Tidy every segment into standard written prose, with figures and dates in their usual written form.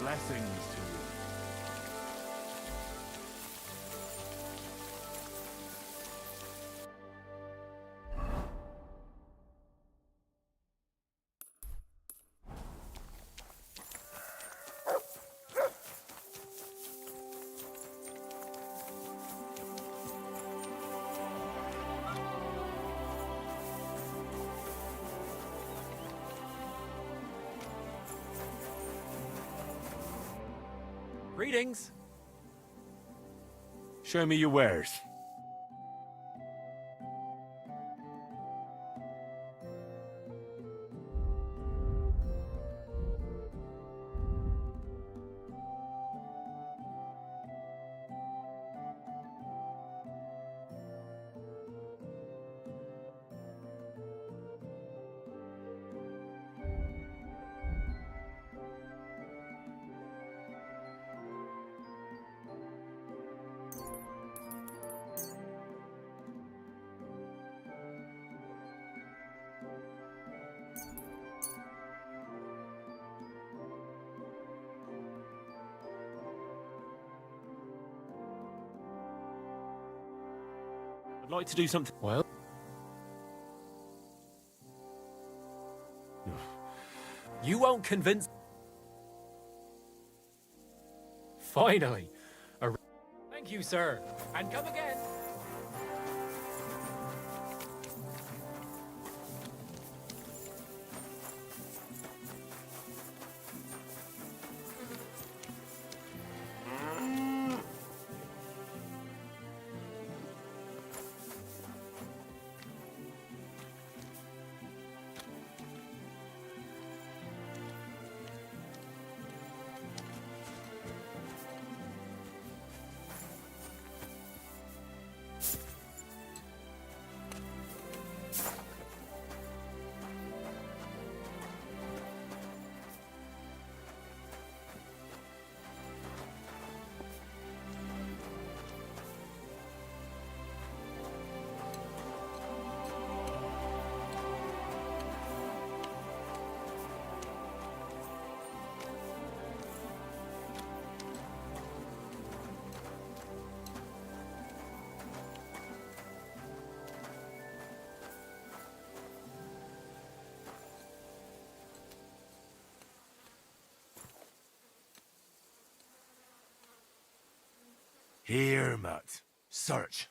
Blessings to you. Greetings. Show me your wares. I'd like to do something. Well, you won't convince. Finally. Thank you, sir. And come again. Here, Matt. Search.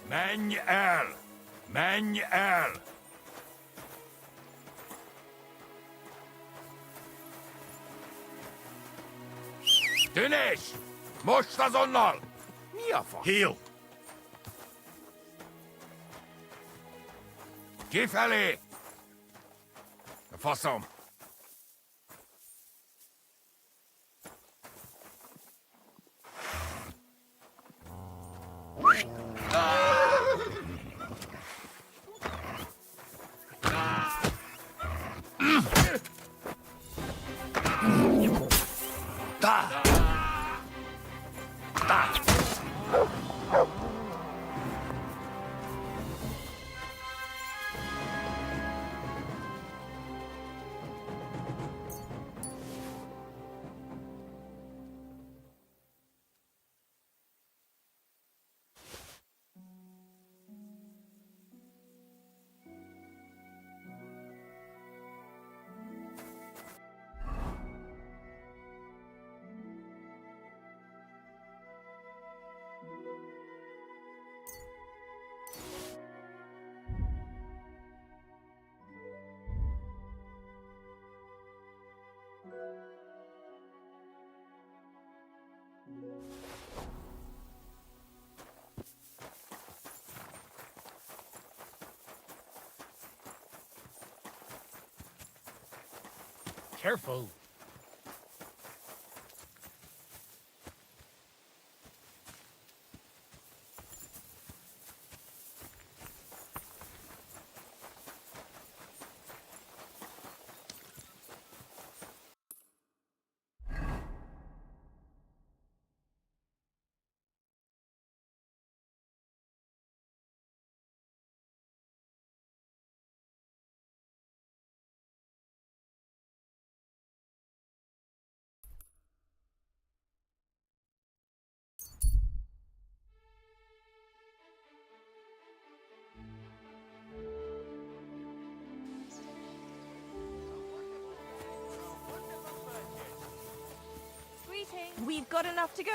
Manuel! Manuel! Dinesh! Most azonnal! Mi a fasz? Heal! Kifelé! A faszom! Da! Da! Careful. Greetings. We've got enough to go.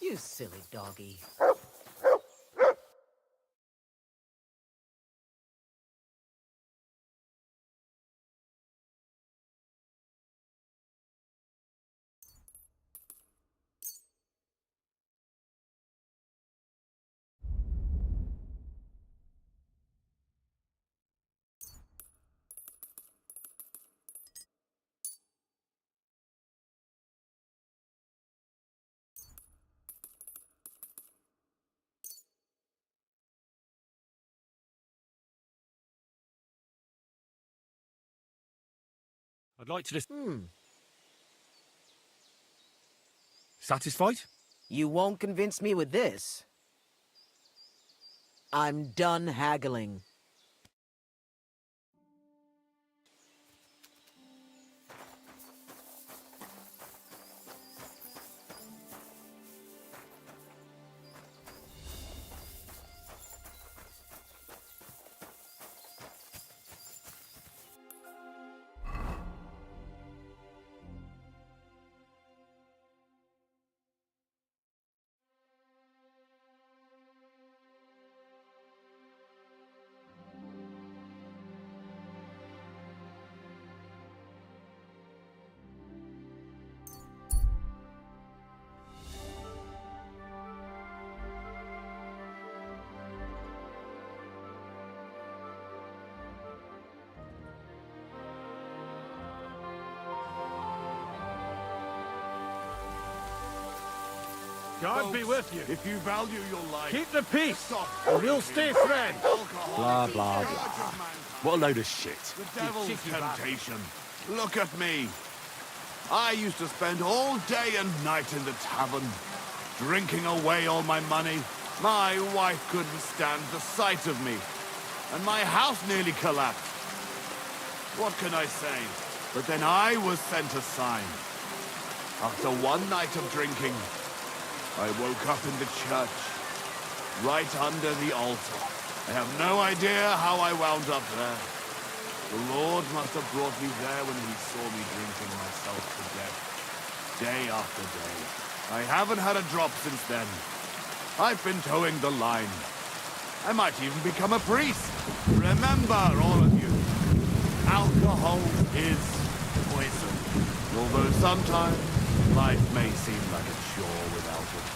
You silly doggy. I'd like to just... Hmm. Satisfied? You won't convince me with this. I'm done haggling. God be with you. If you value your life, Keep the peace, stop and we'll stay friends. alcohol. Blah, is the blah, scourge blah. of mankind. What a load of shit. The devil's cheeky bastard. temptation. Look at me. I used to spend all day and night in the tavern, drinking away all my money. My wife couldn't stand the sight of me, and my house nearly collapsed. What can I say? But then I was sent a sign. After one night of drinking, I woke up in the church, right under the altar. I have no idea how I wound up there. The Lord must have brought me there when he saw me drinking myself to death, day after day. I haven't had a drop since then. I've been towing the line. I might even become a priest. Remember, all of you, alcohol is poison. Although sometimes life may seem like a chore without it.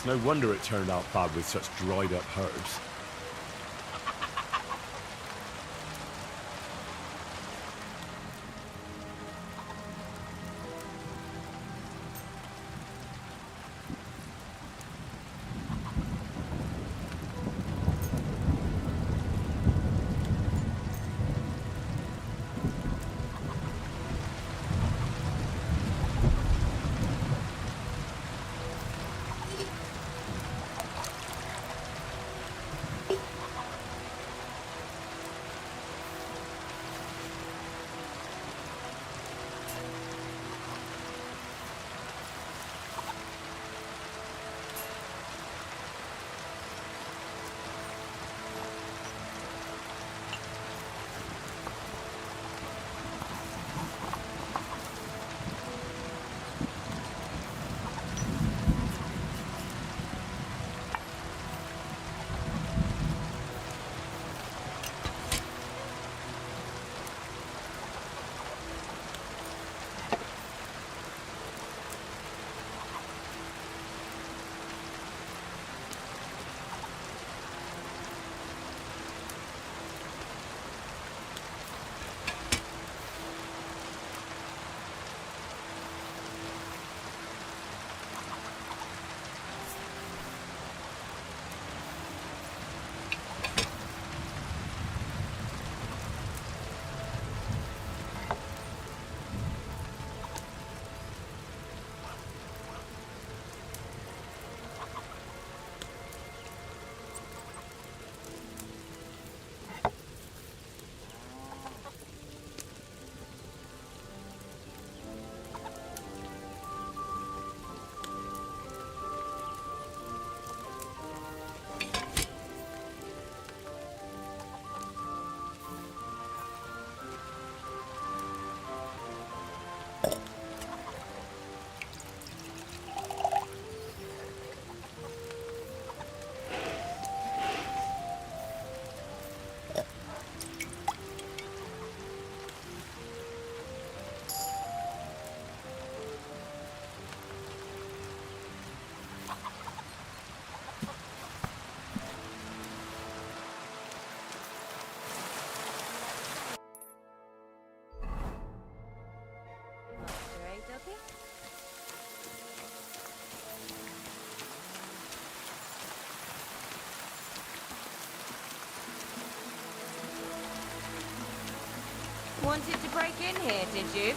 No wonder it turned out bad with such dried up herbs. wanted to break in here, did you?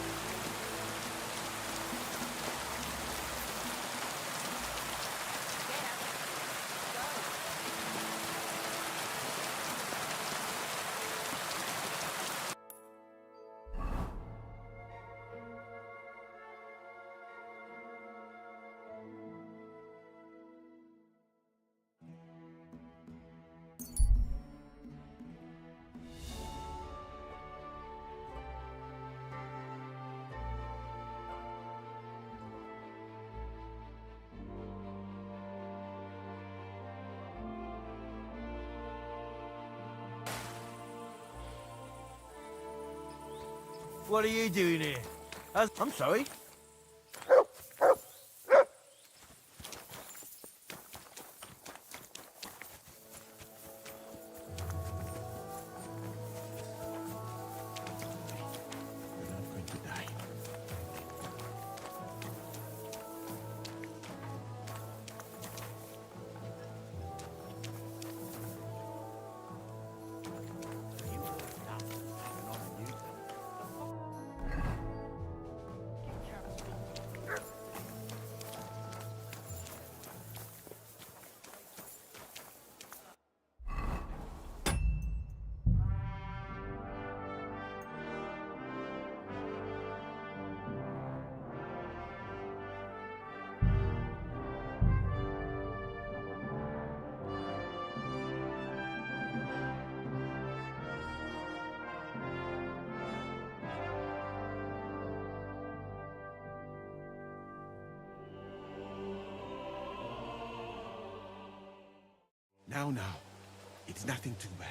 What are you doing here? I'm sorry. I'm going to die. Now, it's nothing too bad.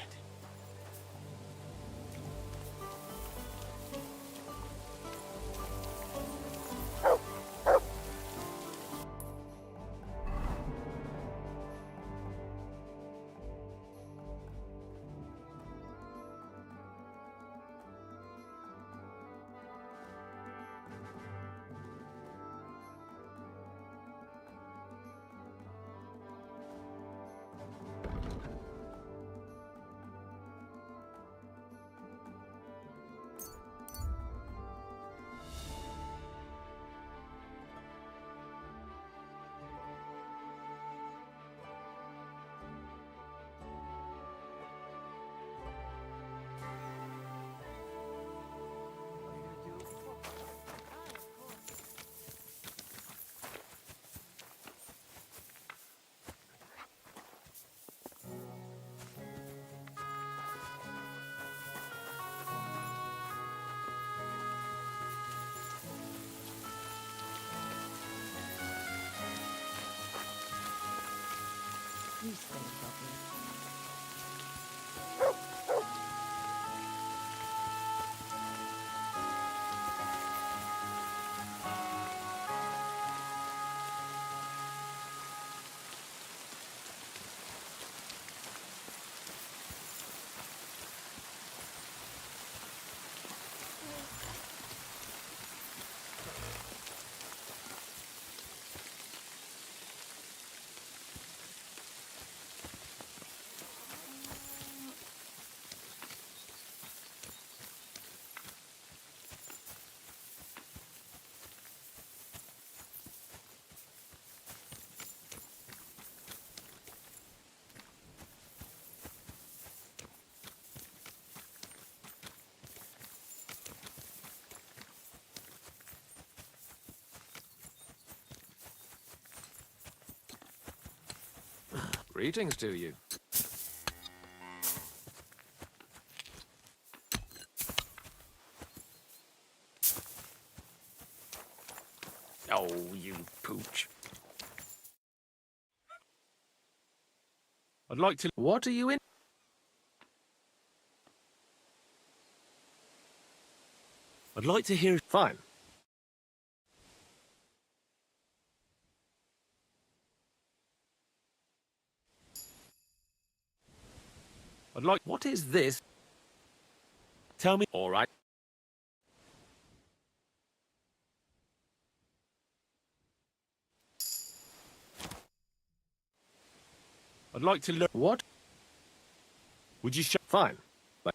You stay, Bobby. Greetings to you. Oh, you pooch. I'd like to... What are you in? I'd like to hear... Fine. I'd like... What is this? Tell me... All right. I'd like to learn... What? Would you show... Fine. But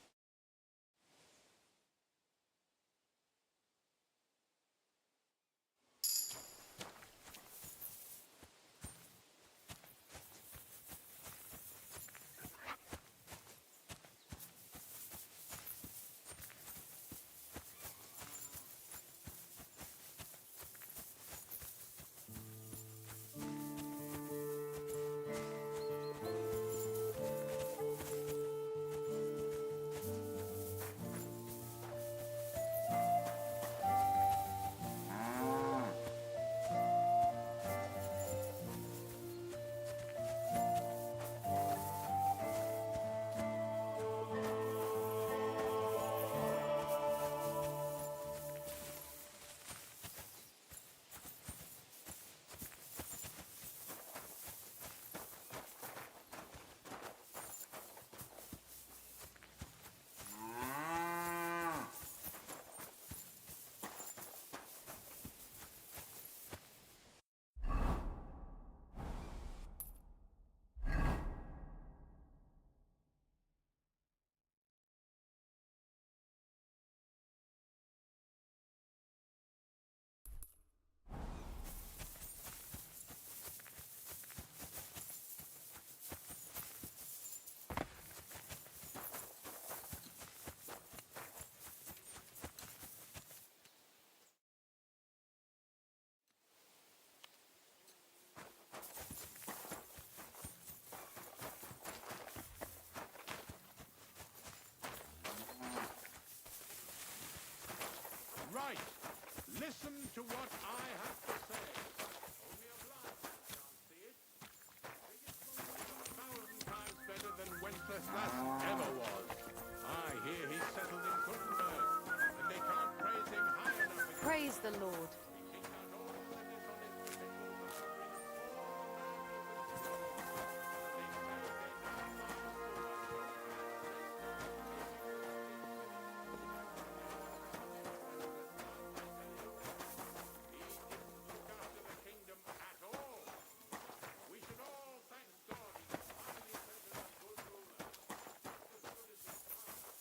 Listen to what I have to say. Only a blind man can't see it. It's 1,000 times better than Wenceslas ever was. I hear he's settled in Gutenberg, and they can't praise him high enough. Praise the Lord. He kicked out all the dishonest officials and got rid of all the He didn't look after the kingdom at all. We should all thank God he's finally settled a good ruler. As good as his father.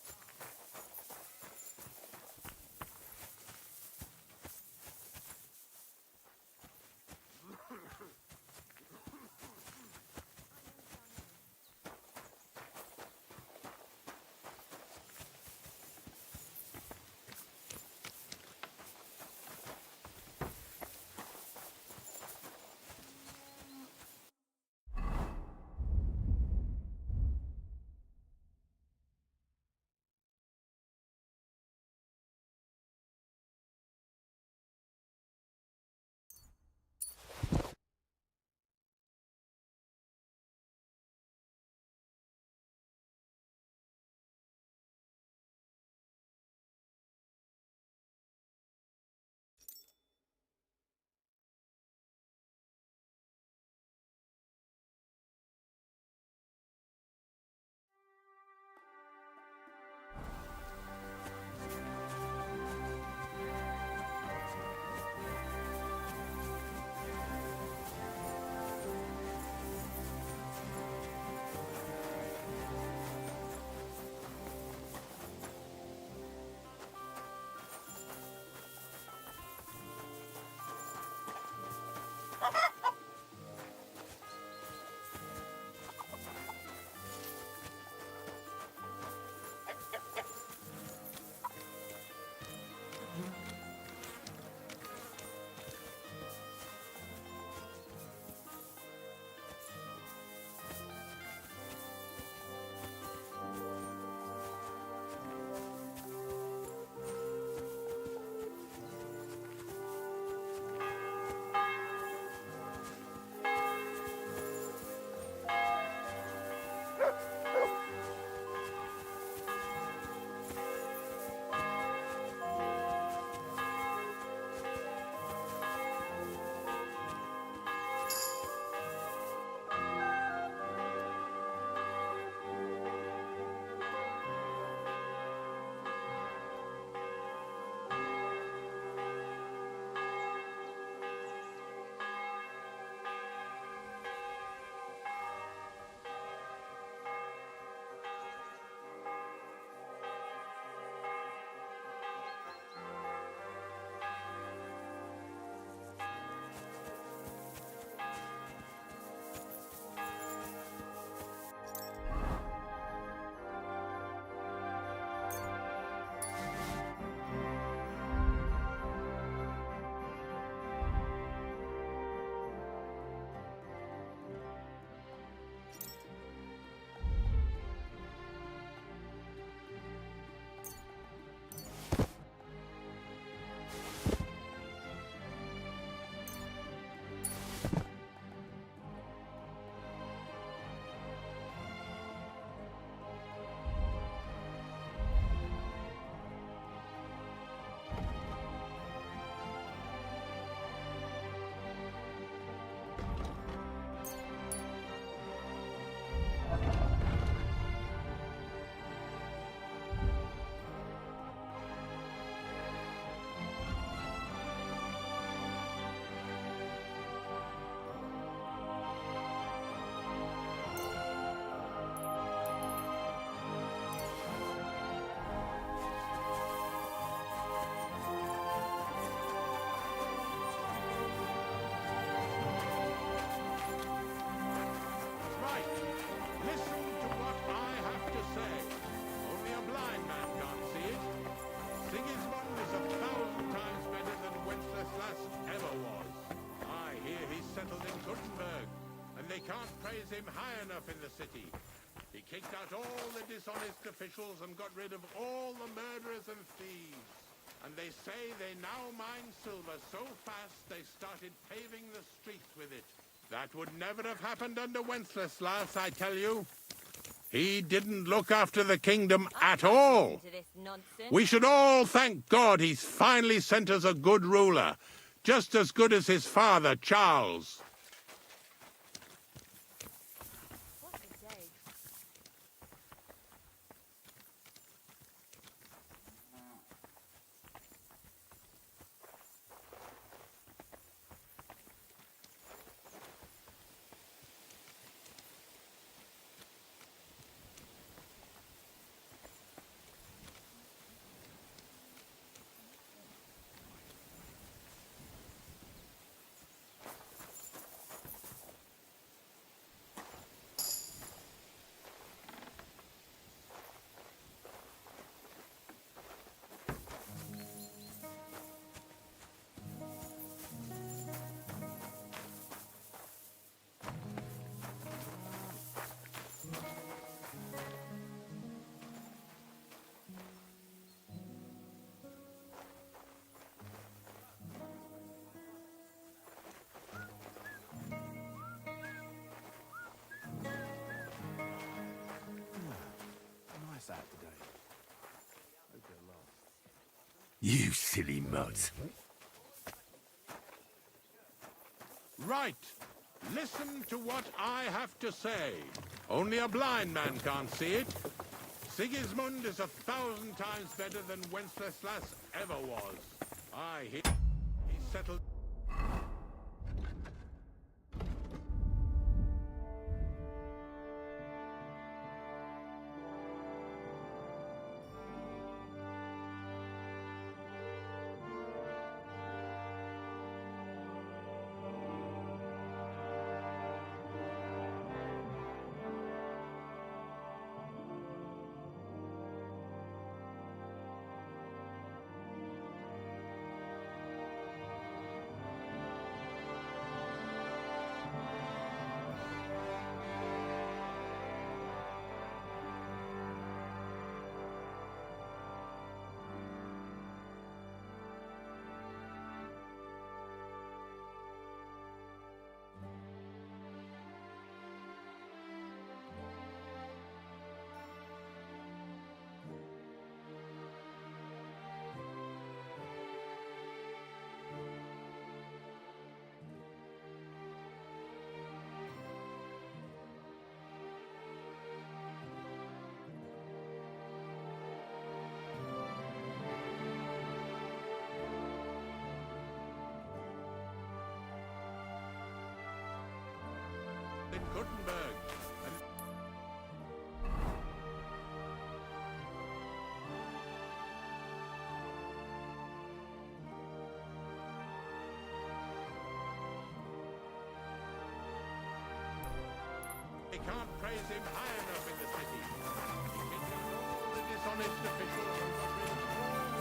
can't praise him high enough in the city. He kicked out all the dishonest officials and got rid of all the murderers and thieves. And they say they now mine silver so fast they started paving the streets with it. That would never have happened under Wenceslas, I tell you. He didn't look after the kingdom at all. To this nonsense. We should all thank God he's finally sent us a good ruler, just as good as his father, Charles. What a day. Nice out today. Hope you're lost. You silly mutt. Right. Listen to what I have to say. Only a blind man can't see it. Sigismund is 1,000 times better than Wenceslas ever was. I hear he settled... in Gutenberg. And they can't praise him high enough in the city. He kicked out all the dishonest officials and got rid of all the...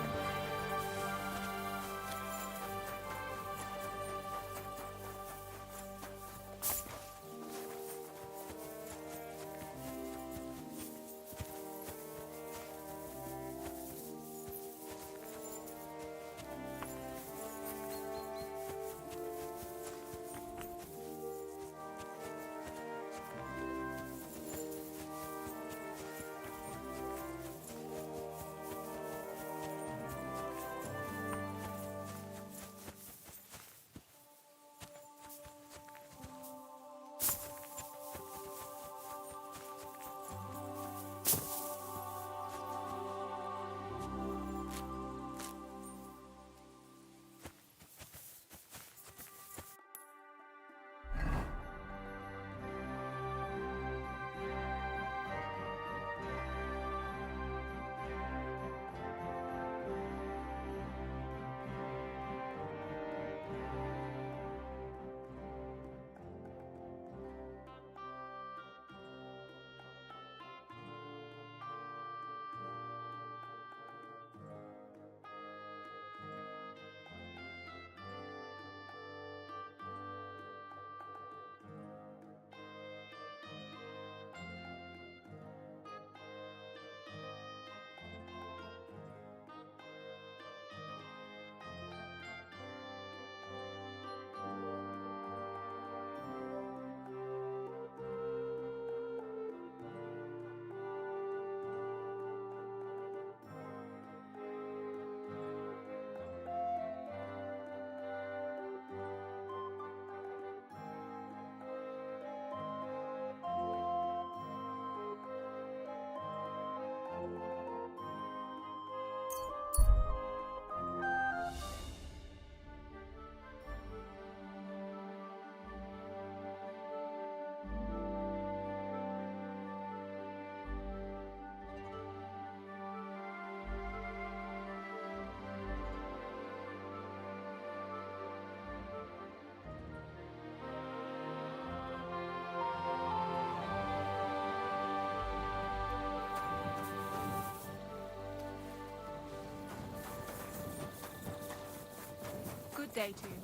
day to you.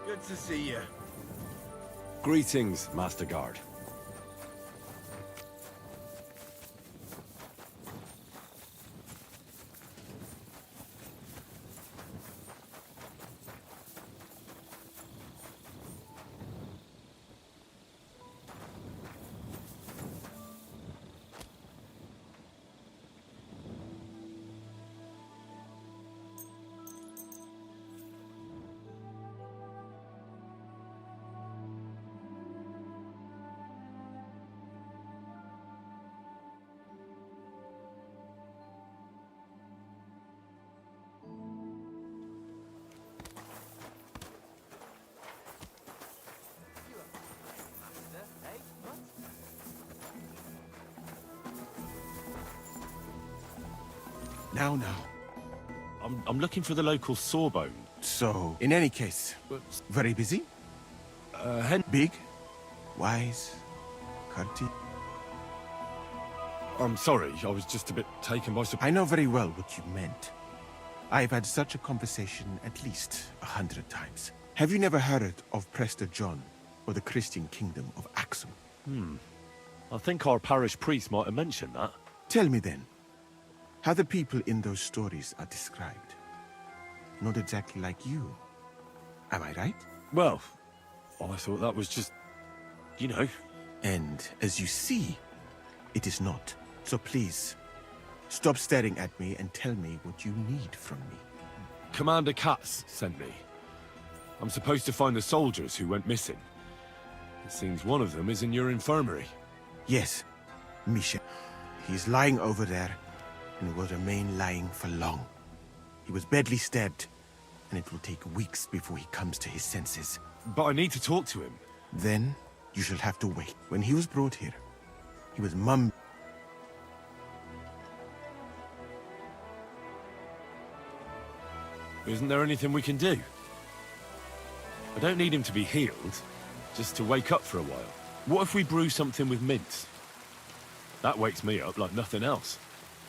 Good to see you. Greetings, Master Guard. Now. I'm looking for the local sawbone. So, in any case, very busy? Big? Wise? Cunty? I'm sorry, I was just a bit taken by surprise. I know very well what you meant. I've had such a conversation at least 100 times. Have you never heard of Prester John or the Christian kingdom of Axum? I think our parish priest might have mentioned that. Tell me then, how the people in those stories are described. Not exactly like you. Am I right? Well, I thought that was just, you know. And as you see, it is not. So please, stop staring at me and tell me what you need from me. Commander Katz sent me. I'm supposed to find the soldiers who went missing. It seems one of them is in your infirmary. Yes, Misha. He's lying over there, and will remain lying for long. He was badly stabbed, and it will take weeks before he comes to his senses. But I need to talk to him. Then, you shall have to wait. When he was brought here, he was mum. Isn't there anything we can do? I don't need him to be healed, just to wake up for a while. What if we brew something with mint? That wakes me up like nothing else.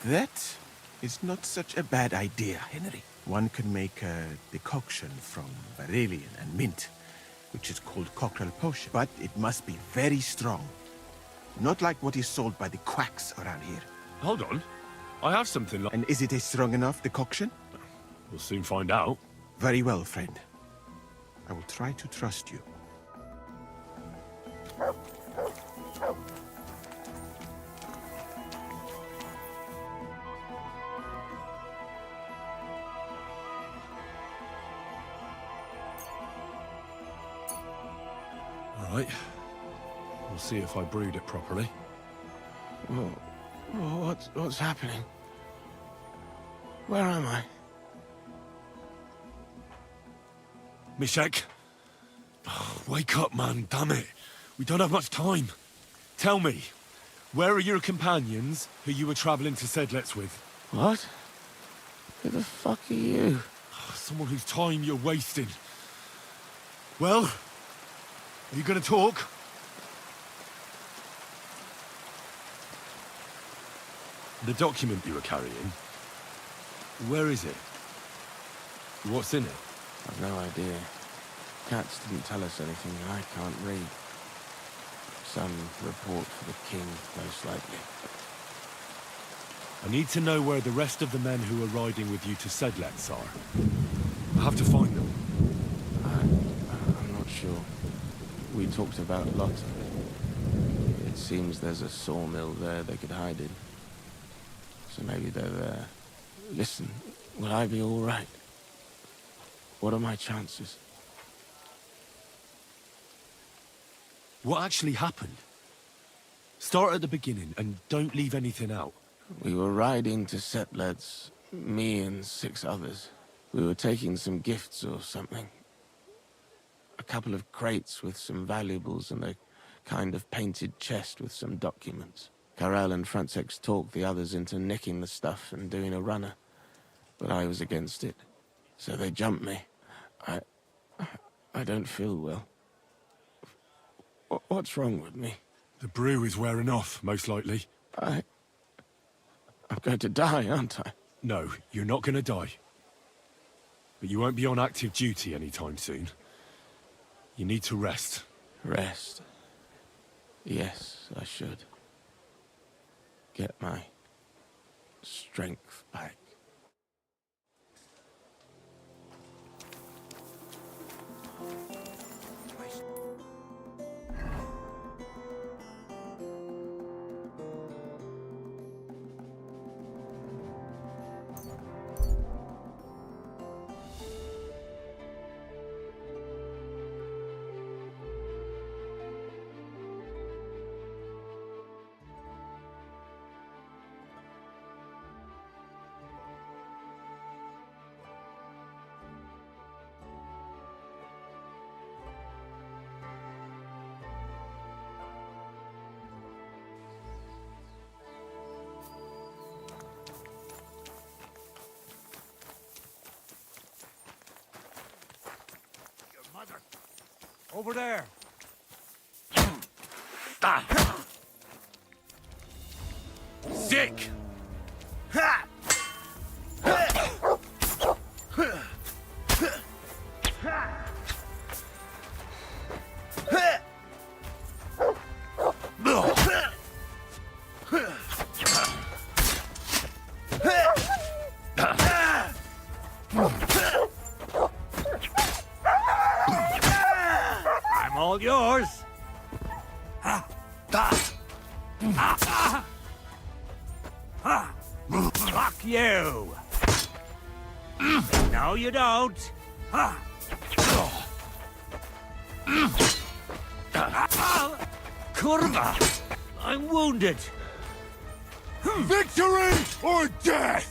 That is not such a bad idea, Henry. One can make a decoction from beryllium and mint, which is called cockerel potion. But it must be very strong. Not like what is sold by the quacks around here. Hold on. I have something like... And is it a strong enough decoction? We'll soon find out. Very well, friend. I will try to trust you. All right. We'll see if I brewed it properly. What's happening? Where am I? Mishek! Wake up, man, damn it. We don't have much time. Tell me, where are your companions who you were traveling to Sedlets with? What? Who the fuck are you? Someone whose time you're wasting. Well, are you gonna talk? The document you were carrying, where is it? What's in it? I've no idea. Cats didn't tell us anything. I can't read. Some report for the king, most likely. I need to know where the rest of the men who are riding with you to Sedlets are. I have to find them. I'm not sure. We talked about a lot of it. It seems there's a sawmill there they could hide in. So maybe they're there. Listen, will I be all right? What are my chances? What actually happened? Start at the beginning and don't leave anything out. We were riding to Settlers, me and 6 others. We were taking some gifts or something. A couple of crates with some valuables and a kind of painted chest with some documents. Karel and Francex talked the others into nicking the stuff and doing a runner, but I was against it. So they jumped me. I don't feel well. What's wrong with me? The brew is wearing off, most likely. I'm going to die, aren't I? No, you're not gonna die. But you won't be on active duty anytime soon. You need to rest. Rest. Yes, I should. Get my strength back. Over there. Sick! I'm all yours. Fuck you. No, you don't. Kurva! I'm wounded! Victory or death!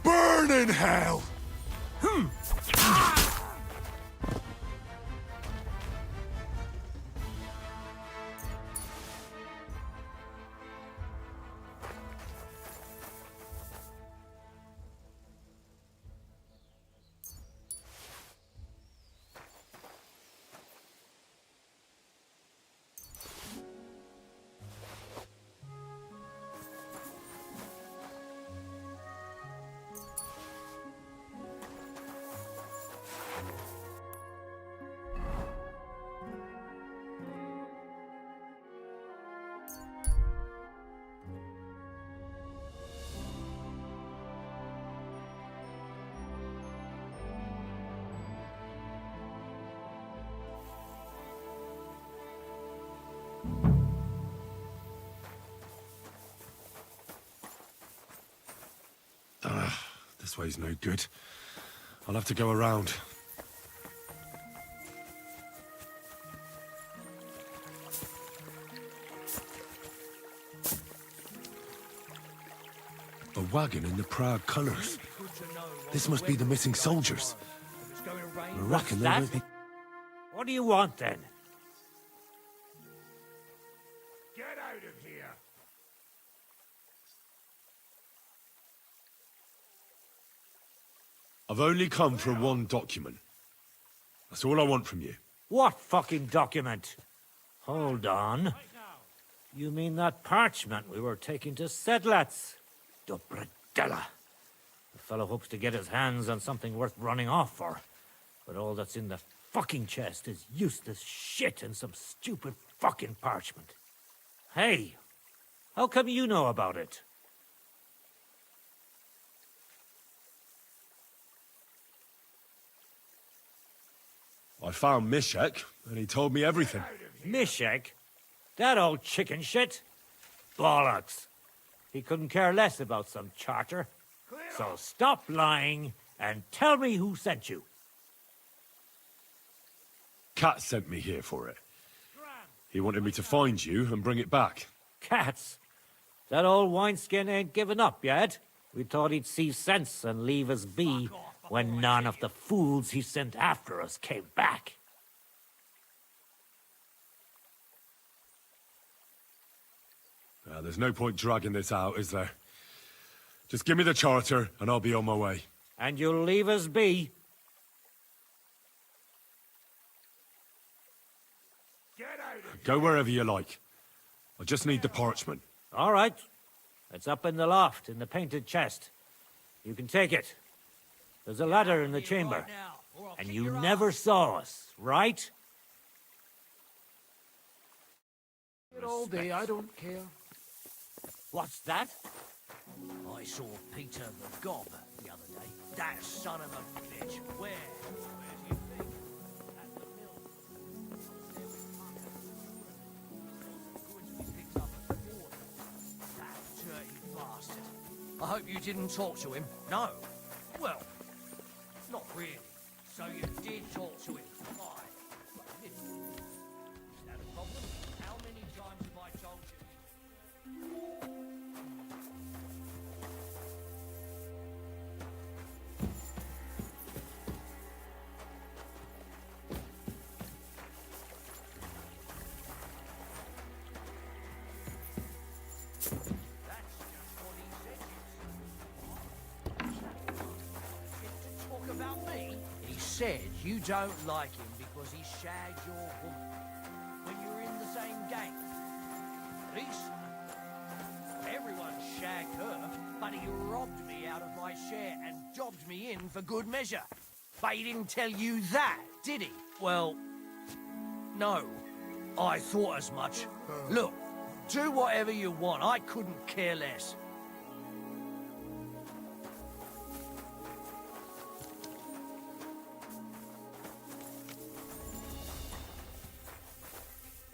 Burn in hell! This way's no good. I'll have to go around. A wagon in the proud colours. This must be the missing soldiers. I reckon they won't be... What do you want, then? Get out of here! I've only come for one document. That's all I want from you. What fucking document? Hold on. You mean that parchment we were taking to Sedlats? Dobredella. The fellow hopes to get his hands on something worth running off for. But all that's in the fucking chest is useless shit and some stupid fucking parchment. Hey, how come you know about it? I found Mishek, and he told me everything. Mishek? That old chicken shit? Bollocks. He couldn't care less about some charter. So stop lying and tell me who sent you. Cat sent me here for it. He wanted me to find you and bring it back. Cats. That old wineskin ain't given up yet. We thought he'd see sense and leave us be when none of the fools he sent after us came back. There's no point dragging this out, is there? Just give me the charter and I'll be on my way. And you'll leave us be? Go wherever you like. I just need the parchment. All right. It's up in the loft, in the painted chest. You can take it. There's a ladder in the chamber. And you never saw us, right? All day, I don't care. What's that? I saw Peter the Gob the other day. That son of a bitch. Where? Where do you think? At the mill. There was goods we picked up at the border. That dirty bastard. I hope you didn't talk to him. No. Well, not really. So you did talk to him. Why? Is that a problem? How many times have I told you? He said you don't like him because he shagged your woman when you were in the same gang. Lisa, everyone shagged her, but he robbed me out of my share and jobbed me in for good measure. But he didn't tell you that, did he? Well, no. I thought as much. Look, do whatever you want. I couldn't care less.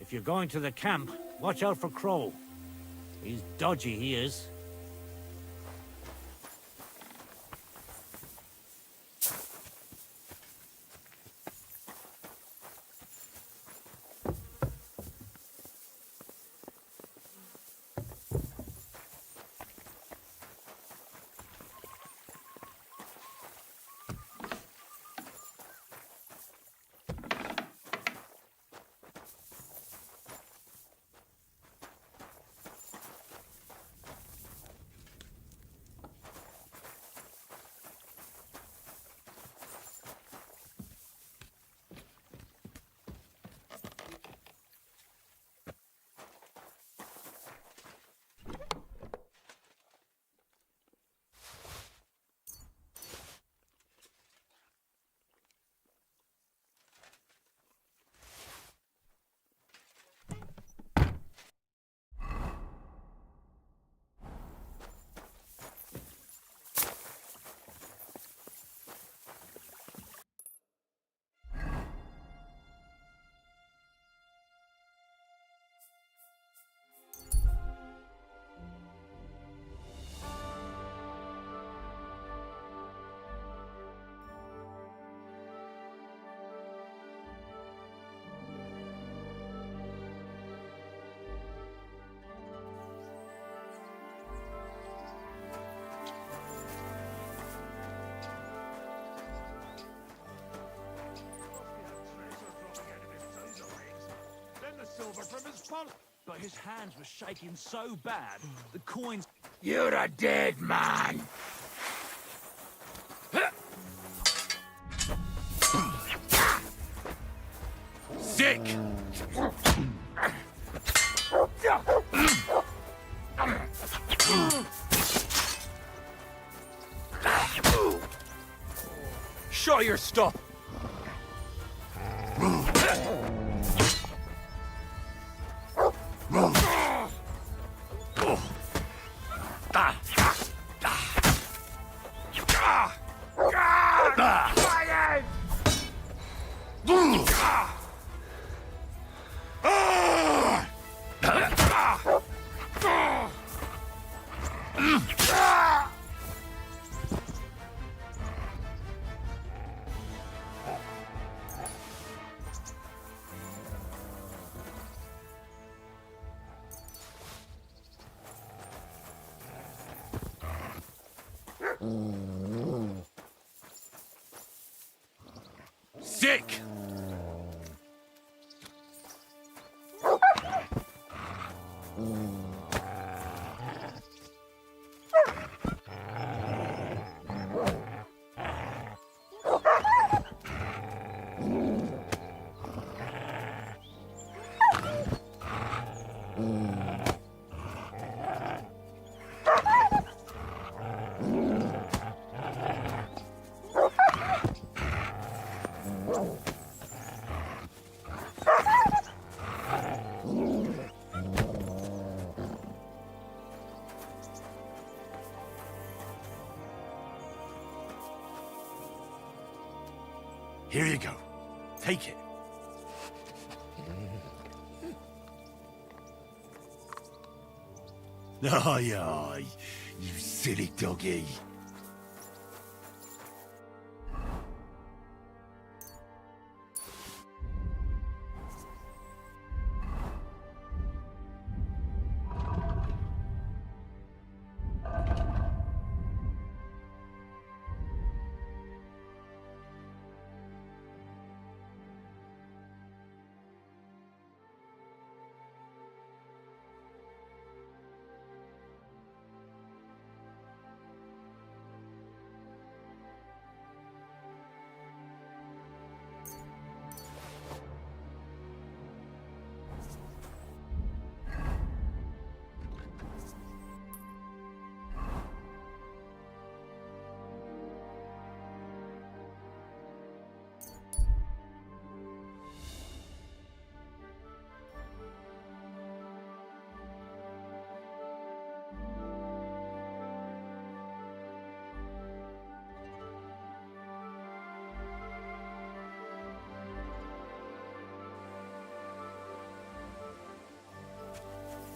If you're going to the camp, watch out for Crow. He's dodgy, he is. Silver from his pocket. But his hands were shaking so bad, the coins... You're a dead man! Sick! Show your stuff! Sick! Here you go. Take it. Aye, aye, you silly doggy.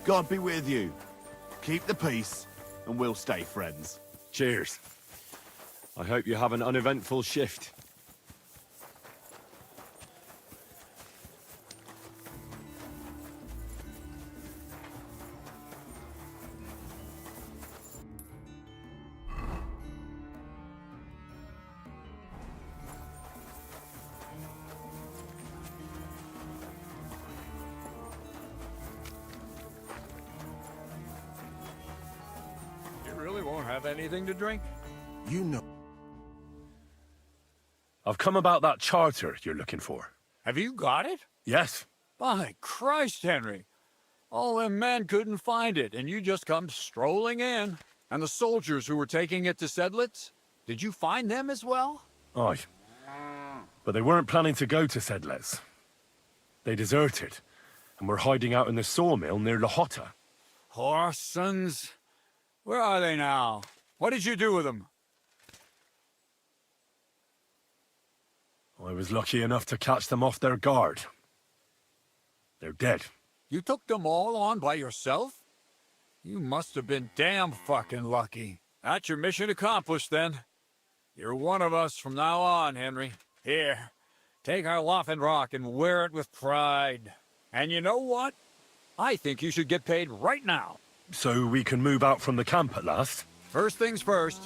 God be with you. Keep the peace, and we'll stay friends. Cheers. I hope you have an uneventful shift. You really won't have anything to drink? You know. I've come about that charter you're looking for. Have you got it? Yes. By Christ, Henry. All them men couldn't find it, and you just come strolling in. And the soldiers who were taking it to Sedlitz? Did you find them as well? Aye. But they weren't planning to go to Sedlitz. They deserted, and were hiding out in the sawmill near Lahota. Horsons. Where are they now? What did you do with them? I was lucky enough to catch them off their guard. They're dead. You took them all on by yourself? You must have been damn fucking lucky. That's your mission accomplished, then. You're one of us from now on, Henry. Here, take our Loffen Rock and wear it with pride. And you know what? I think you should get paid right now. So we can move out from the camp at last? First things first.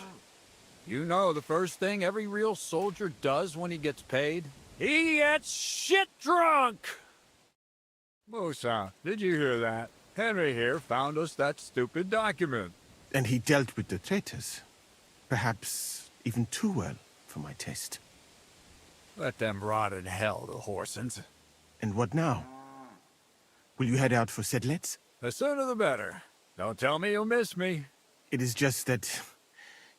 You know the first thing every real soldier does when he gets paid? He gets shit drunk! Musa, did you hear that? Henry here found us that stupid document. And he dealt with the traitors. Perhaps even too well for my taste. Let them rot in hell, the Horsens. And what now? Will you head out for Sedlitz? The sooner the better. Don't tell me you'll miss me. It is just that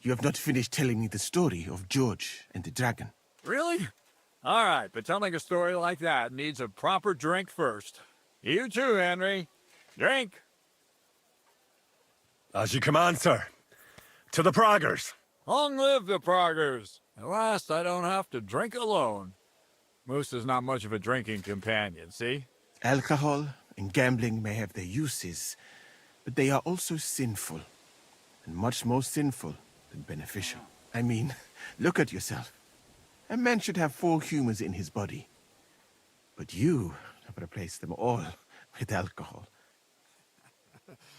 you have not finished telling me the story of George and the dragon. Really? All right, but telling a story like that needs a proper drink first. You too, Henry. Drink. As you command, sir. To the Praggers. Long live the Praggers. At last, I don't have to drink alone. Moose is not much of a drinking companion, see? Alcohol and gambling may have their uses, but they are also sinful. And much more sinful than beneficial. I mean, look at yourself. A man should have 4 humors in his body. But you have replaced them all with alcohol.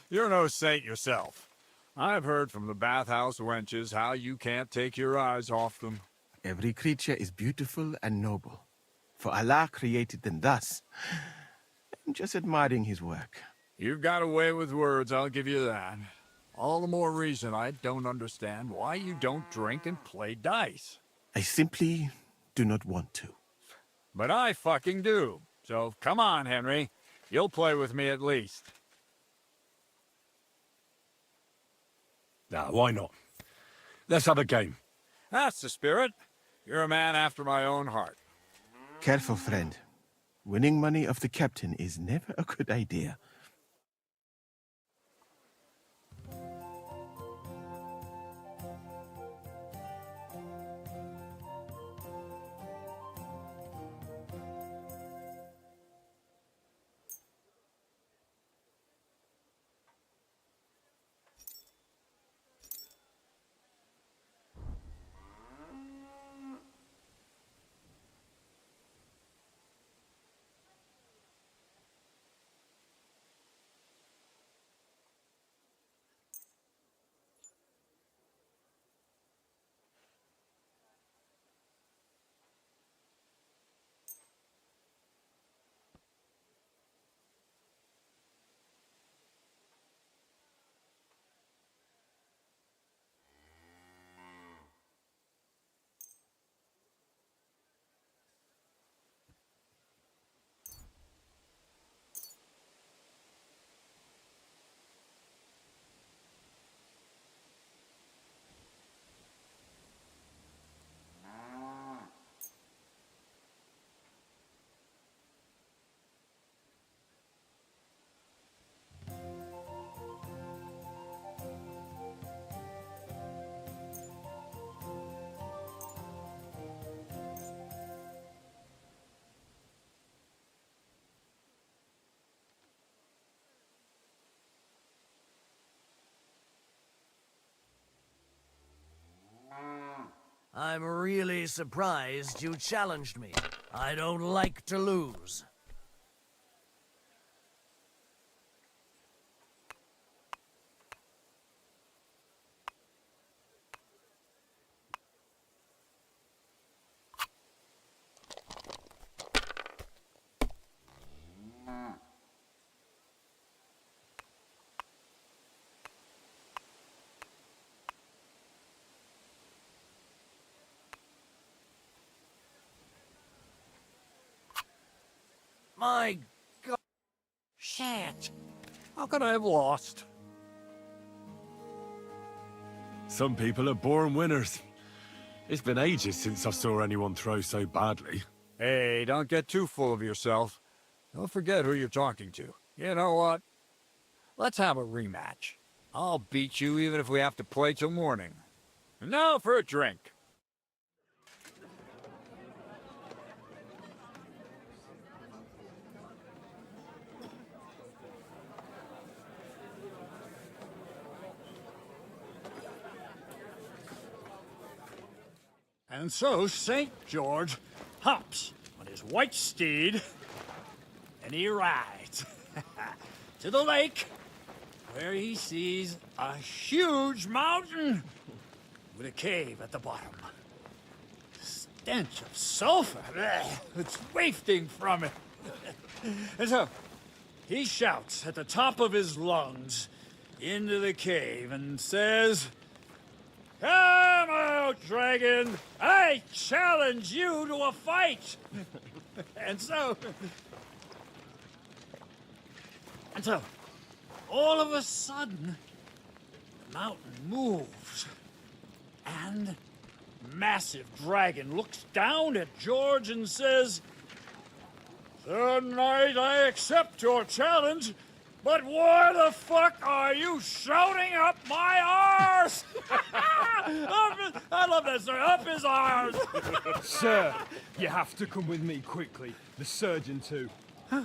You're no saint yourself. I've heard from the bathhouse wenches how you can't take your eyes off them. Every creature is beautiful and noble. For Allah created them thus. I'm just admiring his work. You've got a way with words, I'll give you that. All the more reason I don't understand why you don't drink and play dice. I simply do not want to. But I fucking do. So come on, Henry. You'll play with me at least. Nah, why not? Let's have a game. That's the spirit. You're a man after my own heart. Careful, friend. Winning money of the captain is never a good idea. I'm really surprised you challenged me. I don't like to lose. My God. Shit. How could I have lost? Some people are born winners. It's been ages since I saw anyone throw so badly. Hey, don't get too full of yourself. Don't forget who you're talking to. You know what? Let's have a rematch. I'll beat you even if we have to play till morning. And now for a drink. And so St. George hops on his white steed, and he rides to the lake, where he sees a huge mountain with a cave at the bottom. Stench of sulfur, it's wafting from it. And so he shouts at the top of his lungs into the cave and says, "Come out, dragon! I challenge you to a fight!" And so, all of a sudden, the mountain moves, and massive dragon looks down at George and says, "Sir Knight, I accept your challenge, but why the fuck are you shouting up my arse?" I love that, sir. Up his arse. Sir, you have to come with me quickly. The surgeon too.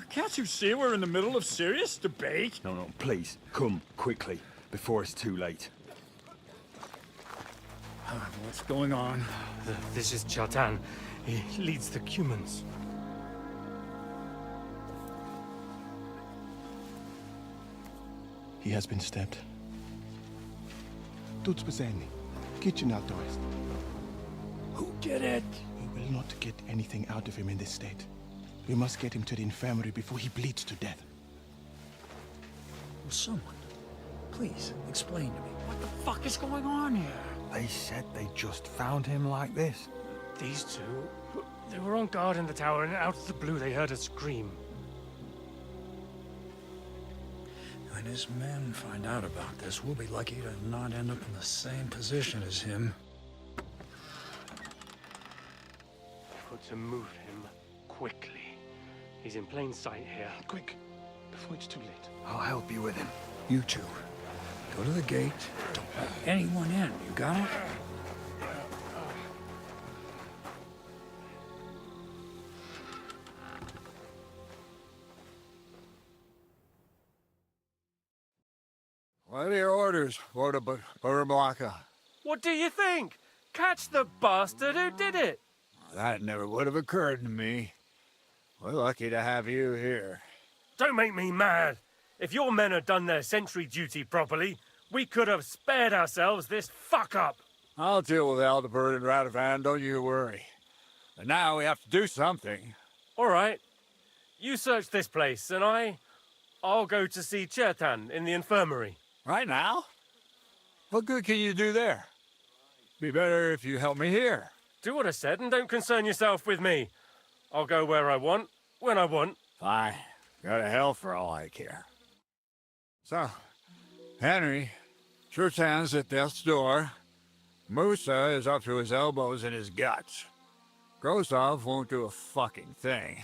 Can't you see we're in the middle of serious debate? No, please, come quickly, before it's too late. What's going on? This is Chatan. He leads the Cumans. He has been stabbed. Tuts bezeni. Kitchen outdoors. Who did it? We will not get anything out of him in this state. We must get him to the infirmary before he bleeds to death. Will someone please explain to me what the fuck is going on here? They said they just found him like this. These two, they were on guard in the tower, and out of the blue they heard a scream. When his men find out about this, we'll be lucky to not end up in the same position as him. Got to move him quickly. He's in plain sight here. Quick, before it's too late. I'll help you with him. You two, go to the gate. Don't let anyone in. You got it? What are your orders, Lord of Burblaka? What do you think? Catch the bastard who did it! That never would have occurred to me. We're lucky to have you here. Don't make me mad. If your men had done their sentry duty properly, we could have spared ourselves this fuck-up. I'll deal with Aldebert and Radovan, don't you worry. But now we have to do something. All right. You search this place, and I'll go to see Chertan in the infirmary. Right now? What good can you do there? Be better if you help me here. Do what I said and don't concern yourself with me. I'll go where I want, when I want. Fine. Go to hell for all I care. So, Henry, Chertan's at death's door. Musa is up to his elbows in his guts. Grosov won't do a fucking thing.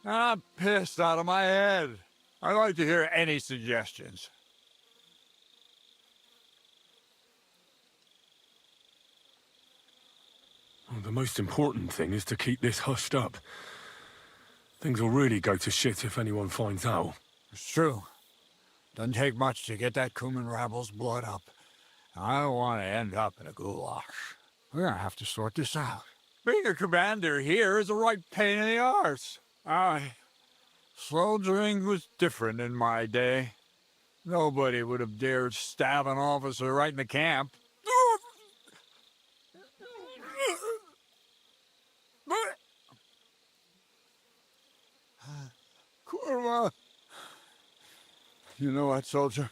And I'm pissed out of my head. I'd like to hear any suggestions. Well, the most important thing is to keep this hushed up. Things will really go to shit if anyone finds out. It's true. Doesn't take much to get that Kuman rabble's blood up. I don't want to end up in a goulash. We're gonna have to sort this out. Being a commander here is a right pain in the arse. Soldiering was different in my day. Nobody would have dared stab an officer right in the camp. Kurva! You know what, soldier?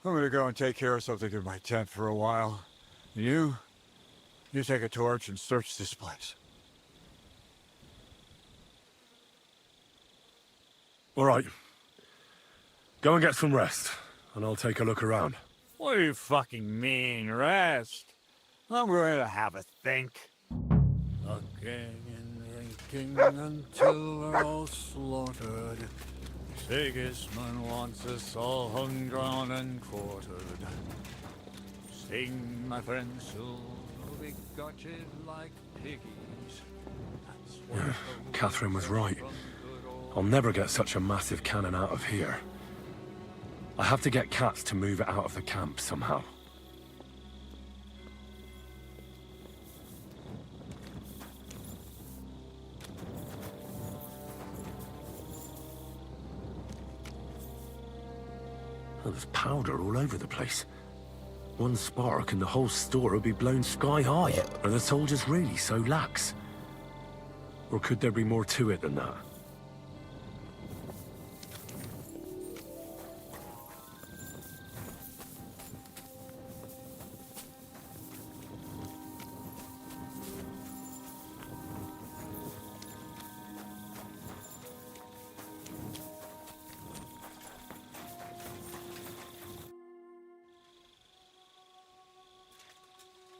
I'm gonna go and take care of something in my tent for a while. You take a torch and search this place. All right. Go and get some rest, and I'll take a look around. What do you fucking mean, rest? I'm going to have a think. Looking and drinking until we're all slaughtered. Sigismund wants us all hung, drawn, and quartered. Sing, my friends, who'll be gutted like piggies. Catherine was right. I'll never get such a massive cannon out of here. I have to get Cats to move it out of the camp somehow. Oh, there's powder all over the place. One spark and the whole store would be blown sky high. Are the soldiers really so lax? Or could there be more to it than that?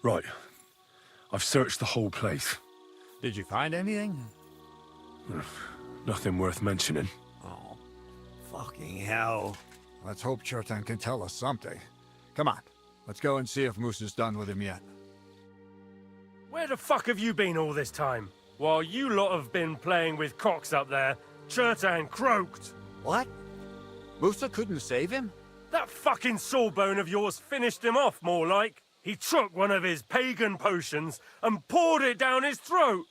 Right. I've searched the whole place. Did you find anything? Nothing worth mentioning. Oh, fucking hell. Let's hope Chertan can tell us something. Come on, let's go and see if Moose is done with him yet. Where the fuck have you been all this time? While you lot have been playing with cocks up there, Chertan croaked. What? Musa couldn't save him? That fucking sawbone of yours finished him off, more like. He took one of his pagan potions and poured it down his throat.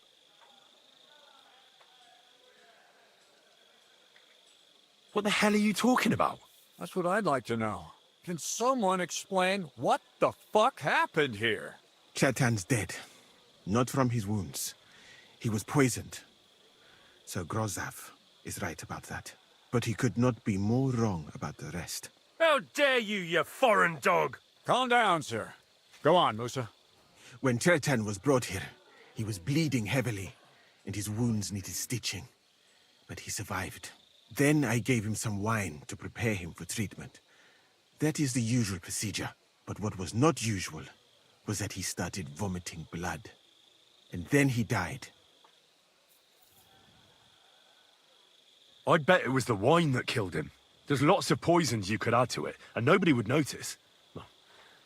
What the hell are you talking about? That's what I'd like to know. Can someone explain what the fuck happened here? Chetan's dead. Not from his wounds. He was poisoned. Sir Grozav is right about that. But he could not be more wrong about the rest. How dare you, you foreign dog! Calm down, sir. Go on, Musa. When Chetan was brought here, he was bleeding heavily, and his wounds needed stitching. But he survived. Then I gave him some wine to prepare him for treatment. That is the usual procedure. But what was not usual was that he started vomiting blood. And then he died. I'd bet it was the wine that killed him. There's lots of poisons you could add to it, and nobody would notice. Well,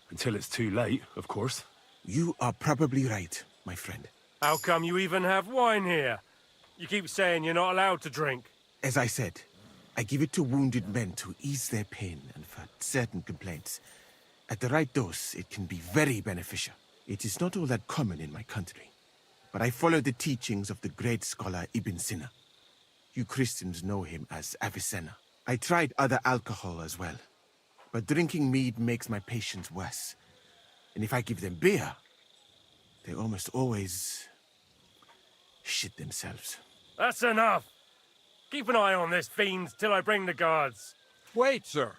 until it's too late, of course. You are probably right, my friend. How come you even have wine here? You keep saying you're not allowed to drink. As I said, I give it to wounded men to ease their pain and for certain complaints. At the right dose, it can be very beneficial. It is not all that common in my country, but I follow the teachings of the great scholar Ibn Sina. You Christians know him as Avicenna. I tried other alcohol as well, but drinking mead makes my patients worse. And if I give them beer, they almost always shit themselves. That's enough! Keep an eye on this fiend till I bring the guards. Wait, sir.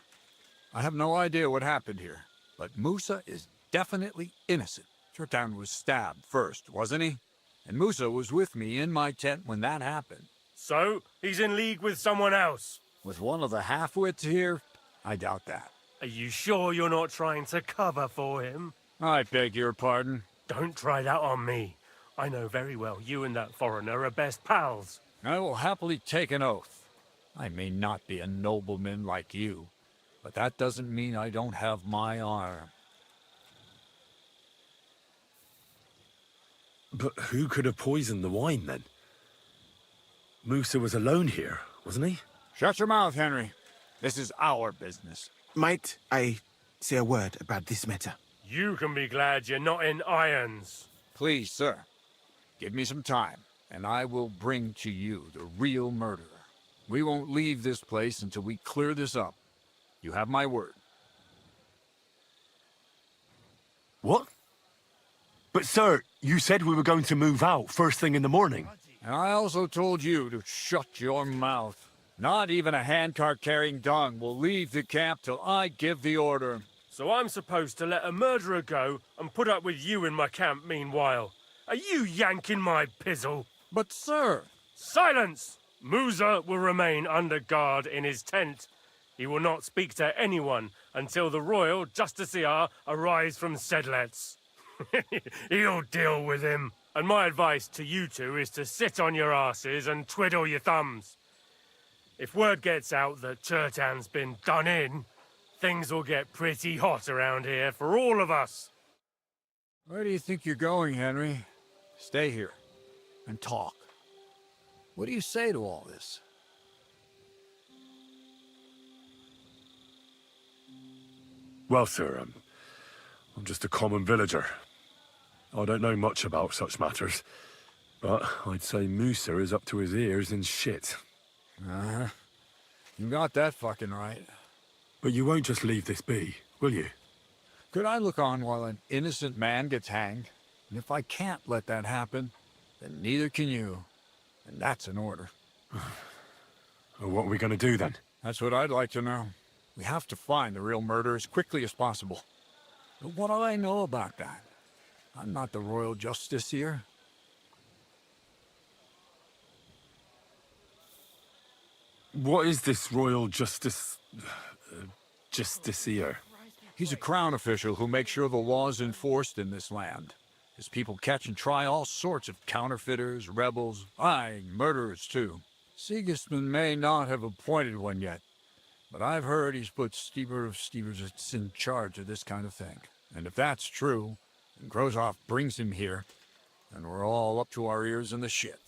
I have no idea what happened here, but Musa is definitely innocent. Chertan was stabbed first, wasn't he? And Musa was with me in my tent when that happened. So, he's in league with someone else? With one of the half-wits here? I doubt that. Are you sure you're not trying to cover for him? I beg your pardon. Don't try that on me. I know very well you and that foreigner are best pals. I will happily take an oath. I may not be a nobleman like you, but that doesn't mean I don't have my arm. But who could have poisoned the wine, then? Musa was alone here, wasn't he? Shut your mouth, Henry. This is our business. Might I say a word about this matter? You can be glad you're not in irons. Please, sir, give me some time, and I will bring to you the real murderer. We won't leave this place until we clear this up. You have my word. What? But sir, you said we were going to move out first thing in the morning. And I also told you to shut your mouth. Not even a handcart carrying dung will leave the camp till I give the order. So I'm supposed to let a murderer go and put up with you in my camp meanwhile. Are you yanking my pizzle? But sir... Silence! Musa will remain under guard in his tent. He will not speak to anyone until the royal justiciar arrives from Sedlets. He'll deal with him. And my advice to you two is to sit on your asses and twiddle your thumbs. If word gets out that Chertan's been done in, things will get pretty hot around here for all of us. Where do you think you're going, Henry? Stay here and talk. What do you say to all this? Well, sir, I'm just a common villager. I don't know much about such matters, but I'd say Musa is up to his ears in shit. Uh-huh. You got that fucking right. But you won't just leave this be, will you? Could I look on while an innocent man gets hanged? And if I can't let that happen, then neither can you. And that's an order. Well, what are we going to do then? That's what I'd like to know. We have to find the real murderer as quickly as possible. But what do I know about that? I'm not the royal justiciar. What is this royal justiciar? He's a crown official who makes sure the law is enforced in this land. His people catch and try all sorts of counterfeiters, rebels, aye, murderers too. Sigismund may not have appointed one yet, but I've heard he's put Steber of Stebersitz in charge of this kind of thing. And if that's true, and Grozov brings him here, then we're all up to our ears in the shit.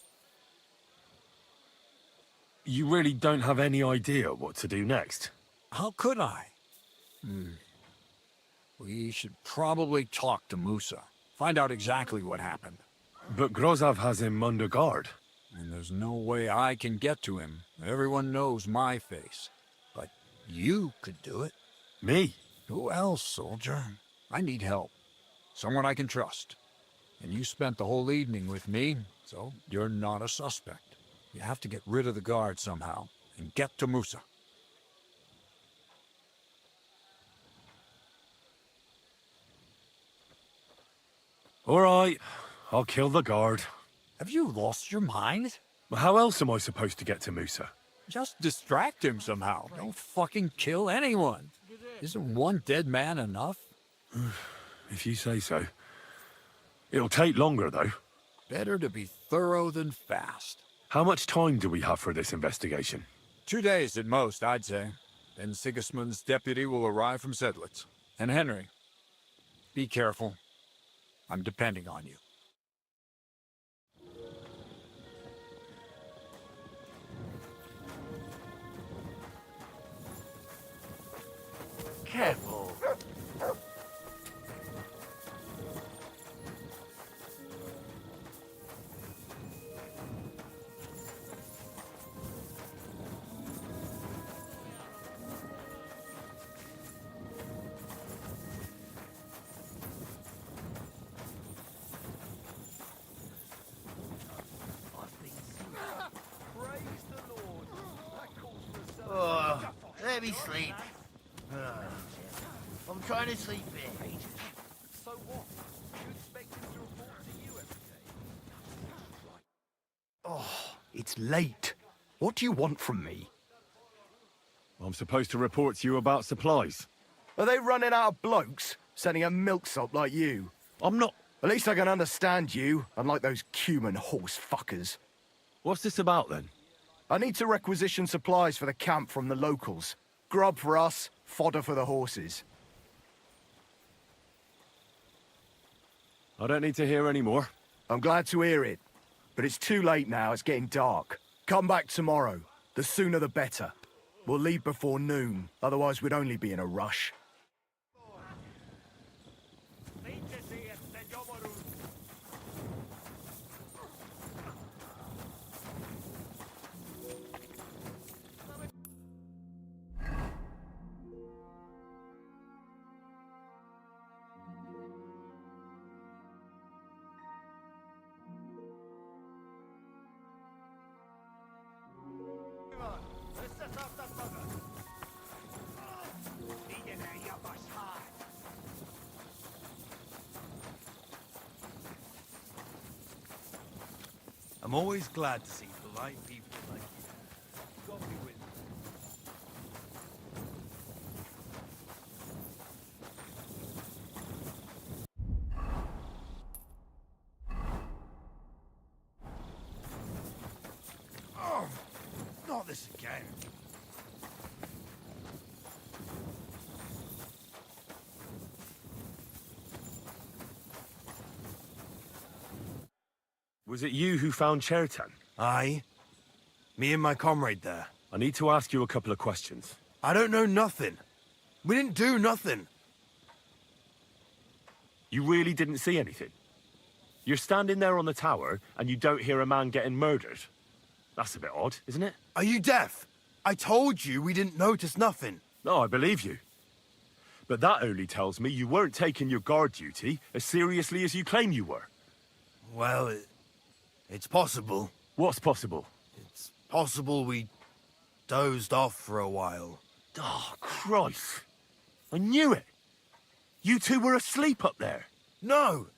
You really don't have any idea what to do next? How could I? We should probably talk to Musa. Find out exactly what happened. But Grozov has him under guard. And there's no way I can get to him. Everyone knows my face. But you could do it. Me? Who else, soldier? I need help. Someone I can trust. And you spent the whole evening with me, so you're not a suspect. You have to get rid of the guard somehow, and get to Musa. All right, I'll kill the guard. Have you lost your mind? How else am I supposed to get to Musa? Just distract him somehow. Don't fucking kill anyone. Isn't one dead man enough? If you say so. It'll take longer, though. Better to be thorough than fast. How much time do we have for this investigation? 2 days at most, I'd say. Then Sigismund's deputy will arrive from Sedlitz. And Henry, be careful. I'm depending on you. Careful. Oh, let me sleep. I'm trying to sleep in. So what? You expect him to report to you every day? Oh, it's late. What do you want from me? I'm supposed to report to you about supplies. Are they running out of blokes, sending a milksop like you? I'm not... At least I can understand you, unlike those Cuman horse fuckers. What's this about, then? I need to requisition supplies for the camp from the locals. Grub for us, fodder for the horses. I don't need to hear any more. I'm glad to hear it. But it's too late now, it's getting dark. Come back tomorrow. The sooner the better. We'll leave before noon, otherwise we'd only be in a rush. I'm always glad to see polite people like you. Got me with me. Oh, not this again. Was it you who found Chertan? Aye. Me and my comrade there. I need to ask you a couple of questions. I don't know nothing. We didn't do nothing. You really didn't see anything? You're standing there on the tower, and you don't hear a man getting murdered? That's a bit odd, isn't it? Are you deaf? I told you we didn't notice nothing. No, I believe you. But that only tells me you weren't taking your guard duty as seriously as you claim you were. Well, it's possible. What's possible? It's possible we dozed off for a while. Oh, Christ. I knew it. You two were asleep up there. No.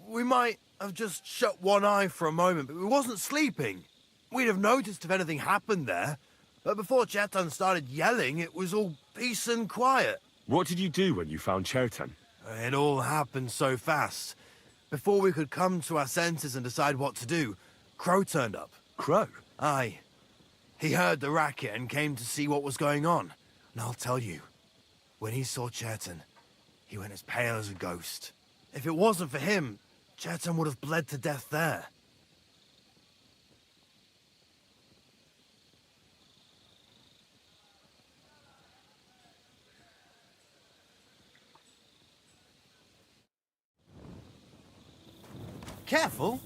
We might have just shut one eye for a moment, but we wasn't sleeping. We'd have noticed if anything happened there. But before Chetan started yelling, it was all peace and quiet. What did you do when you found Chertan? It all happened so fast. Before we could come to our senses and decide what to do, Crow turned up. Crow? Aye. He heard the racket and came to see what was going on. And I'll tell you, when he saw Chertan, he went as pale as a ghost. If it wasn't for him, Chertan would have bled to death there. Careful!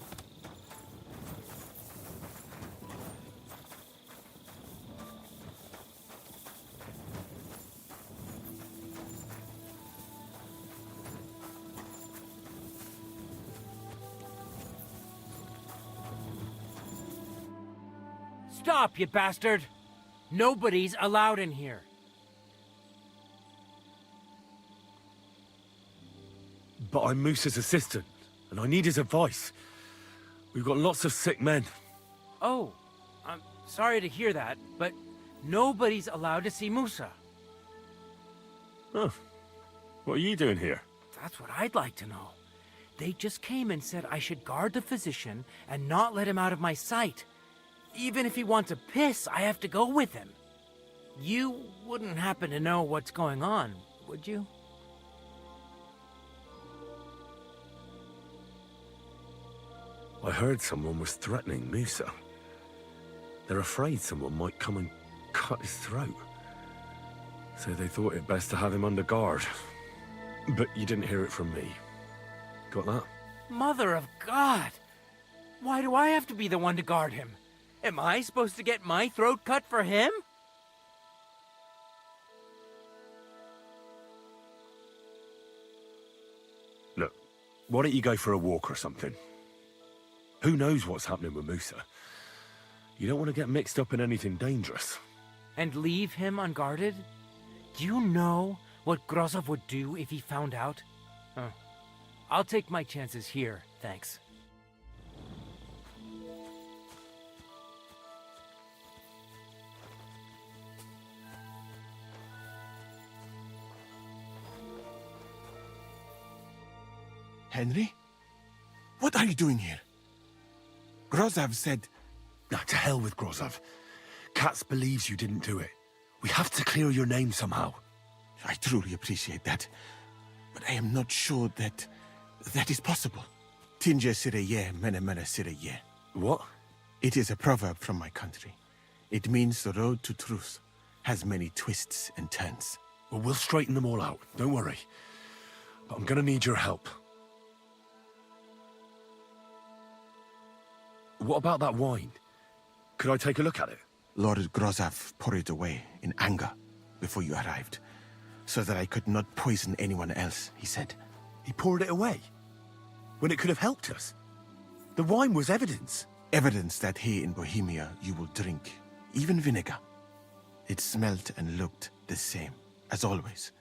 Stop, you bastard! Nobody's allowed in here. But I'm Moose's assistant, and I need his advice. We've got lots of sick men. Oh, I'm sorry to hear that, but nobody's allowed to see Musa. Oh, what are you doing here? That's what I'd like to know. They just came and said I should guard the physician and not let him out of my sight. Even if he wants to piss, I have to go with him. You wouldn't happen to know what's going on, would you? I heard someone was threatening Musa. They're afraid someone might come and cut his throat. So they thought it best to have him under guard. But you didn't hear it from me. Got that? Mother of God! Why do I have to be the one to guard him? Am I supposed to get my throat cut for him? Look, why don't you go for a walk or something? Who knows what's happening with Musa? You don't want to get mixed up in anything dangerous. And leave him unguarded? Do you know what Grozov would do if he found out? I'll take my chances here, thanks. Henry? What are you doing here? Grozov said... Now, to hell with Grozov. Katz believes you didn't do it. We have to clear your name somehow. I truly appreciate that. But I am not sure that is possible. Tinja sireye, mene mene sireye. What? It is a proverb from my country. It means the road to truth has many twists and turns. Well, we'll straighten them all out. Don't worry. But I'm gonna need your help. What about that wine? Could I take a look at it? Lord Grozov poured it away in anger before you arrived, so that I could not poison anyone else, he said. He poured it away? When it could have helped us? The wine was evidence. Evidence that here in Bohemia you will drink, even vinegar. It smelt and looked the same, as always.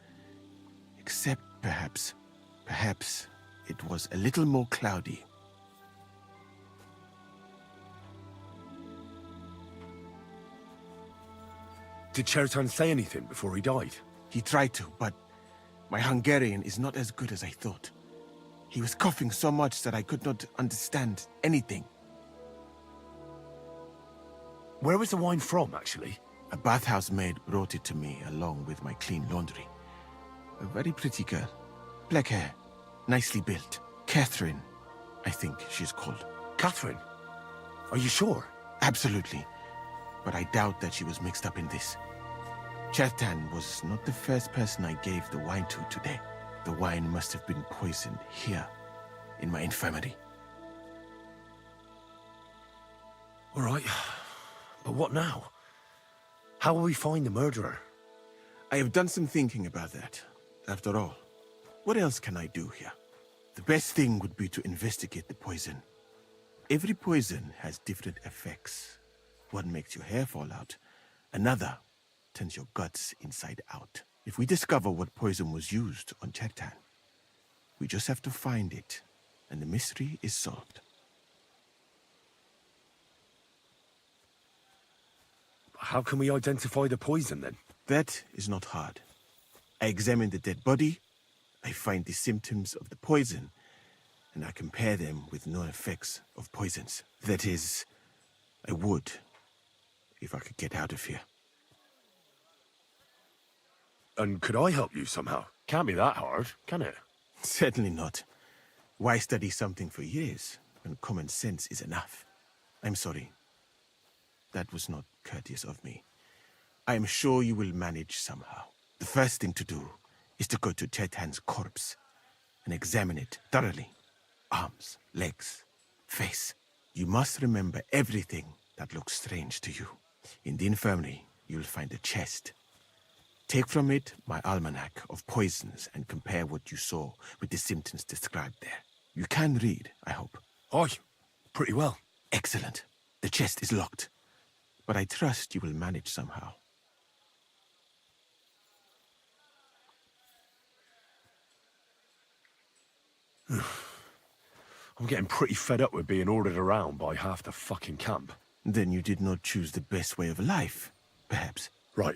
Except perhaps it was a little more cloudy. Did Chertan say anything before he died? He tried to, but my Hungarian is not as good as I thought. He was coughing so much that I could not understand anything. Where was the wine from, actually? A bathhouse maid brought it to me along with my clean laundry. A very pretty girl. Black hair, nicely built. Catherine, I think she's called. Catherine? Are you sure? Absolutely. But I doubt that she was mixed up in this. Chertan was not the first person I gave the wine to today. The wine must have been poisoned here, in my infirmary. All right. But what now? How will we find the murderer? I have done some thinking about that. After all, what else can I do here? The best thing would be to investigate the poison. Every poison has different effects. One makes your hair fall out. Another turns your guts inside out. If we discover what poison was used on Chertan, we just have to find it, and the mystery is solved. How can we identify the poison, then? That is not hard. I examine the dead body, I find the symptoms of the poison, and I compare them with known effects of poisons. That is, I would, if I could get out of here. And could I help you somehow? Can't be that hard, can it? Certainly not. Why study something for years when common sense is enough? I'm sorry. That was not courteous of me. I am sure you will manage somehow. The first thing to do is to go to Chertan's corpse and examine it thoroughly. Arms, legs, face. You must remember everything that looks strange to you. In the infirmary, you'll find a chest. Take from it my almanac of poisons and compare what you saw with the symptoms described there. You can read, I hope. Aye, pretty well. Excellent. The chest is locked, but I trust you will manage somehow. I'm getting pretty fed up with being ordered around by half the fucking camp. Then you did not choose the best way of life, perhaps. Right.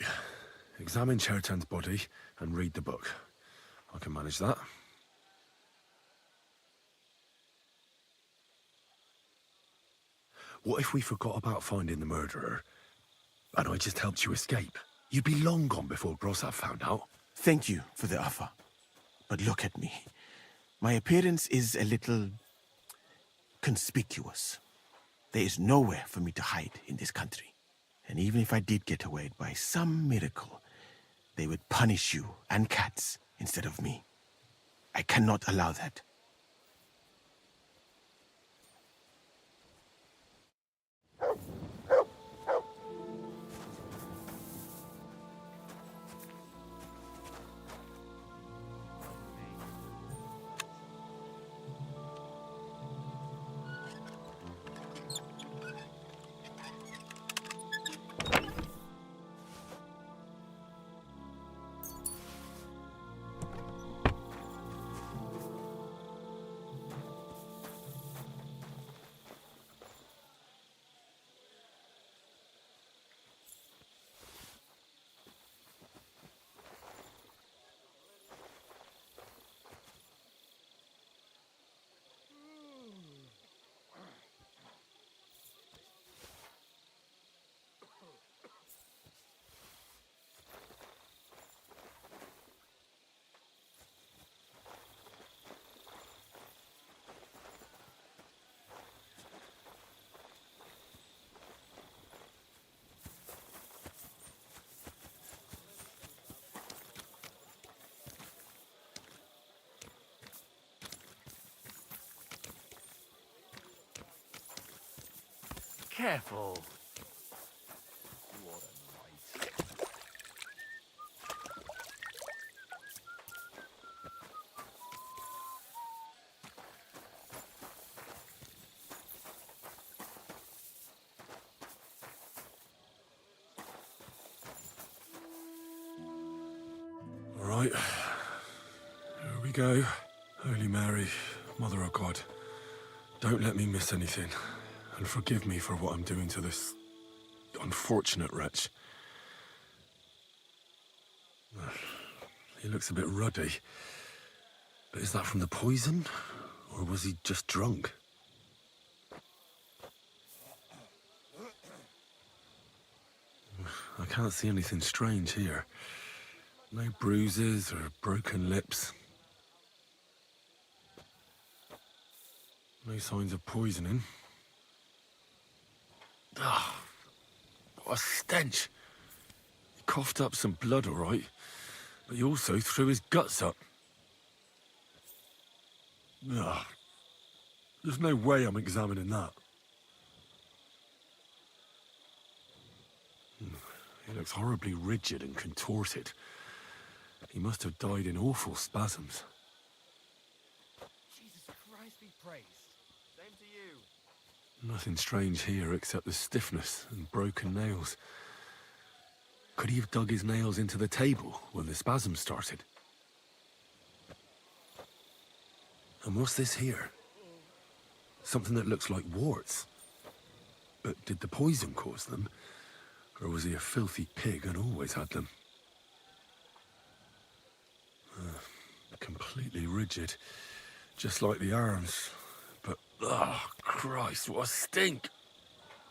Examine Chertan's body and read the book. I can manage that. What if we forgot about finding the murderer, and I just helped you escape? You'd be long gone before Grossav found out. Thank you for the offer. But look at me. My appearance is a little conspicuous. There is nowhere for me to hide in this country. And even if I did get away by some miracle, they would punish you and cats instead of me. I cannot allow that. Careful. All right. Here we go. Holy Mary, Mother of God, don't let me miss anything. And forgive me for what I'm doing to this unfortunate wretch. He looks a bit ruddy. But is that from the poison? Or was he just drunk? I can't see anything strange here. No bruises or broken lips. No signs of poisoning. Ah, what a stench. He coughed up some blood, all right, but he also threw his guts up. Ah, there's no way I'm examining that. He looks horribly rigid and contorted. He must have died in awful spasms. Jesus Christ be praised. Same to you. Nothing strange here except the stiffness and broken nails. Could he have dug his nails into the table when the spasms started? And what's this here? Something that looks like warts. But did the poison cause them? Or was he a filthy pig and always had them? Completely rigid. Just like the arms. But, oh, Christ, what a stink!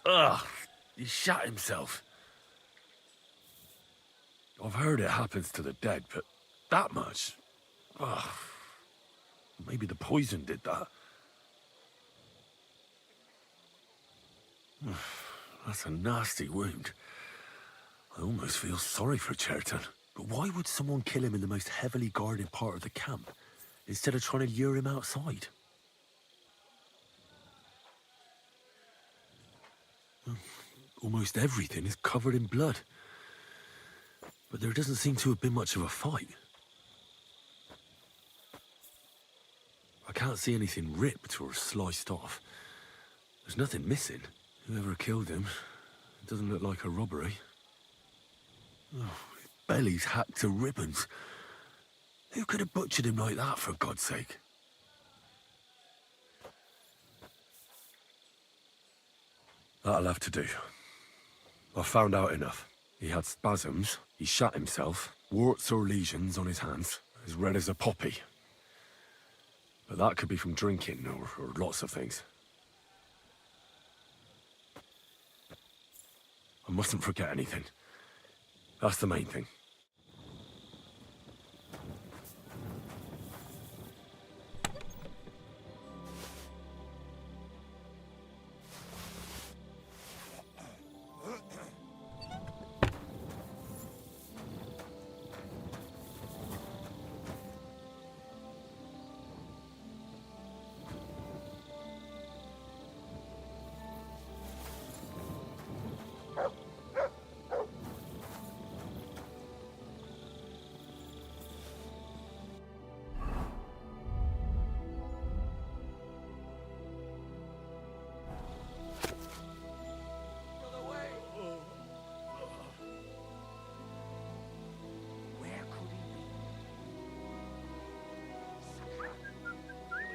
Ugh, he shat himself. I've heard it happens to the dead, but that much? Ugh. Maybe the poison did that. That's a nasty wound. I almost feel sorry for Cherton. But why would someone kill him in the most heavily guarded part of the camp, instead of trying to lure him outside? Almost everything is covered in blood. But there doesn't seem to have been much of a fight. I can't see anything ripped or sliced off. There's nothing missing. Whoever killed him, it doesn't look like a robbery. Oh, his belly's hacked to ribbons. Who could have butchered him like that, for God's sake? That'll have to do. I've found out enough. He had spasms, he shat himself, warts or lesions on his hands, as red as a poppy. But that could be from drinking, or lots of things. I mustn't forget anything. That's the main thing.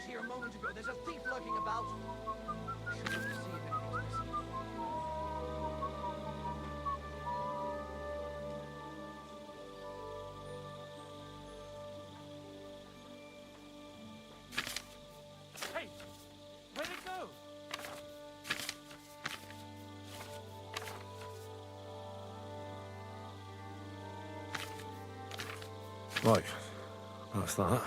Here a moment ago. There's a thief lurking about. Should look to see if anything's missing. Hey, where'd it go? Right, that's that.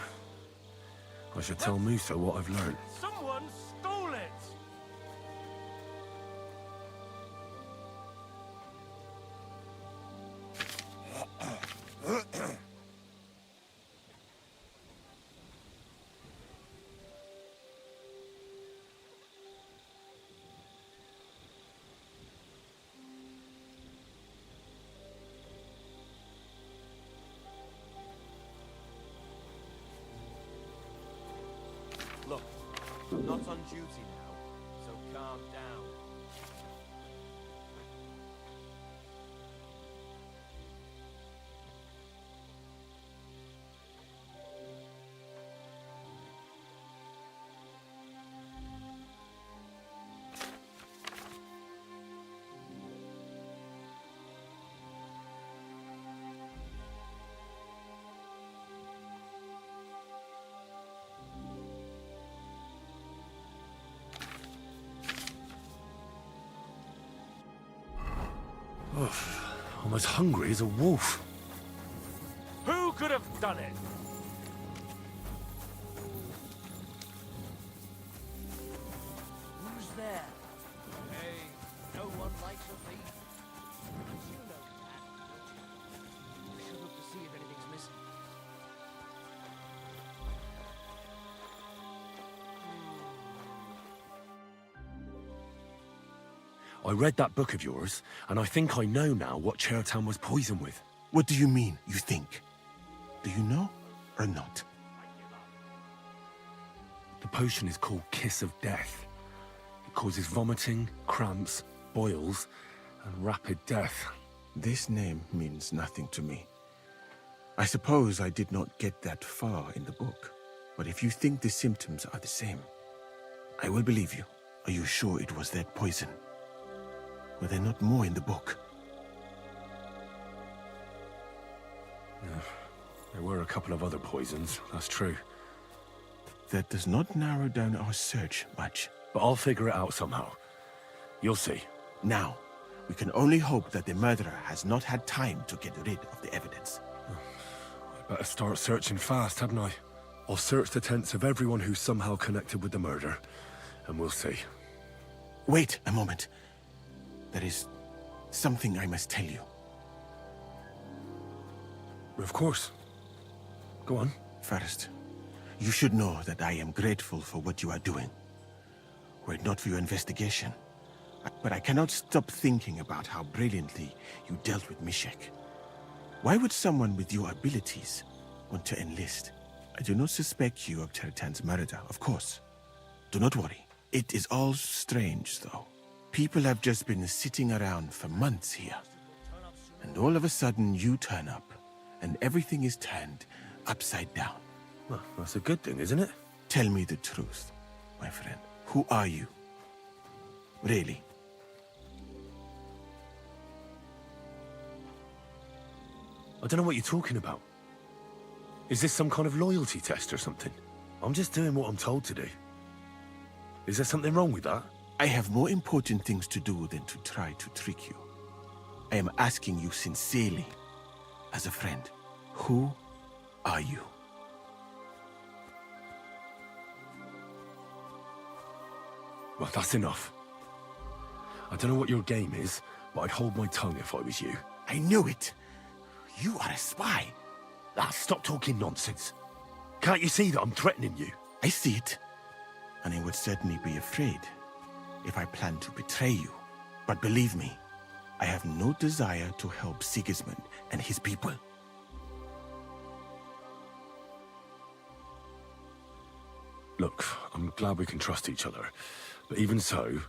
I should tell Musa what I've learned. Someone stole it! Look, I'm not on duty now, so calm down. I'm as hungry as a wolf. Who could have done it? Who's there? Hey, no one likes a thief. You know that. I should look to see if anything's missing. I read that book of yours, and I think I know now what Chertown was poisoned with. What do you mean, you think? Do you know or not? The potion is called Kiss of Death. It causes vomiting, cramps, boils, and rapid death. This name means nothing to me. I suppose I did not get that far in the book. But if you think the symptoms are the same, I will believe you. Are you sure it was that poison? Were there not more in the book? There were a couple of other poisons, that's true. That does not narrow down our search much. But I'll figure it out somehow. You'll see. Now, we can only hope that the murderer has not had time to get rid of the evidence. I better start searching fast, hadn't I? I'll search the tents of everyone who's somehow connected with the murder, and we'll see. Wait a moment. There is something I must tell you. Of course. Go on. First, you should know that I am grateful for what you are doing. Were it not for your investigation. But I cannot stop thinking about how brilliantly you dealt with Mishek. Why would someone with your abilities want to enlist? I do not suspect you of Chertan's murder, of course. Do not worry. It is all strange, though. People have just been sitting around for months here. And all of a sudden you turn up, and everything is turned upside down. Well, that's a good thing, isn't it? Tell me the truth, my friend. Who are you? Really? I don't know what you're talking about. Is this some kind of loyalty test or something? I'm just doing what I'm told to do. Is there something wrong with that? I have more important things to do than to try to trick you. I am asking you sincerely, as a friend. Who are you? Well, that's enough. I don't know what your game is, but I'd hold my tongue if I was you. I knew it. You are a spy. Ah, stop talking nonsense. Can't you see that I'm threatening you? I see it. And I would certainly be afraid if I planned to betray you. But believe me, I have no desire to help Sigismund and his people. Look, I'm glad we can trust each other. But even so,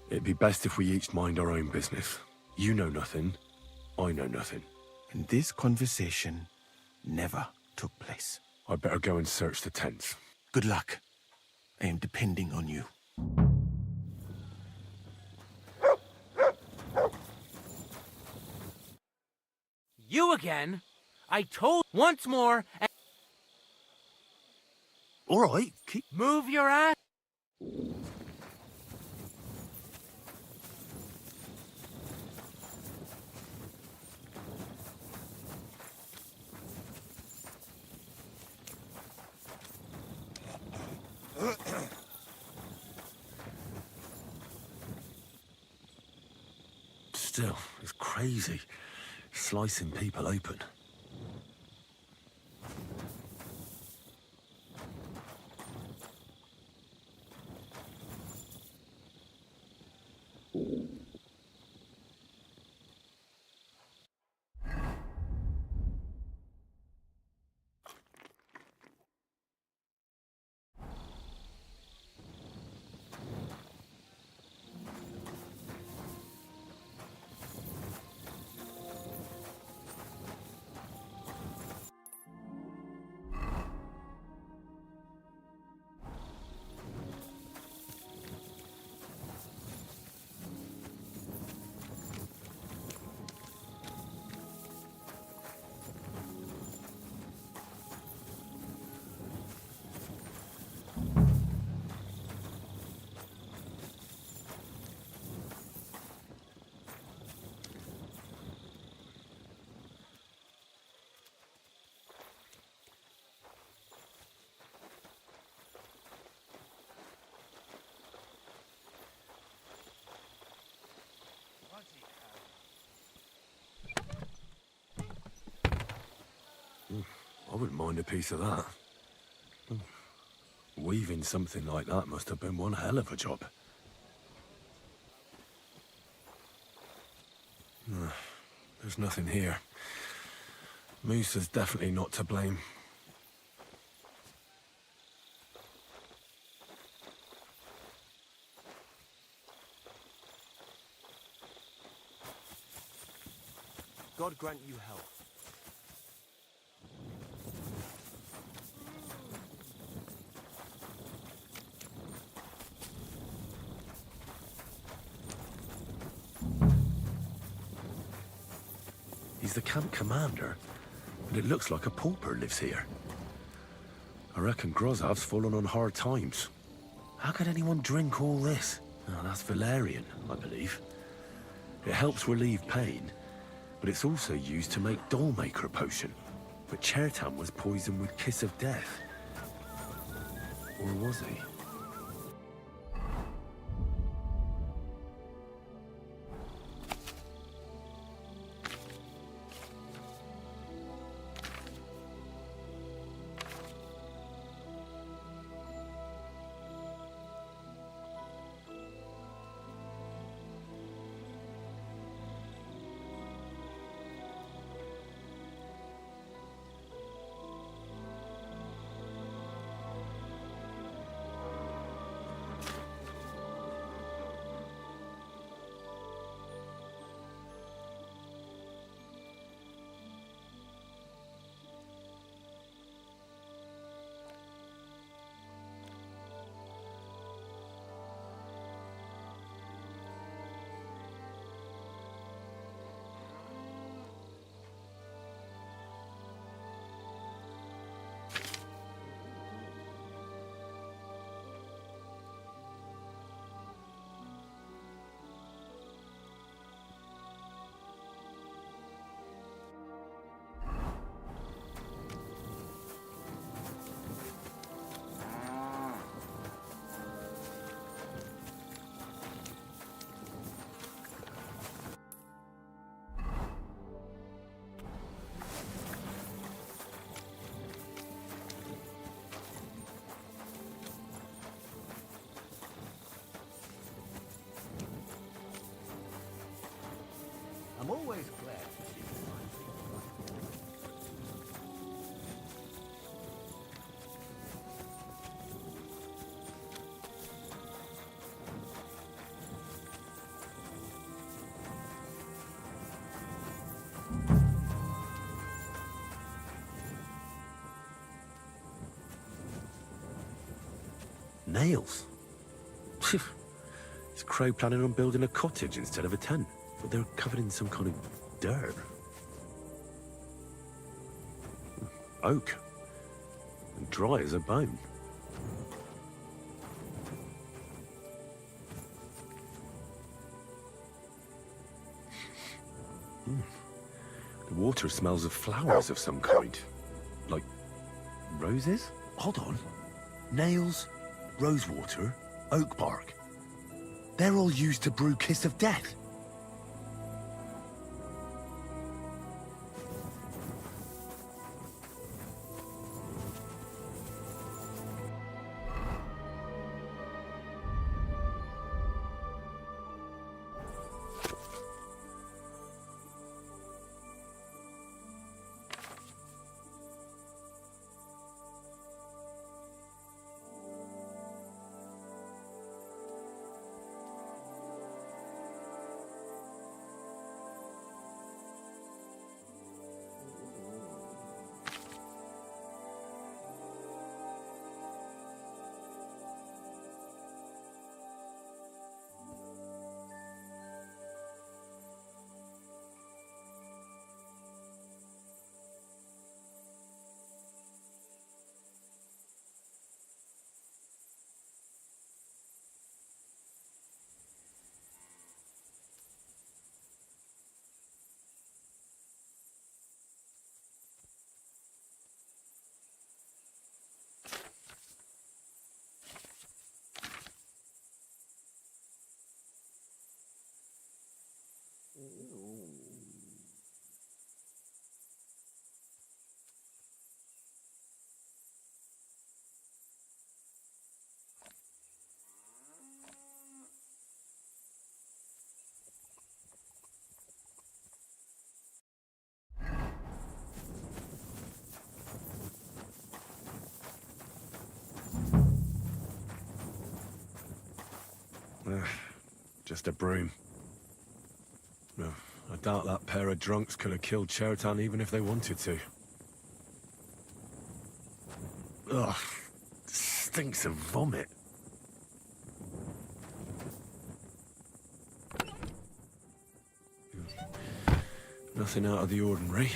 it'd be best if we each mind our own business. You know nothing, I know nothing. And this conversation never took place. I'd better go and search the tents. Good luck. I am depending on you. You again? I told once more and all right, move your ass. Still, it's crazy. Slicing people open. wouldn't mind a piece of that. Weaving something like that must have been one hell of a job. There's nothing here. Musa's definitely not to blame. God grant you help. He's the camp commander, but it looks like a pauper lives here. I reckon Grozav's fallen on hard times. How could anyone drink all this? Oh, that's valerian, I believe. It helps relieve pain, but it's also used to make Dollmaker potion. But Chertan was poisoned with Kiss of Death. Or was he? I'm always glad to see you. Nails? Is Crow planning on building a cottage instead of a tent? But they're covered in some kind of dirt. Oak. And dry as a bone. The water smells of flowers of some kind. Like roses? Hold on. Nails, rosewater, oak bark. They're all used to brew Kiss of Death. Just a broom. No, I doubt that pair of drunks could have killed Chertan even if they wanted to. Ugh, stinks of vomit. Nothing out of the ordinary.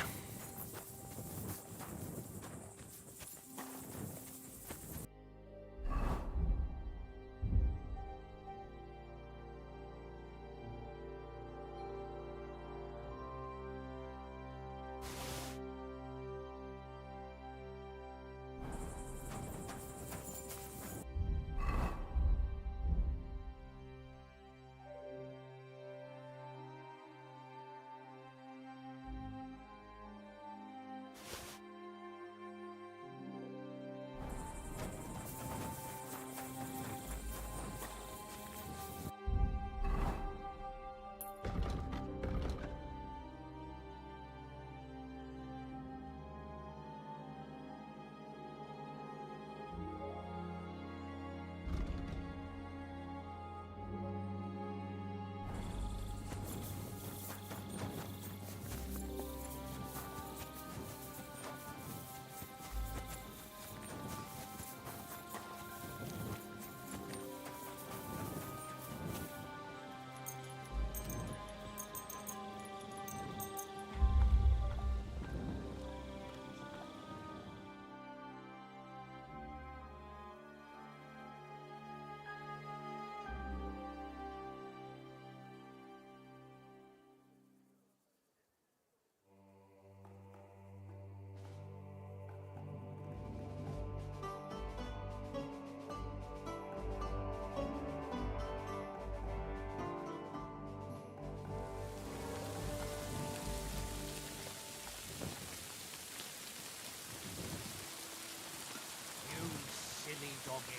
Silly doggy.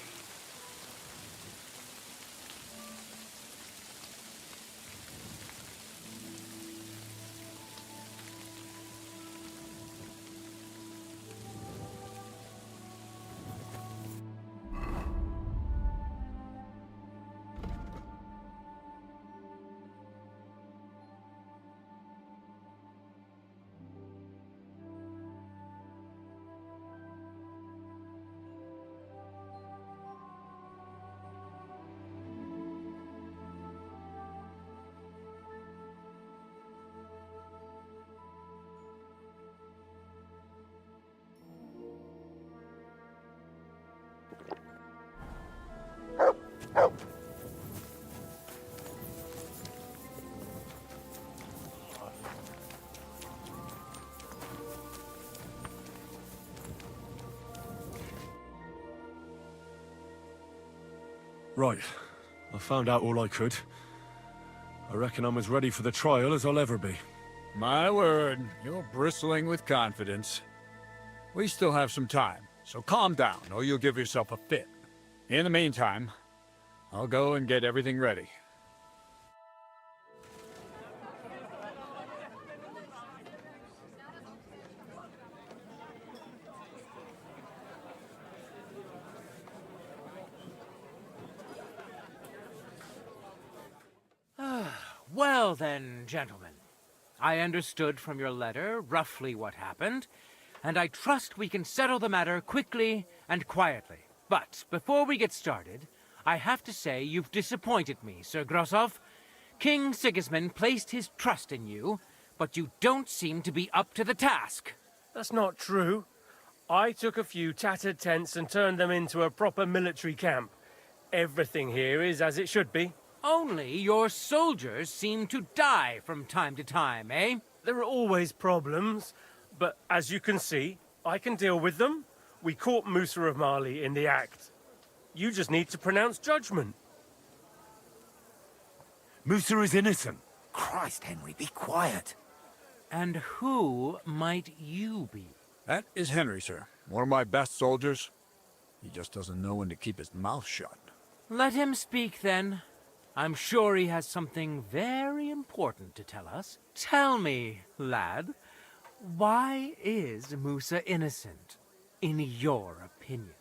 Right. I found out all I could. I reckon I'm as ready for the trial as I'll ever be. My word, you're bristling with confidence. We still have some time, so calm down, or you'll give yourself a fit. In the meantime, I'll go and get everything ready. Well then, gentlemen. I understood from your letter roughly what happened, and I trust we can settle the matter quickly and quietly. But before we get started, I have to say you've disappointed me, Sir Grosov. King Sigismund placed his trust in you, but you don't seem to be up to the task. That's not true. I took a few tattered tents and turned them into a proper military camp. Everything here is as it should be. Only your soldiers seem to die from time to time, eh? There are always problems, but as you can see, I can deal with them. We caught Musa of Mali in the act. You just need to pronounce judgment. Musa is innocent. Christ, Henry, be quiet. And who might you be? That is Henry, sir. One of my best soldiers. He just doesn't know when to keep his mouth shut. Let him speak, then. I'm sure he has something very important to tell us. Tell me, lad, why is Musa innocent, in your opinion?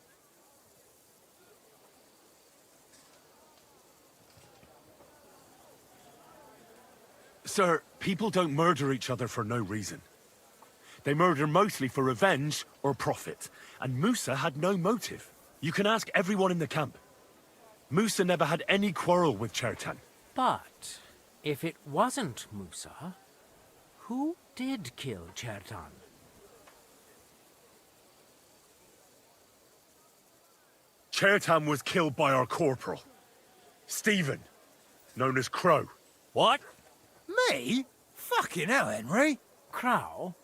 Sir, people don't murder each other for no reason. They murder mostly for revenge or profit, and Musa had no motive. You can ask everyone in the camp. Musa never had any quarrel with Chertan. But if it wasn't Musa, who did kill Chertan? Chertan was killed by our corporal, Stephen, known as Crow. What? Me? Fucking hell, Henry. Crow?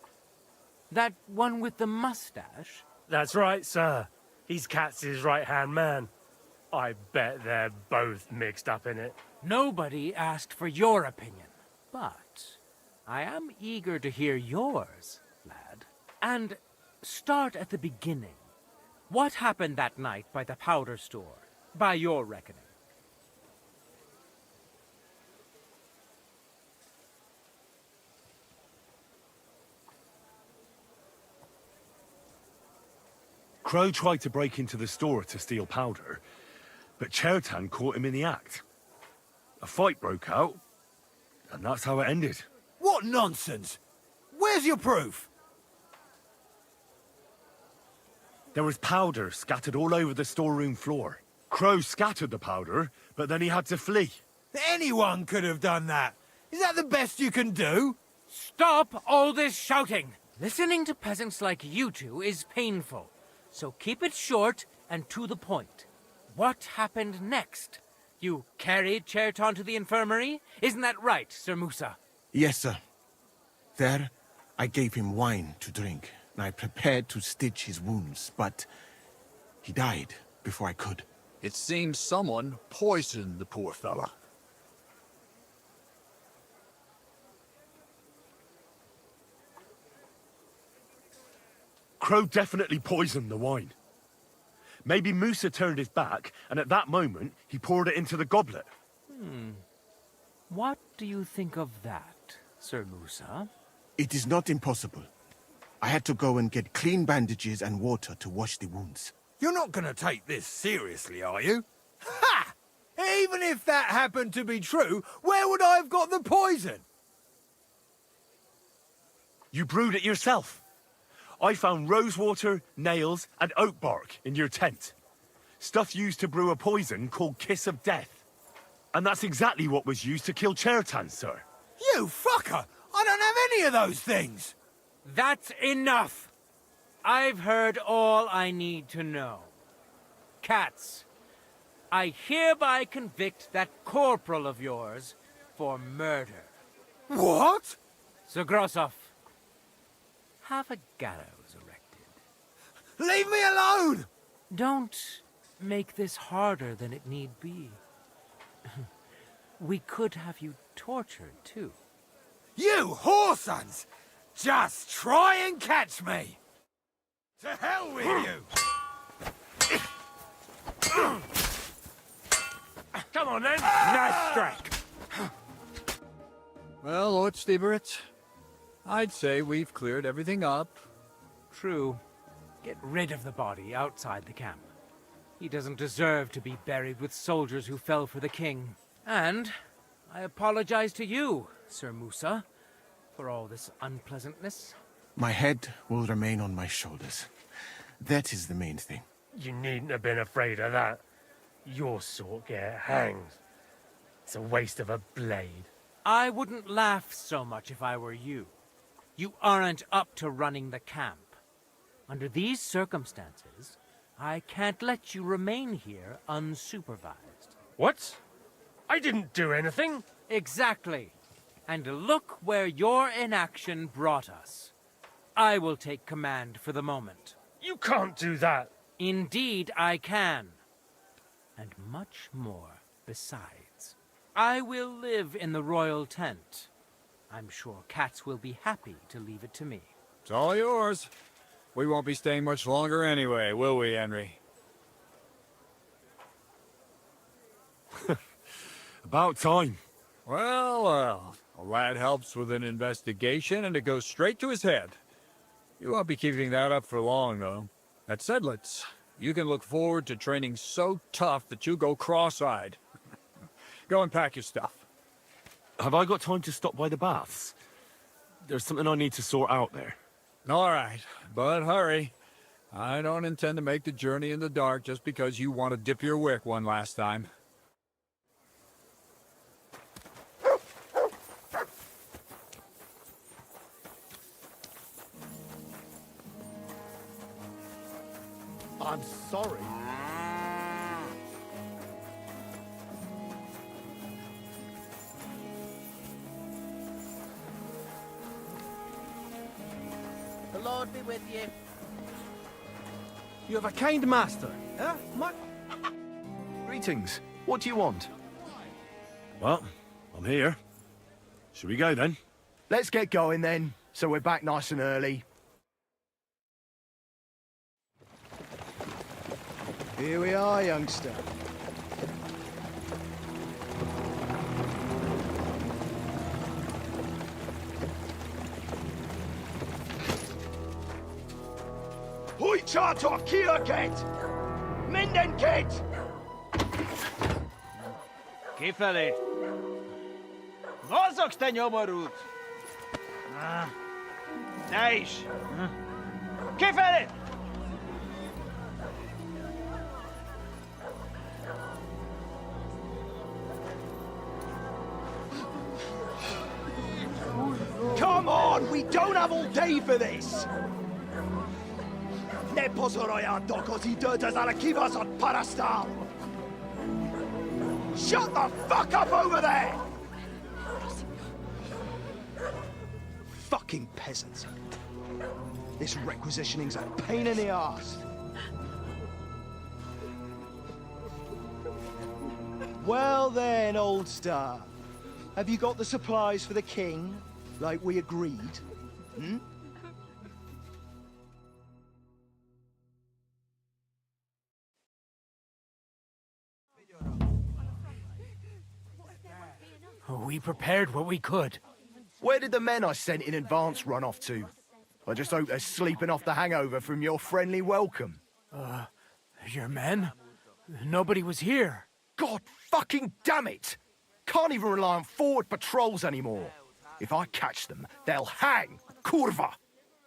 That one with the mustache? That's right, sir. He's Katz's right-hand man. I bet they're both mixed up in it. Nobody asked for your opinion, but I am eager to hear yours, lad. And start at the beginning. What happened that night by the powder store, by your reckoning? Crow tried to break into the store to steal powder, but Chertan caught him in the act. A fight broke out, and that's how it ended. What nonsense! Where's your proof? There was powder scattered all over the storeroom floor. Crow scattered the powder, but then he had to flee. Anyone could have done that. Is that the best you can do? Stop all this shouting! Listening to peasants like you two is painful, so keep it short and to the point. What happened next? You carried Chertan to the infirmary? Isn't that right, Sir Musa? Yes, sir. There, I gave him wine to drink, and I prepared to stitch his wounds, but he died before I could. It seems someone poisoned the poor fella. Crow definitely poisoned the wine. Maybe Musa turned his back, and at that moment, he poured it into the goblet. What do you think of that, Sir Musa? It is not impossible. I had to go and get clean bandages and water to wash the wounds. You're not gonna take this seriously, are you? Ha! Even if that happened to be true, where would I have got the poison? You brewed it yourself. I found rosewater, nails, and oak bark in your tent. Stuff used to brew a poison called Kiss of Death. And that's exactly what was used to kill Chertan, sir. You fucker! I don't have any of those things! That's enough! I've heard all I need to know. Katz, I hereby convict that corporal of yours for murder. What? Sir Grossoff, have a gallows erected. Leave me alone! Don't make this harder than it need be. We could have you tortured, too. You whoresons! Just try and catch me! To hell with you! Come on, then! Nice strike! Well, Lord Stieberitz, I'd say we've cleared everything up. True. Get rid of the body outside the camp. He doesn't deserve to be buried with soldiers who fell for the king. And I apologize to you, Sir Musa, for all this unpleasantness. My head will remain on my shoulders. That is the main thing. You needn't have been afraid of that. Your sort get hanged. It's a waste of a blade. I wouldn't laugh so much if I were you. You aren't up to running the camp. Under these circumstances, I can't let you remain here unsupervised. What? I didn't do anything. Exactly. And look where your inaction brought us. I will take command for the moment. You can't do that. Indeed, I can. And much more besides. I will live in the royal tent. I'm sure Katz will be happy to leave it to me. It's all yours. We won't be staying much longer anyway, will we, Henry? About time. Well, a lad helps with an investigation and it goes straight to his head. You won't be keeping that up for long, though. At Sedlitz, you can look forward to training so tough that you go cross-eyed. Go and pack your stuff. have I got time to stop by the baths? There's something I need to sort out there. All right, but hurry. I don't intend to make the journey in the dark just because you want to dip your wick one last time. I'm sorry. The Lord be with you. You have a kind master, eh? Greetings. What do you want? Well, I'm here. Should we go then? Let's get going then, so we're back nice and early. Here we are, youngster. Hoi charter kia ket! Minden ket! Kifeli! Mozogsz te nyomorult! Te is! Kifeli! Come on! We don't have all day for this! Ne pozorojanto così dödas alla kivas od parastal! Shut the fuck up over there! Fucking peasants. This requisitioning's a pain in the arse. Well then, old star. Have you got the supplies for the king, like we agreed? Hmm? We prepared what we could. Where did the men I sent in advance run off to? I just hope they're sleeping off the hangover from your friendly welcome. Your men? Nobody was here. God fucking damn it! Can't even rely on forward patrols anymore. If I catch them, they'll hang. Kurva!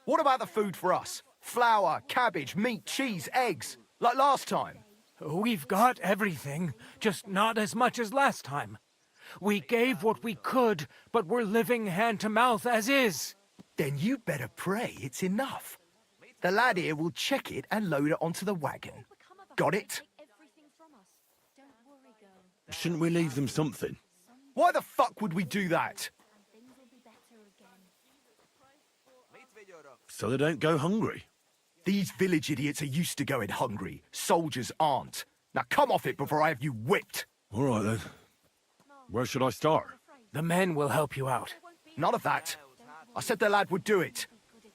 What about the food for us? Flour, cabbage, meat, cheese, eggs. Like last time. We've got everything, just not as much as last time. We gave what we could, but we're living hand to mouth as is. Then you better pray it's enough. The lad here will check it and load it onto the wagon. Got it? Shouldn't we leave them something? Why the fuck would we do that? So they don't go hungry. These village idiots are used to going hungry. Soldiers aren't. Now come off it before I have you whipped. All right then. Where should I start? The men will help you out. None of that. I said the lad would do it.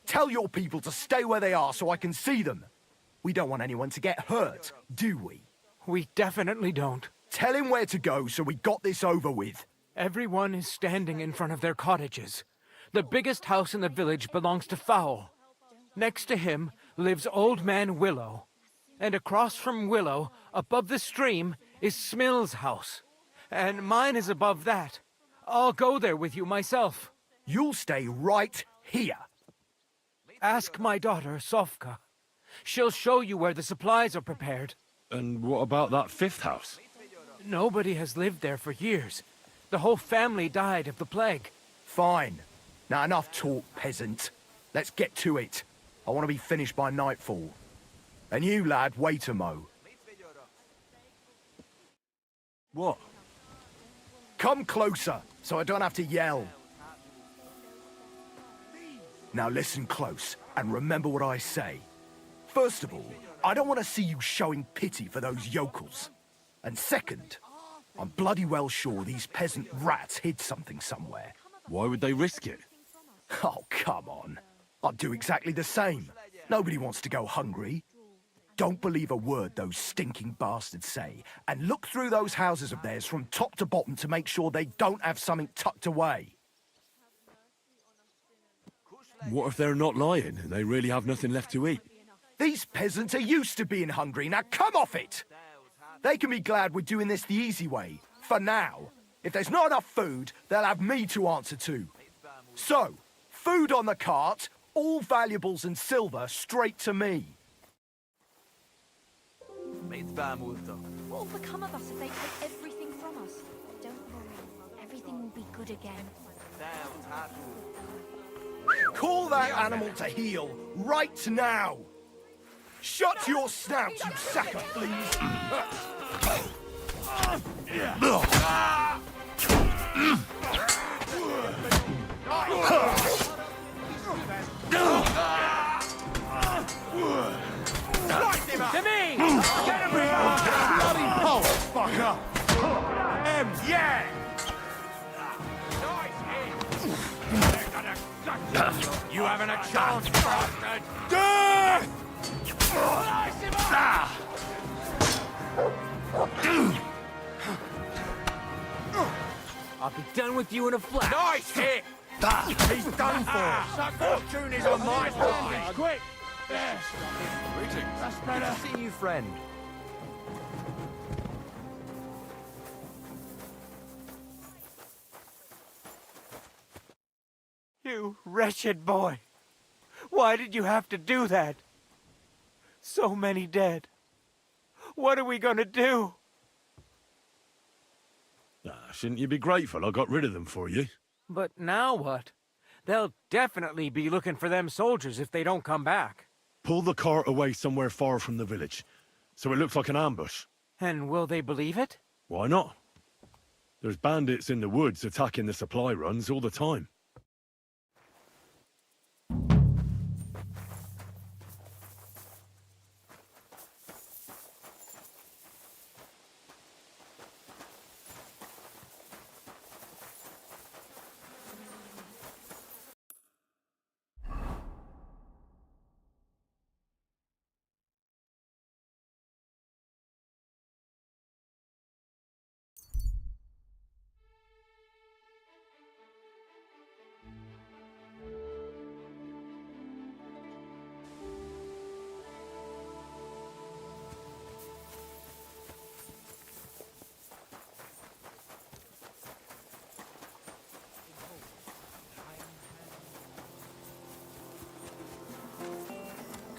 Tell your people to stay where they are so I can see them. We don't want anyone to get hurt, do we? We definitely don't. Tell him where to go so we got this over with. Everyone is standing in front of their cottages. The biggest house in the village belongs to Fowl. Next to him lives Old Man Willow. And across from Willow, above the stream, is Smill's house. And mine is above that. I'll go there with you myself. You'll stay right here. Ask my daughter, Sofka. She'll show you where the supplies are prepared. And what about that fifth house? Nobody has lived there for years. The whole family died of the plague. Fine. Now enough talk, peasant. Let's get to it. I want to be finished by nightfall. And you, lad, wait a mo. What? Come closer, so I don't have to yell. Now listen close, and remember what I say. First of all, I don't want to see you showing pity for those yokels. And second, I'm bloody well sure these peasant rats hid something somewhere. Why would they risk it? Oh, come on. I'd do exactly the same. Nobody wants to go hungry. Don't believe a word those stinking bastards say, and look through those houses of theirs from top to bottom to make sure they don't have something tucked away. What if they're not lying and they really have nothing left to eat? These peasants are used to being hungry, now come off it! They can be glad we're doing this the easy way, for now. If there's not enough food, they'll have me to answer to. So, food on the cart, all valuables and silver straight to me. What will become of us if they take everything from us? Don't worry. Everything will be good again. Call that animal to heel right now. Shut your snout, you sack of fleas. To me! Get him, Bloody pole, fucker! Yeah! You having a chance, bastard? I'll be done with you in a flash. Nice hit! He's done for. Fortune is on my side. Quick! That's better. See you, friend. You wretched boy. Why did you have to do that? So many dead. What are we gonna do? Shouldn't you be grateful I got rid of them for you? But now what? They'll definitely be looking for them soldiers if they don't come back. Pull the cart away somewhere far from the village, so it looks like an ambush. And will they believe it? Why not? There's bandits in the woods attacking the supply runs all the time.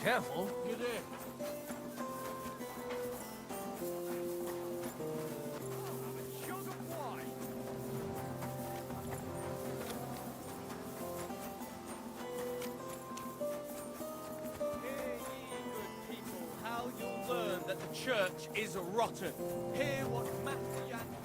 Careful. Get in. How you'll learn that the church is rotten. Hear what Matthew and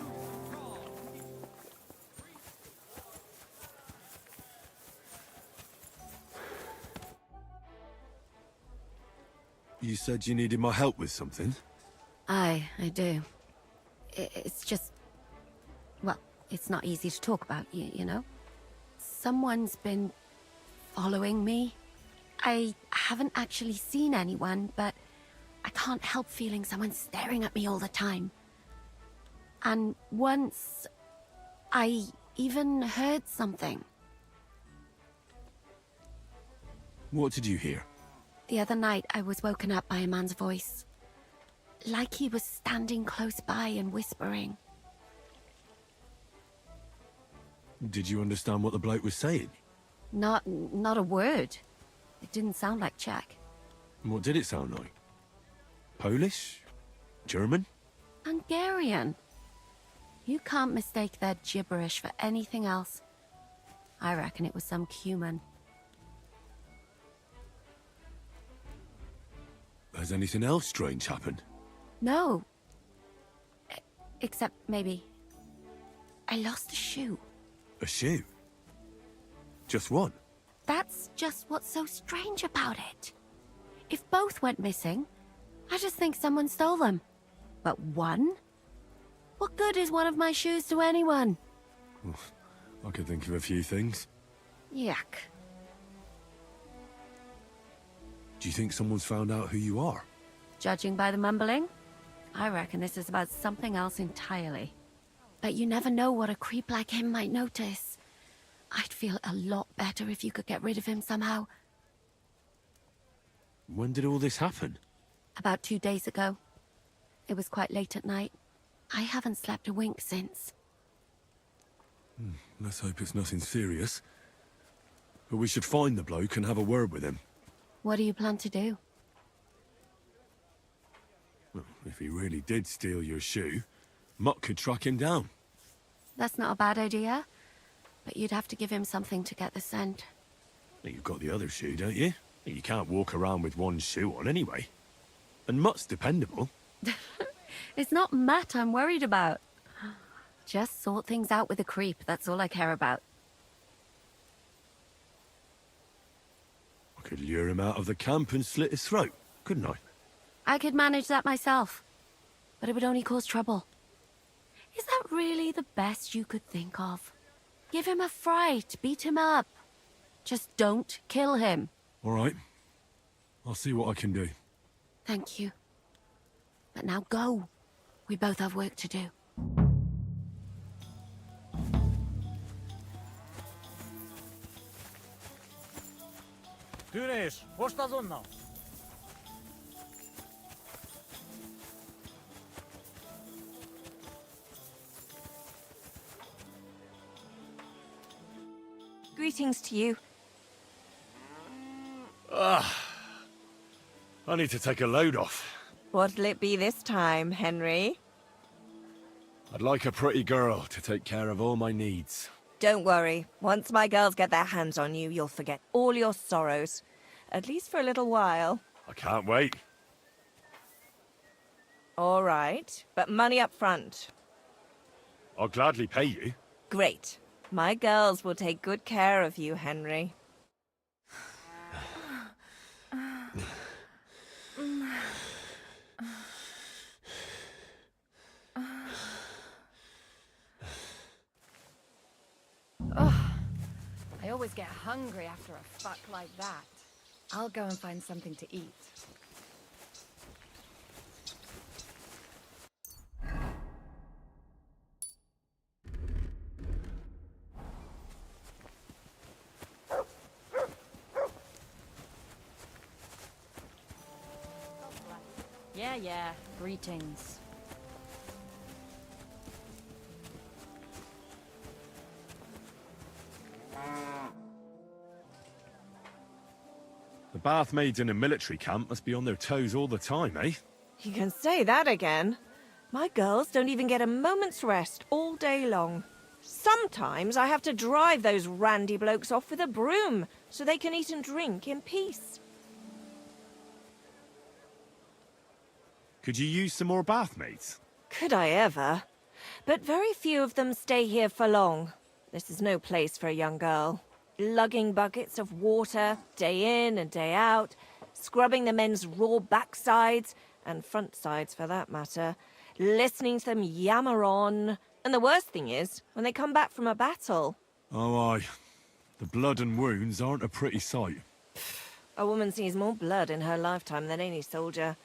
You said you needed my help with something? I do. It's just... Well, it's not easy to talk about, you know? Someone's been following me. I haven't actually seen anyone, but I can't help feeling someone staring at me all the time. And once, I even heard something. What did you hear? The other night, I was woken up by a man's voice. Like he was standing close by and whispering. Did you understand what the bloke was saying? Not a word. It didn't sound like Czech. What did it sound like? Polish? German? Hungarian. You can't mistake their gibberish for anything else. I reckon it was some Cuman. Has anything else strange happened? No. Except maybe... I lost a shoe. A shoe? Just one? That's just what's so strange about it. If both went missing, I just think someone stole them. But one? What good is one of my shoes to anyone? I could think of a few things. Yuck. Do you think someone's found out who you are? Judging by the mumbling, I reckon this is about something else entirely. But you never know what a creep like him might notice. I'd feel a lot better if you could get rid of him somehow. When did all this happen? About 2 days ago. It was quite late at night. I haven't slept a wink since. Let's hope it's nothing serious. But we should find the bloke and have a word with him. What do you plan to do? Well, if he really did steal your shoe, Mutt could track him down. That's not a bad idea, but you'd have to give him something to get the scent. You've got the other shoe, don't you? You can't walk around with one shoe on anyway. And Mutt's dependable. It's not Matt I'm worried about. Just sort things out with a creep, that's all I care about. I could lure him out of the camp and slit his throat, couldn't I? I could manage that myself, but it would only cause trouble. Is that really the best you could think of? Give him a fright, beat him up. Just don't kill him. All right. I'll see what I can do. Thank you. But now go. We both have work to do. Güneş, hoşta zonna. Greetings to you. I need to take a load off. What'll it be this time, Henry? I'd like a pretty girl to take care of all my needs. Don't worry. Once my girls get their hands on you, you'll forget all your sorrows. At least for a little while. I can't wait. All right, but money up front. I'll gladly pay you. Great. My girls will take good care of you, Henry. I always get hungry after a fuck like that. I'll go and find something to eat. Yeah. Greetings. The bathmaids in a military camp must be on their toes all the time, eh? You can say that again. My girls don't even get a moment's rest all day long. Sometimes I have to drive those randy blokes off with a broom so they can eat and drink in peace. Could you use some more bathmaids? Could I ever? But very few of them stay here for long. This is no place for a young girl. Lugging buckets of water, day in and day out, scrubbing the men's raw backsides, and front sides for that matter, listening to them yammer on. And the worst thing is, when they come back from a battle. Oh, aye. The blood and wounds aren't a pretty sight. A woman sees more blood in her lifetime than any soldier.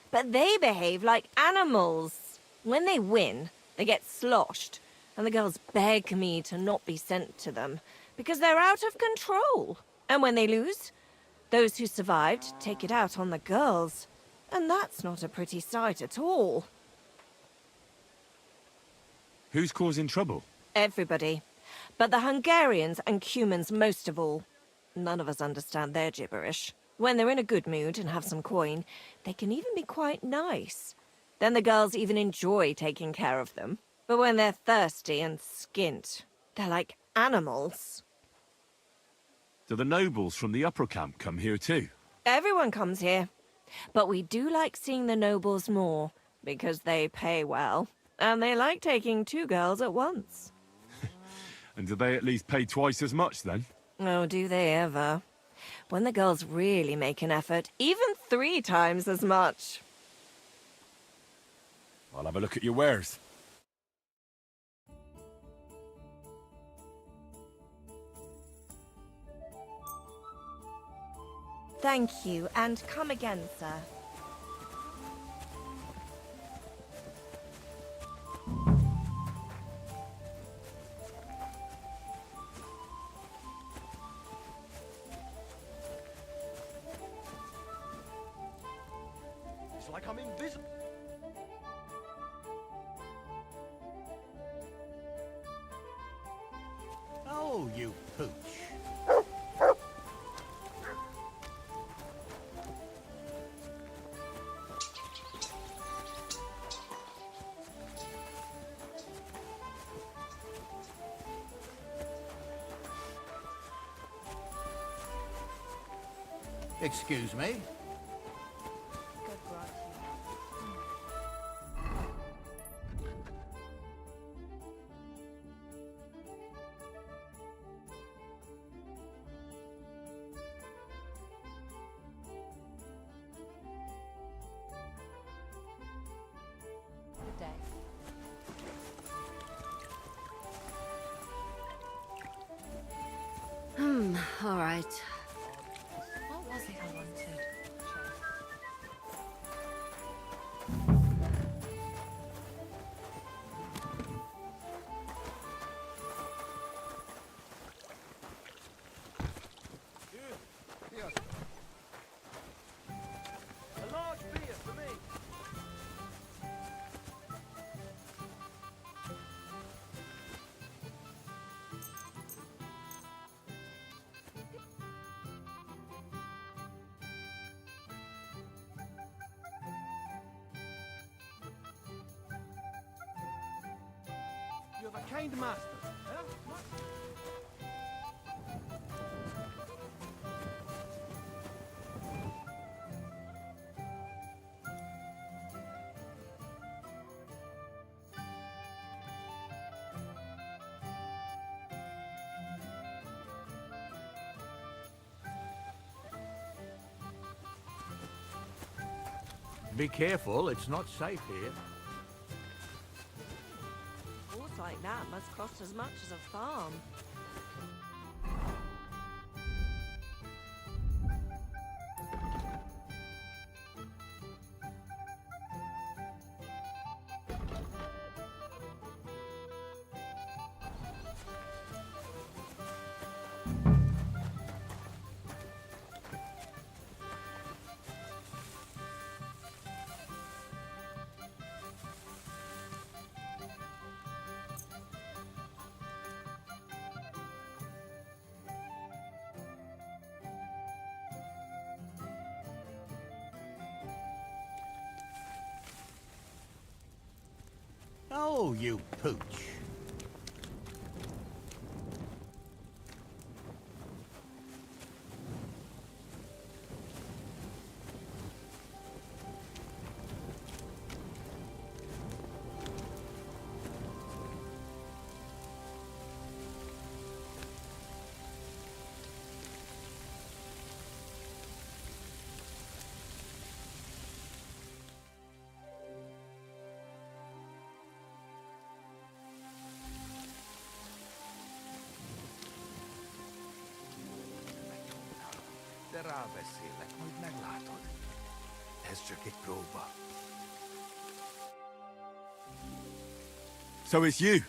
But they behave like animals. When they win, they get sloshed, and the girls beg me to not be sent to them, because they're out of control. And when they lose, those who survived take it out on the girls. And that's not a pretty sight at all. Who's causing trouble? Everybody. But the Hungarians and Cumans most of all. None of us understand their gibberish. When they're in a good mood and have some coin, they can even be quite nice. Then the girls even enjoy taking care of them. But when they're thirsty and skint, they're like animals. Do the nobles from the upper camp come here too? Everyone comes here. But we do like seeing the nobles more, because they pay well. And they like taking two girls at once. And do they at least pay twice as much then? Oh, do they ever? When the girls really make an effort, even 3 times as much. I'll have a look at your wares. Thank you, and come again, sir. It's like I'm invisible. you pooch. Excuse me? Good day. All right. What was it I wanted? A large beer for me. You have a kind master, eh? Be careful, it's not safe here. A horse like that must cost as much as a farm. Oh, you pooch. Rábeszélek, majd meglátod. Ez csak egy próba. So it's you.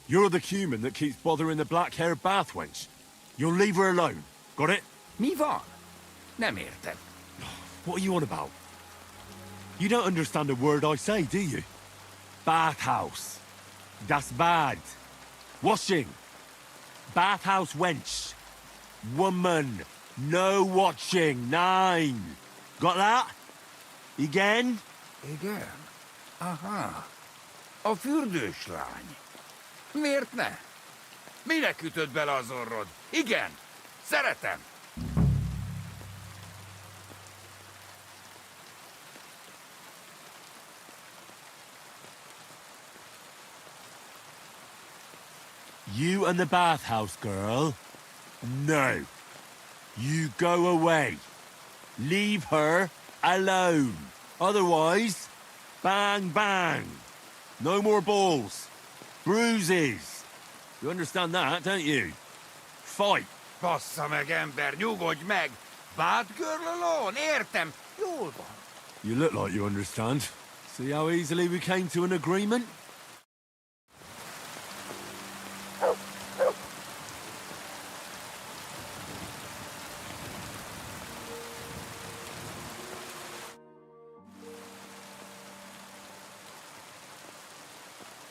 You're the human that keeps bothering the black-haired bath wench. You'll leave her alone. Got it? Mi van? Nem értem. What are you on about? You don't understand a word I say, do you? Bathhouse. Das bad. Washing. Bathhouse wench. Woman. No watching. 9. Got that? Again? Igen? Aha. A fürdős lány. Miért ne? Minek ütöd bele az orrod? Igen. Szeretem. You and the bathhouse girl? No. You go away. Leave her alone. Otherwise, bang, bang. No more balls. Bruises. You understand that, don't you? Fight. Bassza meg, ember, nyugodj meg! Bad girl alone, értem. Jól van. You look like you understand. See how easily we came to an agreement?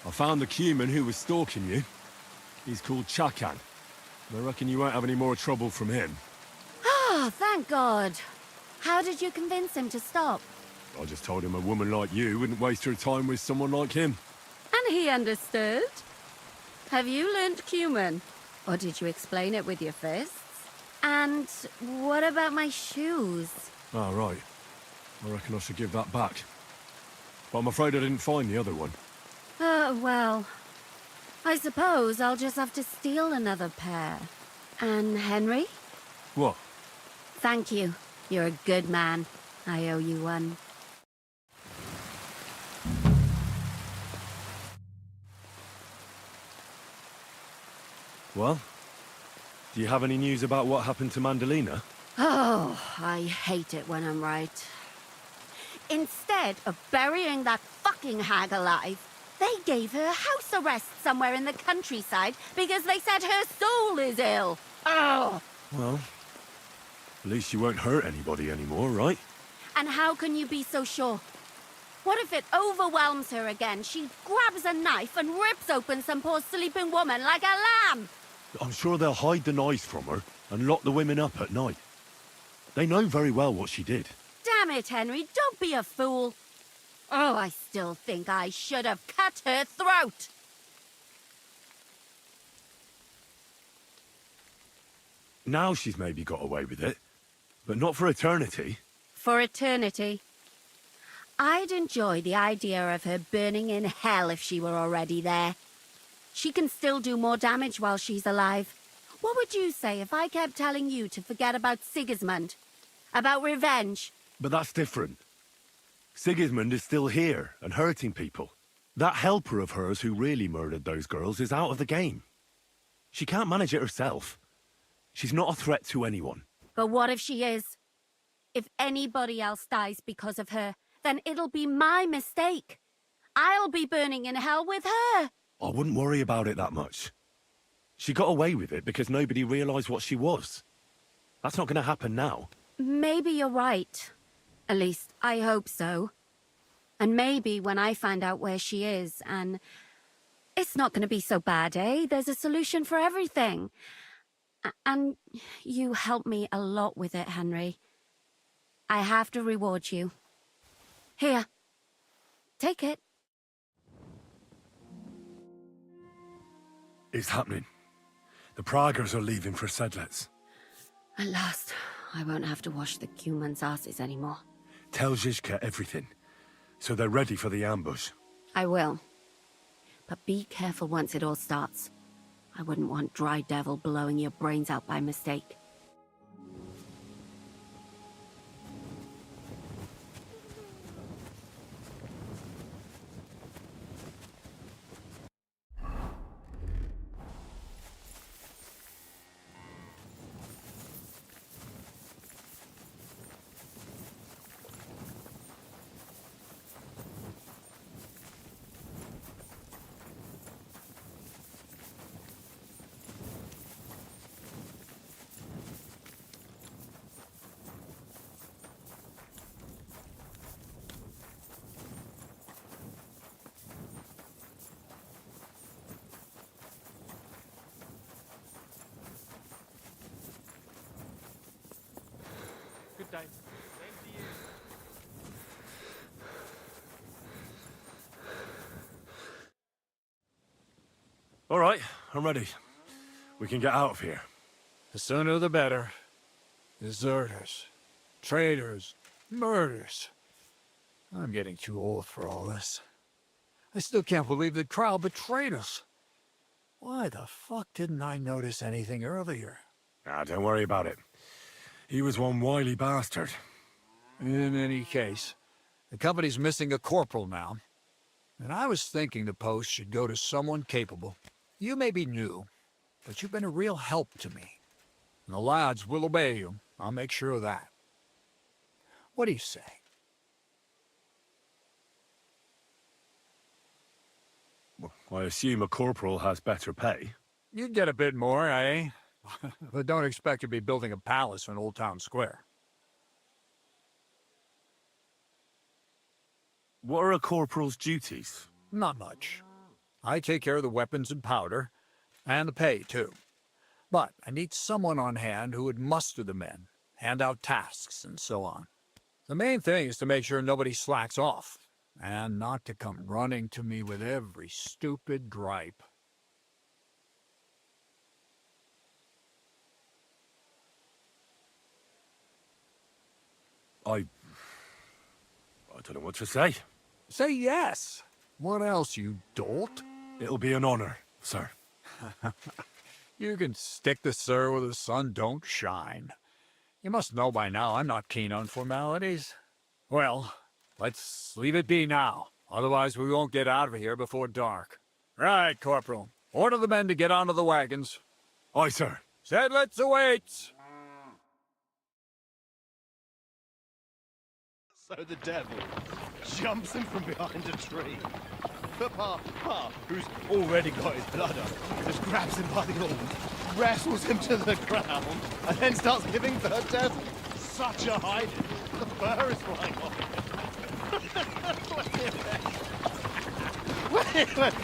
I found the human who was stalking you. He's called Chakan. I reckon you won't have any more trouble from him. Oh, thank God. How did you convince him to stop? I just told him a woman like you wouldn't waste her time with someone like him. And he understood? Have you learnt Cuman? Or did you explain it with your fists? And what about my shoes? Ah, right. I reckon I should give that back. But I'm afraid I didn't find the other one. Well, I suppose I'll just have to steal another pair. And Henry? What? Thank you. You're a good man. I owe you one. Well? Do you have any news about what happened to Mandalina? Oh, I hate it when I'm right. Instead of burying that fucking hag alive, they gave her house arrest somewhere in the countryside because they said her soul is ill. Oh! Well, at least you won't hurt anybody anymore, right? And how can you be so sure? What if it overwhelms her again? She grabs a knife and rips open some poor sleeping woman like a lamb. I'm sure they'll hide the knives from her and lock the women up at night. They know very well what she did. Damn it, Henry, don't be a fool. Oh, I still think I should have cut her throat. Now she's maybe got away with it, but not for eternity. For eternity. I'd enjoy the idea of her burning in hell if she were already there. She can still do more damage while she's alive. What would you say if I kept telling you to forget about Sigismund? About revenge? But that's different. Sigismund is still here and hurting people. That helper of hers who really murdered those girls is out of the game. She can't manage it herself. She's not a threat to anyone. But what if she is? If anybody else dies because of her, then it'll be my mistake. I'll be burning in hell with her. I wouldn't worry about it that much. She got away with it because nobody realized what she was. That's not going to happen now. Maybe you're right. At least, I hope so. And maybe when I find out where she is, and it's not going to be so bad, eh? There's a solution for everything. And you helped me a lot with it, Henry. I have to reward you. Here. Take it. It's happening. The Praggers are leaving for Sedlets. At last, I won't have to wash the Cumans' asses anymore. Tell Zizka everything, so they're ready for the ambush. I will. But be careful once it all starts. I wouldn't want Dry Devil blowing your brains out by mistake. Good day. All right, I'm ready. We can get out of here. The sooner the better. Deserters, traitors, murders. I'm getting too old for all this. I still can't believe that Krau betrayed us. Why the fuck didn't I notice anything earlier? Ah, don't worry about it. He was one wily bastard. In any case, the company's missing a corporal now. And I was thinking the post should go to someone capable. You may be new, but you've been a real help to me. And the lads will obey you. I'll make sure of that. What do you say? Well, I assume a corporal has better pay. You'd get a bit more, eh? But don't expect to be building a palace in Old Town Square. What are a corporal's duties? Not much. I take care of the weapons and powder, and the pay, too. But I need someone on hand who would muster the men, hand out tasks, and so on. The main thing is to make sure nobody slacks off, and not to come running to me with every stupid gripe. I don't know what to say. Say yes. What else, you dolt? It'll be an honor, sir. You can stick the sir where the sun don't shine. You must know by now I'm not keen on formalities. Well, let's leave it be now. Otherwise we won't get out of here before dark. Right, Corporal. Order the men to get onto the wagons. Aye, sir. Sedlitz awaits! So the devil jumps him from behind a tree. But Pa, who's already got his blood up, just grabs him by the arm, wrestles him to the ground, and then starts giving the devil such a hiding. The fur is flying off.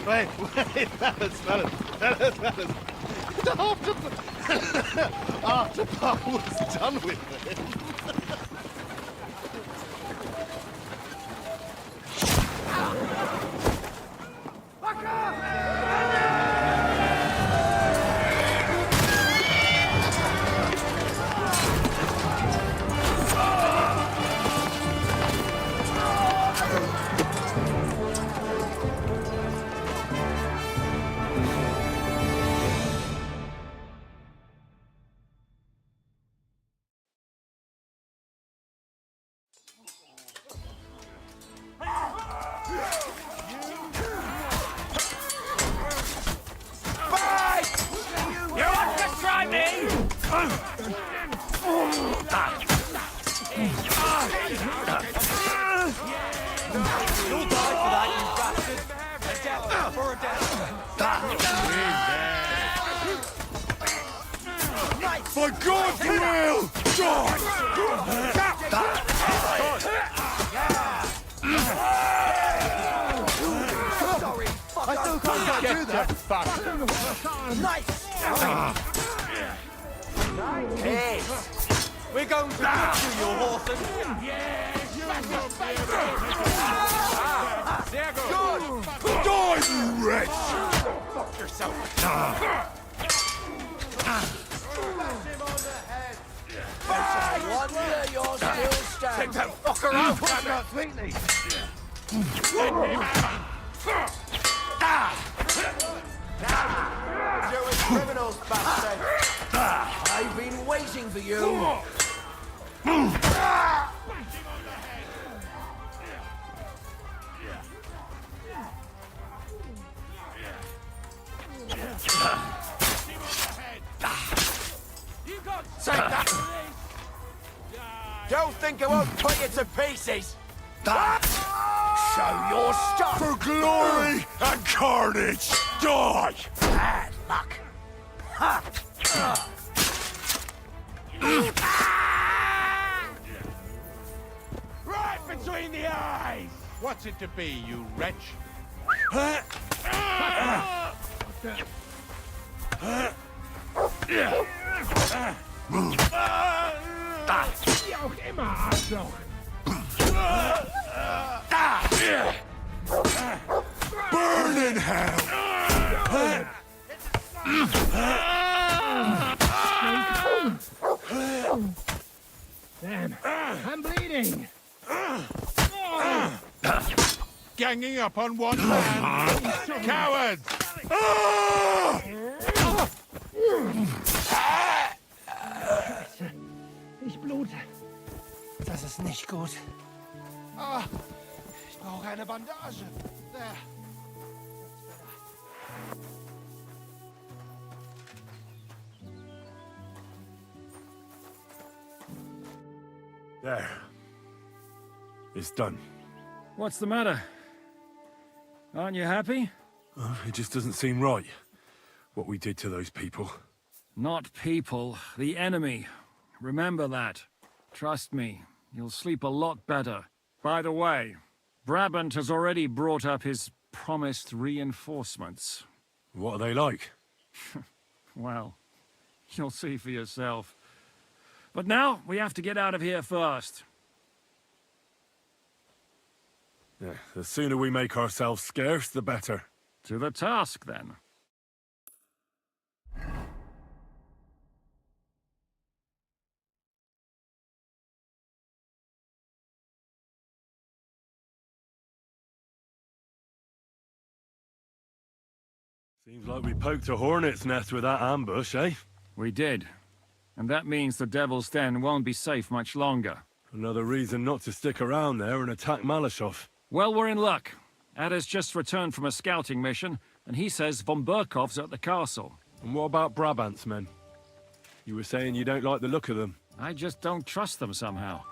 Wait, fellas. After Pa was done with him. For God, you will! I still can't do that. Nice! Yes! We're going to get you, your horse and... There goes! Good! Die, you wretch! Fuck yourself! Wonder you're still standing. Take that fucker out! Grab that sweetly! Jewish criminals, bastard! I've been waiting for you! Take that! Don't think I won't cut you to pieces! Show your stuff! For glory and carnage, die! Bad luck! Ha! Right between the eyes! What's it to be, you wretch? Wie auch immer, Arschloch! Burn in hell! Damn, I'm bleeding! Ganging up on one man! Cowards! Ich blute. Das ist nicht gut. Ah, ich brauche eine Bandage. There. There. It's done. What's the matter? Aren't you happy? It just doesn't seem right, what we did to those people. Not people, the enemy. Remember that. Trust me, you'll sleep a lot better. By the way, Brabant has already brought up his promised reinforcements. What are they like? Well, You'll see for yourself. But now, we have to get out of here first. Yeah, the sooner we make ourselves scarce, the better. To the task, then. Seems like we poked a hornet's nest with that ambush, eh? We did. And that means the Devil's Den won't be safe much longer. Another reason not to stick around there and attack Malashov. Well, we're in luck. Ada's just returned from a scouting mission, and he says von Burkov's at the castle. And what about Brabant's men? You were saying you don't like the look of them. I just don't trust them somehow.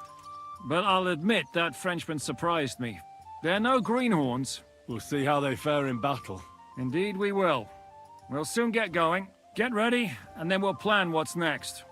But I'll admit that Frenchman surprised me. They're no greenhorns. We'll see how they fare in battle. Indeed we will. We'll soon get going. Get ready, and then we'll plan what's next.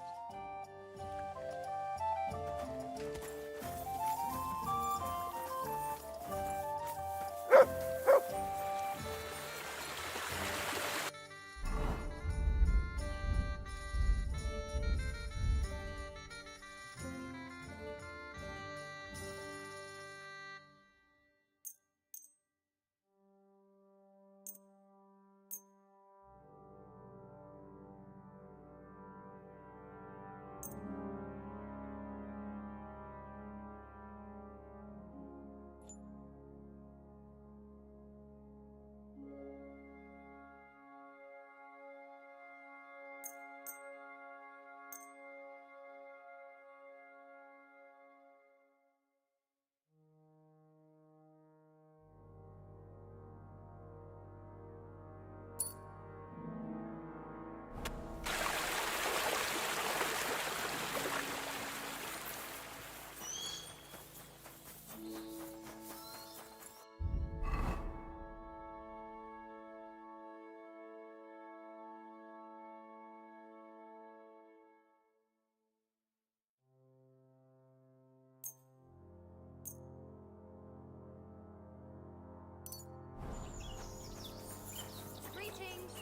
Greetings.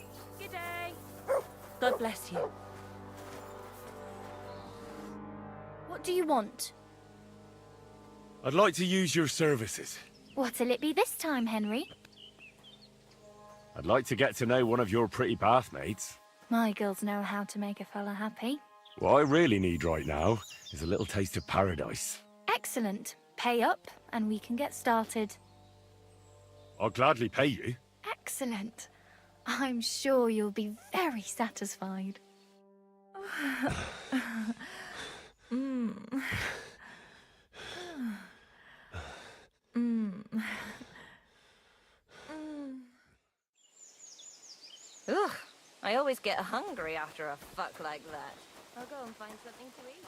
Good day. God bless you. What do you want? I'd like to use your services. What'll it be this time, Henry? I'd like to get to know one of your pretty bathmates. My girls know how to make a fella happy. What I really need right now is a little taste of paradise. Excellent. Pay up, and we can get started. I'll gladly pay you. Excellent. I'm sure you'll be very satisfied. Ugh, I always get hungry after a fuck like that. I'll go and find something to eat.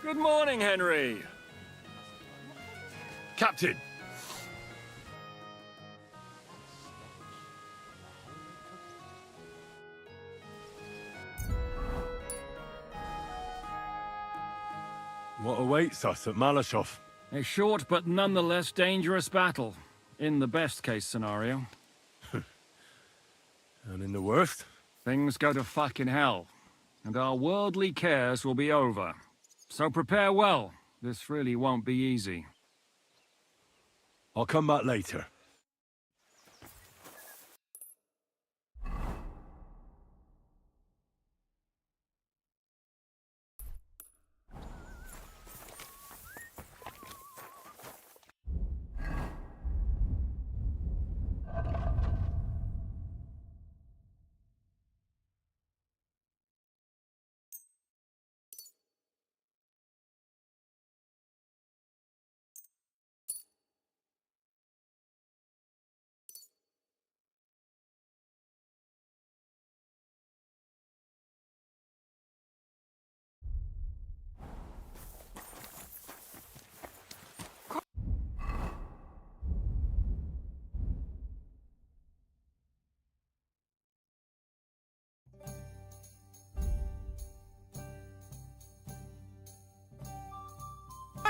Good morning, Henry. Captain! What awaits us at Malashov? A short but nonetheless dangerous battle. In the best case scenario. And in the worst? Things go to fucking hell. And our worldly cares will be over. So prepare well. This really won't be easy. I'll come back later.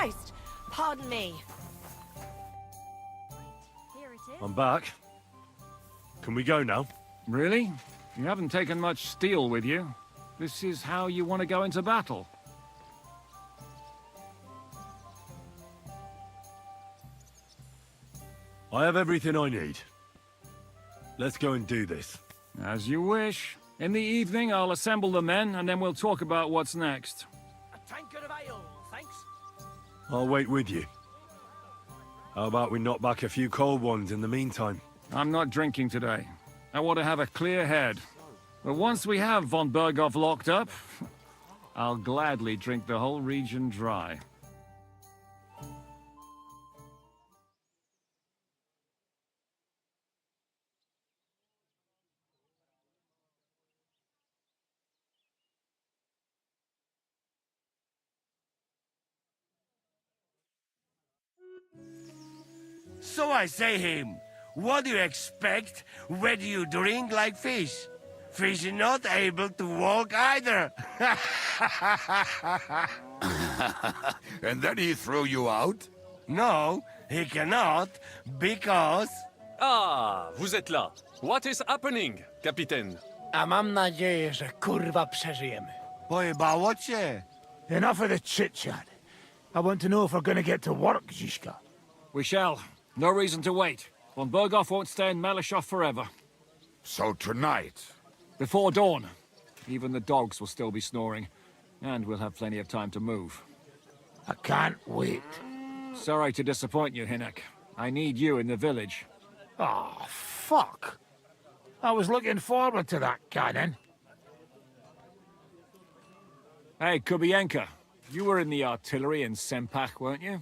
Christ! Pardon me. Here it is. I'm back. Can we go now? Really? You haven't taken much steel with you. This is how you want to go into battle. I have everything I need. Let's go and do this. As you wish. In the evening, I'll assemble the men, and then we'll talk about what's next. A tankard of ale, thanks. I'll wait with you. How about we knock back a few cold ones in the meantime? I'm not drinking today. I want to have a clear head. But once we have von Berghoff locked up, I'll gladly drink the whole region dry. So I say him, what do you expect when you drink like fish? Fish is not able to walk either. And then he threw you out? No, he cannot, because... Ah, vous êtes là. What is happening, Capitaine? A mam nadzieję, że kurwa przeżyjemy. Pojebało cię. Enough of the chit-chat. I want to know if we're gonna get to work, Zizka. We shall. No reason to wait. Von Berghoff won't stay in Malishov forever. So tonight? Before dawn. Even the dogs will still be snoring. And we'll have plenty of time to move. I can't wait. Sorry to disappoint you, Hinnock. I need you in the village. Oh, fuck. I was looking forward to that cannon. Hey, Kubienka. You were in the artillery in Sempach, weren't you?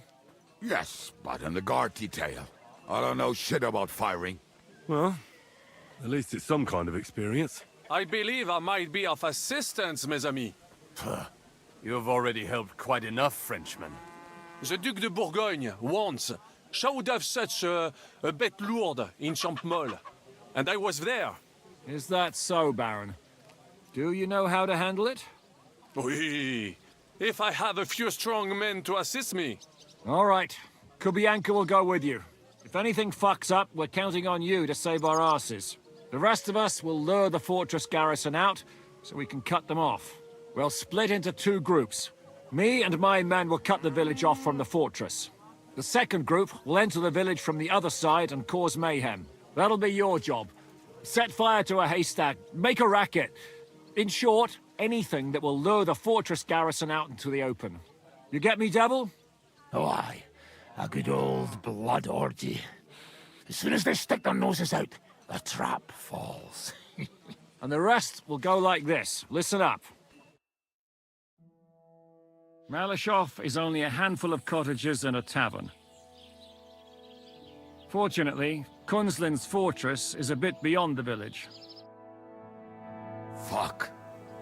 Yes, but in the guard detail. I don't know shit about firing. Well, at least it's some kind of experience. I believe I might be of assistance, mes amis. You've already helped quite enough, Frenchmen. The Duc de Bourgogne, once, showed off such a bête lourde in Champmol. And I was there. Is that so, Baron? Do you know how to handle it? Oui. If I have a few strong men to assist me. All right. Kubianka will go with you. If anything fucks up, we're counting on you to save our asses. The rest of us will lure the fortress garrison out, so we can cut them off. We'll split into two groups. Me and my men will cut the village off from the fortress. The second group will enter the village from the other side and cause mayhem. That'll be your job. Set fire to a haystack, make a racket. In short, anything that will lure the fortress garrison out into the open. You get me, Devil? Oh, aye. A good old blood orgy. As soon as they stick their noses out, the trap falls. And the rest will go like this. Listen up. Malishov is only a handful of cottages and a tavern. Fortunately, Kunzlin's fortress is a bit beyond the village. Fuck.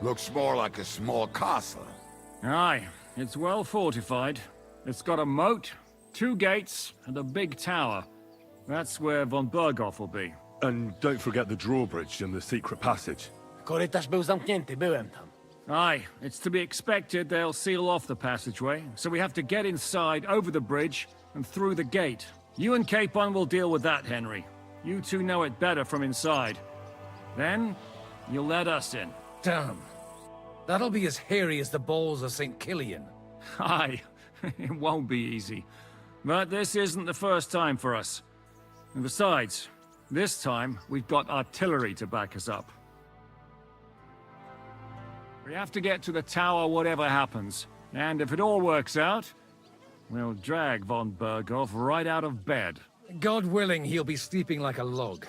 Looks more like a small castle. Aye, it's well fortified. It's got a moat, 2 gates, and a big tower. That's where von Berghoff will be. And don't forget the drawbridge and the secret passage. Korytarz był zamknięty, byłem tam. Aye, it's to be expected they'll seal off the passageway, so we have to get inside, over the bridge, and through the gate. You and Capon will deal with that, Henry. You two know it better from inside. Then, you'll let us in. Damn. That'll be as hairy as the balls of St. Killian. Aye, it won't be easy. But this isn't the first time for us. And besides, this time, we've got artillery to back us up. We have to get to the tower whatever happens. And if it all works out, we'll drag von Berghoff right out of bed. God willing, he'll be sleeping like a log.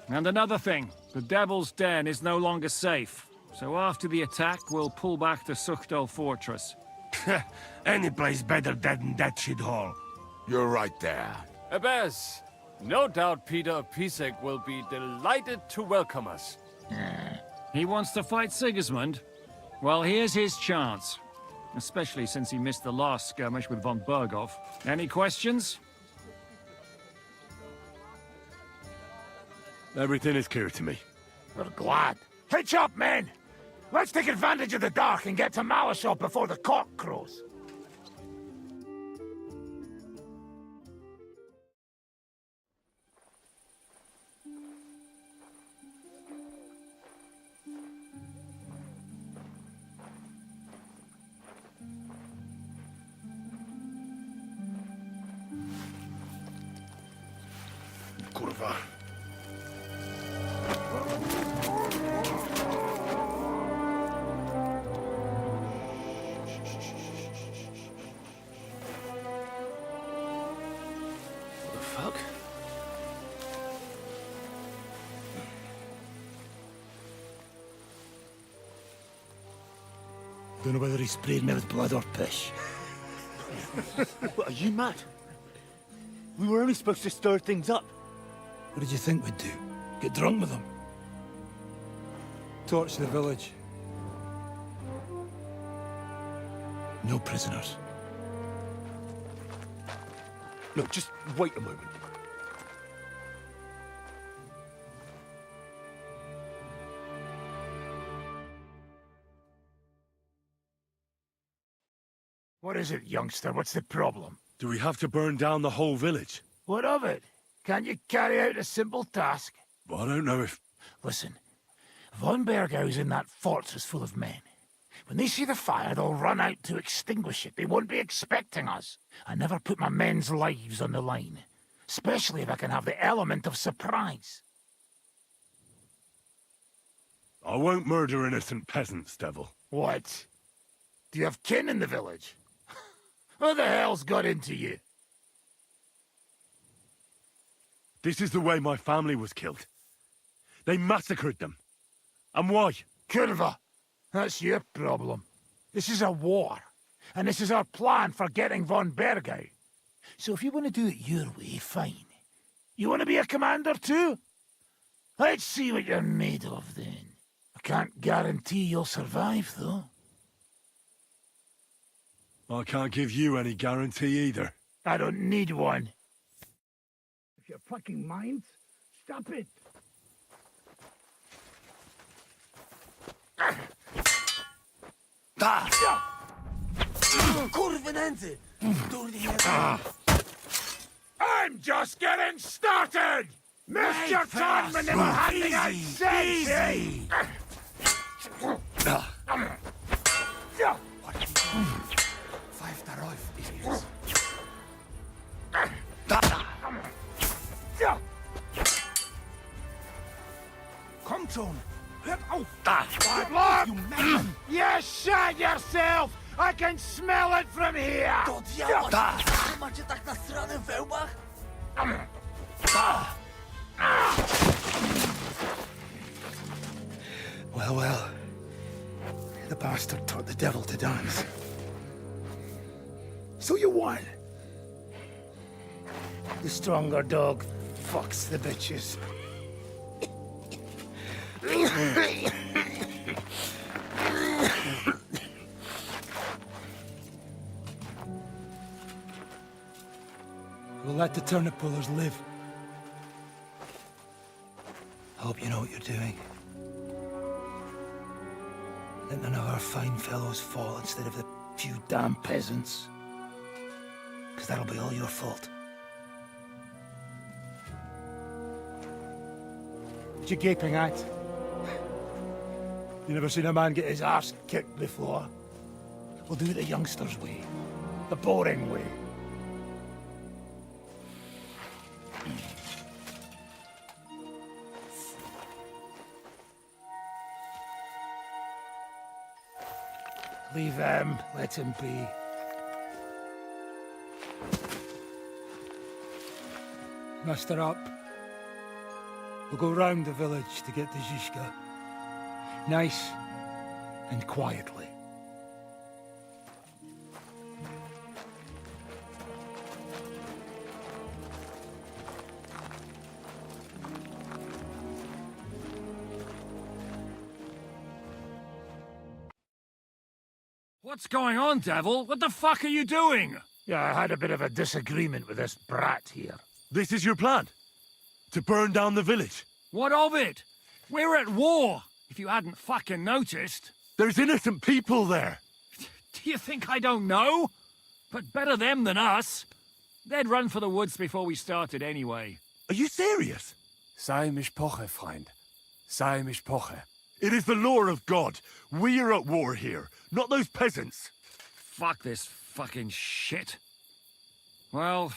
And another thing, the Devil's Den is no longer safe. So after the attack, we'll pull back to Suchto Fortress. Any place better than that shithole. You're right there. Abbas, no doubt Peter Pisek will be delighted to welcome us. He wants to fight Sigismund? Well, here's his chance. Especially since he missed the last skirmish with von Berghoff. Any questions? Everything is clear to me. We're glad. Hitch up, men! Let's take advantage of the dark and get to Malishov before the cock crows. Don't know whether he sprayed me with blood or piss. What, are you mad? We were only supposed to stir things up. What did you think we'd do? Get drunk with them? Torch the village. No prisoners. Look, just wait a moment. What is it, youngster? What's the problem? Do we have to burn down the whole village? What of it? Can't you carry out a simple task? Well, I don't know if... Listen, Von Bergau's in that fortress full of men. When they see the fire, they'll run out to extinguish it. They won't be expecting us. I never put my men's lives on the line. Especially if I can have the element of surprise. I won't murder innocent peasants, Devil. What? Do you have kin in the village? Who the hell's got into you? This is the way my family was killed. They massacred them. And why? Curva, that's your problem. This is a war, and this is our plan for getting von Bergau. So if you want to do it your way, fine. You want to be a commander too? Let's see what you're made of then. I can't guarantee you'll survive, though. I can't give you any guarantee either. I don't need one. If you're fucking minds, stop it. I'm just getting started! Missed your time when they were handing out sense, eh? Pfeift darauf, Idiots. Kommt schon! Hört auf! Look! You shot yourself! I can smell it from here! Macie tak na stronę w wełbach? Well, well. The bastard taught the devil to dance. So you won. The stronger dog fucks the bitches. We'll let the turnip pullers live. I hope you know what you're doing. Let none of our fine fellows fall instead of the few damn peasants. Because that'll be all your fault. What you gaping at? You never seen a man get his arse kicked before? We'll do it the youngsters' way. The boring way. Leave him. Let him be. Muster up. We'll go round the village to get to Zizka. Nice and quietly. What's going on, Devil? What the fuck are you doing? Yeah, I had a bit of a disagreement with this brat here. This is your plan? To burn down the village? What of it? We're at war, if you hadn't fucking noticed. There's innocent people there. Do you think I don't know? But better them than us. They'd run for the woods before we started anyway. Are you serious? Sei mich poche, Freund. Sei mich poche. It is the law of God. We are at war here, not those peasants. Fuck this fucking shit. Well,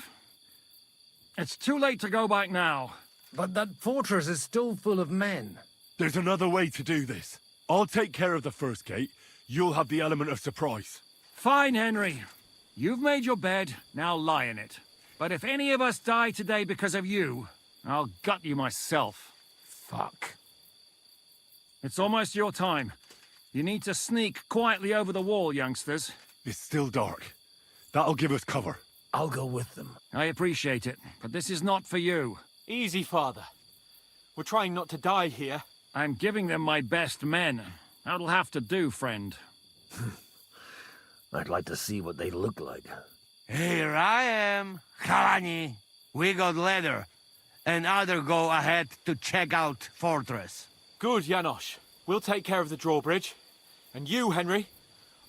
it's too late to go back now. But that fortress is still full of men. There's another way to do this. I'll take care of the first gate. You'll have the element of surprise. Fine, Henry. You've made your bed, now lie in it. But if any of us die today because of you, I'll gut you myself. Fuck. It's almost your time. You need to sneak quietly over the wall, youngsters. It's still dark. That'll give us cover. I'll go with them. I appreciate it, but this is not for you. Easy, Father. We're trying not to die here. I'm giving them my best men. That'll have to do, friend. I'd like to see what they look like. Here I am, Kalani. We got leather, and other go ahead to check out fortress. Good, Janosch. We'll take care of the drawbridge. And you, Henry,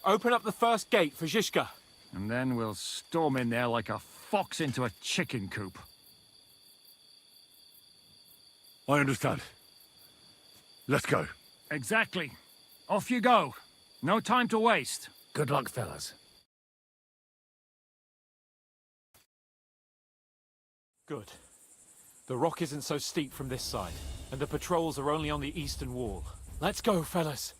open up the first gate for Zizka. And then we'll storm in there like a fox into a chicken coop. I understand. Let's go. Exactly. Off you go. No time to waste. Good luck, fellas. Good. The rock isn't so steep from this side, and the patrols are only on the eastern wall. Let's go, fellas.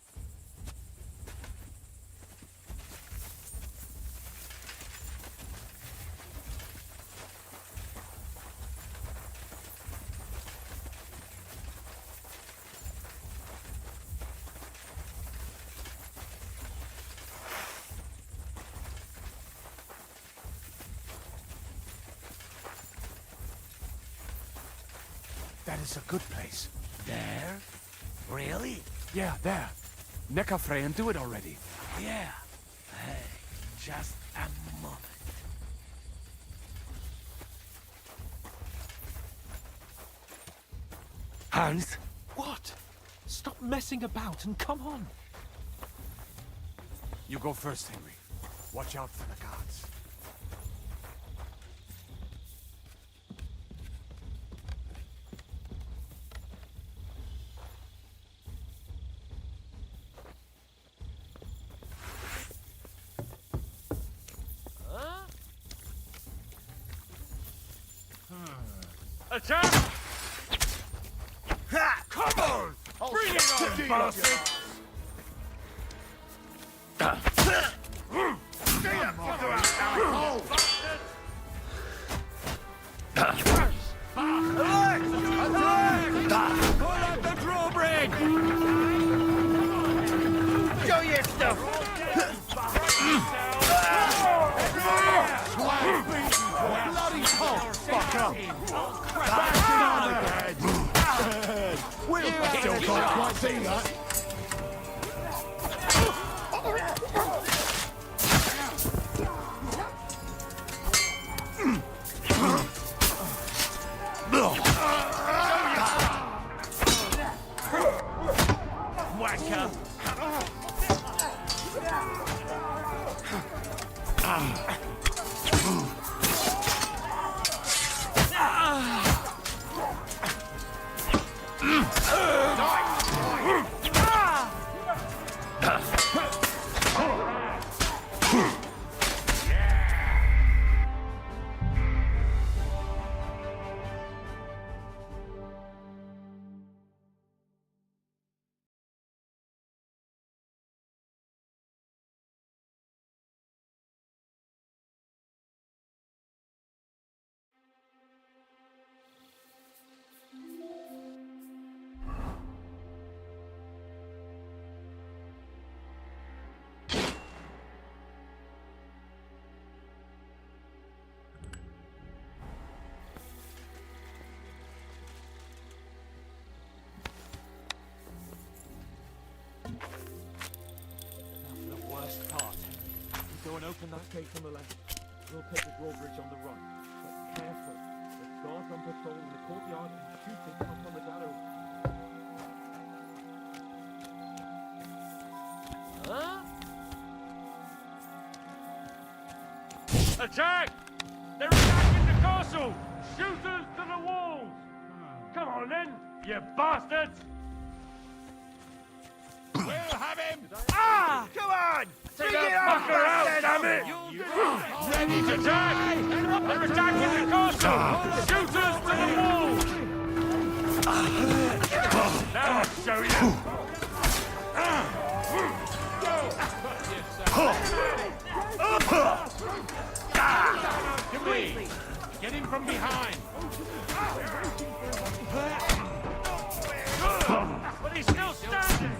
That is a good place. There? Really? Yeah, there. Necafre and do it already. Yeah. Hey, just a moment. Hans? What? Stop messing about and come on. You go first, Henry. Watch out for the guards. Attack! Ha! Come on! Bring it on, bastard! Pull up the drawbridge! Show your stuff! Bloody hell! Fuck up! We'll still can't quite see that. Whacker! Go and open that gate on the left. We'll take the drawbridge on the right. But careful. There's guards on patrol in the courtyard and shooting up on the gallery. Huh? Attack! They're attacking the castle! Shooters to the walls! Come on then, you bastards! We'll have him! Ah! Come on! Bring it on, bastard! Damn it! Ready to attack! They're attacking the castle! Shooters to the walls! Now I'll show you! To me! Get him from behind! But he's still standing!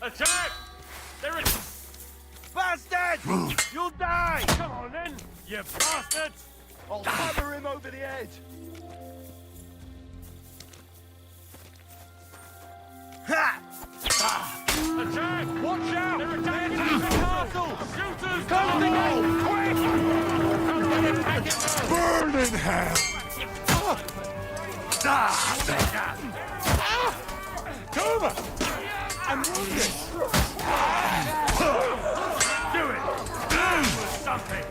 Attack! There is... Bastard! You'll die! Come on then, you bastards! I'll hammer him over the head! Ha! Attack! Watch out! They're attacking the castle! Shooters! Come on! Quick! Burn in hell! Come! I'm wounded! Do it! Something!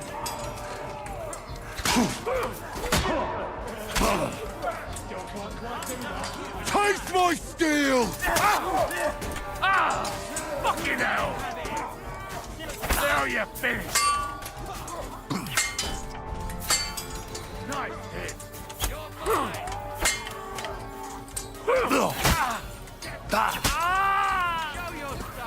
Taste my steel! Ah! Fucking hell! Now you're finished! Nice hit! You're fine! Show your stuff!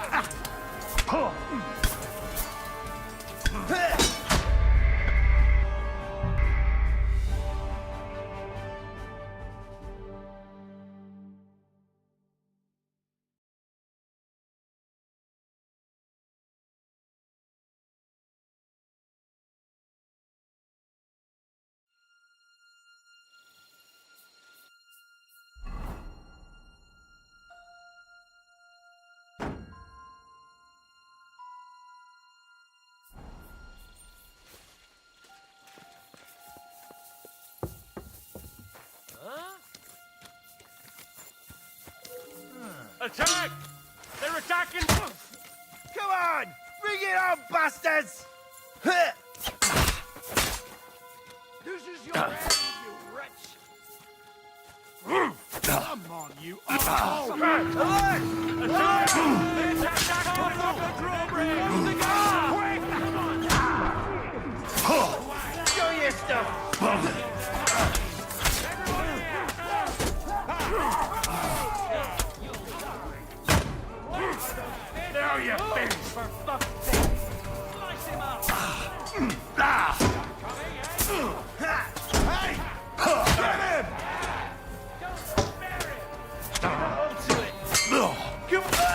Attack! They're attacking! Come on! Bring it on, bastards! This is your end, you wretch! Come on, you asshole! Show your stuff! Now you're finished! For fuck's sake! Slice him up! Hey! Get him! Hold to it! Come on!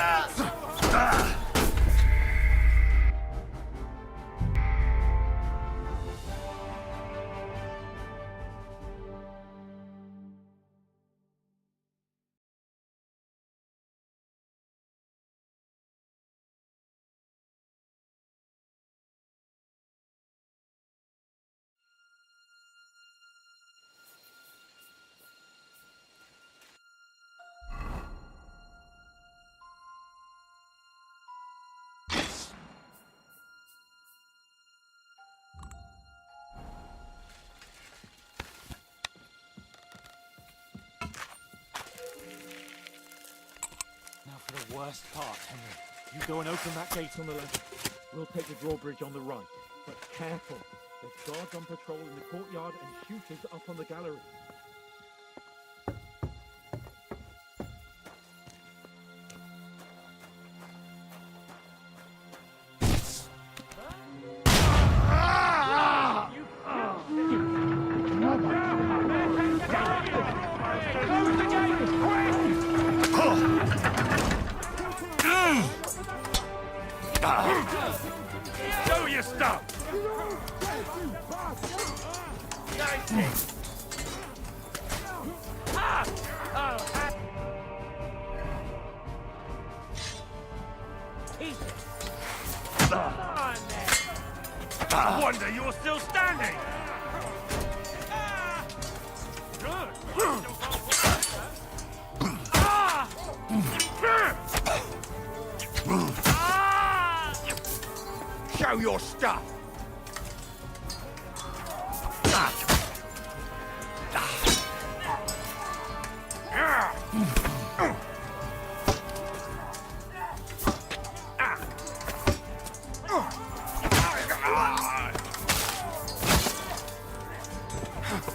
Now for the worst part, Henry. You go and open that gate on the left. We'll take the drawbridge on the right. But careful. There's guards on patrol in the courtyard and shooters up on the gallery. Show your stuff! Nice hit! I wonder you're still standing! Good! Show your stuff!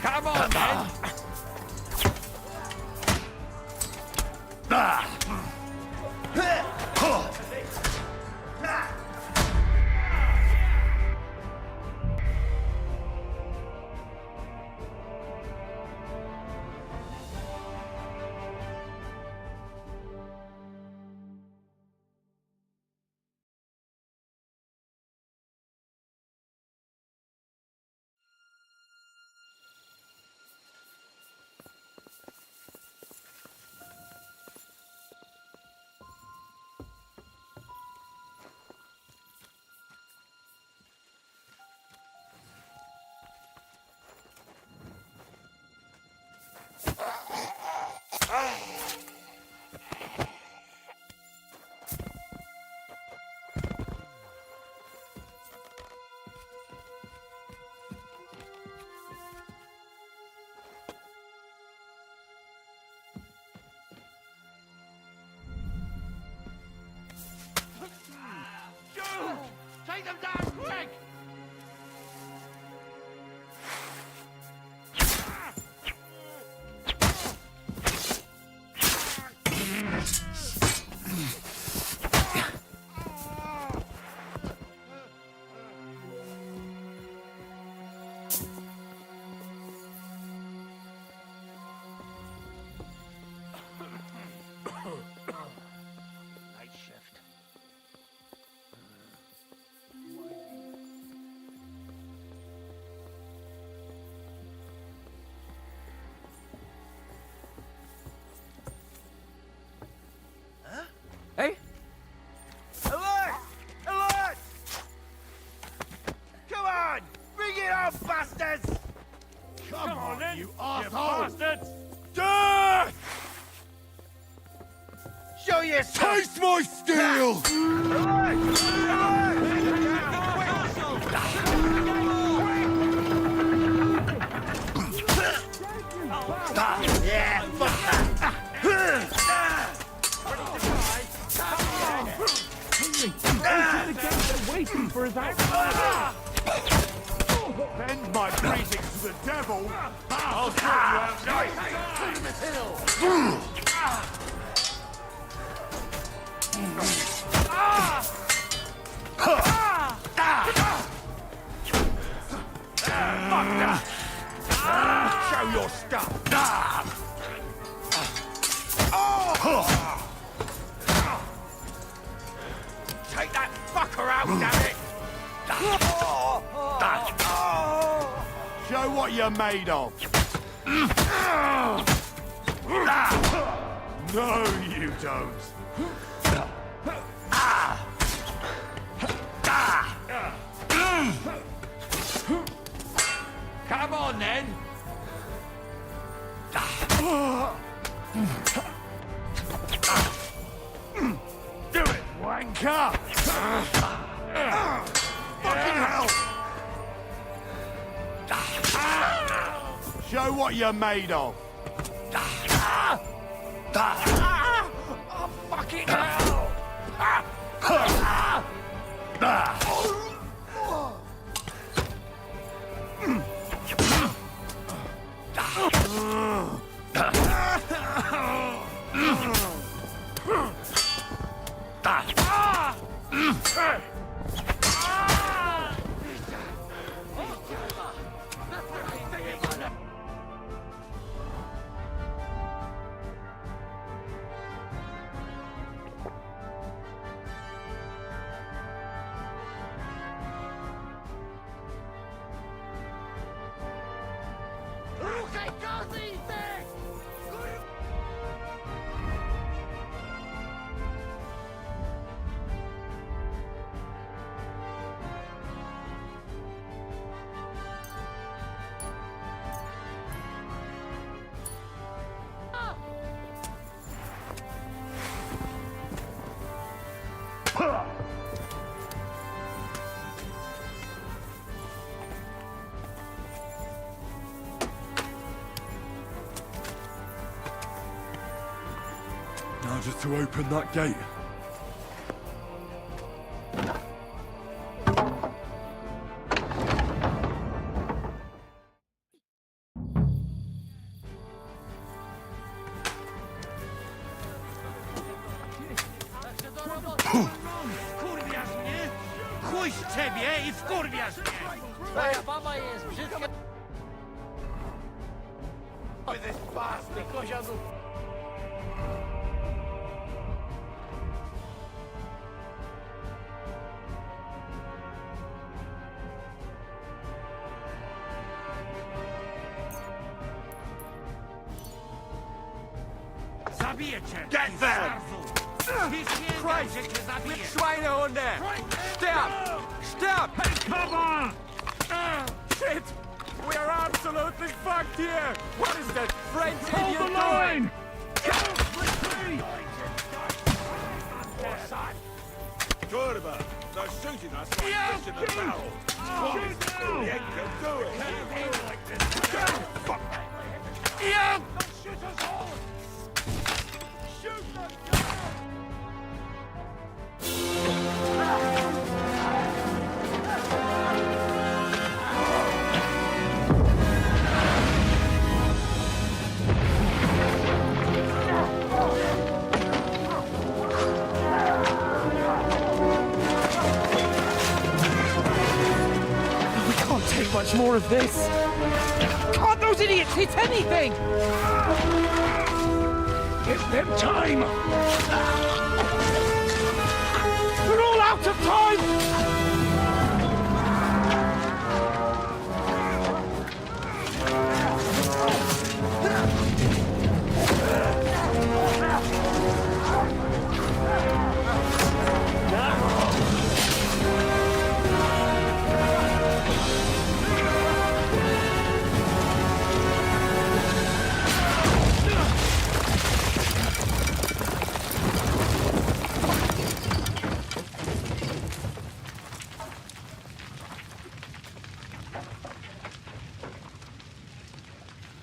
Come on, then! Take them down, quick! Night shift. Hey? Alert! Alert! Come on! Bring it on, bastards! Come on, then, you you arsehole! bastards! Death! Show yourself! Taste my steel! Yeah, fuck that! Waiting for his Bend my breathing to the devil! I'll sort you out nicely! Fuck that! Show your stuff! Take that fucker out, damn it! Show what you're made of! No, you don't! Come on, then! Do it, wanker! Fucking hell! Show what you're made of! Oh, fucking hell! Now just to open that gate. With this bastard, cojazu! Get them! Christ! Schweine on there! Stop! Stop! Come on! Shit! We are absolutely fucked here! What is that French Hold idiot the line! Turba! They're shooting us like fish in a barrel! The end can do it! Can't be like this! Fuck! Ian! Don't shoot us all! Shoot them down! much more of this. Can't those idiots hit anything? Give them time! We're all out of time!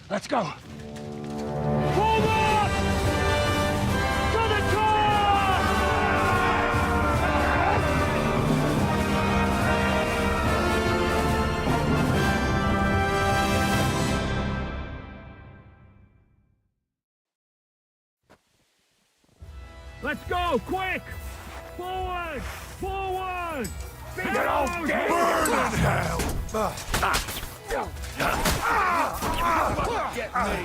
Let's go. Forward! To the door! Let's go, quick! Forward! Forward! Get off dead! Burn in hell! Get me!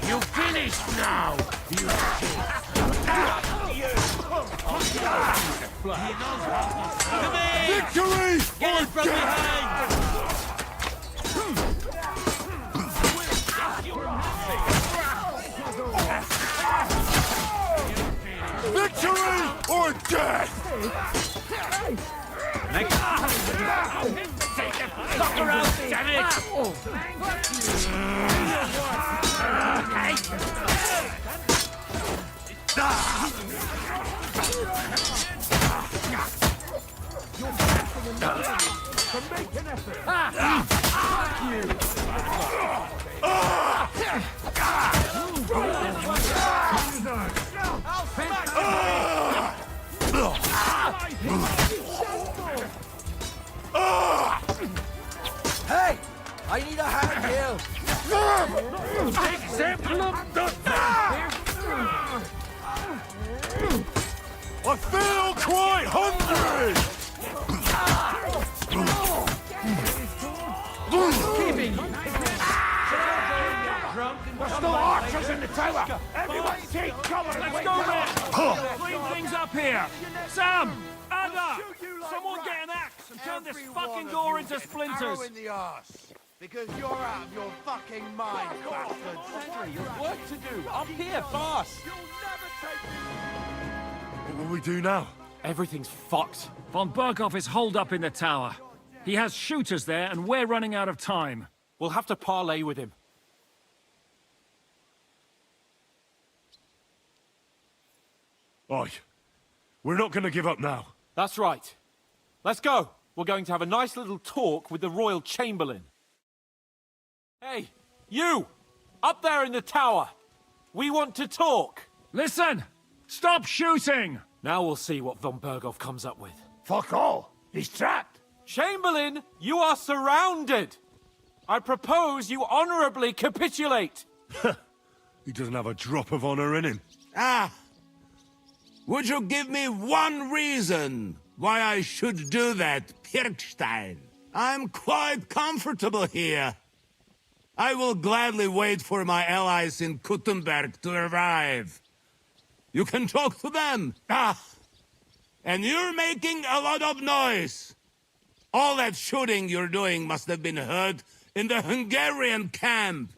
You finished now, you Victory! Get it from behind! Victory or death! Knock her out, damn it! Hey! I need a hand here! Example of the... I feel quite hungry! There's still archers in the tower! Everyone take cover! Let's go, man! Clean things up here! Sam! Ada! Someone get an axe and turn this fucking door into splinters! Arrow in the arse! Because you're out of your fucking mind, bastards! Henry, you've work to do. Up here, fast. What will we do now? Everything's fucked. Von Berghoff is holed up in the tower. He has shooters there, and we're running out of time. We'll have to parley with him. Oi. We're not gonna give up now. That's right. Let's go. We're going to have a nice little talk with the Royal Chamberlain. Hey, you! Up there in the tower! We want to talk! Listen! Stop shooting! Now we'll see what von Berghoff comes up with. Fuck all! He's trapped! Chamberlain, you are surrounded! I propose you honorably capitulate! He doesn't have a drop of honor in him. Ah! Would you give me one reason why I should do that, Pirkstein? I'm quite comfortable here. I will gladly wait for my allies in Kuttenberg to arrive. You can talk to them. Ah! And you're making a lot of noise. All that shooting you're doing must have been heard in the Hungarian camp.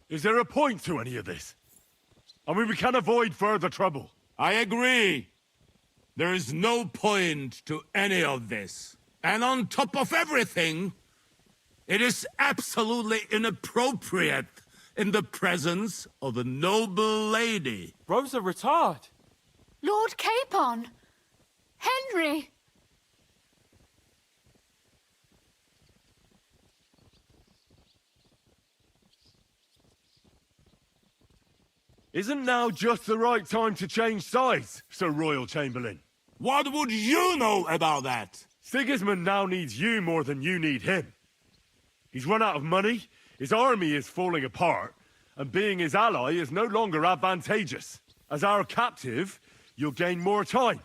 Is there a point to any of this? I mean, we can avoid further trouble. I agree. There is no point to any of this. And on top of everything, it is absolutely inappropriate in the presence of a noble lady. Rosa Retard. Lord Capon! Henry! Isn't now just the right time to change sides, Sir Royal Chamberlain? What would you know about that? Sigismund now needs you more than you need him. He's run out of money, his army is falling apart, and being his ally is no longer advantageous. As our captive, you'll gain more time,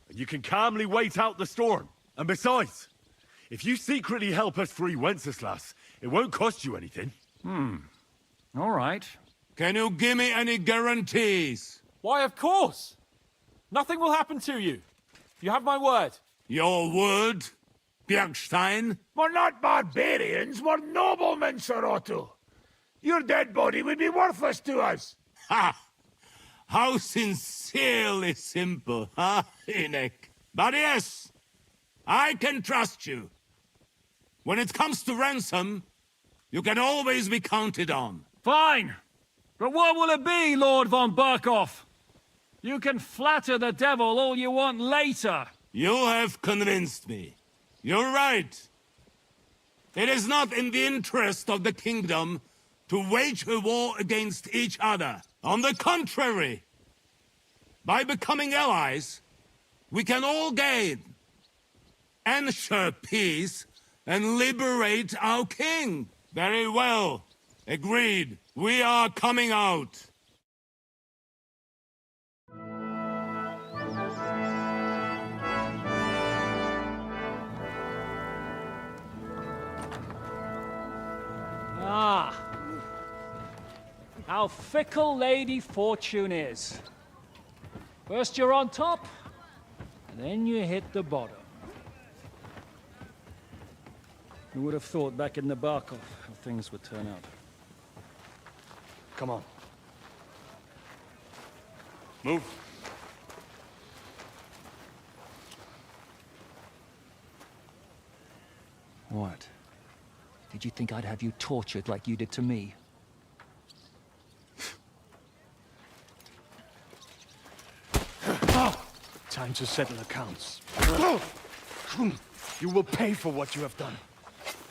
and you can calmly wait out the storm. And besides, if you secretly help us free Wenceslas, it won't cost you anything. All right. Can you give me any guarantees? Why, of course! Nothing will happen to you. You have my word. Your word, Bjergstein? We're not barbarians, we're noblemen, Sir Otto. Your dead body would be worthless to us. Ha! How sincerely simple, huh, Enoch? But yes, I can trust you. When it comes to ransom, you can always be counted on. Fine. But what will it be, Lord von Barkov? You can flatter the devil all you want later. You have convinced me. You're right. It is not in the interest of the kingdom to wage a war against each other. On the contrary, by becoming allies, we can all gain, ensure peace, and liberate our king. Very well. Agreed. We are coming out. Ah. How fickle Lady Fortune is. First you're on top, and then you hit the bottom. Who would have thought back in the Barkov how things would turn out? Come on. Move. What? Did you think I'd have you tortured like you did to me? Time to settle accounts. You will pay for what you have done.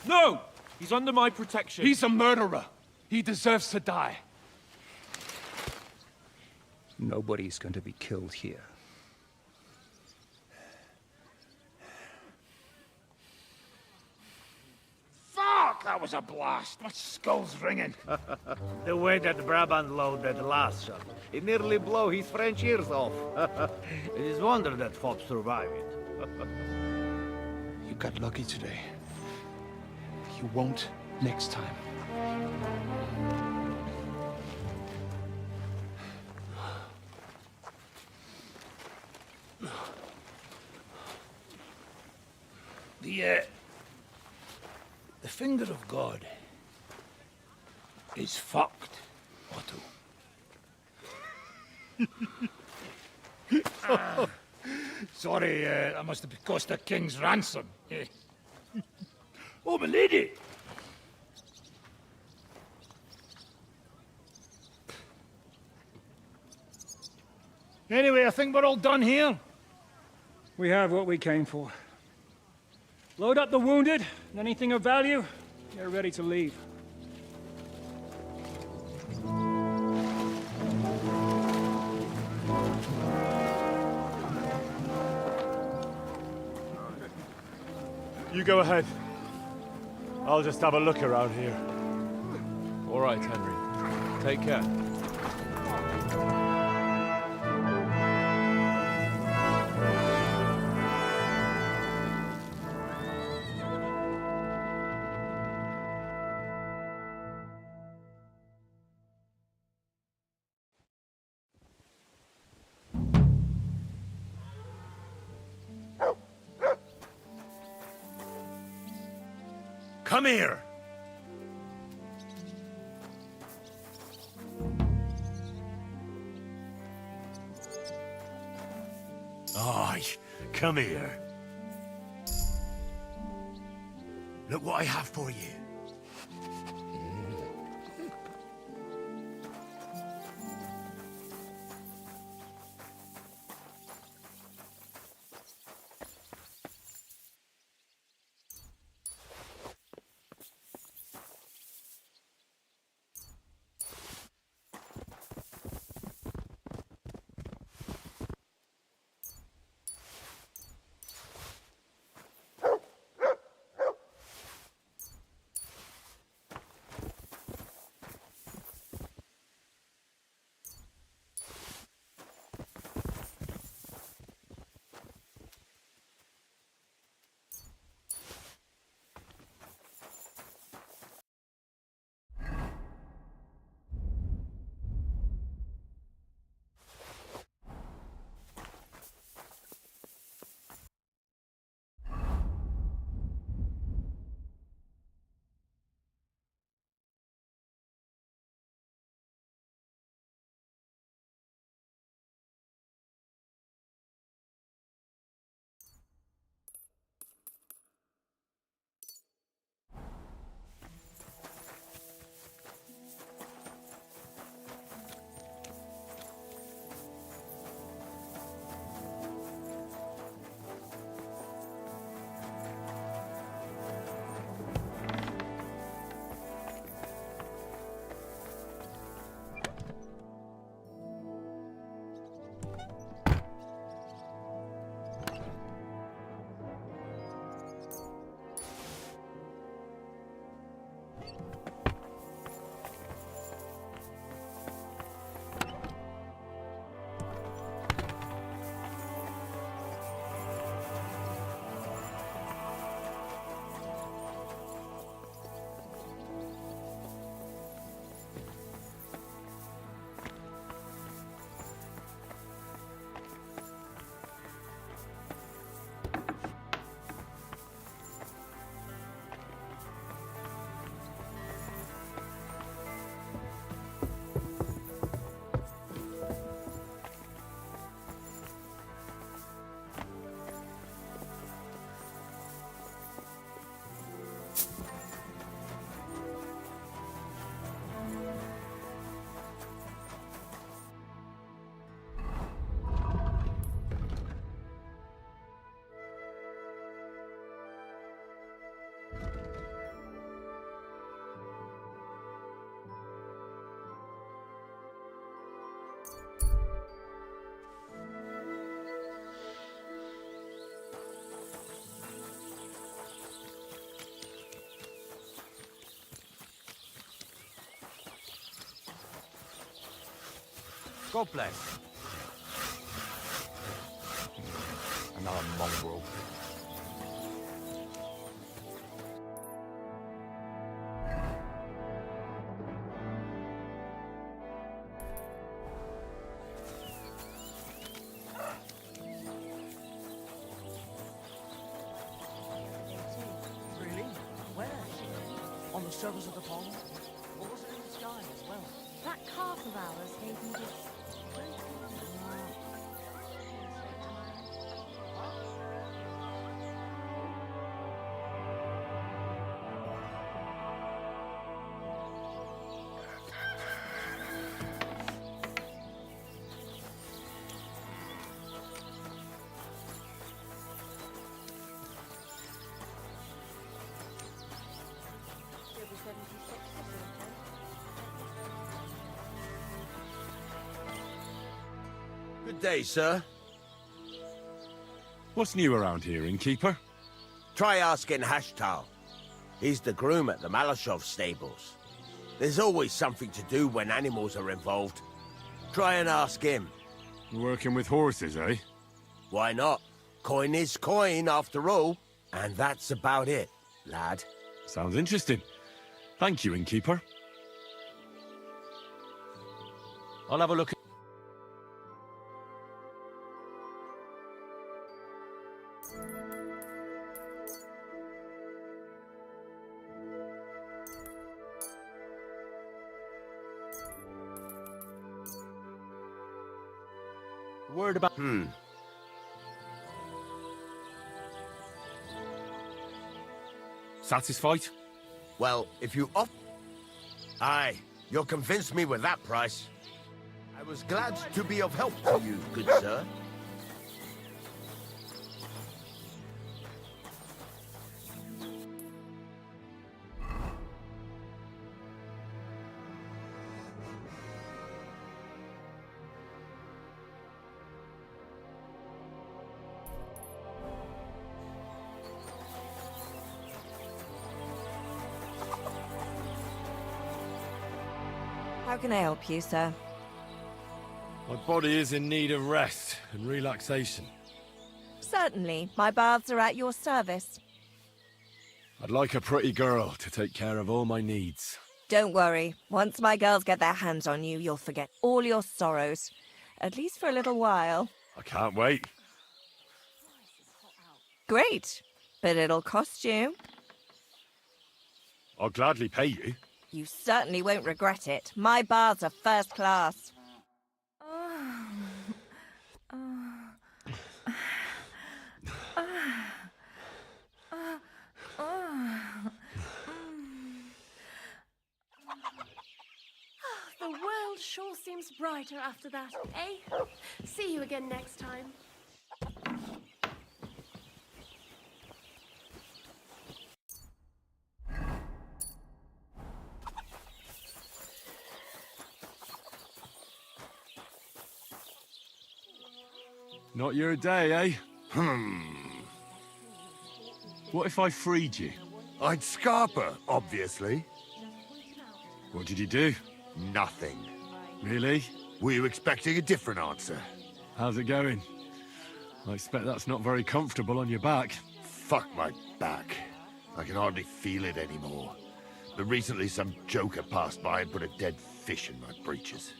No! He's under my protection. He's a murderer. He deserves to die. Nobody's going to be killed here. Fuck, that was a blast. My skull's ringing. The way that Brabant loaded last shot, it nearly blow his French ears off. It is wonder that fops survive it. You got lucky today. You won't next time. The finger of God is fucked, Otto. Sorry, that must have cost the king's ransom. Oh, my lady! Anyway, I think we're all done here. We have what we came for. Load up the wounded, and anything of value, you're ready to leave. You go ahead. I'll just have a look around here. All right, Henry. Take care. Come here! Aye, come here. Look what I have for you. God bless. Another mongrel. Really? Where? On the surface of the pond? Or was it in the sky as well? That calf of ours gave me this. Good day, sir. What's new around here, innkeeper? Try asking Hashtal. He's the groom at the Malashov stables. There's always something to do when animals are involved. Try and ask him. Working with horses, eh? Why not? Coin is coin, after all. And that's about it, lad. Sounds interesting. Thank you, innkeeper. I'll have a look. Word about... Satisfied? Well, if you off... Aye, you'll convince me with that price. I was glad to be of help to you, good sir. How can I help you, sir? My body is in need of rest and relaxation. Certainly. My baths are at your service. I'd like a pretty girl to take care of all my needs. Don't worry. Once my girls get their hands on you, you'll forget all your sorrows. At least for a little while. I can't wait. Great. But it'll cost you. I'll gladly pay you. You certainly won't regret it. My baths are first class. The world sure seems brighter after that, eh? See you again next time. Not your day, eh? What if I freed you? I'd scarper, obviously. What did you do? Nothing. Really? Were you expecting a different answer? How's it going? I expect that's not very comfortable on your back. Fuck my back. I can hardly feel it anymore. But recently some joker passed by and put a dead fish in my breeches.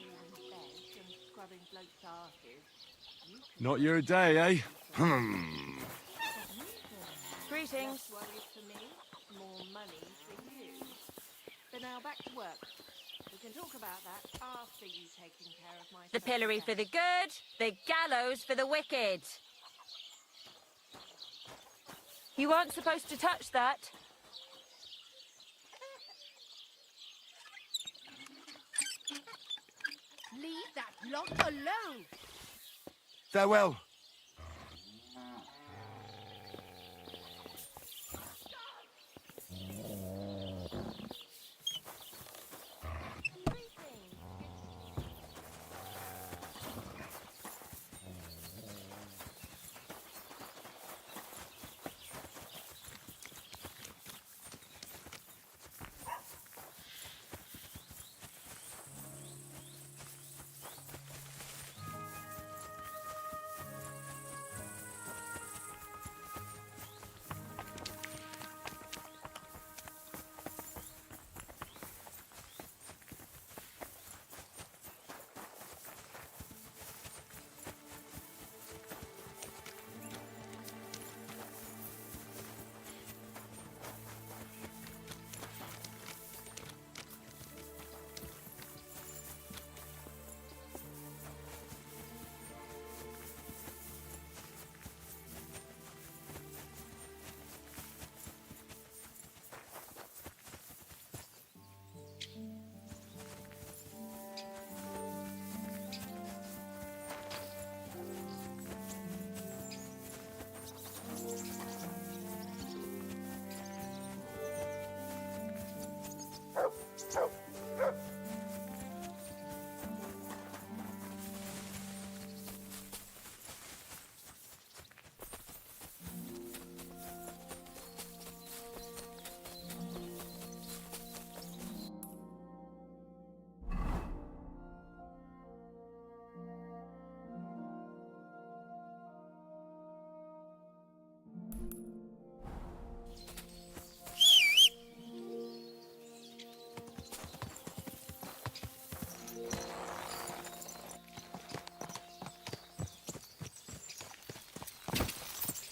Not your day, eh? Greetings. For me, more money for you. But now back to work. We can talk about that after you've taken care of my... The pillory for the good, the gallows for the wicked. You weren't supposed to touch that. Leave that lot alone. Farewell.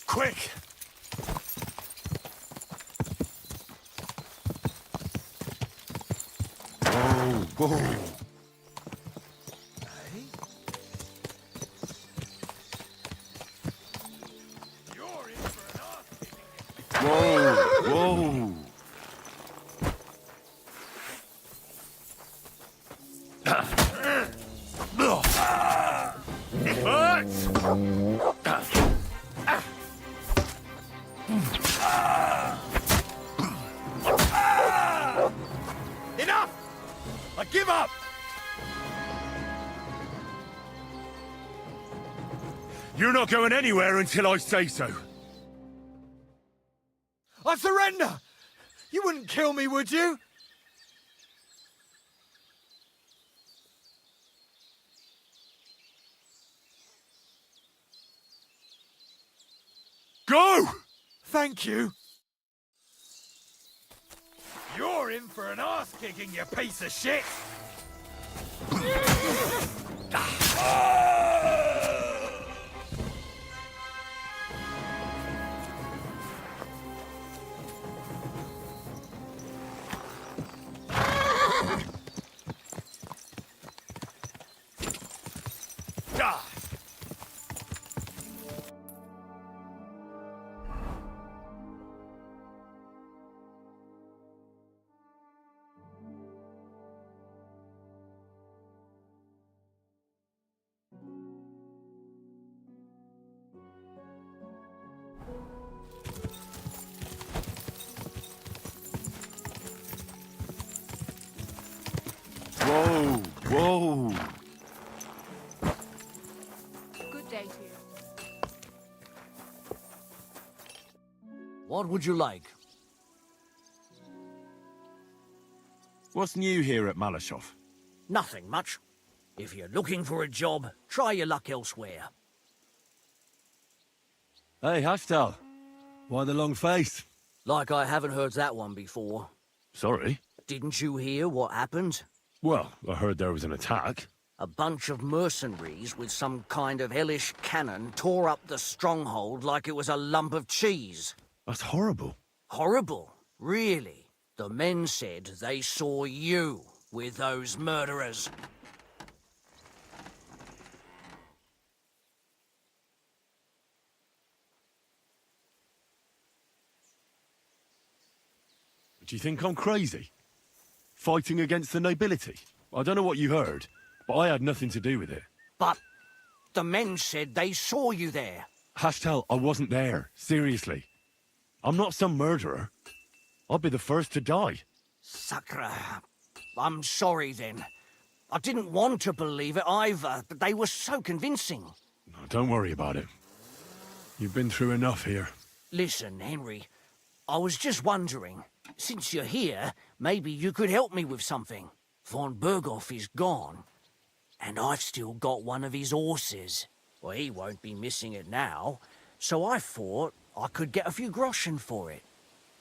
Quick! Whoa, whoa. Whoa, whoa. Enough! I give up! You're not going anywhere until I say so. I surrender! You wouldn't kill me, would you? Go! Thank you. You're in for an arse-kicking, you piece of shit! Whoa, whoa. Good day to you. What would you like? What's new here at Malashov? Nothing much. If you're looking for a job, try your luck elsewhere. Hey, Hashtal. Why the long face? Like I haven't heard that one before. Sorry. Didn't you hear what happened? Well, I heard there was an attack. A bunch of mercenaries with some kind of hellish cannon tore up the stronghold like it was a lump of cheese. That's horrible. Horrible? Really? The men said they saw you with those murderers. Do you think I'm crazy? Fighting against the nobility? I don't know what you heard, but I had nothing to do with it. But the men said they saw you there. Hashtal, I wasn't there. Seriously. I'm not some murderer. I'll be the first to die. Sakra. I'm sorry then. I didn't want to believe it either, but they were so convincing. No, don't worry about it. You've been through enough here. Listen, Henry, I was just wondering, since you're here, maybe you could help me with something. Von Berghoff is gone, and I've still got one of his horses. Well, he won't be missing it now, so I thought I could get a few groschen for it.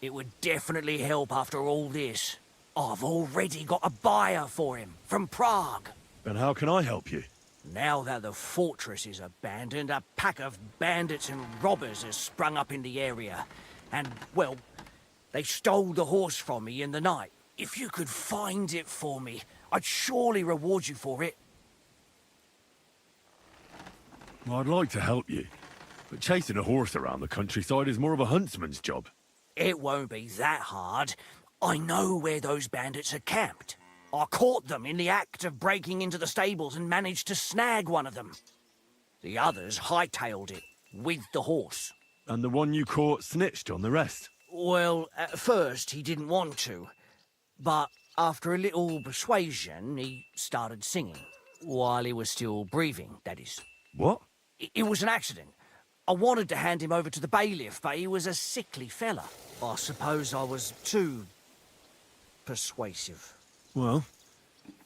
It would definitely help after all this. I've already got a buyer for him, from Prague. Then how can I help you? Now that the fortress is abandoned, a pack of bandits and robbers has sprung up in the area. And, well, they stole the horse from me in the night. If you could find it for me, I'd surely reward you for it. Well, I'd like to help you, but chasing a horse around the countryside is more of a huntsman's job. It won't be that hard. I know where those bandits are camped. I caught them in the act of breaking into the stables and managed to snag one of them. The others hightailed it, with the horse. And the one you caught snitched on the rest? Well, at first he didn't want to. But after a little persuasion, he started singing. While he was still breathing, that is. What? It was an accident. I wanted to hand him over to the bailiff, but he was a sickly fella. I suppose I was too persuasive. Well,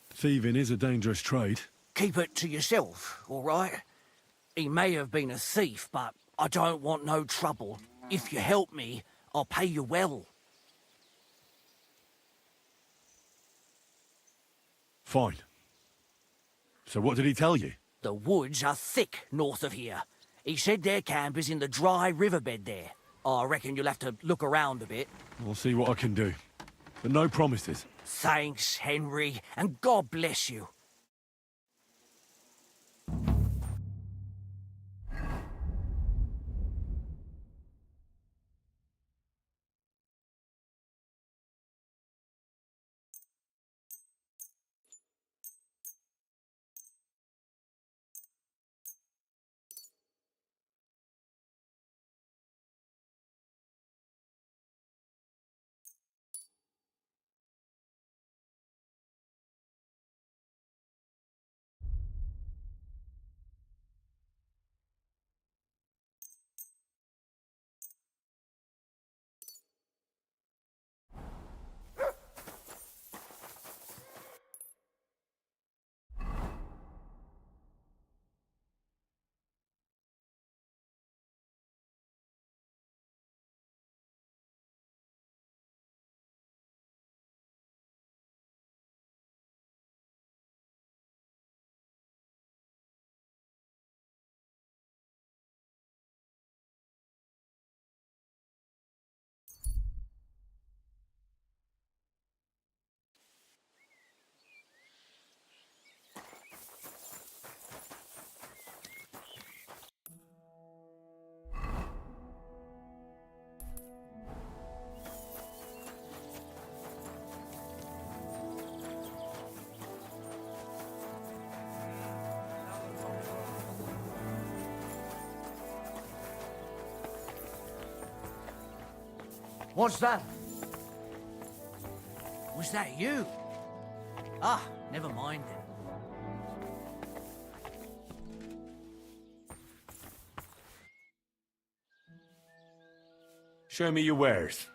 thieving is a dangerous trade. Keep it to yourself, all right? He may have been a thief, but I don't want no trouble. If you help me, I'll pay you well. Fine. So what did he tell you? The woods are thick north of here. He said their camp is in the dry riverbed there. I reckon you'll have to look around a bit. I'll see what I can do. But no promises. Thanks, Henry, and God bless you. What's that? Was that you? Ah, never mind then. Show me your wares.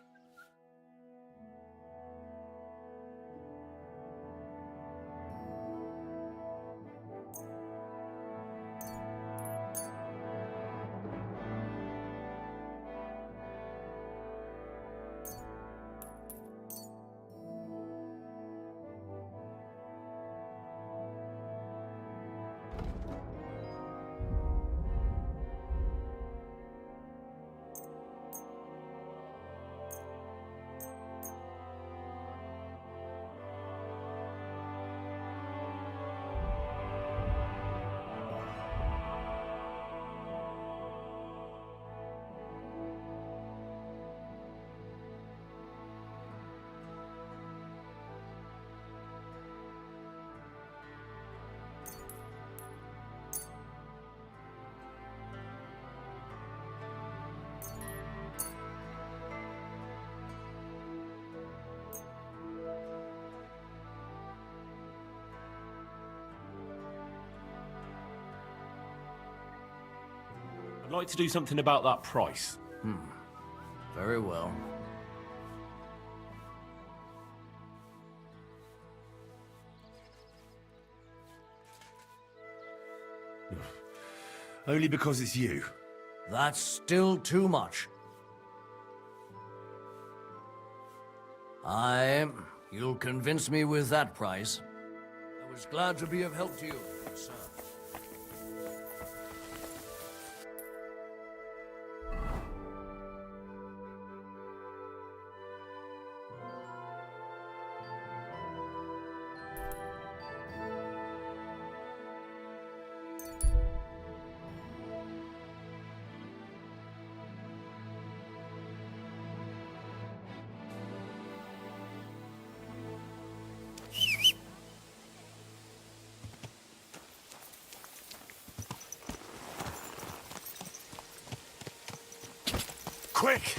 I'd like to do something about that price. Very well. Only because it's you. That's still too much. You'll convince me with that price. I was glad to be of help to you, sir. Quick!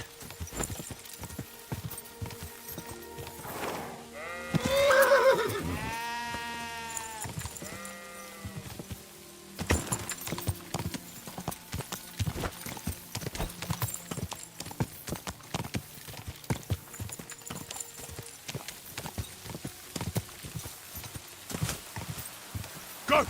Go!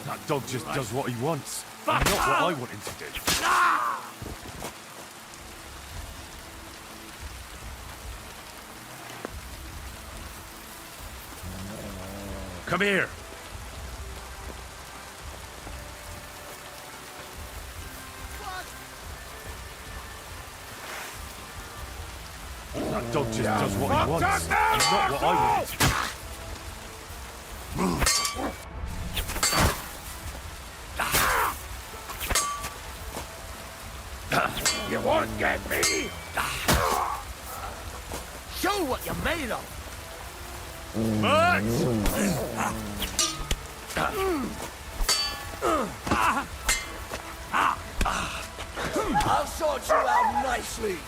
That dog just does what he wants, and not what I want him to do. Come here. That dog just does what he wants, and not what I want him to do. You won't get me! Show what you're made of! I'll sort you out nicely!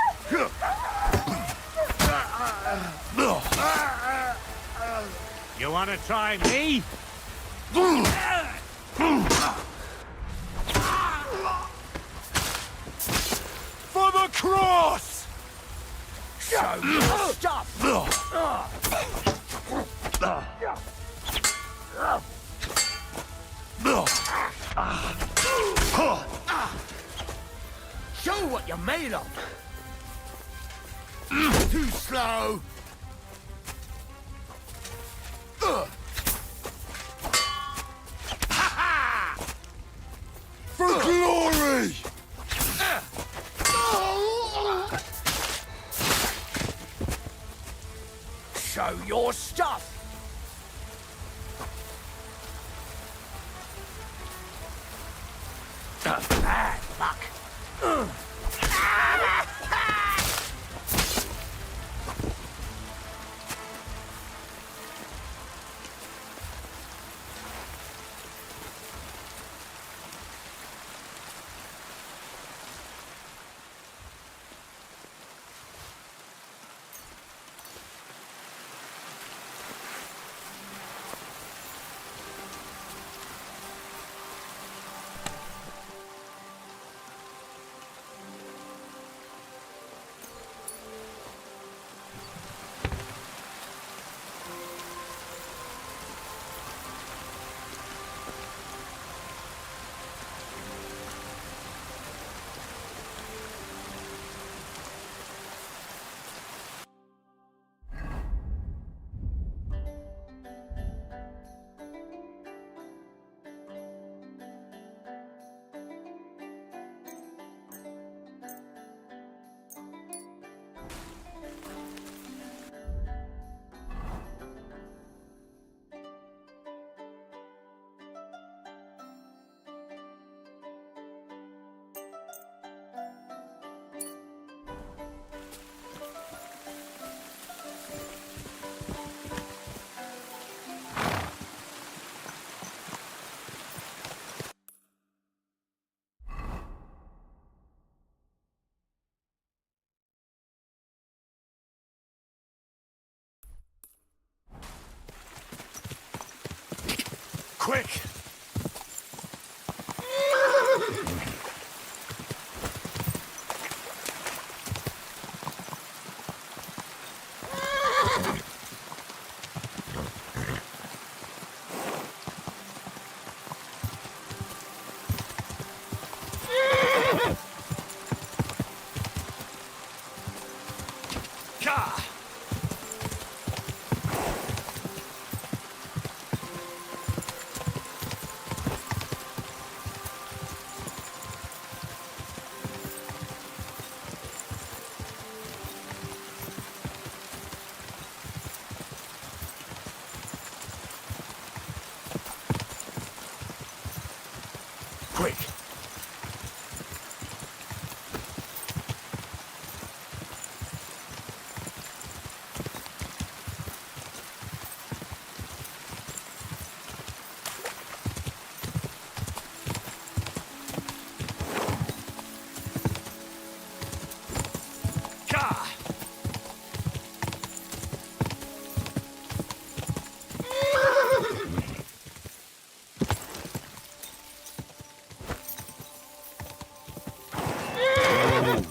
You want to try me? For the cross! Show your stuff! Show what you're made of! Too slow! For glory! Show your stuff! Quick! Quick!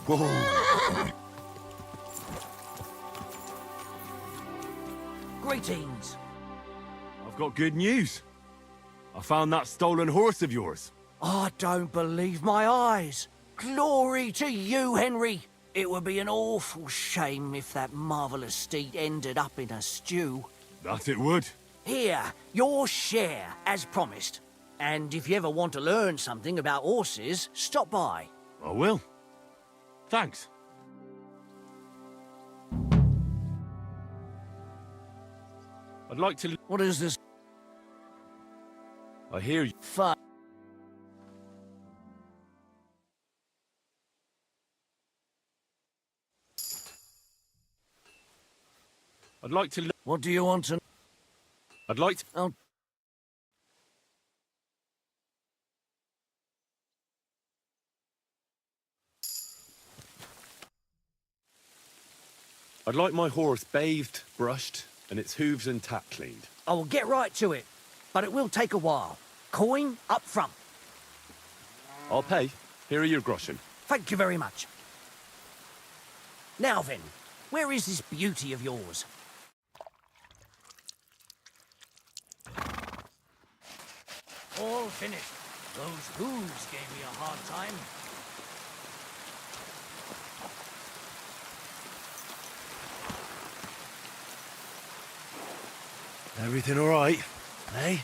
Whoa. Greetings. I've got good news. I found that stolen horse of yours. I don't believe my eyes. Glory to you, Henry. It would be an awful shame if that marvellous steed ended up in a stew. That it would. Here, your share, as promised. And if you ever want to learn something about horses, stop by. I will. Thanks. I'd like to... What is this? I hear you. Fuck. I'd like to... What do you want to... I'd like to... Oh. I'd like my horse bathed, brushed, and its hooves and tack cleaned. I will get right to it, but it will take a while. Coin up front. I'll pay. Here are your groschen. Thank you very much. Now then, where is this beauty of yours? All finished. Those hooves gave me a hard time. Everything all right, eh?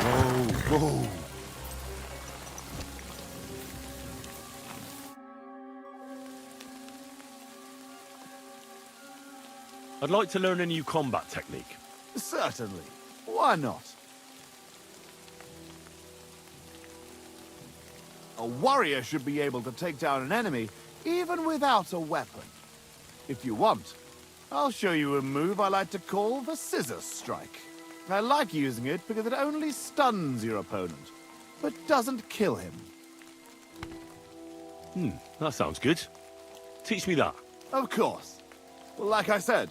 Whoa. I'd like to learn a new combat technique. Certainly. Why not? A warrior should be able to take down an enemy even without a weapon. If you want, I'll show you a move I like to call the scissor strike. I like using it because it only stuns your opponent, but doesn't kill him. That sounds good. Teach me that. Of course. Well, like I said,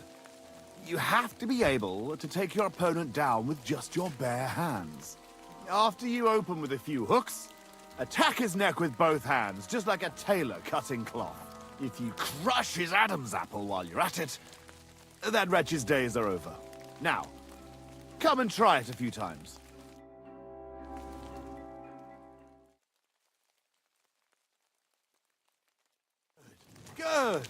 you have to be able to take your opponent down with just your bare hands. After you open with a few hooks, attack his neck with both hands, just like a tailor cutting cloth. If you crush his Adam's apple while you're at it, that wretch's days are over. Now, come and try it a few times. Good.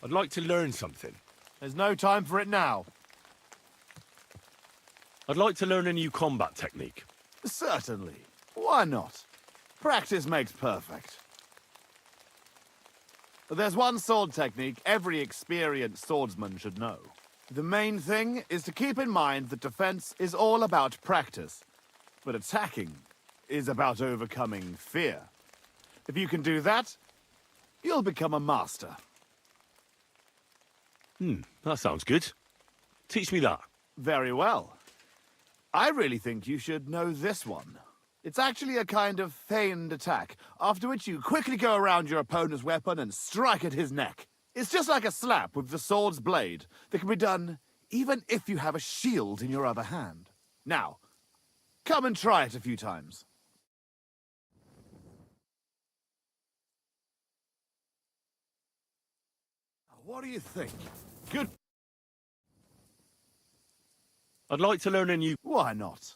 I'd like to learn something. There's no time for it now. I'd like to learn a new combat technique. Certainly. Why not? Practice makes perfect. There's one sword technique every experienced swordsman should know. The main thing is to keep in mind that defense is all about practice, but attacking is about overcoming fear. If you can do that, you'll become a master. That sounds good. Teach me that. Very well. I really think you should know this one. It's actually a kind of feigned attack, after which you quickly go around your opponent's weapon and strike at his neck. It's just like a slap with the sword's blade that can be done even if you have a shield in your other hand. Now, come and try it a few times. What do you think? Good. I'd like to learn a new... Why not?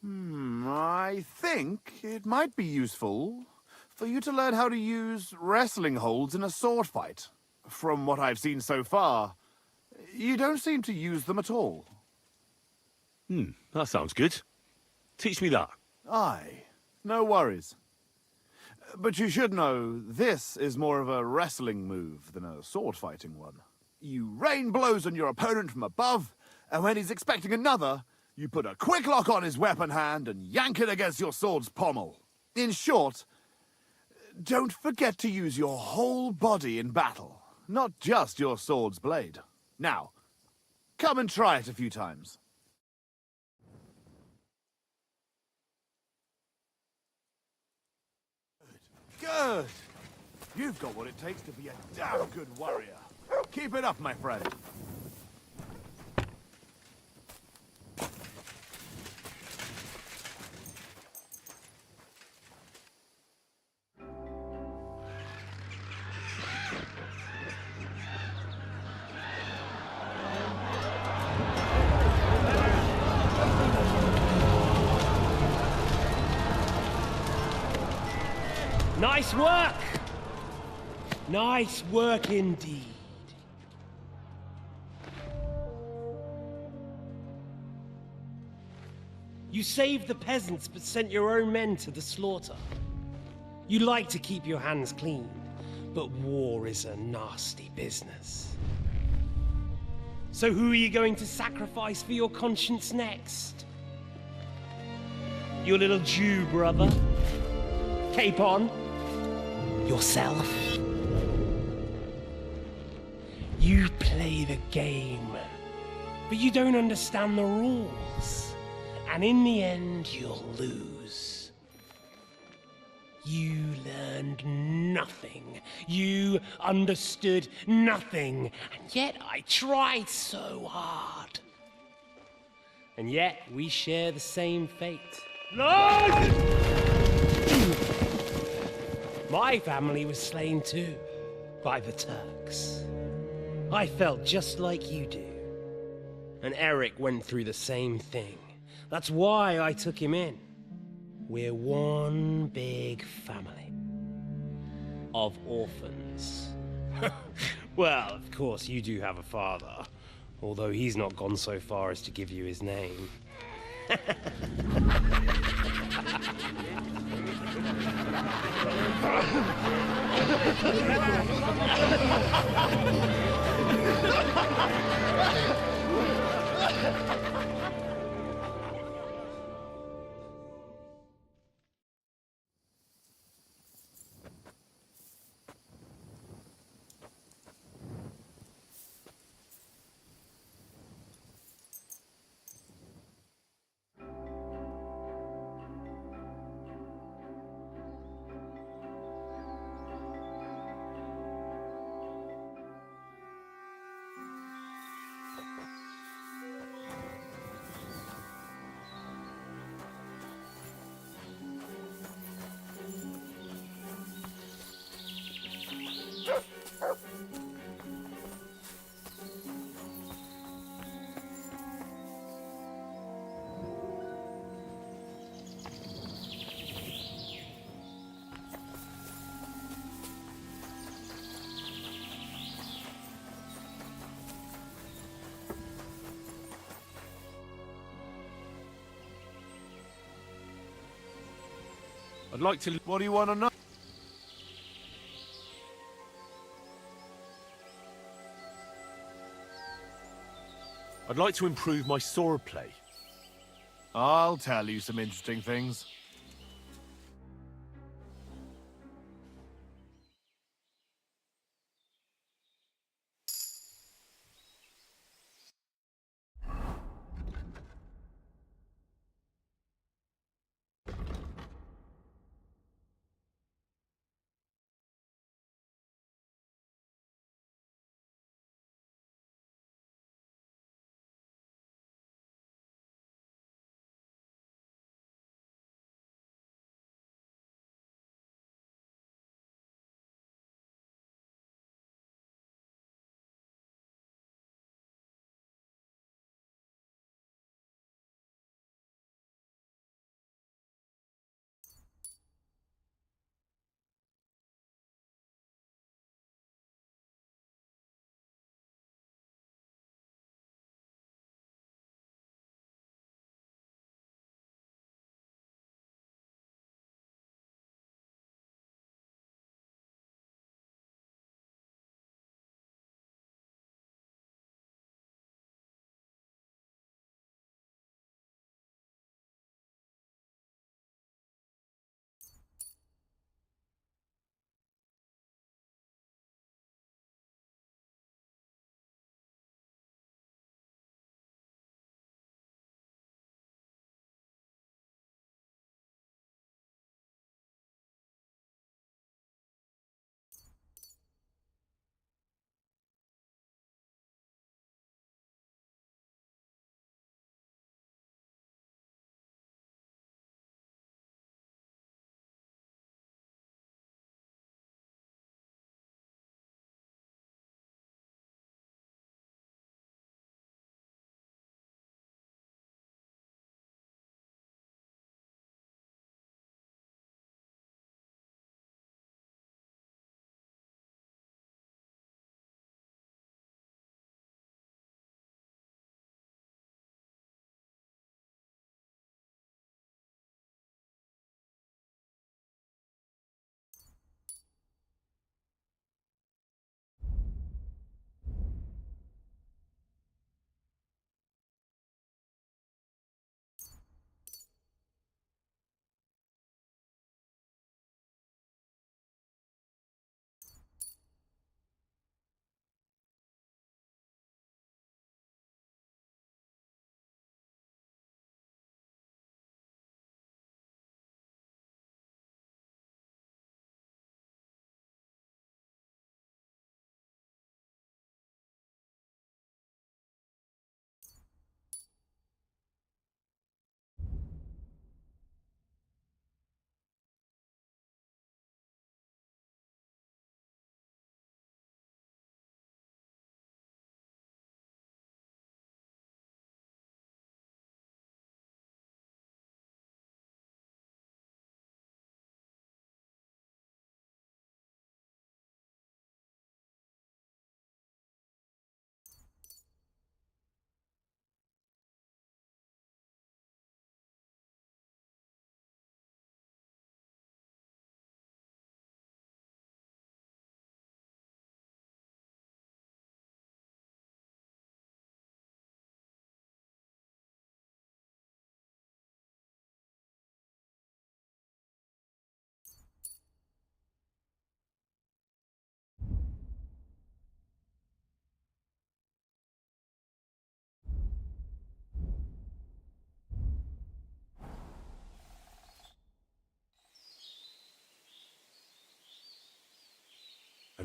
I think it might be useful for you to learn how to use wrestling holds in a sword fight. From what I've seen so far, you don't seem to use them at all. That sounds good. Teach me that. Aye, no worries. But you should know, this is more of a wrestling move than a sword-fighting one. You rain blows on your opponent from above, and when he's expecting another, you put a quick lock on his weapon hand and yank it against your sword's pommel. In short, don't forget to use your whole body in battle, not just your sword's blade. Now, come and try it a few times. Good. You've got what it takes to be a damn good warrior. Keep it up, my friend. Nice work! Nice work indeed. You saved the peasants but sent your own men to the slaughter. You like to keep your hands clean, but war is a nasty business. So who are you going to sacrifice for your conscience next? Your little Jew brother? Cape on? Yourself? You play the game, but you don't understand the rules. And in the end, you'll lose. You learned nothing. You understood nothing. And yet I tried so hard. And yet we share the same fate. Lord! My family was slain too, by the Turks. I felt just like you do. And Eric went through the same thing. That's why I took him in. We're one big family of orphans. Well, of course, you do have a father, although he's not gone so far as to give you his name. I'd like to... What do you want to know? I'd like to improve my sword play. I'll tell you some interesting things.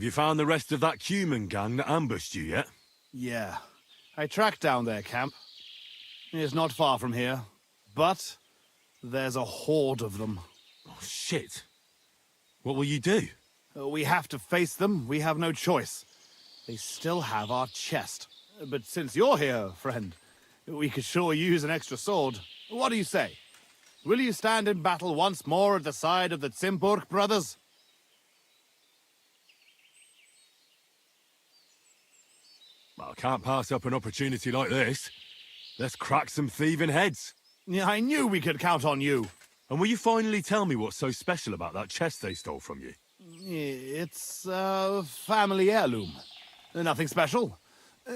Have you found the rest of that human gang that ambushed you yet? Yeah. I tracked down their camp. It's not far from here. But there's a horde of them. Oh, shit. What will you do? We have to face them. We have no choice. They still have our chest. But since you're here, friend, we could sure use an extra sword. What do you say? Will you stand in battle once more at the side of the Zimburg brothers? Well, I can't pass up an opportunity like this. Let's crack some thieving heads. Yeah, I knew we could count on you. And will you finally tell me what's so special about that chest they stole from you? It's a family heirloom. Nothing special.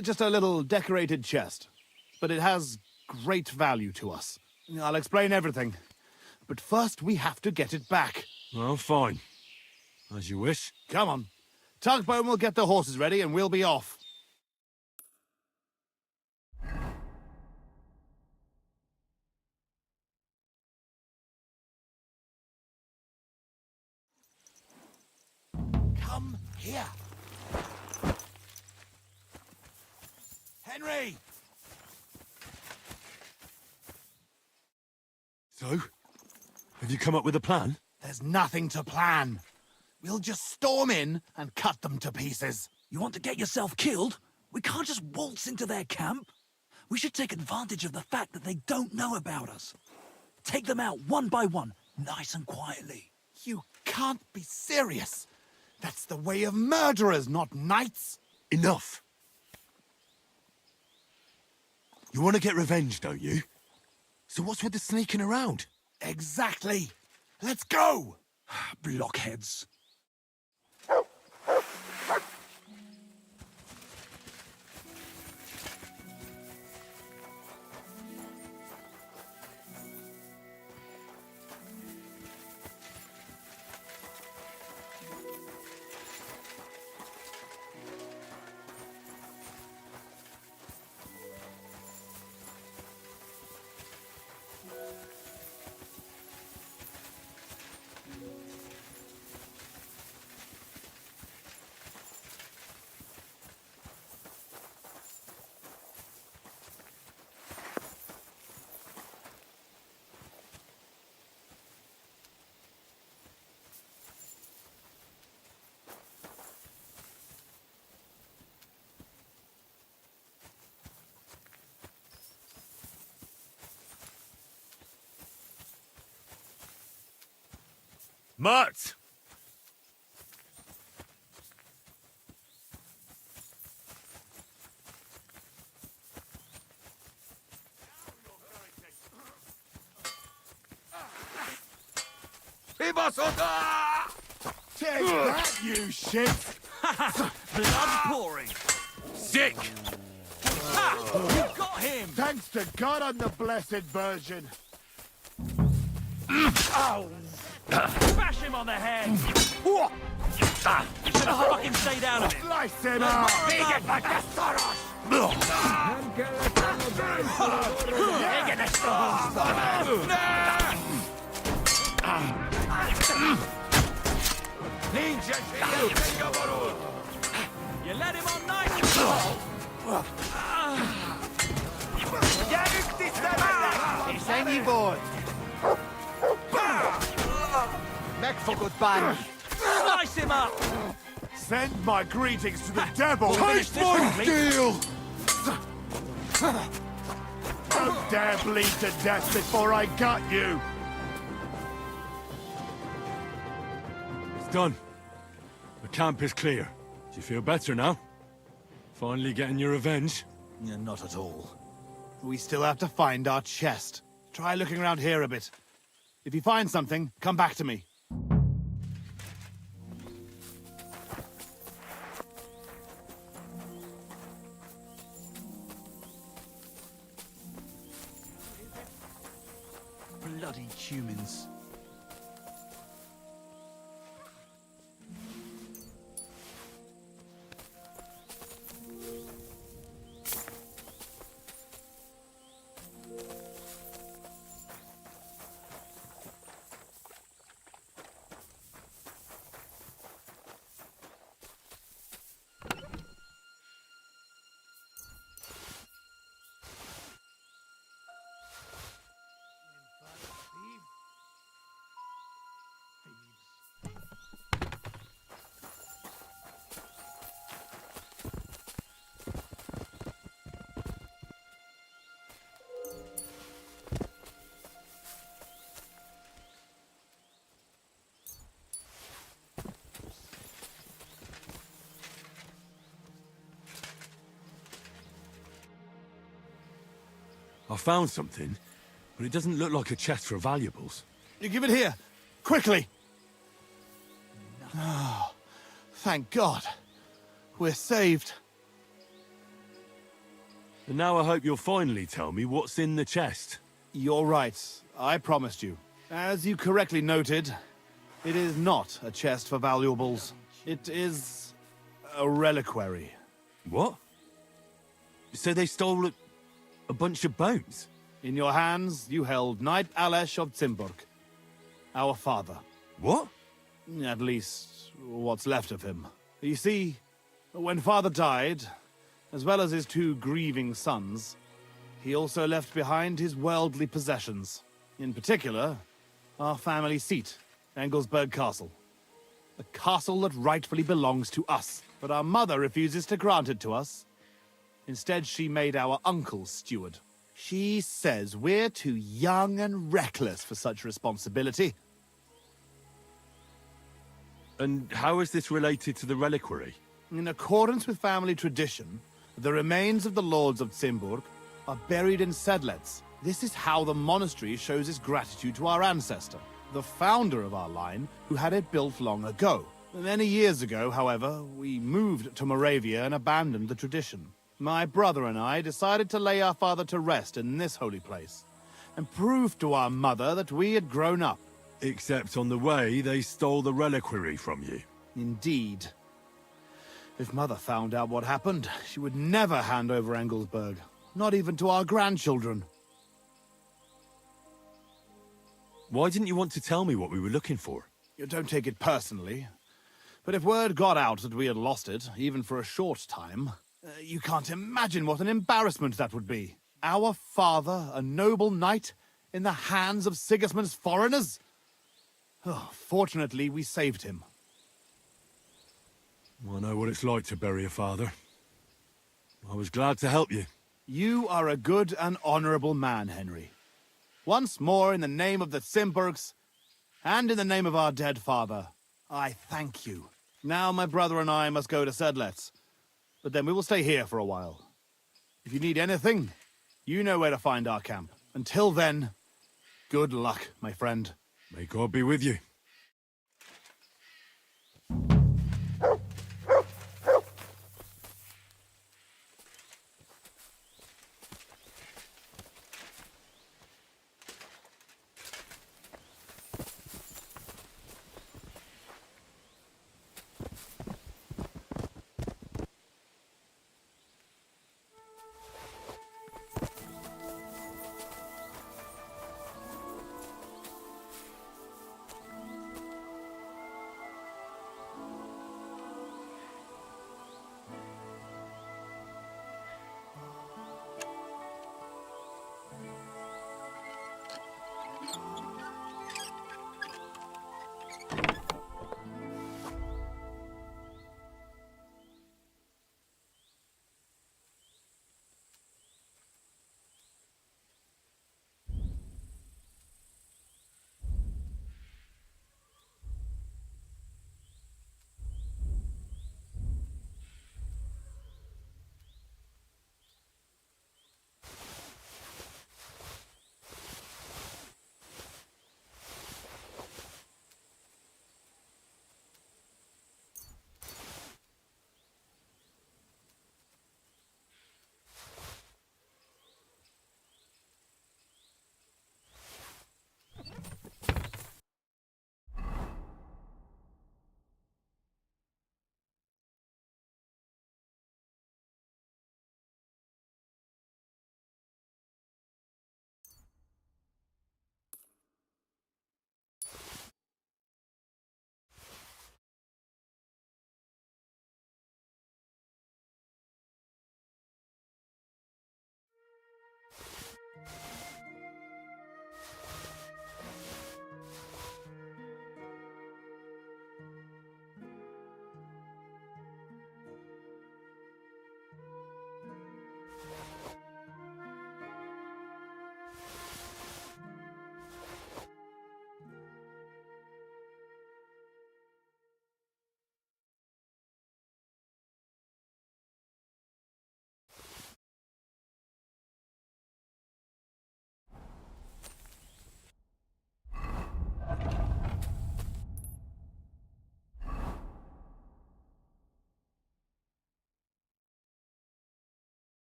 Just a little decorated chest. But it has great value to us. I'll explain everything. But first, we have to get it back. Well, fine. As you wish. Come on. Tugbone will get the horses ready and we'll be off. Come here. Henry! So? Have you come up with a plan? There's nothing to plan. We'll just storm in and cut them to pieces. You want to get yourself killed? We can't just waltz into their camp. We should take advantage of the fact that they don't know about us. Take them out one by one, nice and quietly. You can't be serious. That's the way of murderers, not knights. Enough. You want to get revenge, don't you? So what's with the sneaking around? Exactly. Let's go! Blockheads. Mutt! Take that, you shit! Blood pouring. Sick! Ha! You got him! Thanks to God I'm the blessed Virgin. Oh! Bash him on the head! You should have fucking stayed out of it! Slice him up! You let him on nice! It's any boy. Make for good bang. Slice him up! Send my greetings to the devil. Taste my steel! Don't dare bleed to death before I gut you. It's done. The camp is clear. Do you feel better now? Finally getting your revenge? Yeah, not at all. We still have to find our chest. Try looking around here a bit. If you find something, come back to me. Bloody humans. I found something, but it doesn't look like a chest for valuables. You give it here, quickly! Oh, thank God. We're saved. And now I hope you'll finally tell me what's in the chest. You're right. I promised you. As you correctly noted, it is not a chest for valuables. It is a reliquary. What? So they stole a bunch of bones? In your hands, you held Knight Alesh of Zimburg, our father. What? At least, what's left of him. You see, when father died, as well as his two grieving sons, he also left behind his worldly possessions. In particular, our family seat, Engelsberg Castle. A castle that rightfully belongs to us, but our mother refuses to grant it to us. Instead, she made our uncle steward. She says we're too young and reckless for such responsibility. And how is this related to the reliquary? In accordance with family tradition, the remains of the lords of Zimburg are buried in Sedlets. This is how the monastery shows its gratitude to our ancestor, the founder of our line, who had it built long ago. Many years ago, however, we moved to Moravia and abandoned the tradition. My brother and I decided to lay our father to rest in this holy place, and prove to our mother that we had grown up. Except on the way, they stole the reliquary from you. Indeed. If Mother found out what happened, she would never hand over Engelsberg. Not even to our grandchildren. Why didn't you want to tell me what we were looking for? You don't take it personally. But if word got out that we had lost it, even for a short time, you can't imagine what an embarrassment that would be. Our father, a noble knight, in the hands of Sigismund's foreigners? Oh, fortunately, we saved him. I know what it's like to bury a father. I was glad to help you. You are a good and honorable man, Henry. Once more, in the name of the Zimburgs, and in the name of our dead father, I thank you. Now my brother and I must go to Sedlets, but then we will stay here for a while. If you need anything, you know where to find our camp. Until then, good luck, my friend. May God be with you.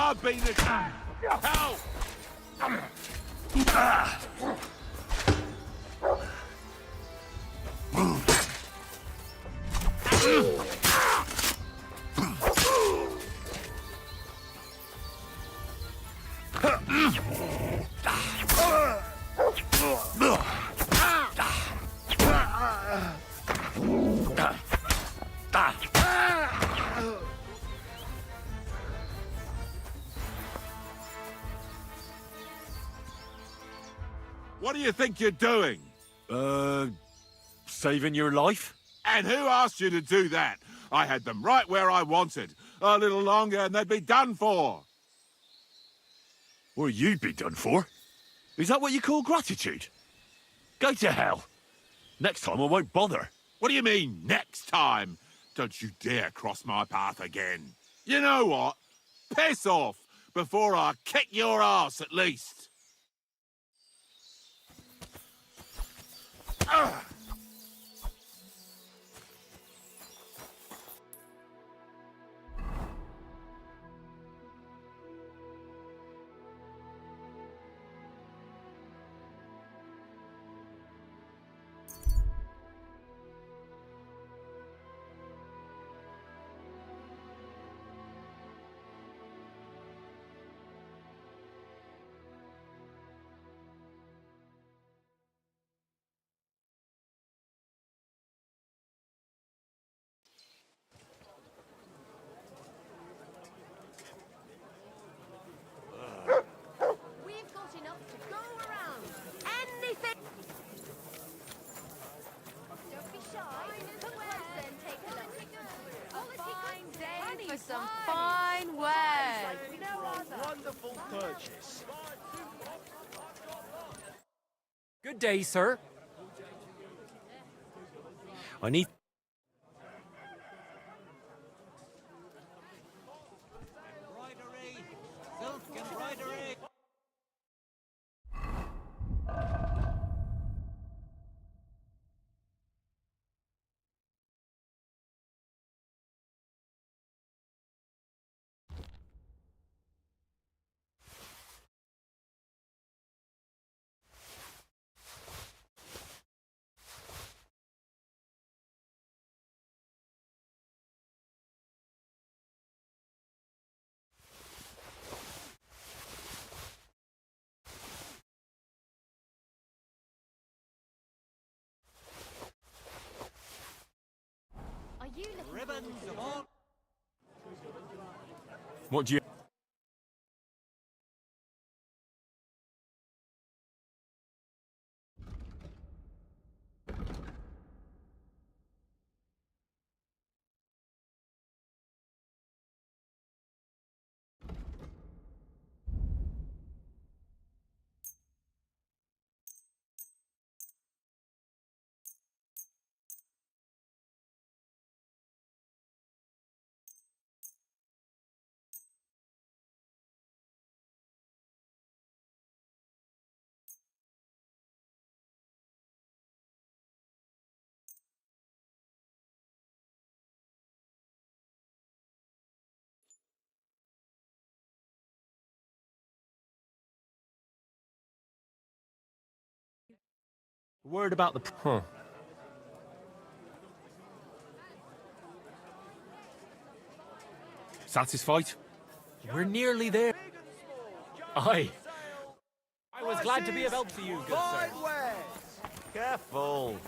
I've been a... Help! What do you think you're doing? Saving your life? And who asked you to do that? I had them right where I wanted. A little longer and they'd be done for. Or you'd be done for? Is that what you call gratitude? Go to hell. Next time I won't bother. What do you mean, next time? Don't you dare cross my path again. You know what? Piss off before I kick your ass at least. Ugh. We've got enough to go around. Anything. Don't be shy. Come closer and take a look. A fine day for some fine wear. Wonderful purchase. Good day, sir. I need... Are you looking ribbons of all? What do you... Word about the... Huh. Satisfied? We're nearly there. Aye. I was glad to be of help to you, good sir. Careful.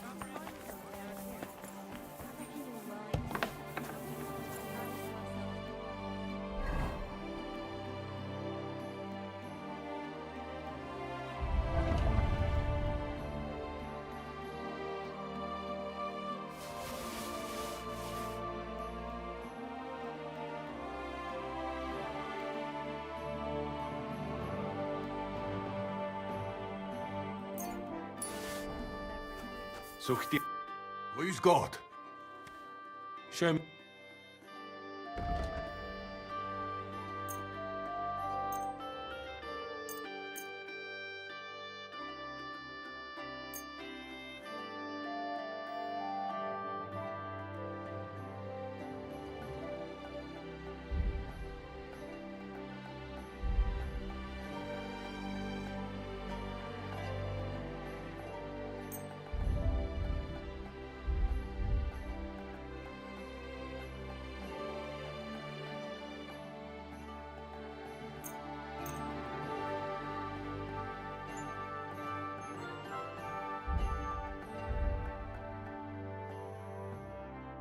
Such the... Who's God? Show me...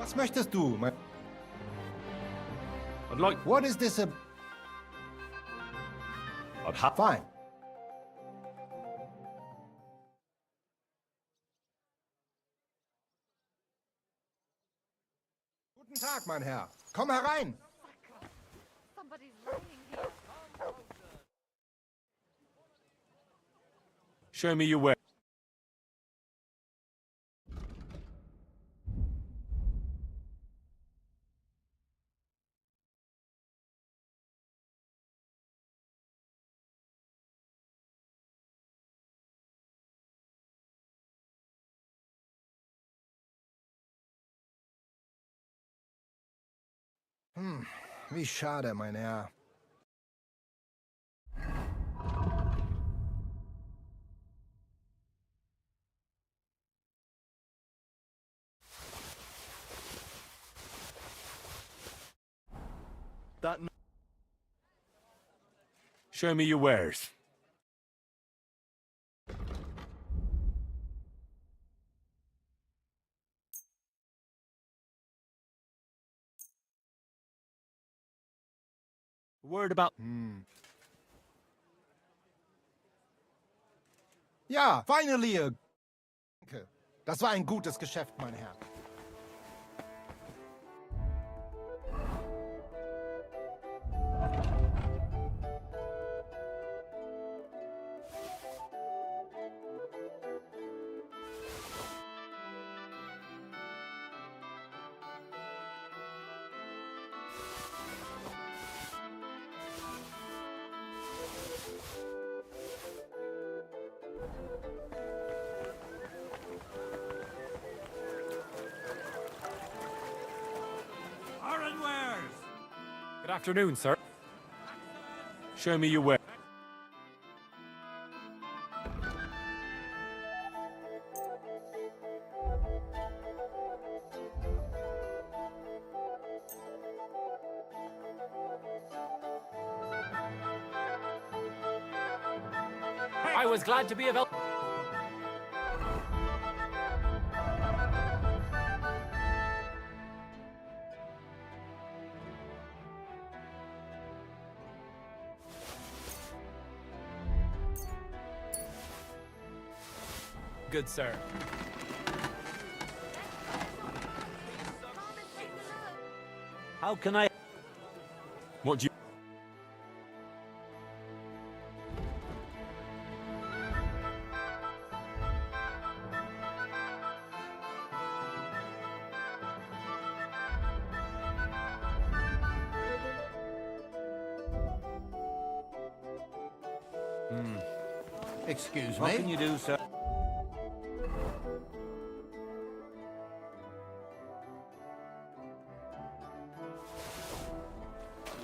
Was möchtest du, mein... I'd like... What is this I'd have... Fine. Guten Tag, mein Herr. Komm herein. Somebody's lying here. Show me your way. Wie schade, mein Herr. That... Show me your wares. Word about... Ja, finally a... Das war ein gutes Geschäft, mein Herr. Good afternoon, sir. Show me your way. I was glad to be of help. Good sir. How can I... What do you... Excuse me? What can you do, sir?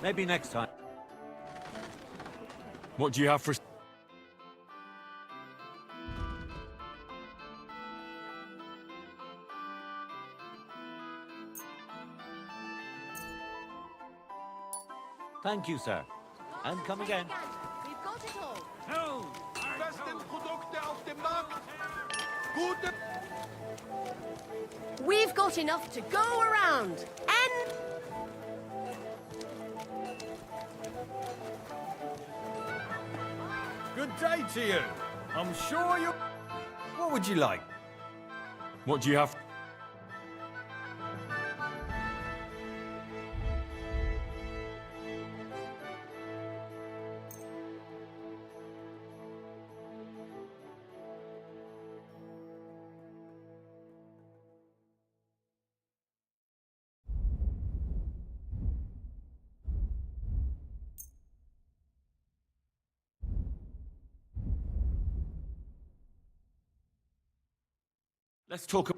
Maybe next time. What do you have for... Thank you, sir. And come again. We've got it all. No! Besten Produkte auf dem Markt! Gute... We've got enough to go around. And Good day to you. I'm sure you... What would you like? What do you have... Let's talk...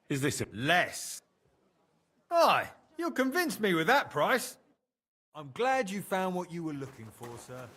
Is this a... Less. Aye, you convinced me with that price. I'm glad you found what you were looking for, sir.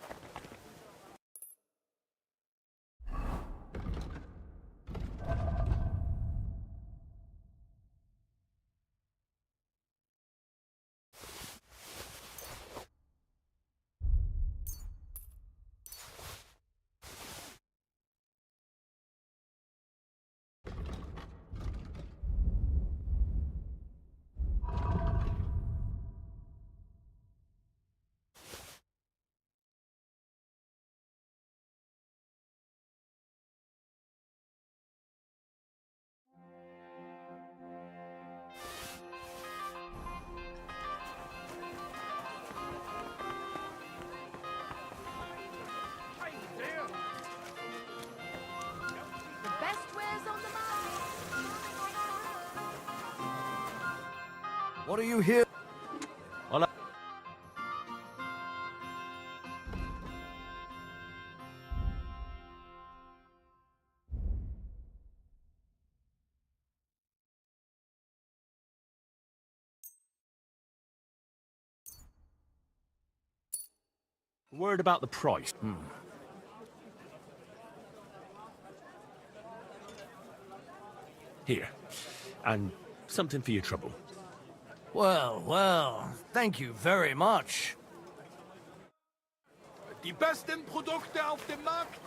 What are you here? Well, Word about the price. Here. And something for your trouble. Well, well, thank you very much. Die besten Produkte auf dem Markt.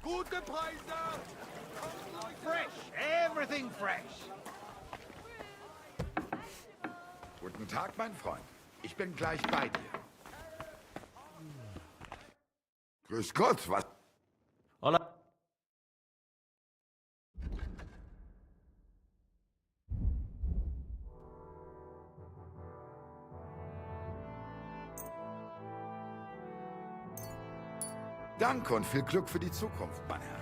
Gute Preise. Fresh, everything fresh. Guten Tag, mein Freund. Ich bin gleich bei dir. Grüß Gott, was? Hola. Danke und viel Glück für die Zukunft, mein Herr.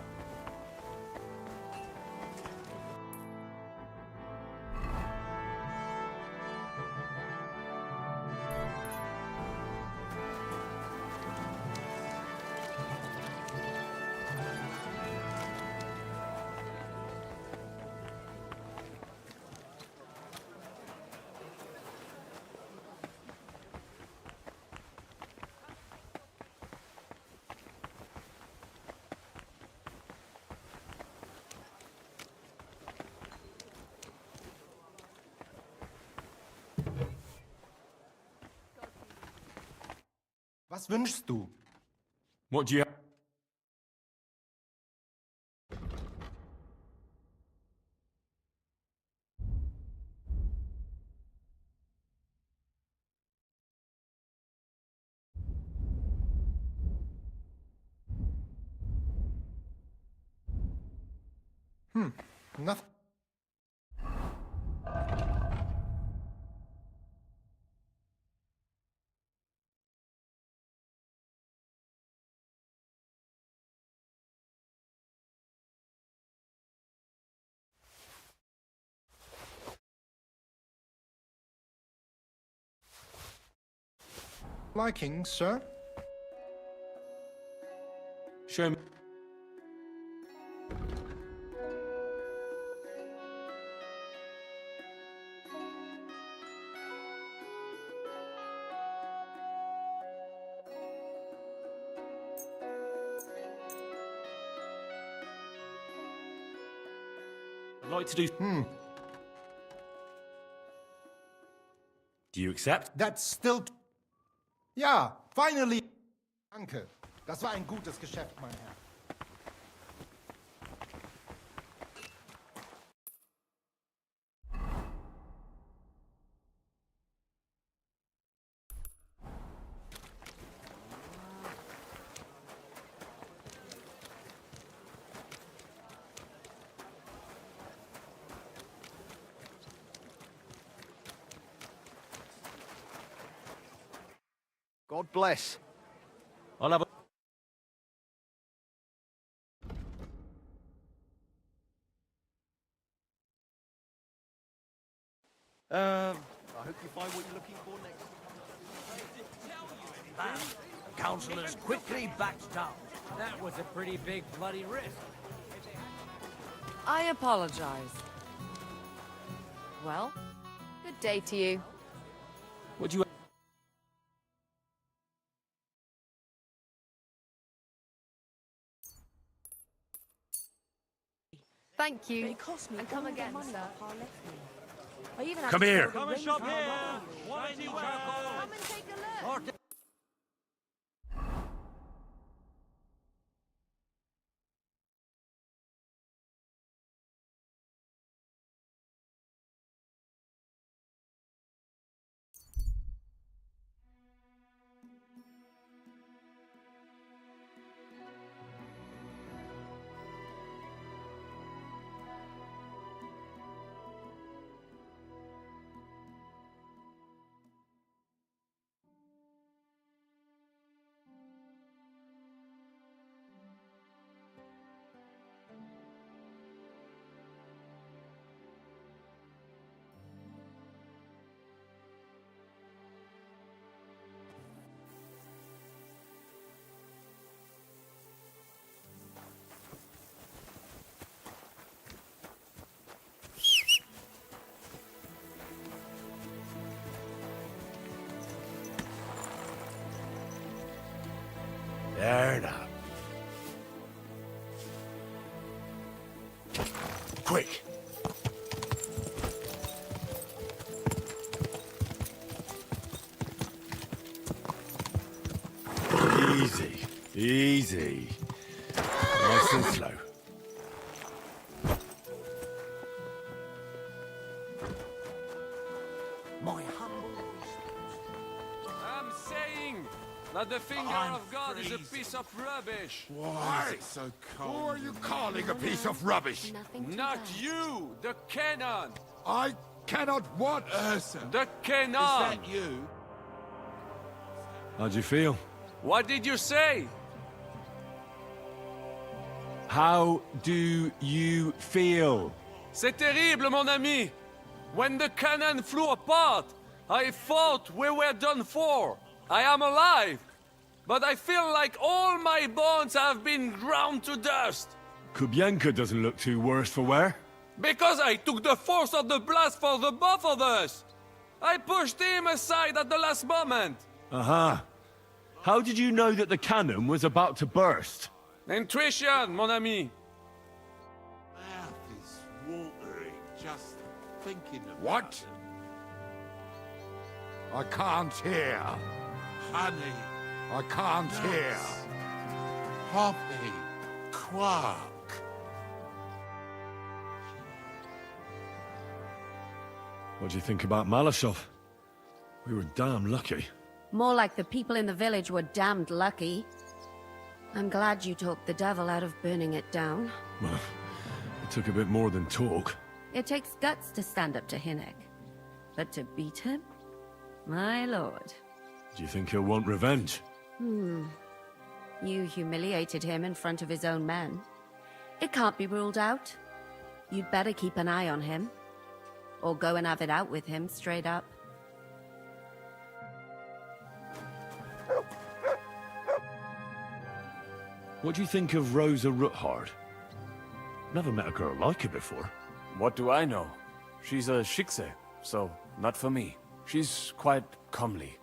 Was wünschst du? What do you... Nothing. Liking, sir? Show me... I'd like to do... Do you accept? That's still... Ja, finally! Danke. Das war ein gutes Geschäft, mein Herr. God bless. I'll have a... I hope you find what you're looking for next. Bam! The councillors quickly backed down. That was a pretty big bloody risk. I apologize. Well, good day to you. What do you... Thank you. But it cost me And come all the again, money sir. my pa left me. I even had Come to here. sell the Come and rings shop for my here. mum. Come and take a look. quick! Easy, easy. Nice and slow. My humble I'm saying that the finger of God is a piece of rubbish. Why is it so cold? Who are you calling a piece of rubbish? Not you, the cannon. I cannot what? The cannon. Is that you? How'd you feel? What did you say? How do you feel? C'est terrible, mon ami. When the cannon flew apart, I thought we were done for. I am alive, but I feel like all my bones have been ground to dust. Kubienka doesn't look too worse for wear. Because I took the force of the blast for the both of us. I pushed him aside at the last moment. Aha. How did you know that the cannon was about to burst? Intuition, mon ami. mouth is watering just thinking about What? it. I can't hear. Honey. I can't hear. Poppy. Quark. What do you think about Malashov? We were damn lucky. More like the people in the village were damned lucky. I'm glad you talked the devil out of burning it down. Well, it took a bit more than talk. It takes guts to stand up to Hinnek. But to beat him? My lord. Do you think he'll want revenge? You humiliated him in front of his own men. It can't be ruled out. You'd better keep an eye on him. Or go and have it out with him, straight up. What do you think of Rosa Ruthard? Never met a girl like her before. What do I know? She's a Shikse, so not for me. She's quite comely,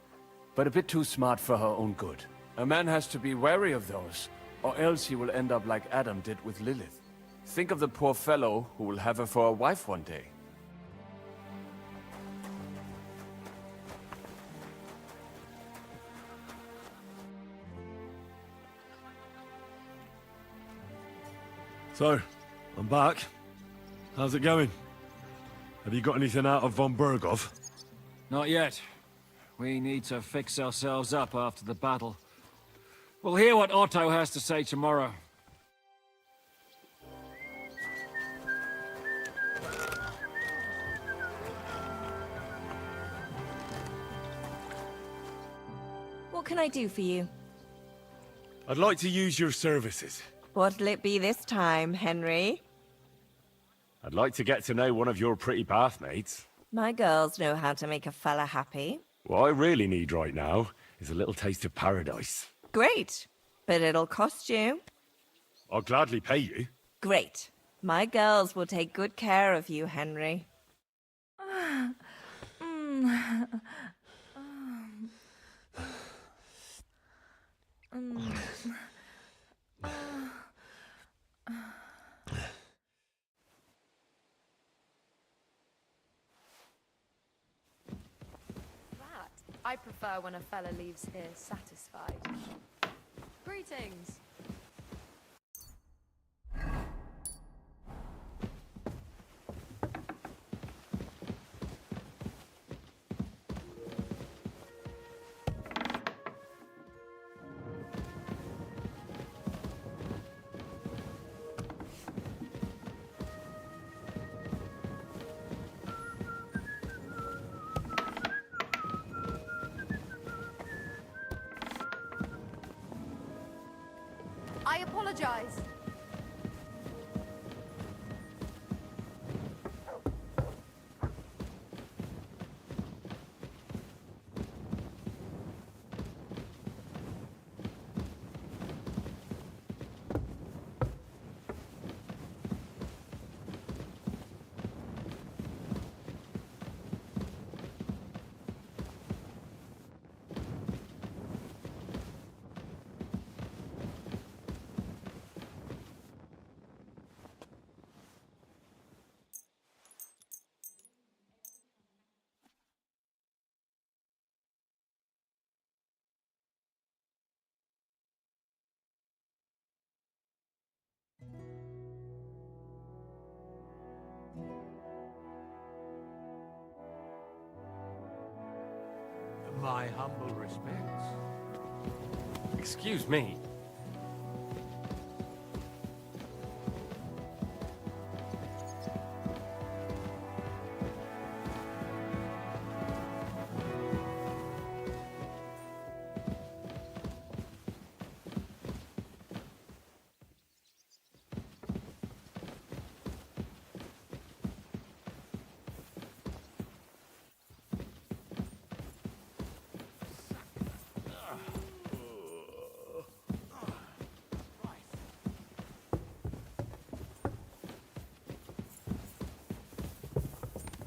but a bit too smart for her own good. A man has to be wary of those, or else he will end up like Adam did with Lilith. Think of the poor fellow who will have her for a wife one day. So, I'm back. How's it going? Have you got anything out of von Bergov? Not yet. We need to fix ourselves up after the battle. We'll hear what Otto has to say tomorrow. What can I do for you? I'd like to use your services. What'll it be this time, Henry? I'd like to get to know one of your pretty bathmates. My girls know how to make a fella happy. What I really need right now is a little taste of paradise. Great. But it'll cost you. I'll gladly pay you. Great. My girls will take good care of you, Henry. I prefer when a fella leaves here satisfied. Greetings. I apologize. My humble respects. Excuse me.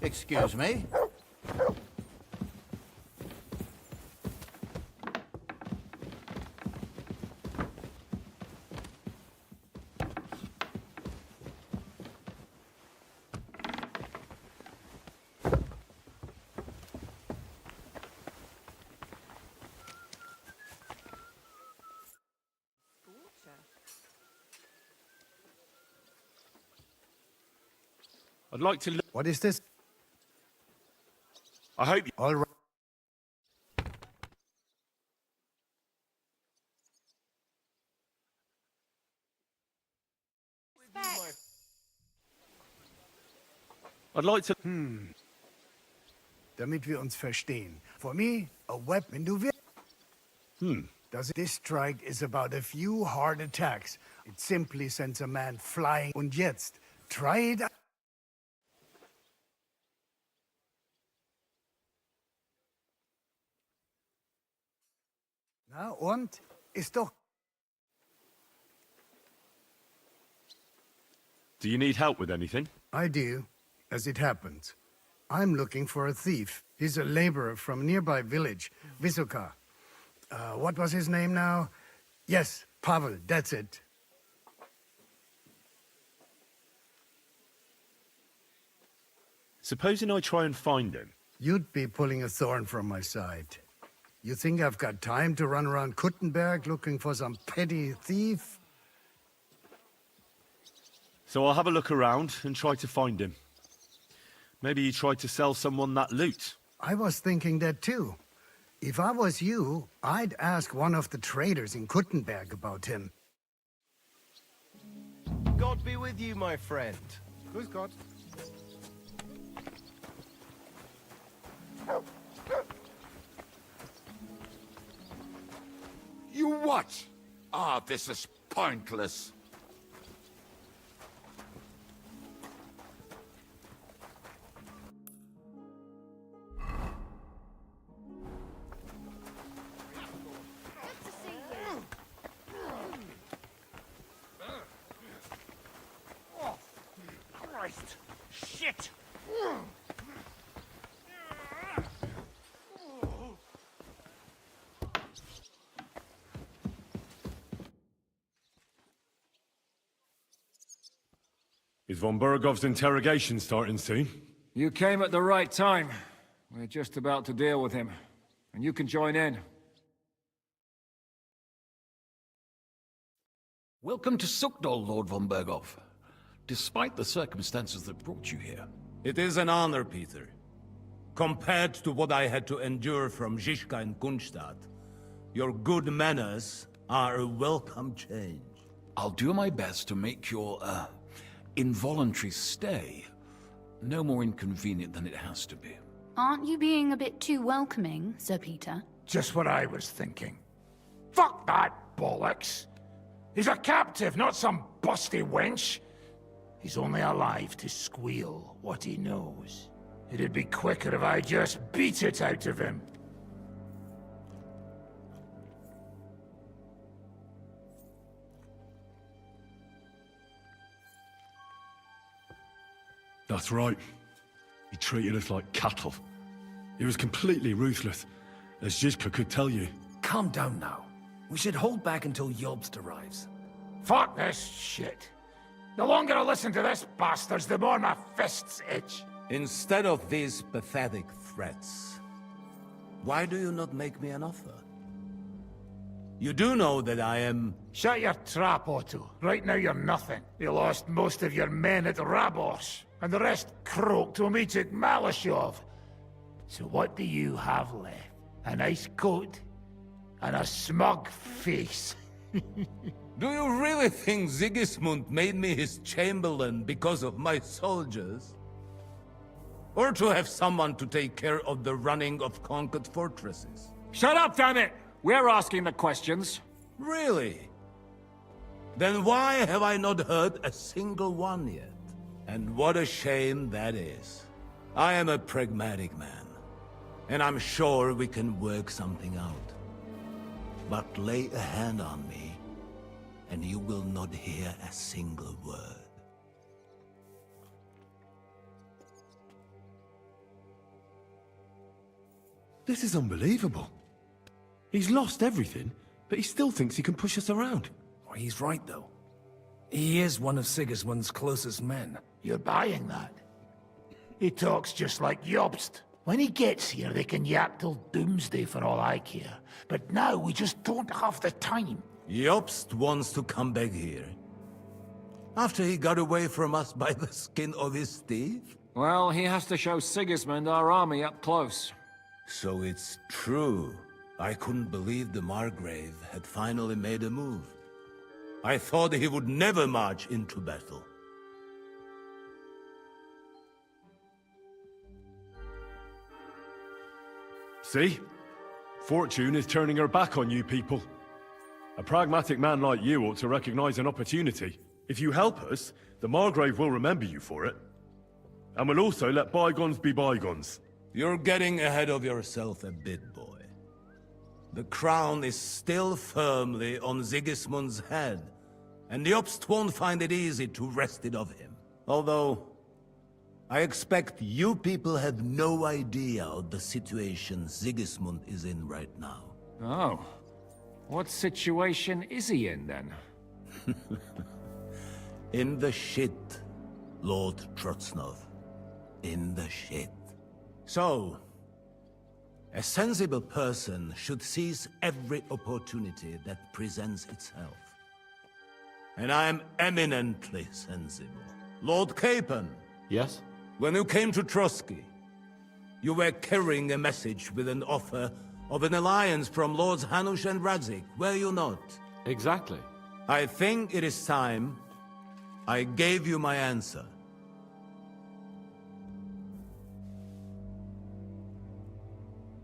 Excuse me? I'd like to... What is this? I hope you... All right. I'd like to... Damit wir uns verstehen. For me, a weapon du willst. This strike is about a few hard attacks. It simply sends a man flying. Und jetzt, try it out. Na und? Ist doch... Do you need help with anything? I do, as it happens. I'm looking for a thief. He's a laborer from a nearby village, Vysoka. What was his name now? Yes, Pavel, that's it. Supposing I try and find him. You'd be pulling a thorn from my side. You think I've got time to run around Kuttenberg looking for some petty thief? So I'll have a look around and try to find him. Maybe he tried to sell someone that loot. I was thinking that too. If I was you, I'd ask one of the traders in Kuttenberg about him. God be with you, my friend. Grüß Gott. You what? Ah, this is pointless. Christ! Shit! Is von Bergov's interrogation starting soon? You came at the right time. We're just about to deal with him. And you can join in. Welcome to Sukdal, Lord von Bergov. Despite the circumstances that brought you here. It is an honor, Peter. Compared to what I had to endure from Zizka and Kunstadt, your good manners are a welcome change. I'll do my best to make your, involuntary stay no more inconvenient than it has to be. Aren't you being a bit too welcoming, Sir Peter? Just what I was thinking. Fuck that bollocks! He's a captive, not some busty wench. He's only alive to squeal what he knows. It'd be quicker if I just beat it out of him. That's right. He treated us like cattle. He was completely ruthless, as Zizka could tell you. Calm down now. We should hold back until Jobst arrives. Fuck this shit. The longer I listen to this bastards, the more my fists itch. Instead of these pathetic threats, why do you not make me an offer? You do know that I am... Shut your trap, Otto. Right now you're nothing. You lost most of your men at Rabos, and the rest croaked to meet at Malashov. So what do you have left? a nice coat, and a smug face. Do you really think Sigismund made me his chamberlain because of my soldiers? Or to have someone to take care of the running of conquered fortresses? Shut up, damn it! We're asking the questions. Really? Then why have I not heard a single one yet? And what a shame that is. I am a pragmatic man, and I'm sure we can work something out. But lay a hand on me, and you will not hear a single word. This is unbelievable. He's lost everything, but he still thinks he can push us around. Well, he's right, though. He is one of Sigismund's closest men. You're buying that? He talks just like Jobst. When he gets here, they can yap till doomsday for all I care. But now we just don't have the time. Jobst wants to come back here. After he got away from us by the skin of his teeth? Well, he has to show Sigismund our army up close. So it's true. I couldn't believe the Margrave had finally made a move. I thought he would never march into battle. See? Fortune is turning her back on you people. A pragmatic man like you ought to recognize an opportunity. If you help us, the Margrave will remember you for it. And will also let bygones be bygones. You're getting ahead of yourself a bit, boy. The crown is still firmly on Sigismund's head, and Jobst won't find it easy to wrest it of him. Although, I expect you people have no idea of the situation Sigismund is in right now. Oh. What situation is he in, then? In the shit, Lord Trotznov. In the shit. So, a sensible person should seize every opportunity that presents itself. And I am eminently sensible. Lord Capon. Yes? When you came to Trotsky, you were carrying a message with an offer of an alliance from Lords Hanush and Radzik, were you not? Exactly. I think it is time I gave you my answer.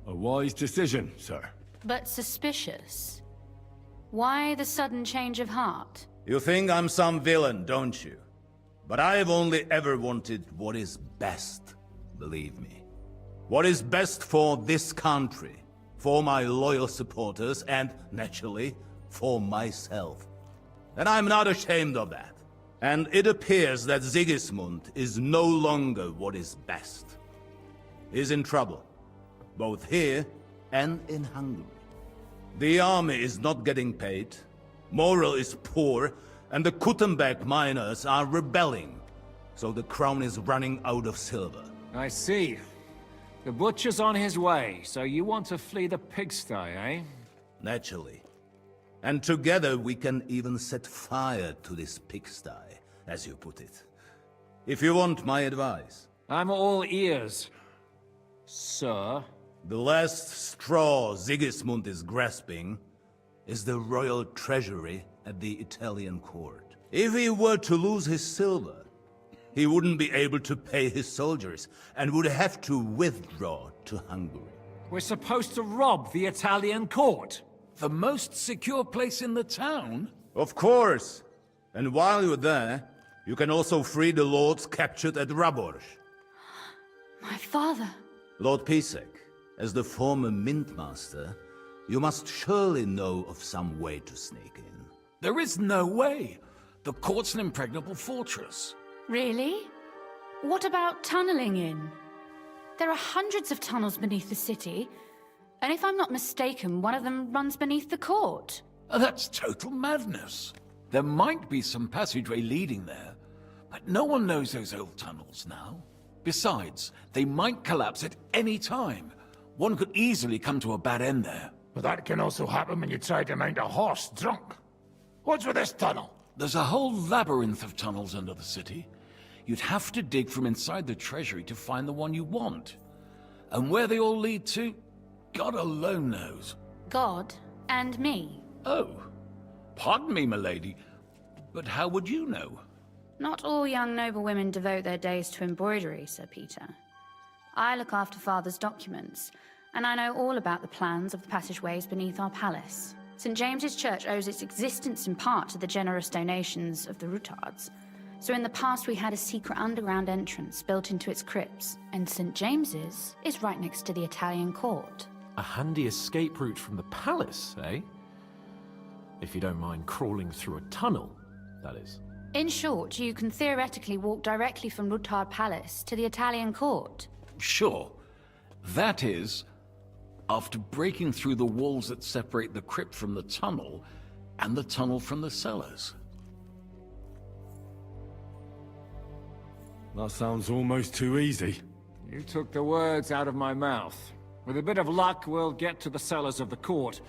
A wise decision, sir. But suspicious. Why the sudden change of heart? You think I'm some villain, don't you? But I've only ever wanted what is best, believe me. What is best for this country, for my loyal supporters, and, naturally, for myself. And I'm not ashamed of that. And it appears that Sigismund is no longer what is best. He's in trouble, both here and in Hungary. The army is not getting paid, morale is poor, and the Kuttenberg miners are rebelling. So the crown is running out of silver. I see. The butcher's on his way, so you want to flee the pigsty, eh? Naturally. And together we can even set fire to this pigsty, as you put it. If you want my advice. I'm all ears, sir. The last straw Sigismund is grasping is the royal treasury at the Italian court. If he were to lose his silver, he wouldn't be able to pay his soldiers and would have to withdraw to Hungary. We're supposed to rob the Italian court. The most secure place in the town? Of course. And while you're there, you can also free the lords captured at Raborz. My father. Lord Pisek, as the former mint master, you must surely know of some way to sneak in. There is no way. The court's an impregnable fortress. Really? What about tunneling in? There are hundreds of tunnels beneath the city, and if I'm not mistaken, one of them runs beneath the court. That's total madness. There might be some passageway leading there, but no one knows those old tunnels now. Besides, they might collapse at any time. One could easily come to a bad end there. But that can also happen when you try to mount a horse drunk. What's with this tunnel? There's a whole labyrinth of tunnels under the city. You'd have to dig from inside the treasury to find the one you want. And where they all lead to, God alone knows. God and me. Oh, pardon me, milady, but how would you know? Not all young noble women devote their days to embroidery, Sir Peter. I look after Father's documents, and I know all about the plans of the passageways beneath our palace. St. James's Church owes its existence in part to the generous donations of the Routards. So in the past we had a secret underground entrance built into its crypts, and St. James's is right next to the Italian court. A handy escape route from the palace, eh? If you don't mind crawling through a tunnel, that is. In short, you can theoretically walk directly from Routard Palace to the Italian court. Sure. That is, after breaking through the walls that separate the crypt from the tunnel, and the tunnel from the cellars. That sounds almost too easy. You took the words out of my mouth. With a bit of luck, we'll get to the cellars of the court.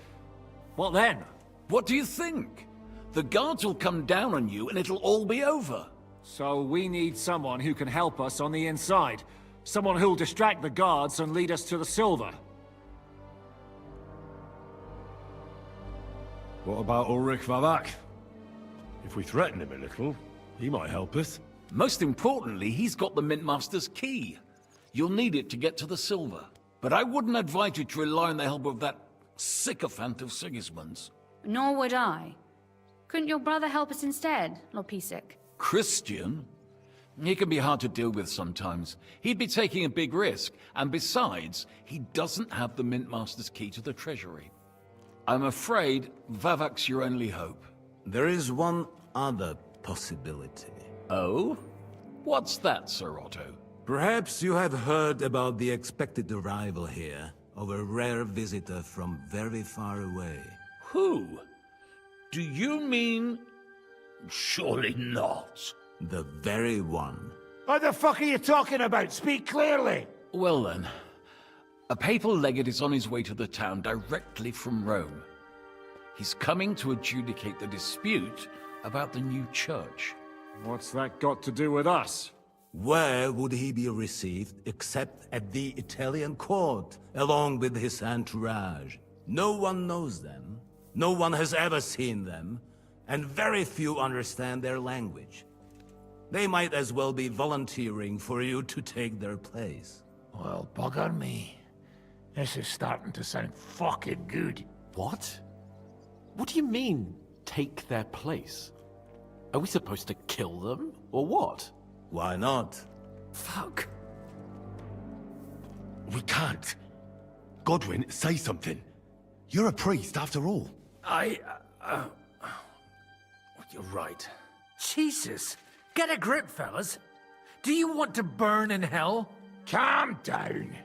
What then? What do you think? The guards will come down on you and it'll all be over. So we need someone who can help us on the inside. Someone who'll distract the guards and lead us to the silver. What about Ulrich Vavak? If we threaten him a little, he might help us. Most importantly, he's got the Mintmaster's key. You'll need it to get to the silver. But I wouldn't advise you to rely on the help of that sycophant of Sigismund's. Nor would I. Couldn't your brother help us instead, Lord Pisak? Christian? He can be hard to deal with sometimes. He'd be taking a big risk, and besides, he doesn't have the Mintmaster's key to the treasury. I'm afraid Vavak's your only hope. There is one other possibility. Oh? What's that, Sir Otto? Perhaps you have heard about the expected arrival here of a rare visitor from very far away. Who? Do you mean... Surely not. The very one. What the fuck are you talking about? Speak clearly! Well then, a papal legate is on his way to the town directly from Rome. He's coming to adjudicate the dispute about the new church. What's that got to do with us? Where would he be received except at the Italian court, along with his entourage? No one knows them, no one has ever seen them, and very few understand their language. They might as well be volunteering for you to take their place. Well, bugger me. This is starting to sound fucking good. What? What do you mean, take their place? Are we supposed to kill them, or what? Why not? Fuck. We can't. Godwin, say something. You're a priest, after all. You're right. Jesus! Get a grip, fellas. Do you want to burn in hell? Calm down.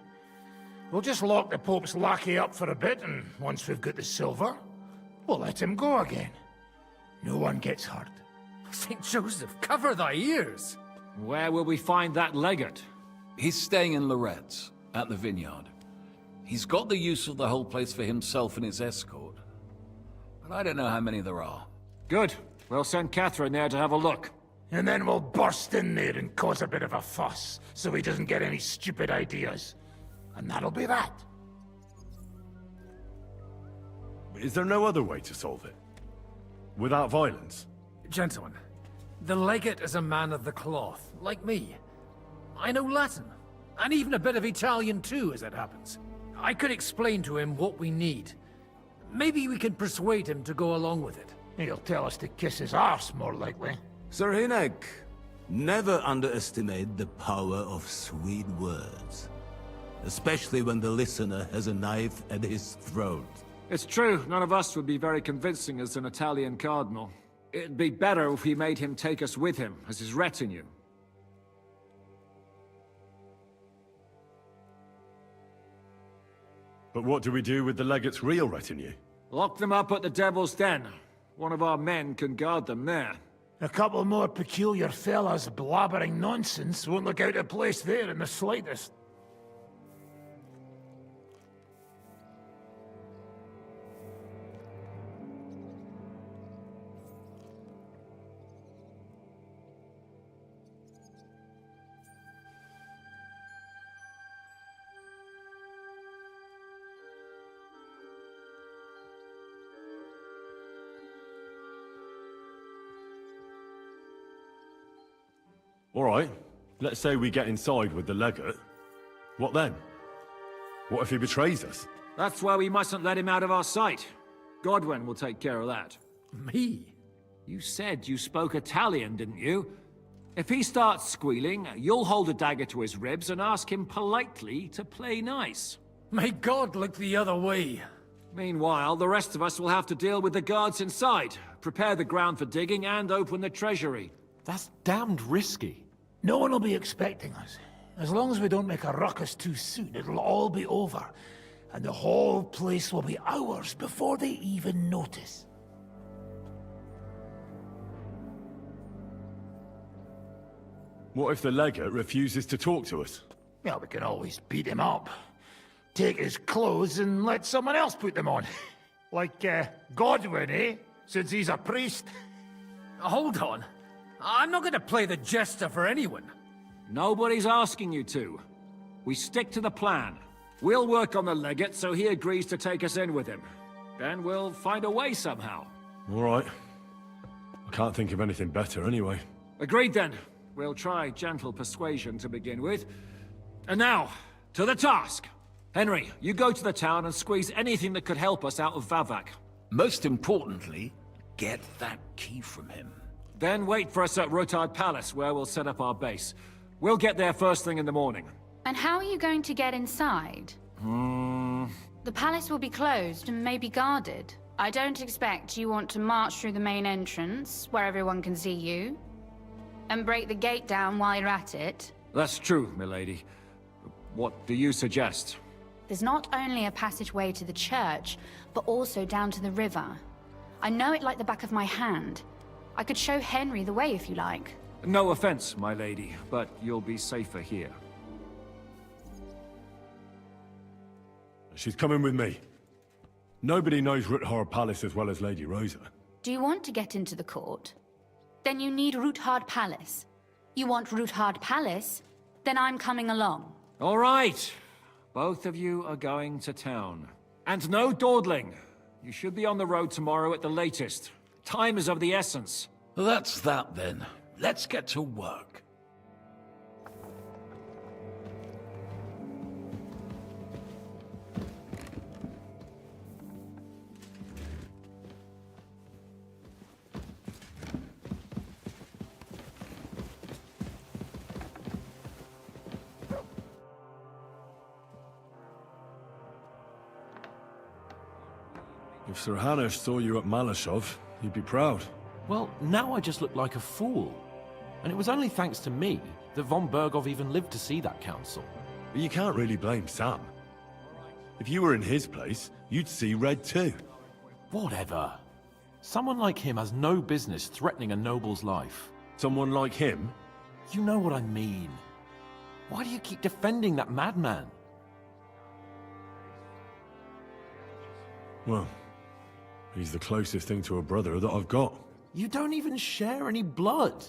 We'll just lock the Pope's lackey up for a bit, and once we've got the silver, we'll let him go again. No one gets hurt. St. Joseph, cover thy ears! Where will we find that legate? He's staying in Loretz, at the vineyard. He's got the use of the whole place for himself and his escort. But I don't know how many there are. Good. We'll send Catherine there to have a look. And then we'll burst in there and cause a bit of a fuss, so he doesn't get any stupid ideas. And that'll be that. Is there no other way to solve it? Without violence? Gentlemen, the legate is a man of the cloth, like me. I know Latin, and even a bit of Italian too, as it happens. I could explain to him what we need. Maybe we can persuade him to go along with it. He'll tell us to kiss his arse, more likely. Sir Hinek, never underestimate the power of sweet words. Especially when the listener has a knife at his throat. It's true, none of us would be very convincing as an Italian cardinal. It'd be better if we made him take us with him, as his retinue. But what do we do with the legate's real retinue? Lock them up at the Devil's Den. One of our men can guard them there. A couple more peculiar fellas blabbering nonsense won't look out of place there in the slightest. All right, let's say we get inside with the legate. What then? What if he betrays us? That's why we mustn't let him out of our sight. Godwin will take care of that. Me? You said you spoke Italian, didn't you? If he starts squealing, you'll hold a dagger to his ribs and ask him politely to play nice. May God look the other way. Meanwhile, the rest of us will have to deal with the guards inside, prepare the ground for digging, and open the treasury. That's damned risky. No one will be expecting us. As long as we don't make a ruckus too soon, it'll all be over. And the whole place will be ours before they even notice. What if the legate refuses to talk to us? Well, we can always beat him up. Take his clothes and let someone else put them on. Like, Godwin, eh? Since he's a priest. Hold on. I'm not going to play the jester for anyone. Nobody's asking you to. We stick to the plan. We'll work on the legate so he agrees to take us in with him. Then we'll find a way somehow. All right. I can't think of anything better anyway. Agreed then. We'll try gentle persuasion to begin with. And now, to the task. Henry, you go to the town and squeeze anything that could help us out of Vavak. Most importantly, get that key from him. Then wait for us at Rotard Palace, where we'll set up our base. We'll get there first thing in the morning. And how are you going to get inside? The palace will be closed and maybe guarded. I don't expect you want to march through the main entrance, where everyone can see you, and break the gate down while you're at it. That's true, milady. What do you suggest? There's not only a passageway to the church, but also down to the river. I know it like the back of my hand. I could show Henry the way if you like. No offense, my lady, but you'll be safer here. She's coming with me. Nobody knows Ruthard Palace as well as Lady Rosa. Do you want to get into the court? Then you need Ruthard Palace. You want Ruthard Palace? Then I'm coming along. All right. Both of you are going to town. And no dawdling. You should be on the road tomorrow at the latest. Time is of the essence. That's that then. Let's get to work. If Sir Hanush saw you at Malashov, he'd be proud. Well, now I just look like a fool. And it was only thanks to me that von Bergov even lived to see that council. But you can't really blame Sam. If you were in his place, you'd see red too. Whatever. Someone like him has no business threatening a noble's life. Someone like him? You know what I mean. Why do you keep defending that madman? Well, he's the closest thing to a brother that I've got. You don't even share any blood.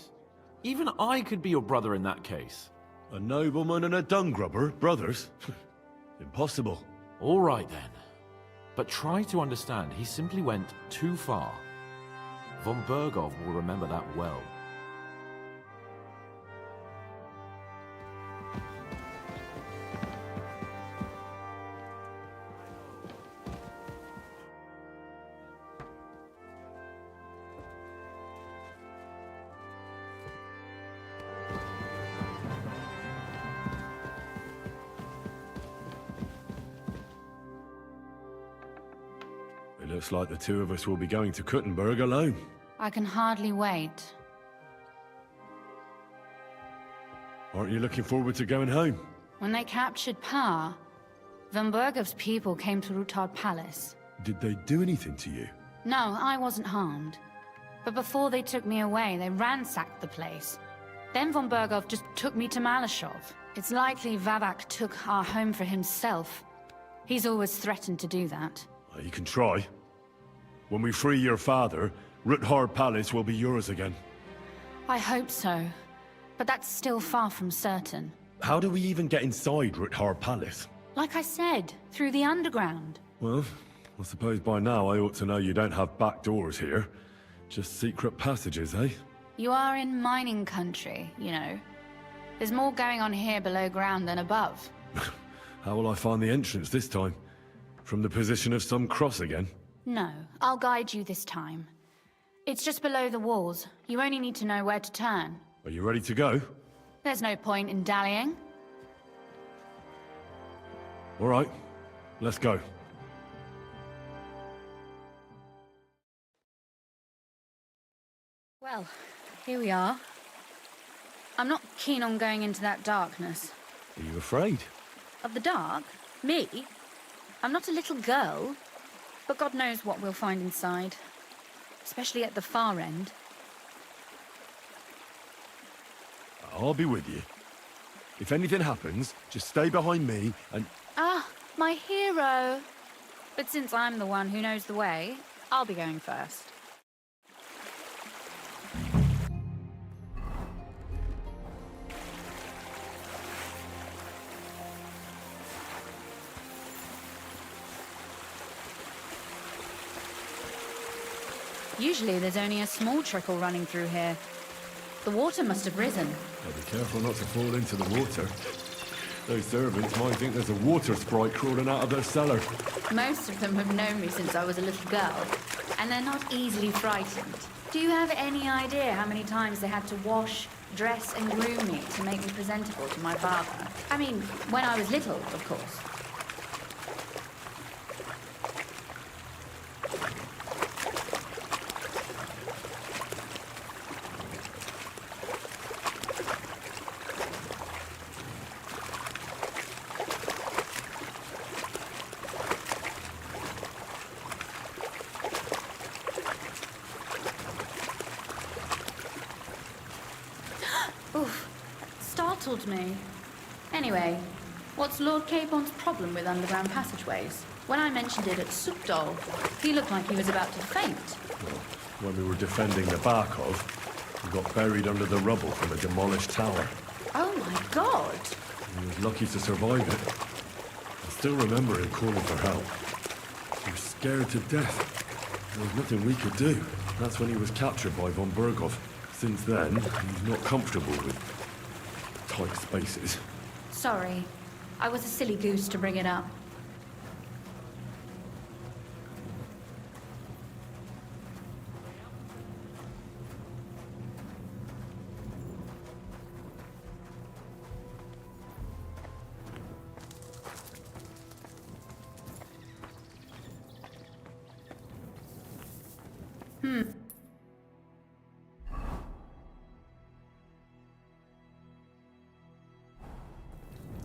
Even I could be your brother in that case. A nobleman and a dung grubber, brothers? Impossible. All right then. But try to understand, he simply went too far. Von Bergov will remember that well. It looks like the two of us will be going to Kuttenberg alone. I can hardly wait. Aren't you looking forward to going home? When they captured Pa, von Bergov's people came to Ruthard Palace. Did they do anything to you? No, I wasn't harmed. But before they took me away, they ransacked the place. Then von Bergov just took me to Malashov. It's likely Vavak took our home for himself. He's always threatened to do that. You can try. When we free your father, Ruthard Palace will be yours again. I hope so. But that's still far from certain. How do we even get inside Ruthard Palace? Like I said, through the underground. Well, I suppose by now I ought to know you don't have back doors here. Just secret passages, eh? You are in mining country, you know. There's more going on here below ground than above. How will I find the entrance this time? From the position of some cross again? No, I'll guide you this time. It's just below the walls. You only need to know where to turn. Are you ready to go? There's no point in dallying. All right, let's go. Well, here we are. I'm not keen on going into that darkness. Are you afraid? Of the dark? Me? I'm not a little girl. But God knows what we'll find inside. Especially at the far end. I'll be with you. If anything happens, just stay behind me and... Ah, my hero! But since I'm the one who knows the way, I'll be going first. Usually there's only a small trickle running through here. The water must have risen. I'll be careful not to fall into the water. Those servants might think there's a water sprite crawling out of their cellar. Most of them have known me since I was a little girl, and they're not easily frightened. Do you have any idea how many times they had to wash, dress and groom me to make me presentable to my father? I mean, when I was little, of course. Oof, startled me. Anyway, what's Lord Capon's problem with underground passageways? When I mentioned it at Supdol, he looked like he was about to faint. Well, when we were defending the Barkov, we got buried under the rubble from a demolished tower. Oh my god! He was lucky to survive it. I still remember him calling for help. He was scared to death. There was nothing we could do. That's when he was captured by von Berghoff. Since then, he's not comfortable with tight spaces. Sorry, I was a silly goose to bring it up.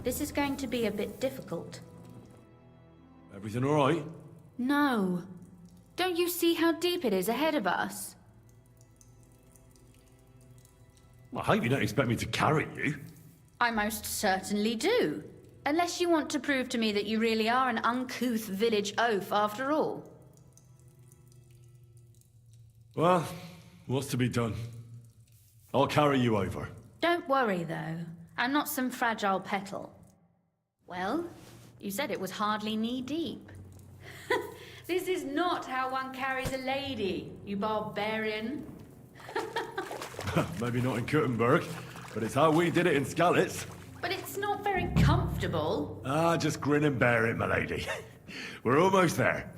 This is going to be a bit difficult. Everything all right? No. Don't you see how deep it is ahead of us? I hope you don't expect me to carry you. I most certainly do. Unless you want to prove to me that you really are an uncouth village oaf after all. Well, what's to be done? I'll carry you over. Don't worry, though. I'm not some fragile petal. Well, you said it was hardly knee-deep. This is not how one carries a lady, you barbarian. Maybe not in Kuttenberg, but it's how we did it in Skalitz. But it's not very comfortable. Ah, just grin and bear it, my lady. We're almost there.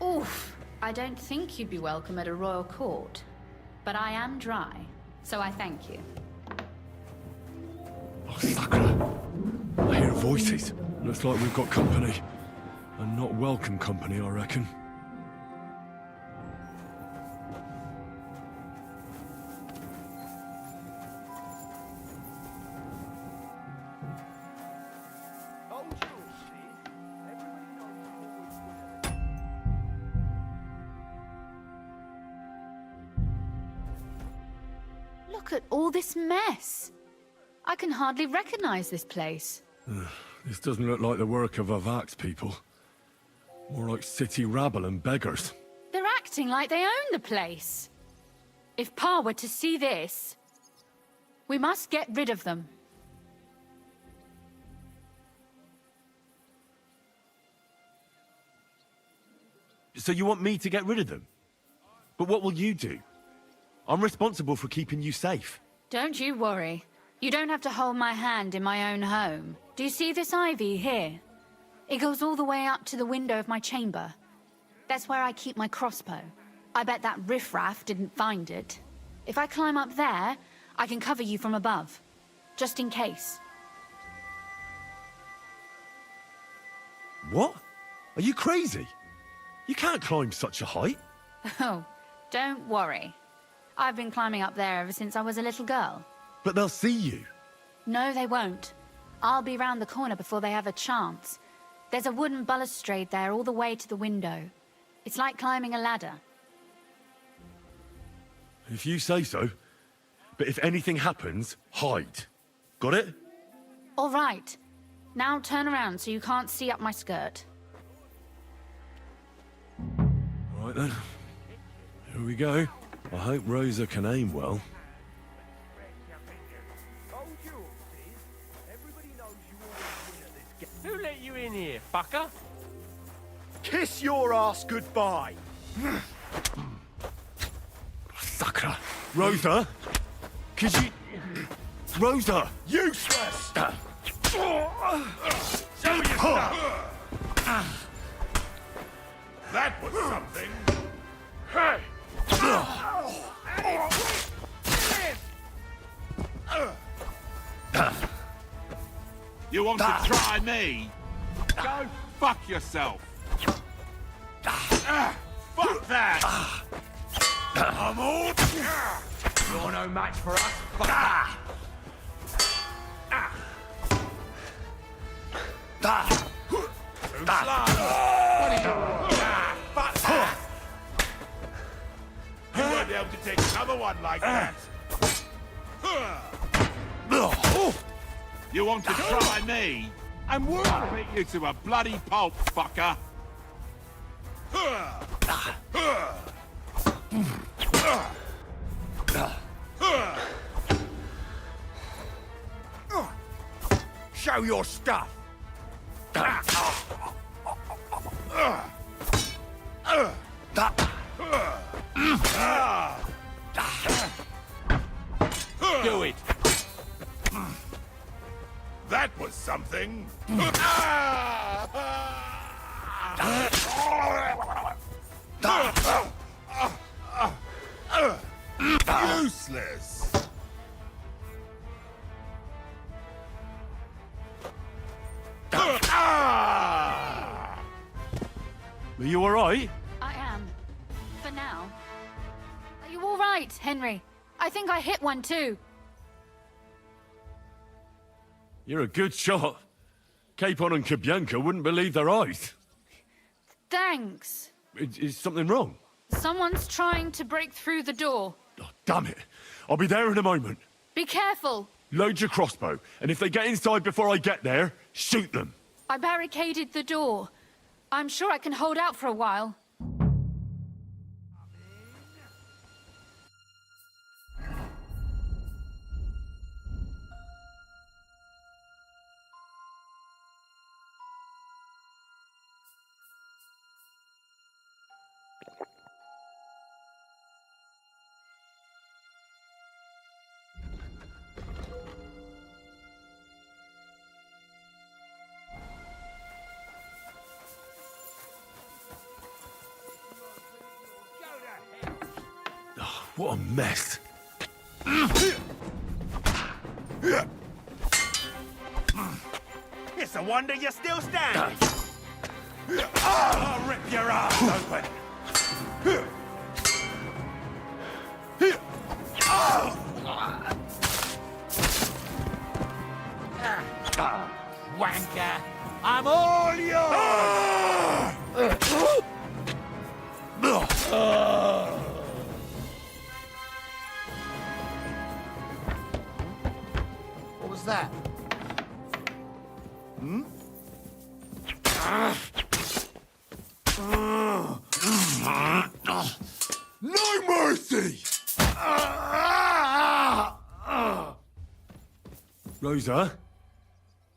Oof, I don't think you'd be welcome at a royal court. But I am dry, so I thank you. Oh, Sakura. I hear voices. Looks like we've got company. And not welcome company, I reckon. Look at all this mess. I can hardly recognize this place. This doesn't look like the work of Avak's people. More like city rabble and beggars. They're acting like they own the place. If Pa were to see this, we must get rid of them. So you want me to get rid of them? But what will you do? I'm responsible for keeping you safe. Don't you worry. You don't have to hold my hand in my own home. Do you see this ivy here? It goes all the way up to the window of my chamber. That's where I keep my crossbow. I bet that riffraff didn't find it. If I climb up there, I can cover you from above. Just in case. What? Are you crazy? You can't climb such a height. Oh, don't worry. I've been climbing up there ever since I was a little girl. But they'll see you. No, they won't. I'll be round the corner before they have a chance. There's a wooden balustrade there all the way to the window. It's like climbing a ladder. If you say so. But if anything happens, hide. Got it? All right. Now turn around so you can't see up my skirt. Right then. Here we go. I hope Rosa can aim well. Who let you in here, fucker? Kiss your ass goodbye. Sucker. Rosa? Could you... Rosa! Useless! Show your stuff! That was something. Hey! You want to try me? Go fuck yourself. Fuck that! I'm all... You're no match for us, fucker. You won't be able to take another one like that. You want to try me? And we'll beat you to a bloody pulp, fucker. Show your stuff. Do it. That was something. Useless. Are you alright? I am. For now. Are you all right, Henry? I think I hit one too. You're a good shot. Capon and Cabianca wouldn't believe their eyes. Thanks. Is something wrong? Someone's trying to break through the door. Oh, damn it. I'll be there in a moment. Be careful. Load your crossbow, and if they get inside before I get there, shoot them. I barricaded the door. I'm sure I can hold out for a while. What a mess. It's a wonder you're still standing. I'll rip your ass open. Wanker! I'm all yours! What was that? Hmm? No mercy! Rosa?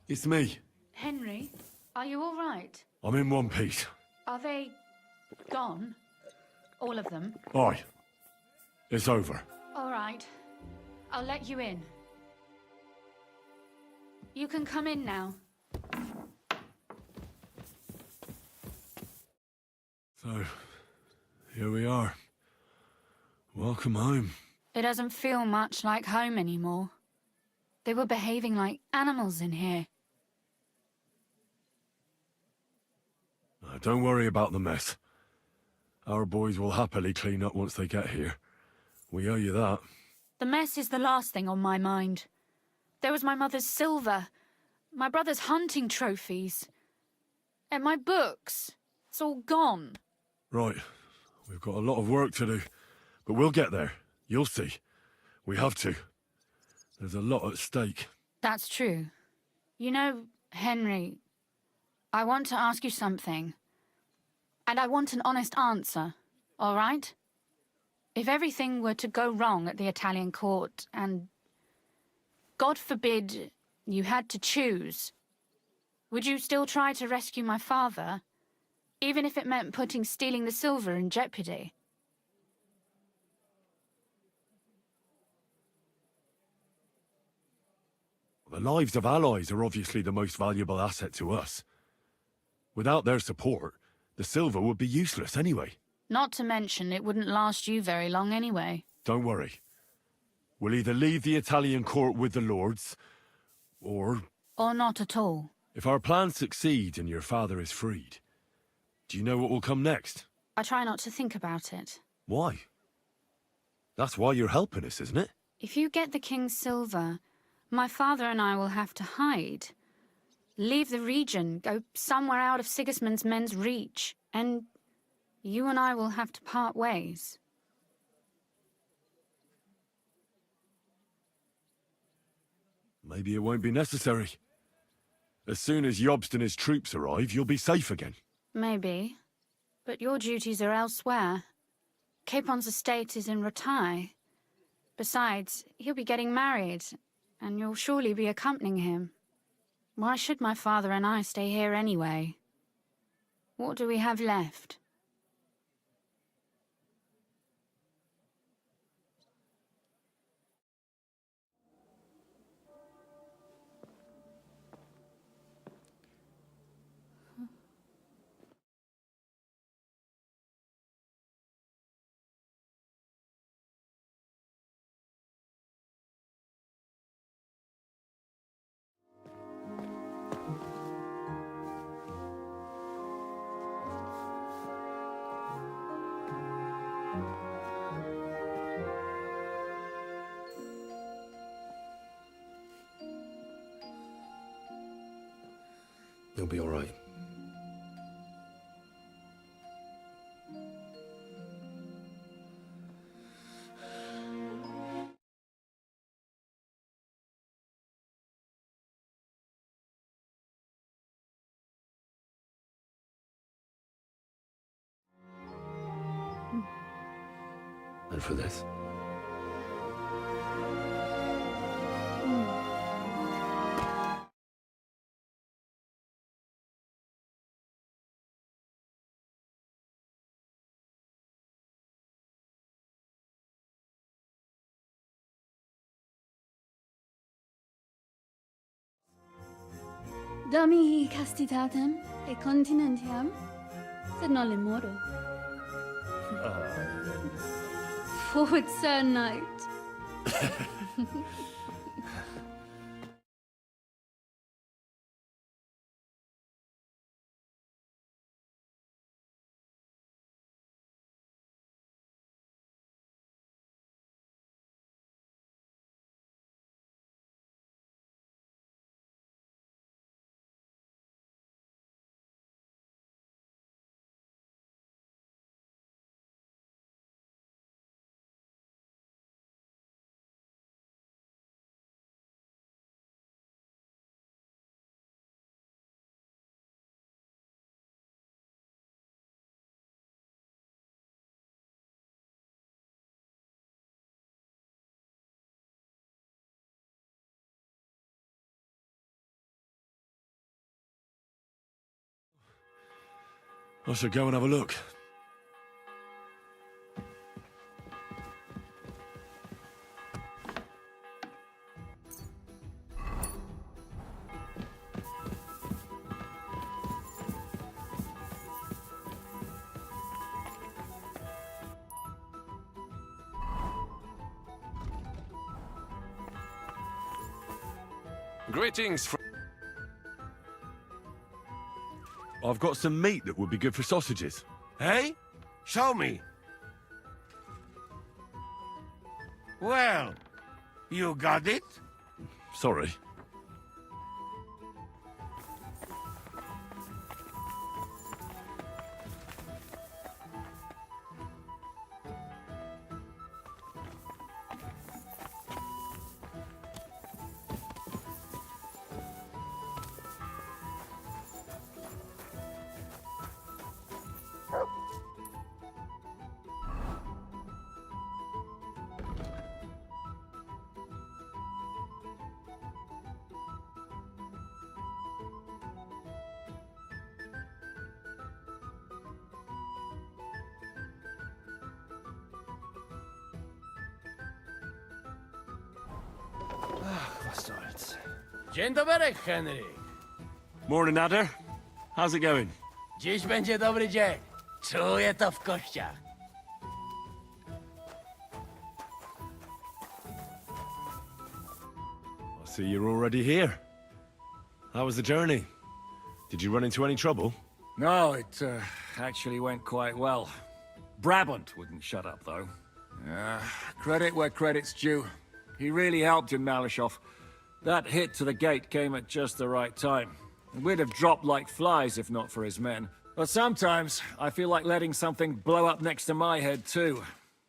It's me. Henry, are you all right? I'm in one piece. Are they gone? All of them? Aye. It's over. All right. I'll let you in. You can come in now. So, here we are. Welcome home. It doesn't feel much like home anymore. They were behaving like animals in here. Don't worry about the mess. Our boys will happily clean up once they get here. We owe you that. The mess is the last thing on my mind. There was my mother's silver, my brother's hunting trophies, and my books. It's all gone. Right. We've got a lot of work to do, but we'll get there. You'll see. We have to. There's a lot at stake. That's true. You know, Henry, I want to ask you something. And I want an honest answer, all right? If everything were to go wrong at the Italian court and, God forbid, you had to choose, would you still try to rescue my father, even if it meant putting stealing the silver in jeopardy? The lives of allies are obviously the most valuable asset to us. Without their support, the silver would be useless anyway. Not to mention, it wouldn't last you very long anyway. Don't worry. We'll either leave the Italian court with the lords, or... Or not at all. If our plans succeed and your father is freed, do you know what will come next? I try not to think about it. Why? That's why you're helping us, isn't it? If you get the king's silver, my father and I will have to hide. Leave the region, go somewhere out of Sigismund's men's reach, and you and I will have to part ways. Maybe it won't be necessary. As soon as Jobst and his troops arrive, you'll be safe again. Maybe. But your duties are elsewhere. Capon's estate is in Ratai. Besides, he'll be getting married, and you'll surely be accompanying him. Why should my father and I stay here anyway? What do we have left? You'll be all right. And for this. Domi castitatem e continentiam, sed nolle moro. Forward, Sir Knight. I should go and have a look. Greetings, I've got some meat that would be good for sausages. Hey? Show me. Well, you got it? Sorry. Was soll's. Dzień dobry, Henry. Morning, Adder. How's it going? Dziś będzie dobry dzień. Czuję to w kościach. I see you're already here. How was the journey? Did you run into any trouble? No, it actually went quite well. Brabant wouldn't shut up, though. Credit where credit's due. He really helped in Malishov. That hit to the gate came at just the right time. We'd have dropped like flies if not for his men. But sometimes, I feel like letting something blow up next to my head too.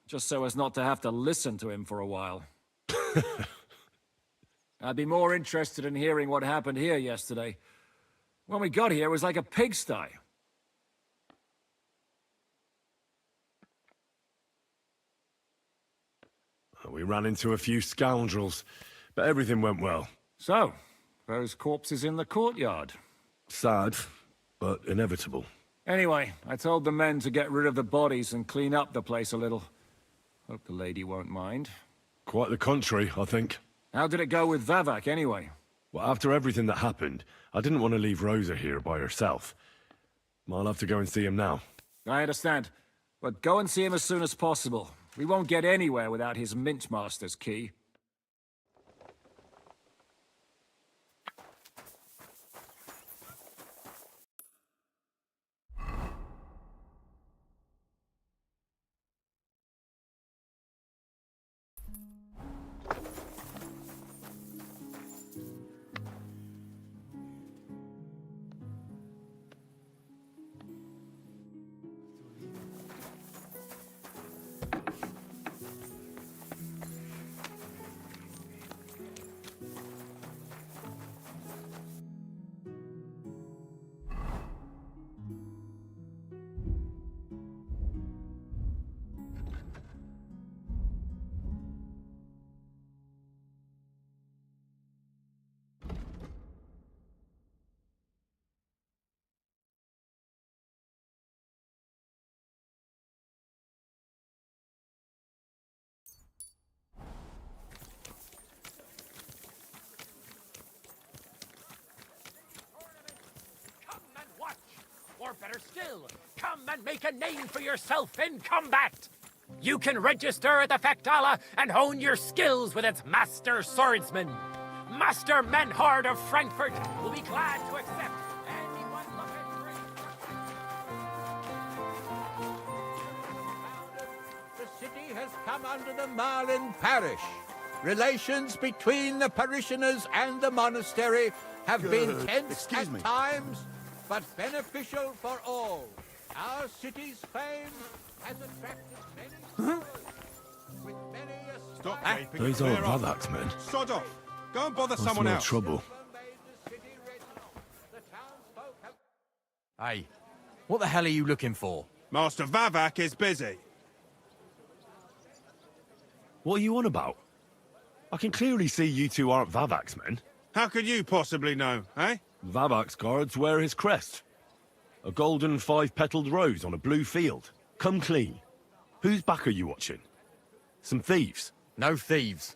Just so as not to have to listen to him for a while. I'd be more interested in hearing what happened here yesterday. When we got here, it was like a pigsty. We ran into a few scoundrels, but everything went well. So, those corpses in the courtyard. Sad, but inevitable. Anyway, I told the men to get rid of the bodies and clean up the place a little. Hope the lady won't mind. Quite the contrary, I think. How did it go with Vavak, anyway? Well, after everything that happened, I didn't want to leave Rosa here by herself. I'll have to go and see him now. I understand. But go and see him as soon as possible. We won't get anywhere without his Mintmaster's key. Or better still, come and make a name for yourself in combat! You can register at the Factala and hone your skills with its Master Swordsman. Master Menhard of Frankfurt will be glad to accept anyone looking for instruction. The city has come under the Marlin Parish. Relations between the parishioners and the monastery have been tense at times, but beneficial for all. Our city's fame has attracted many with many a Stop gaping. Those aren't Vavak's men. Sod off. Go and bother That's someone more else. trouble. Hey, what the hell are you looking for? Master Vavak is busy. What are you on about? I can clearly see you two aren't Vavak's men. How could you possibly know, eh? Vavak's guards wear his crest. A golden five-petaled rose on a blue field. Come clean. Whose back are you watching? Some thieves? No thieves.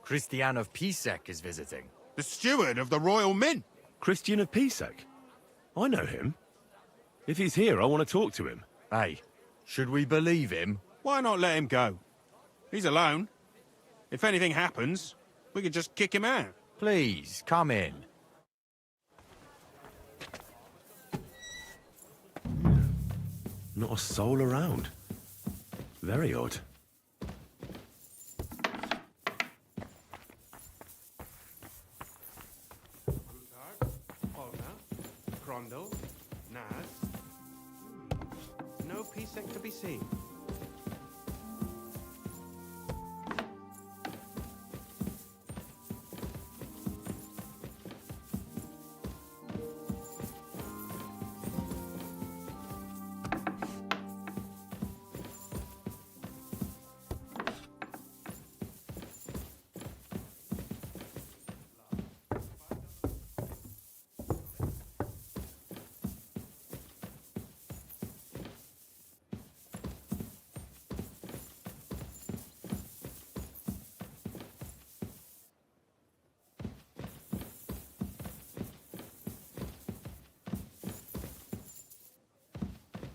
Christian of Pisek is visiting. The steward of the Royal Mint. Christian of Pisek? I know him. If he's here, I want to talk to him. Hey, should we believe him? Why not let him go? He's alone. If anything happens, we could just kick him out. Please, come in. Not a soul around. Very odd. Crondle, Naz. No Pisek to be seen.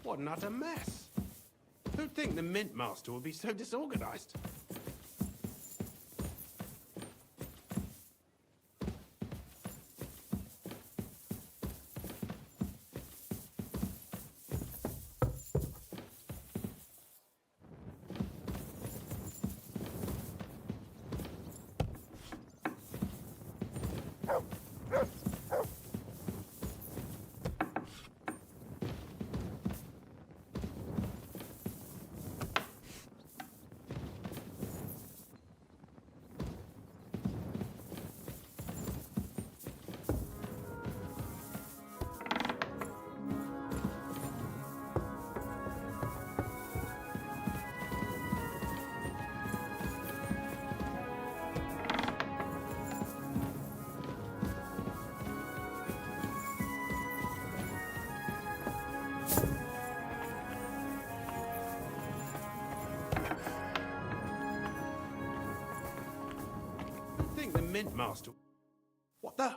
What an utter mess. Who'd think the Mint Master would be so disorganized? The Mint Master. What the?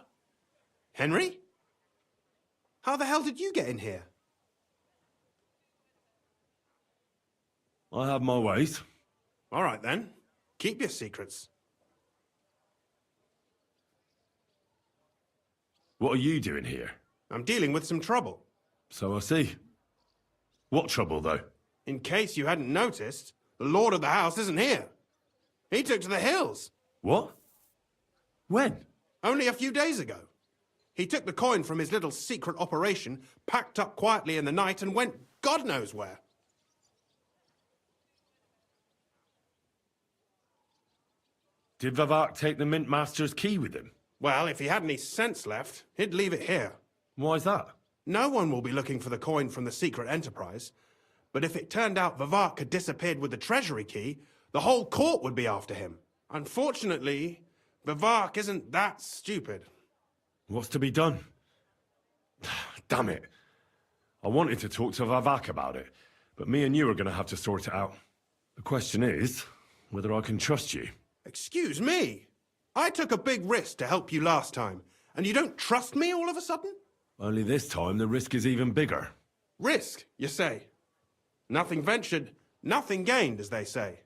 Henry? How the hell did you get in here? I have my ways. All right then. Keep your secrets. What are you doing here? I'm dealing with some trouble. So I see. What trouble, though? In case you hadn't noticed, the Lord of the House isn't here. He took to the hills. What? When? Only a few days ago. He took the coin from his little secret operation, packed up quietly in the night, and went God knows where. Did Vivek take the Mint Master's key with him? Well, if he had any sense left, he'd leave it here. Why's that? No one will be looking for the coin from the secret enterprise. But if it turned out Vivek had disappeared with the treasury key, the whole court would be after him. Unfortunately, Vivek isn't that stupid. What's to be done? Damn it. I wanted to talk to Vivek about it, but me and you are going to have to sort it out. The question is whether I can trust you. Excuse me? I took a big risk to help you last time, and you don't trust me all of a sudden? Only this time the risk is even bigger. Risk, you say? Nothing ventured, nothing gained, as they say.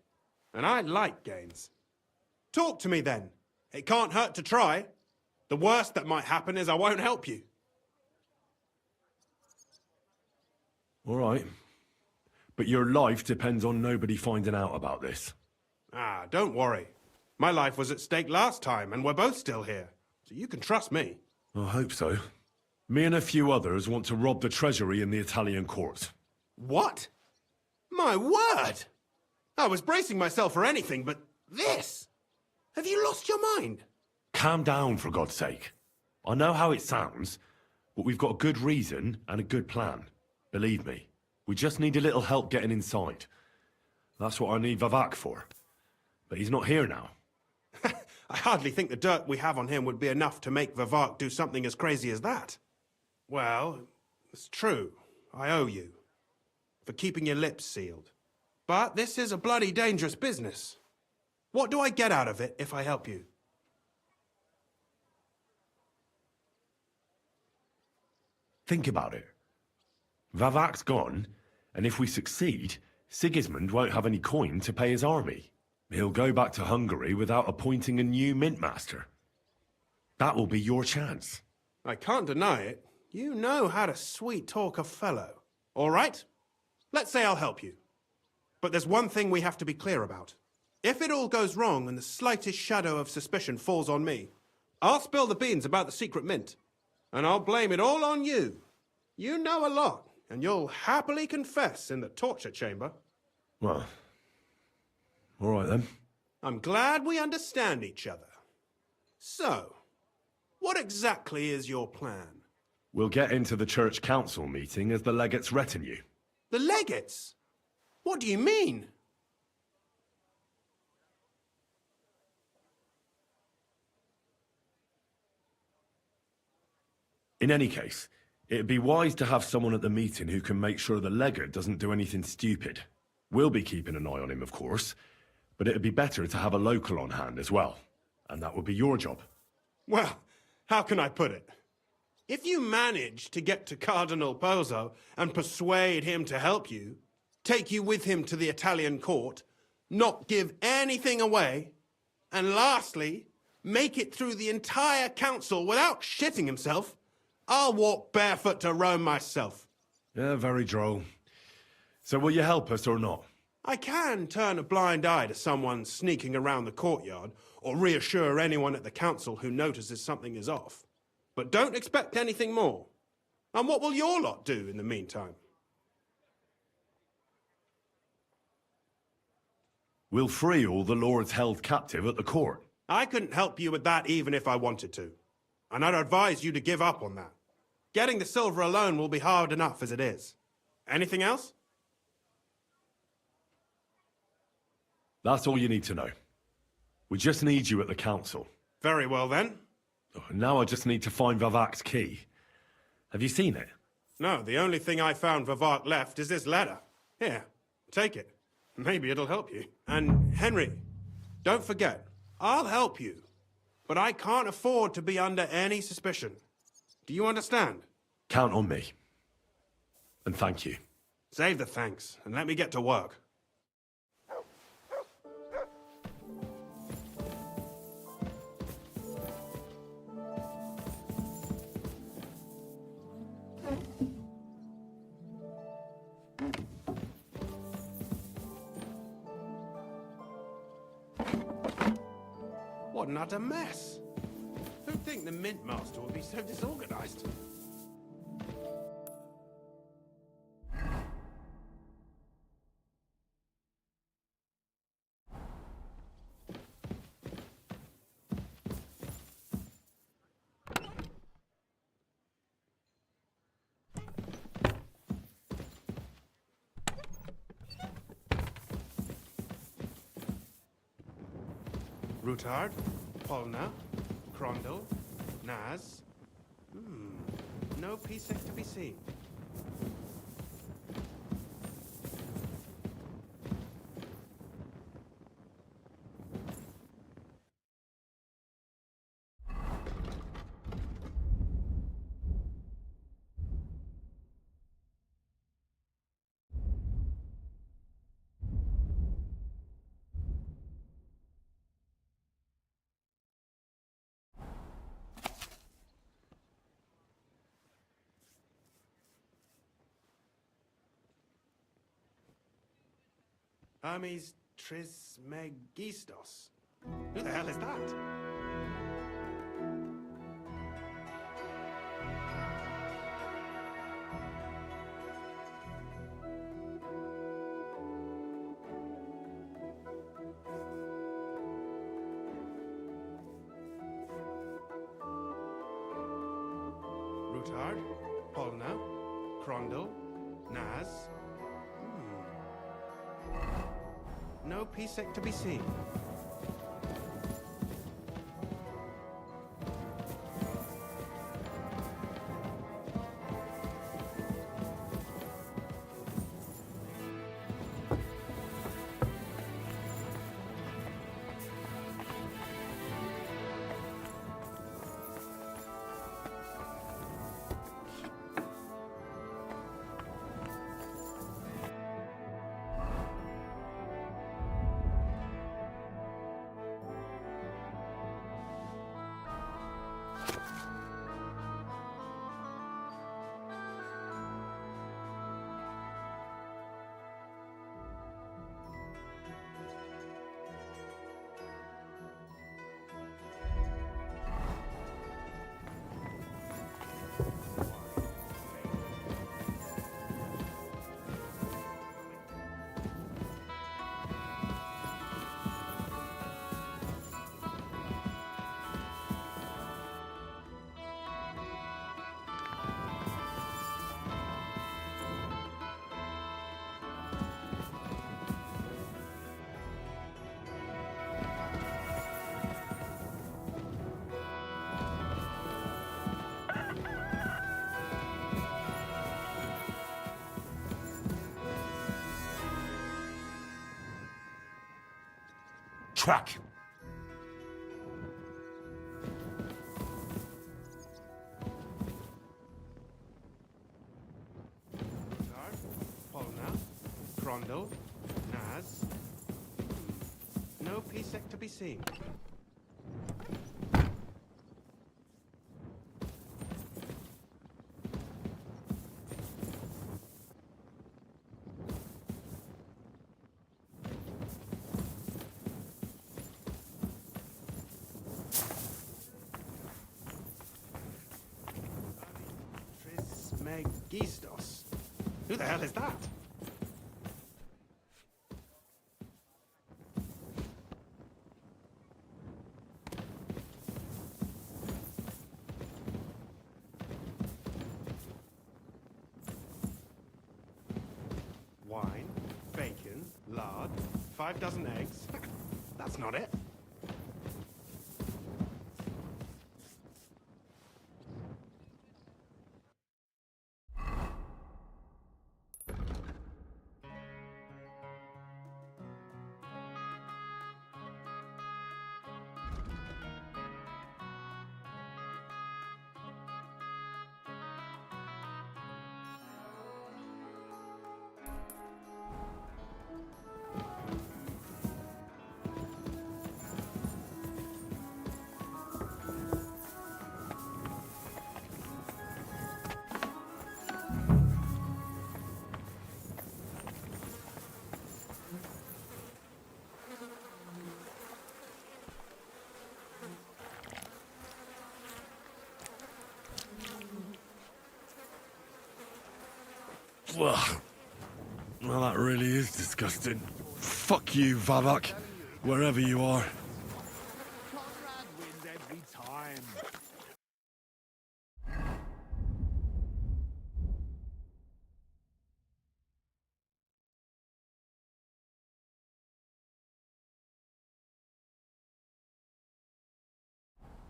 And I like gains. Talk to me then. It can't hurt to try. The worst that might happen is I won't help you. All right. But your life depends on nobody finding out about this. Ah, don't worry. My life was at stake last time, and we're both still here. So you can trust me. I hope so. Me and a few others want to rob the treasury in the Italian court. What? My word! I was bracing myself for anything but this. Have you lost your mind? Calm down, for God's sake. I know how it sounds, but we've got a good reason and a good plan. Believe me, we just need a little help getting inside. That's what I need Vivek for. But he's not here now. I hardly think the dirt we have on him would be enough to make Vivek do something as crazy as that. Well, it's true. I owe you. For keeping your lips sealed. But this is a bloody dangerous business. What do I get out of it if I help you? Think about it. Vavak's gone, and if we succeed, Sigismund won't have any coin to pay his army. He'll go back to Hungary without appointing a new mintmaster. That will be your chance. I can't deny it. You know how to sweet-talk a fellow. All right? Let's say I'll help you. But there's one thing we have to be clear about. If it all goes wrong and the slightest shadow of suspicion falls on me, I'll spill the beans about the secret mint. And I'll blame it all on you. You know a lot, and you'll happily confess in the torture chamber. Well, all right then. I'm glad we understand each other. So, what exactly is your plan? We'll get into the church council meeting as the legate's retinue. The legates? What do you mean? In any case, it'd be wise to have someone at the meeting who can make sure the legate doesn't do anything stupid. We'll be keeping an eye on him, of course, but it'd be better to have a local on hand as well. And that would be your job. Well, how can I put it? If you manage to get to Cardinal Pozzo and persuade him to help you, take you with him to the Italian court, not give anything away, and lastly, make it through the entire council without shitting himself, I'll walk barefoot to Rome myself. Yeah, very droll. So will you help us or not? I can turn a blind eye to someone sneaking around the courtyard, or reassure anyone at the council who notices something is off. But don't expect anything more. And what will your lot do in the meantime? We'll free all the lords held captive at the court. I couldn't help you with that even if I wanted to. And I'd advise you to give up on that. Getting the silver alone will be hard enough as it is. Anything else? That's all you need to know. We just need you at the council. Very well then. Now I just need to find Vavak's key. Have you seen it? No, the only thing I found Vavak left is this letter. Here, take it. Maybe it'll help you. And Henry, don't forget, I'll help you. But I can't afford to be under any suspicion. Do you understand? Count on me. And thank you. Save the thanks, and let me get to work. What an utter mess. Who'd think the Mint Master would be so disorganized? Rutard, Polna, Crondel, Naz. No Pisek to be seen. Hermes Trismegistos. Who the hell is that? Rutard, Polna, Crondel, Naz. No Pisek to be seen. Track. Polna, Crondall, Naz. No Pisek to be seen. Trismegistos. Who the hell is that? Wine, bacon, lard, 5 dozen eggs. That's not it. Well, that really is disgusting. Fuck you, Vavak, wherever you are. Conrad wins every time.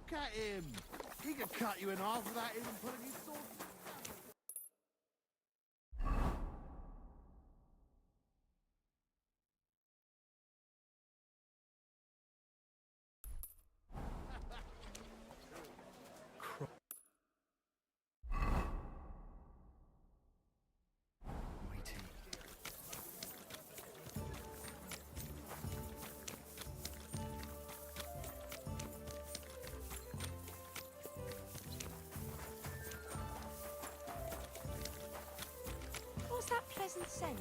Cut him! He could cut you in half without even putting his sword. What's that pleasant scent?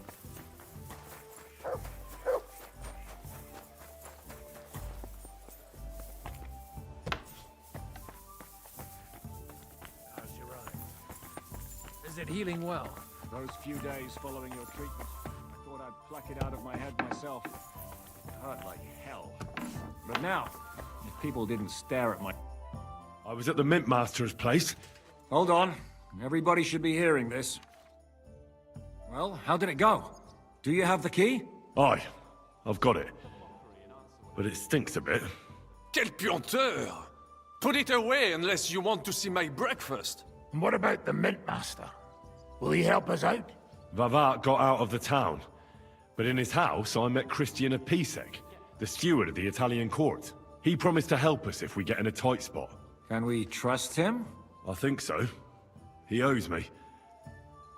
How's your eye? Is it healing well? Those few days following your treatment, I thought I'd pluck it out of my head myself. It hurt like hell. But now, if people didn't stare at my... I was at the Mint Master's place. Hold on. Everybody should be hearing this. Well, how did it go? Do you have the key? Aye, I've got it. But it stinks a bit. Quelle puanteur! Put it away unless you want to see my breakfast. And what about the Mint Master? Will he help us out? Vavat got out of the town. But in his house, I met Christian Pisek, the steward of the Italian court. He promised to help us if we get in a tight spot. Can we trust him? I think so. He owes me.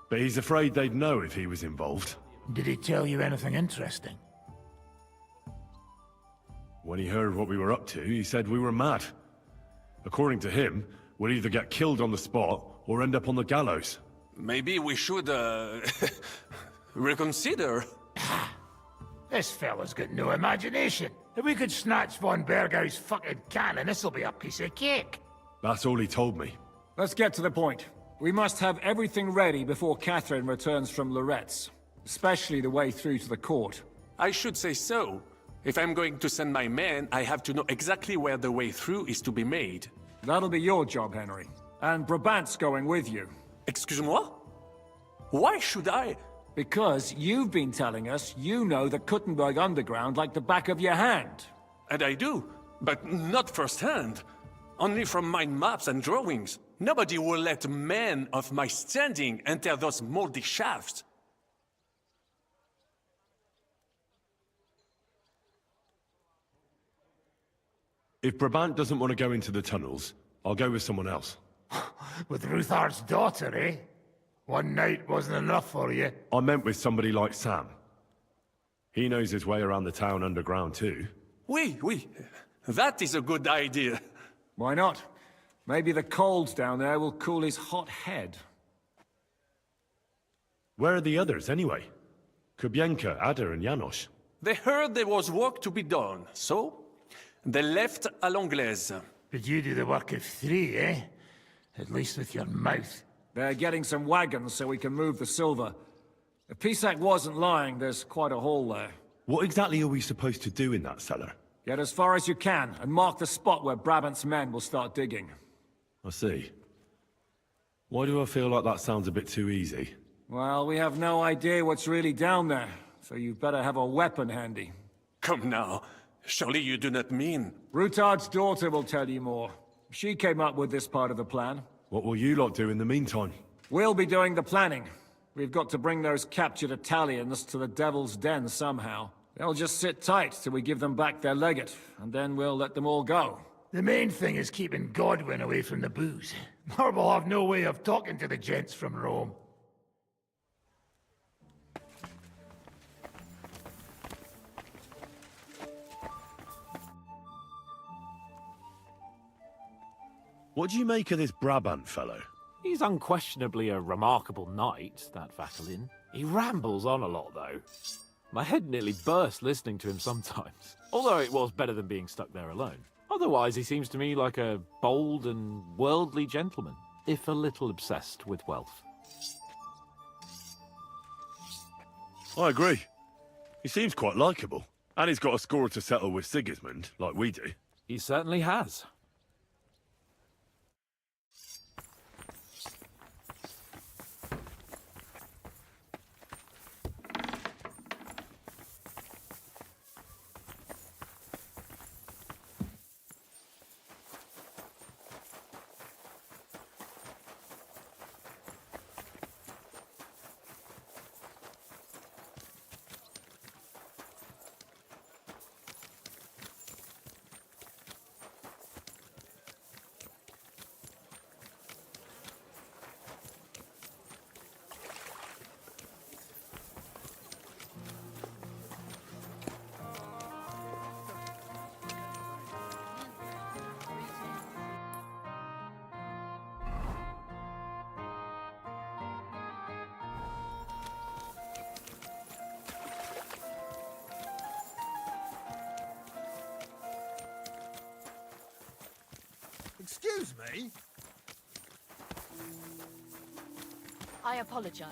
But he's afraid they'd know if he was involved. Did he tell you anything interesting? When he heard what we were up to, he said we were mad. According to him, we'll either get killed on the spot or end up on the gallows. Maybe we should, reconsider. This fella's got no imagination. If we could snatch von Bergau's fucking cannon, this'll be a piece of cake. That's all he told me. Let's get to the point. We must have everything ready before Catherine returns from Loretz. Especially the way through to the court. I should say so. If I'm going to send my men, I have to know exactly where the way through is to be made. That'll be your job, Henry. And Brabant's going with you. Excuse-moi? Why should I? Because you've been telling us you know the Kuttenberg underground like the back of your hand. And I do, but not firsthand. Only from mind maps and drawings. Nobody will let men of my standing enter those moldy shafts. If Brabant doesn't want to go into the tunnels, I'll go with someone else. With Ruthard's daughter, eh? One night wasn't enough for you. I meant with somebody like Sam. He knows his way around the town underground too. Oui. That is a good idea. Why not? Maybe the cold down there will cool his hot head. Where are the others, anyway? Kubienka, Ada, and Janos. They heard there was work to be done, so they left à l'anglaise. But you do the work of 3, eh? At least with your mouth. They're getting some wagons so we can move the silver. If Pisak wasn't lying, there's quite a haul there. What exactly are we supposed to do in that cellar? Get as far as you can, and mark the spot where Brabant's men will start digging. I see. Why do I feel like that sounds a bit too easy? Well, we have no idea what's really down there, so you better have a weapon handy. Come now. Surely you do not mean... Rutard's daughter will tell you more. She came up with this part of the plan. What will you lot do in the meantime? We'll be doing the planning. We've got to bring those captured Italians to the Devil's Den somehow. They'll just sit tight till we give them back their legate, and then we'll let them all go. The main thing is keeping Godwin away from the booze. Or we'll have no way of talking to the gents from Rome. What do you make of this Brabant fellow? He's unquestionably a remarkable knight, that Vatalin. He rambles on a lot, though. My head nearly burst listening to him sometimes, although it was better than being stuck there alone. Otherwise, he seems to me like a bold and worldly gentleman, if a little obsessed with wealth. I agree. He seems quite likeable. And he's got a score to settle with Sigismund, like we do. He certainly has. Excuse me? I apologize.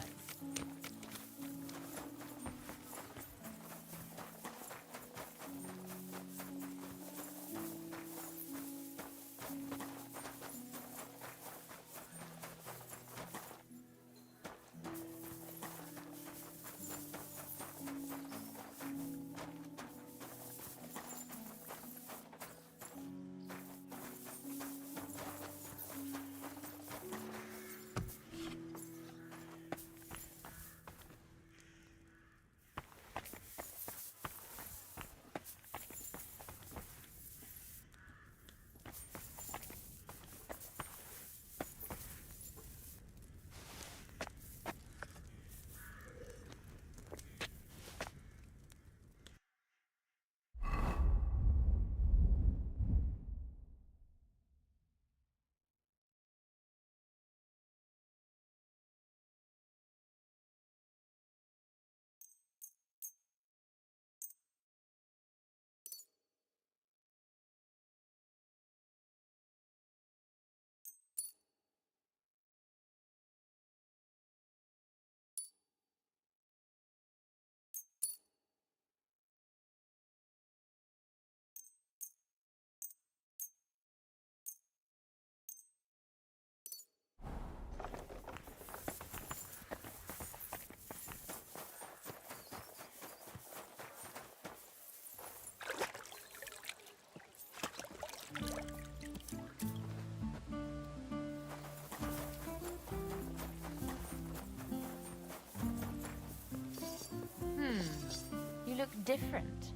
You look different.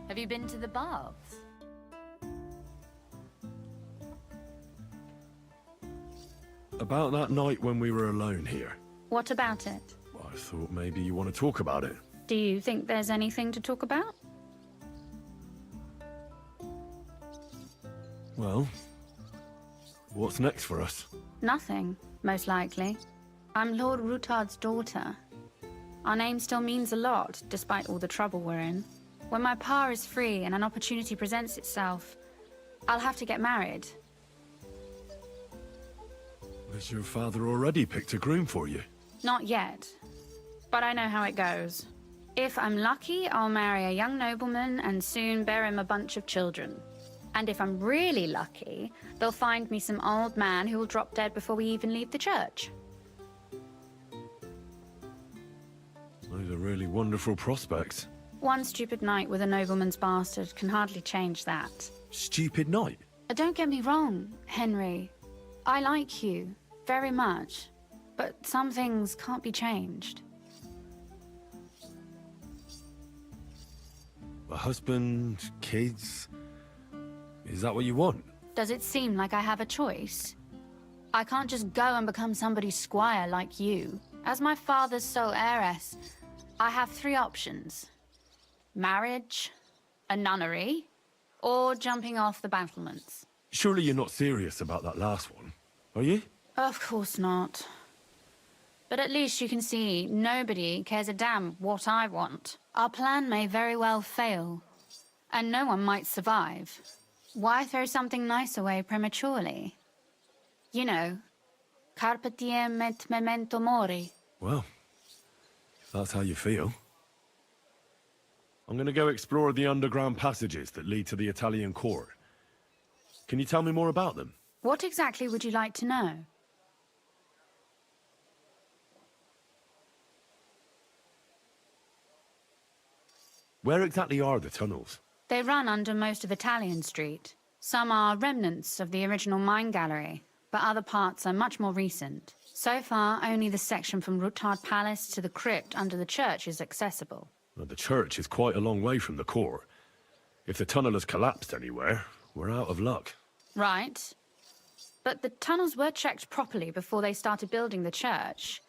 Have you been to the baths? About that night when we were alone here. What about it? I thought maybe you want to talk about it. Do you think there's anything to talk about? Well, what's next for us? Nothing, most likely. I'm Lord Rutard's daughter. Our name still means a lot, despite all the trouble we're in. When my pa is free and an opportunity presents itself, I'll have to get married. Has your father already picked a groom for you? Not yet, but I know how it goes. If I'm lucky, I'll marry a young nobleman and soon bear him a bunch of children. And if I'm really lucky, they'll find me some old man who will drop dead before we even leave the church. Those are really wonderful prospects. One stupid night with a nobleman's bastard can hardly change that. Stupid night? Don't get me wrong, Henry. I like you very much, but some things can't be changed. A husband, kids... Is that what you want? Does it seem like I have a choice? I can't just go and become somebody's squire like you. As my father's sole heiress, I have 3 options. Marriage, a nunnery, or jumping off the battlements. Surely you're not serious about that last one, are you? Of course not. But at least you can see nobody cares a damn what I want. Our plan may very well fail, and no one might survive. Why throw something nice away prematurely? You know, carpe diem et memento mori. Well, if that's how you feel. I'm gonna go explore the underground passages that lead to the Italian court. Can you tell me more about them? What exactly would you like to know? Where exactly are the tunnels? They run under most of Italian Street. Some are remnants of the original mine gallery, but other parts are much more recent. So far, only the section from Rutard Palace to the crypt under the church is accessible. Well, the church is quite a long way from the court. If the tunnel has collapsed anywhere, we're out of luck. Right. But the tunnels were checked properly before they started building the church.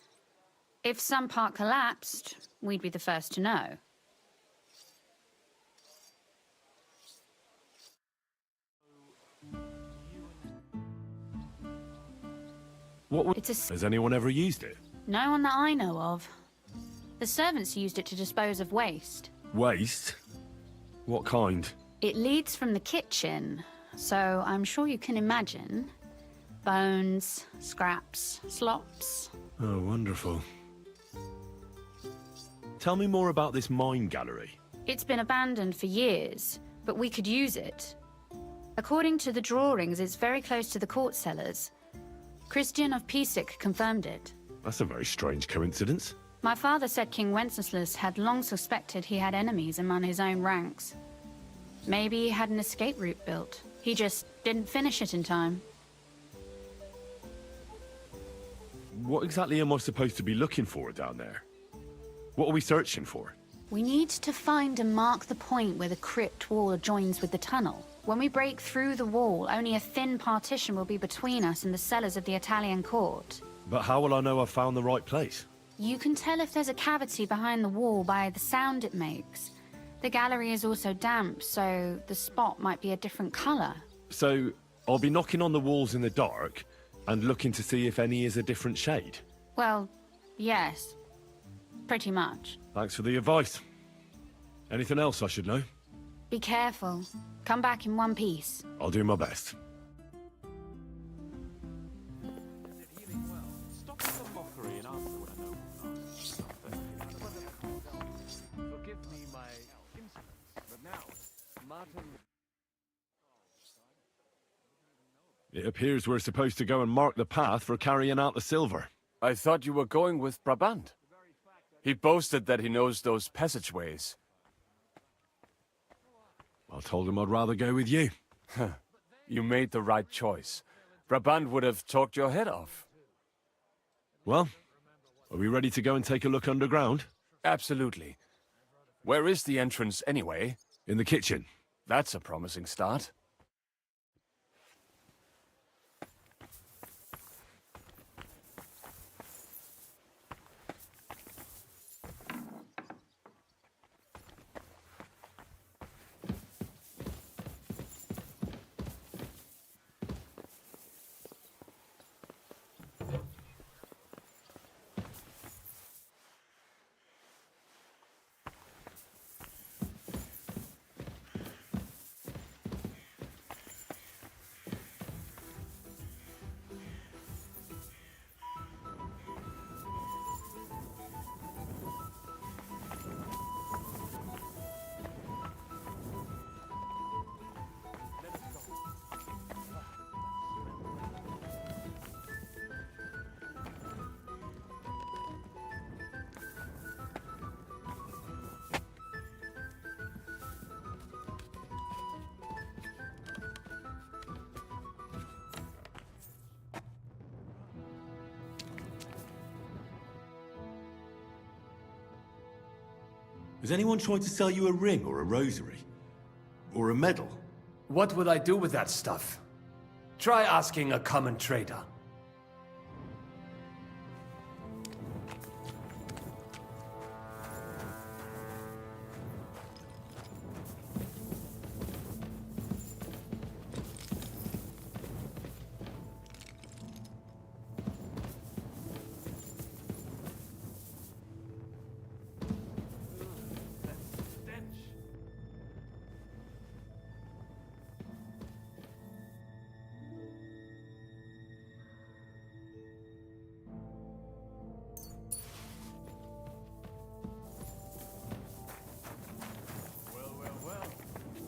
If some part collapsed, we'd be the first to know. Has anyone ever used it? No one that I know of. The servants used it to dispose of waste. Waste? What kind? It leads from the kitchen, so I'm sure you can imagine. Bones, scraps, slops. Oh, wonderful. Tell me more about this mine gallery. It's been abandoned for years, but we could use it. According to the drawings, it's very close to the court cellars. Christian of Pisac confirmed it. That's a very strange coincidence. My father said King Wenceslas had long suspected he had enemies among his own ranks. Maybe he had an escape route built. He just didn't finish it in time. What exactly am I supposed to be looking for down there? What are we searching for? We need to find and mark the point where the crypt wall joins with the tunnel. When we break through the wall, only a thin partition will be between us and the cellars of the Italian court. But how will I know I've found the right place? You can tell if there's a cavity behind the wall by the sound it makes. The gallery is also damp, so the spot might be a different color. So, I'll be knocking on the walls in the dark and looking to see if any is a different shade? Well, yes. Pretty much. Thanks for the advice. Anything else I should know? Be careful. Come back in one piece. I'll do my best. Forgive me my insolence, but now, Martin... It appears we're supposed to go and mark the path for carrying out the silver. I thought you were going with Brabant. He boasted that he knows those passageways. I told him I'd rather go with you. You made the right choice. Brabant would have talked your head off. Well, are we ready to go and take a look underground? Absolutely. Where is the entrance anyway? In the kitchen. That's a promising start. Has anyone tried to sell you a ring or a rosary? Or a medal? What would I do with that stuff? Try asking a common trader.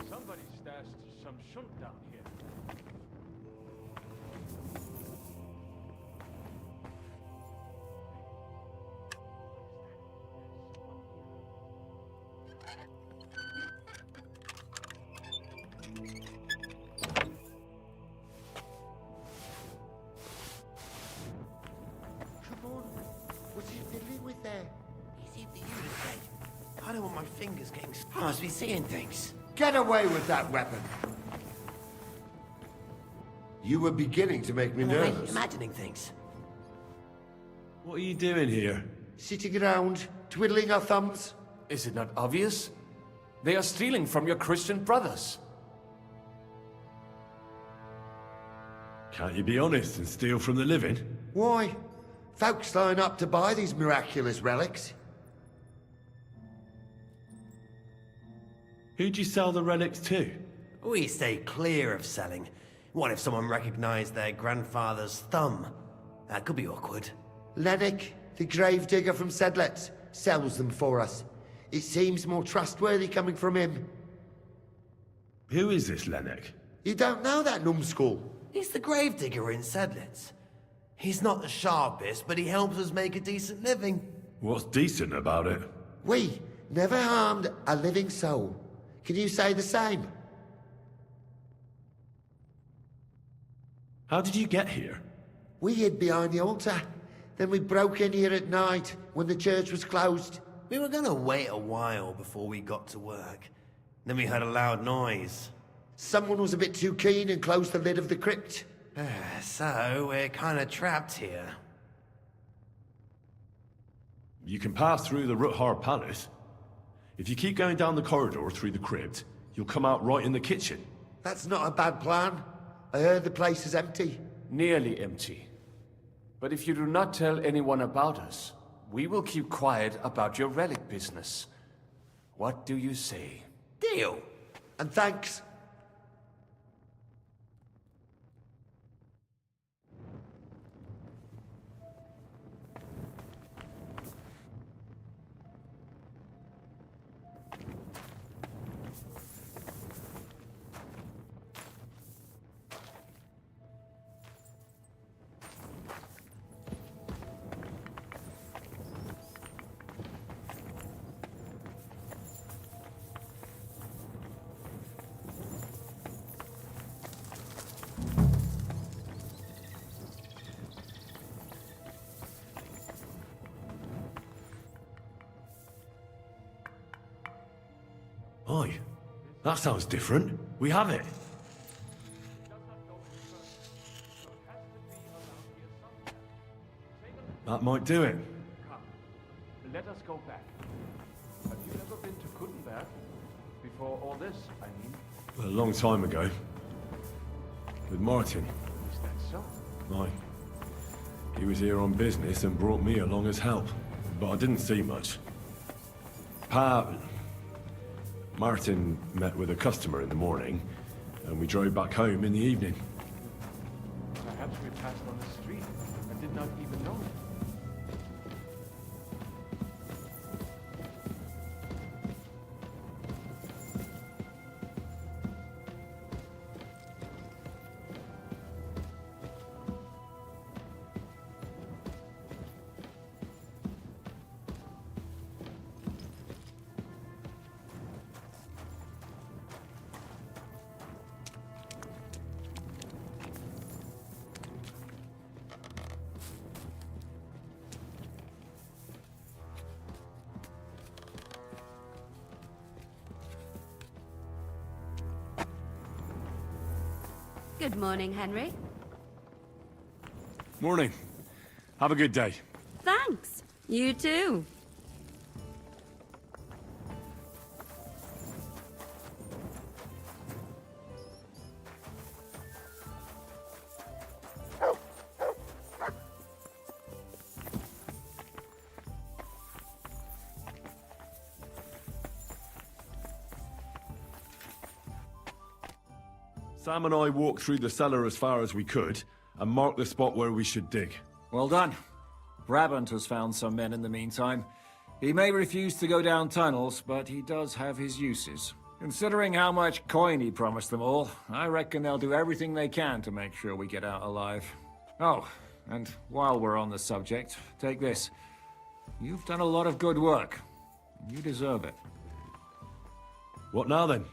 Somebody stashed some shunt down here. Come on. What's he fiddling with there? Is he the irritate? I don't want my fingers getting... I must be seeing things. Get away with that weapon. You were beginning to make me nervous. Imagining things. What are you doing here? Sitting around, twiddling our thumbs. Is it not obvious? They are stealing from your Christian brothers. Can't you be honest and steal from the living? Why? Folks line up to buy these miraculous relics. Who'd you sell the relics to? We stay clear of selling. What if someone recognized their grandfather's thumb? That could be awkward. Lennox, the gravedigger from Sedlets, sells them for us. It seems more trustworthy coming from him. Who is this Lennox? You don't know that numbskull? He's the gravedigger in Sedlets. He's not the sharpest, but he helps us make a decent living. What's decent about it? We never harmed a living soul. Can you say the same? How did you get here? We hid behind the altar. Then we broke in here at night when the church was closed. We were gonna wait a while before we got to work. Then we heard a loud noise. Someone was a bit too keen and closed the lid of the crypt. So, we're kinda trapped here. You can pass through the Ruthar Palace. If you keep going down the corridor through the crypt, you'll come out right in the kitchen. That's not a bad plan. I heard the place is empty. Nearly empty. But if you do not tell anyone about us, we will keep quiet about your relic business. What do you say? Deal. And thanks. Oi, that sounds different. We have it. That might do it. Come, let us go back. Have you ever been to Kuttenberg? Before all this, I mean. A long time ago. With Martin. Is that so? Aye. He was here on business and brought me along as help. But I didn't see much. Martin met with a customer in the morning, and we drove back home in the evening. Perhaps we passed on the street and did not even know it. Good morning, Henry. Morning. Have a good day. Thanks. You too. Sam and I walked through the cellar as far as we could, and marked the spot where we should dig. Well done. Brabant has found some men in the meantime. He may refuse to go down tunnels, but he does have his uses. Considering how much coin he promised them all, I reckon they'll do everything they can to make sure we get out alive. Oh, and while we're on the subject, take this. You've done a lot of good work. You deserve it. What now then?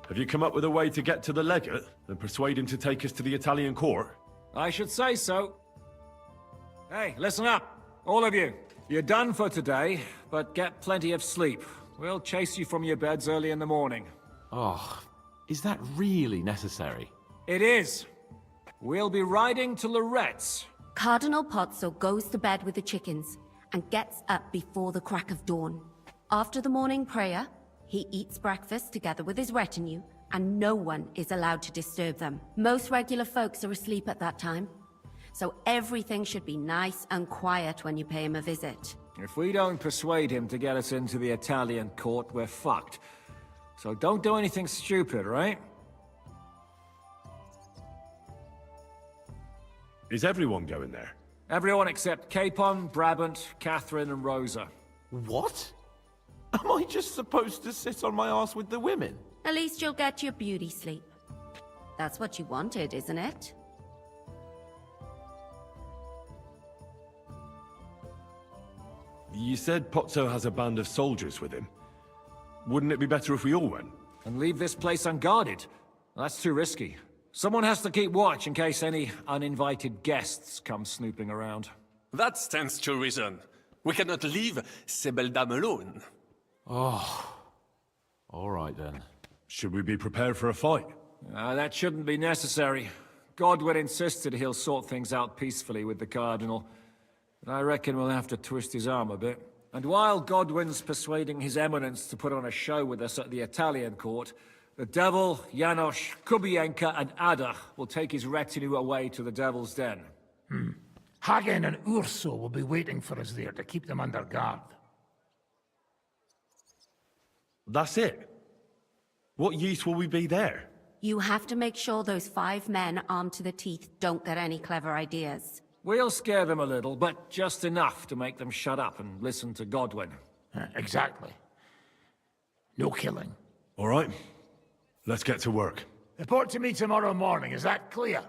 Have you come up with a way to get to the legate and persuade him to take us to the Italian court? I should say so. Hey, listen up, all of you. You're done for today, but get plenty of sleep. We'll chase you from your beds early in the morning. Oh, is that really necessary? It is. We'll be riding to Lorette's. Cardinal Pozzo goes to bed with the chickens and gets up before the crack of dawn. After the morning prayer, he eats breakfast together with his retinue, and no one is allowed to disturb them. Most regular folks are asleep at that time, so everything should be nice and quiet when you pay him a visit. If we don't persuade him to get us into the Italian court, we're fucked. So don't do anything stupid, right? Is everyone going there? Everyone except Capon, Brabant, Catherine, and Rosa. What? Am I just supposed to sit on my ass with the women? At least you'll get your beauty sleep. That's what you wanted, isn't it? You said Pozzo has a band of soldiers with him. Wouldn't it be better if we all went? And leave this place unguarded? That's too risky. Someone has to keep watch in case any uninvited guests come snooping around. That stands to reason. We cannot leave ces belles dames alone. Oh. All right then. Should we be prepared for a fight? That shouldn't be necessary. Godwin insisted he'll sort things out peacefully with the Cardinal. But I reckon we'll have to twist his arm a bit. And while Godwin's persuading His Eminence to put on a show with us at the Italian court, the Devil, Janos, Kubienka, and Ada will take his retinue away to the Devil's Den. Hagen and Urso will be waiting for us there to keep them under guard. That's it? What use will we be there? You have to make sure those 5 men armed to the teeth don't get any clever ideas. We'll scare them a little, but just enough to make them shut up and listen to Godwin. Exactly. No killing. All right. Let's get to work. Report to me tomorrow morning, is that clear?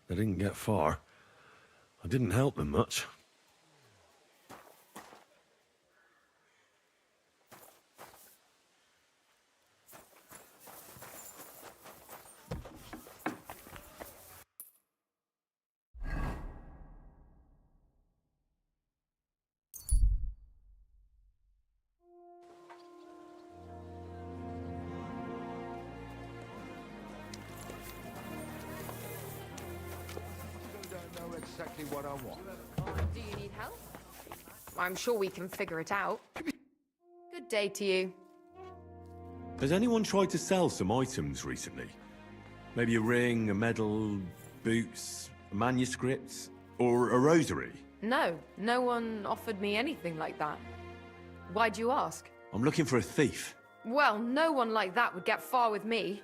They didn't get far. I didn't help them much. Exactly what I want. Do you need help? I'm sure we can figure it out. Good day to you. Has anyone tried to sell some items recently? Maybe a ring, a medal, boots, manuscripts, or a rosary? No, no one offered me anything like that. Why'd you ask? I'm looking for a thief. Well, no one like that would get far with me.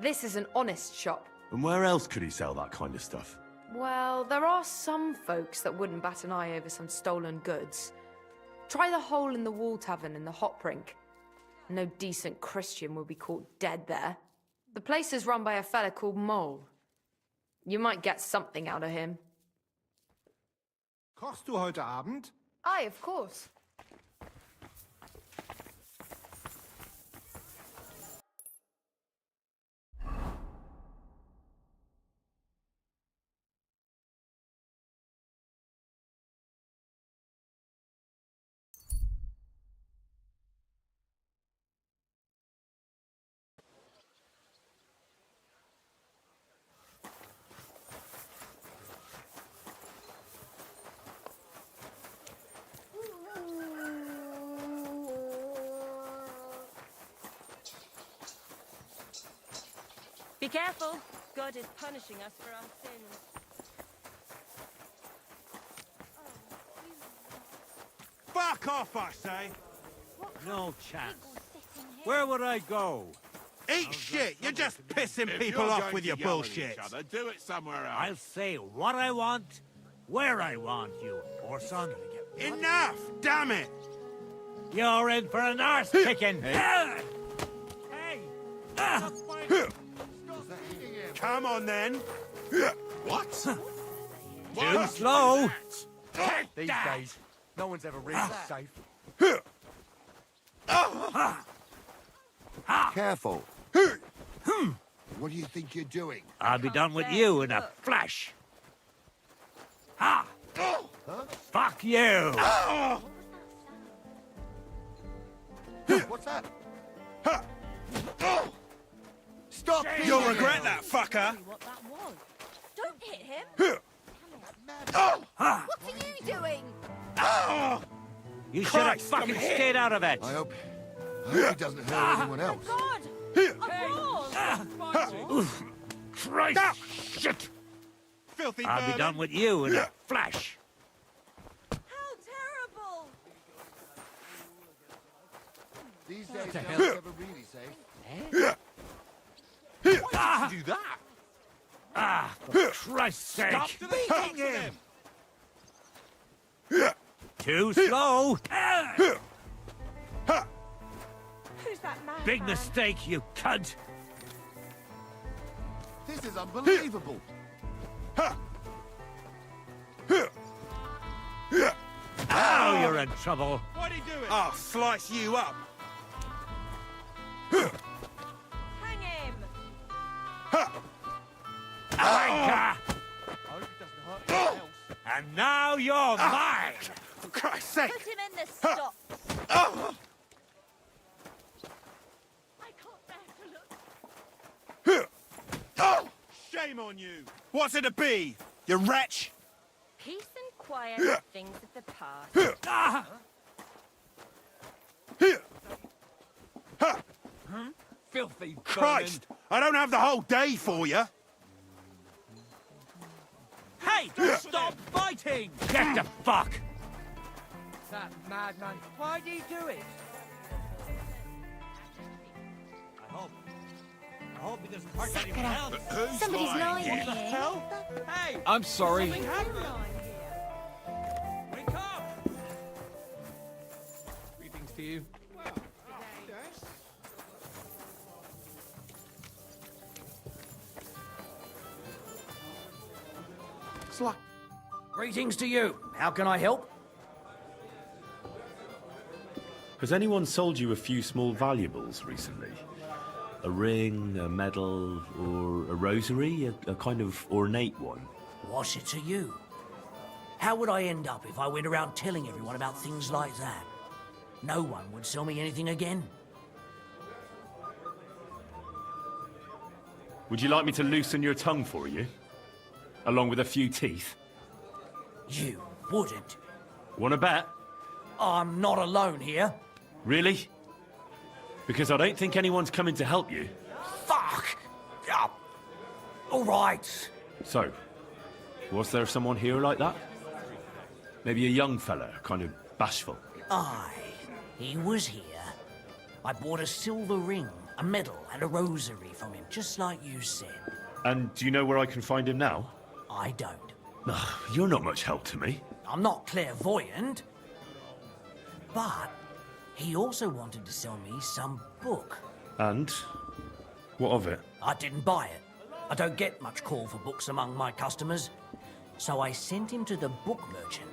This is an honest shop. And where else could he sell that kind of stuff? Well, there are some folks that wouldn't bat an eye over some stolen goods. Try the hole in the wall tavern in the Hop Rink. No decent Christian will be caught dead there. The place is run by a fella called Mole. You might get something out of him. Kochst du heute Abend? Aye, of course. Be careful. God is punishing us for our sins. Fuck off, I say! No chance. Where would I go? Eat shit! You're just pissing If people you're off going with to your yell at each bullshit. other, do it somewhere else. I'll say what I want, where I want you, or son. Enough! Damn it! You're in for an arse kicking. Hey! Come on then. What? Too slow. These days, no one's ever really safe. Careful. What do you think you're doing? I'll be done with you in a flash. Ha! Fuck you! What's that? Stop! You'll regret that, fucker! What that was. Don't hit him. Oh! What are you doing? You should have fucking stayed out of it. I hope he doesn't hurt anyone else. God! Christ! Shit! Filthy I'll be vermin. done with you in a flash. How terrible! These days, no one's ever really safe. Why did you do that? For Christ's sake! Stop beating him! Too slow! Who's that man? Big mistake, you cunt! This is unbelievable. Now you're in trouble. What'd he do it? I'll slice you up. Hang him! Wanker! And now you're mine! For Christ's sake! Put him in the stocks. I can't bear to look. Shame on you! What's it to be, you wretch? Peace and quiet are things of the past. Filthy Christ! I don't have the whole day for you. Hey! Stop fighting! Get the fuck! That madman. Why'd he do it? I hope he doesn't hurt anyone else. Who's Somebody's lying here? here. Hell? Hey! I'm sorry. Something happened. Wake up! Greetings to you. Greetings to you. How can I help? Has anyone sold you a few small valuables recently? A ring, a medal, or a rosary? A kind of ornate one? What's it to you? How would I end up if I went around telling everyone about things like that? No one would sell me anything again. Would you like me to loosen your tongue for you? Along with a few teeth? You wouldn't. Want to bet? I'm not alone here. Really? Because I don't think anyone's coming to help you. Fuck! All right. So, was there someone here like that? Maybe a young fella, kind of bashful. Aye, he was here. I bought a silver ring, a medal, and a rosary from him, just like you said. And do you know where I can find him now? I don't. You're not much help to me. I'm not clairvoyant. But he also wanted to sell me some book. And? What of it? I didn't buy it. I don't get much call for books among my customers. So I sent him to the book merchant.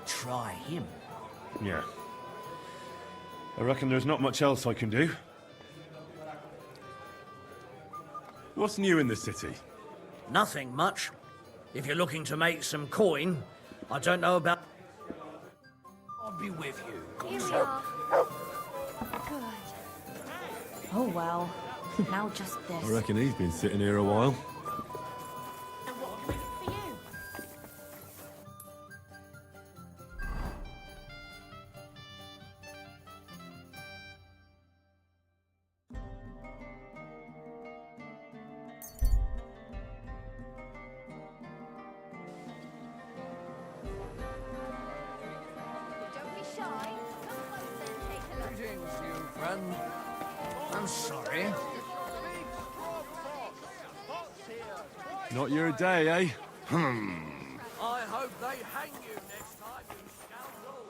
Try him. Yeah. I reckon there's not much else I can do. What's new in the city? Nothing much. If you're looking to make some coin, I don't know about... I'll be with you. Here we are. Good. Oh well. Now just this. I reckon he's been sitting here a while. And what can we do for you? Don't be shy. Come closer and take a look. Greetings, you friend. I'm sorry. Not your day, eh? I hope they hang you next time, you scoundrel.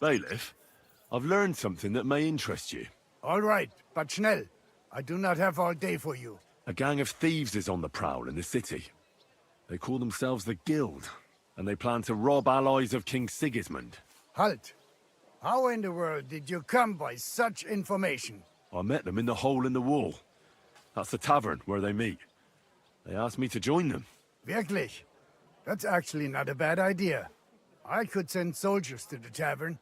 Bailiff, I've learned something that may interest you. All right, but schnell. I do not have all day for you. A gang of thieves is on the prowl in the city. They call themselves the Guild, and they plan to rob allies of King Sigismund. Halt! How in the world did you come by such information? I met them in the hole in the wall. That's the tavern where they meet. They asked me to join them. Wirklich? That's actually not a bad idea. I could send soldiers to the tavern,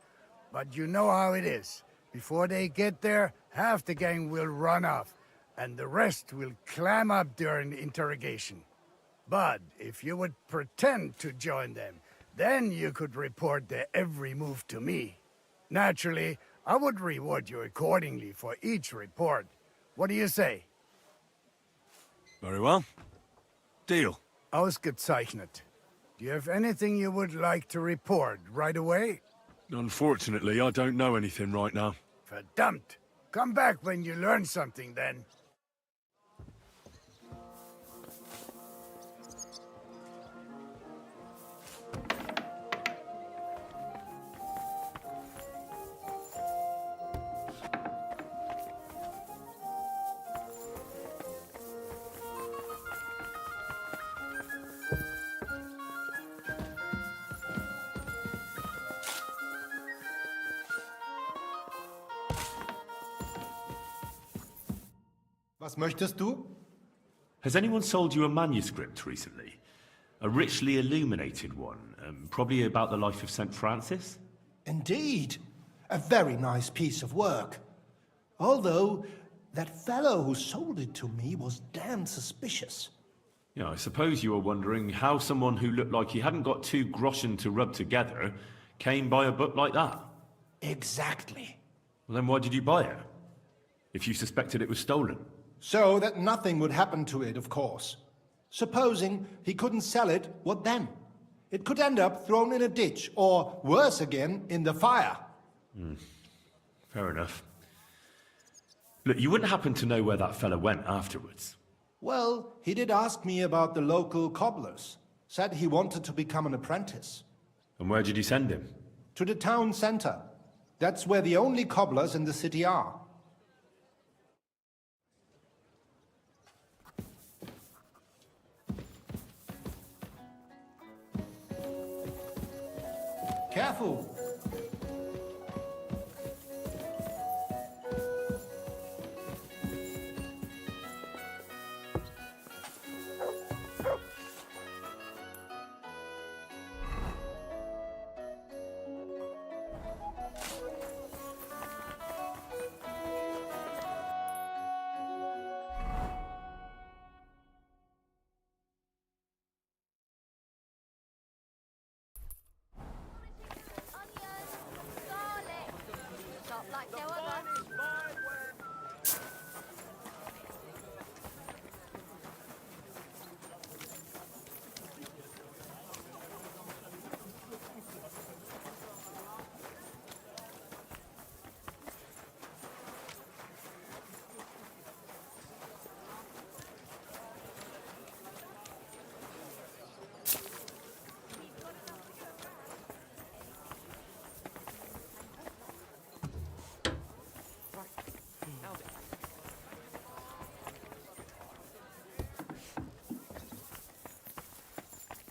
but you know how it is. Before they get there, half the gang will run off, and the rest will clam up during the interrogation. But if you would pretend to join them, then you could report their every move to me. Naturally, I would reward you accordingly for each report. What do you say? Very well. Deal. Ausgezeichnet. Do you have anything you would like to report right away? Unfortunately, I don't know anything right now. Verdammt! Come back when you learn something, then. Was möchtest du? Has anyone sold you a manuscript recently? A richly illuminated one, probably about the life of St. Francis? Indeed. A very nice piece of work. Although, that fellow who sold it to me was damn suspicious. Yeah, I suppose you were wondering how someone who looked like he hadn't got 2 groschen to rub together came by a book like that. Exactly. Well, then why did you buy it? If you suspected it was stolen? So that nothing would happen to it, of course. Supposing he couldn't sell it, what then? It could end up thrown in a ditch, or worse again, in the fire. Fair enough. Look, you wouldn't happen to know where that fella went afterwards? Well, he did ask me about the local cobblers. Said he wanted to become an apprentice. And where did you send him? To the town center. That's where the only cobblers in the city are. Careful!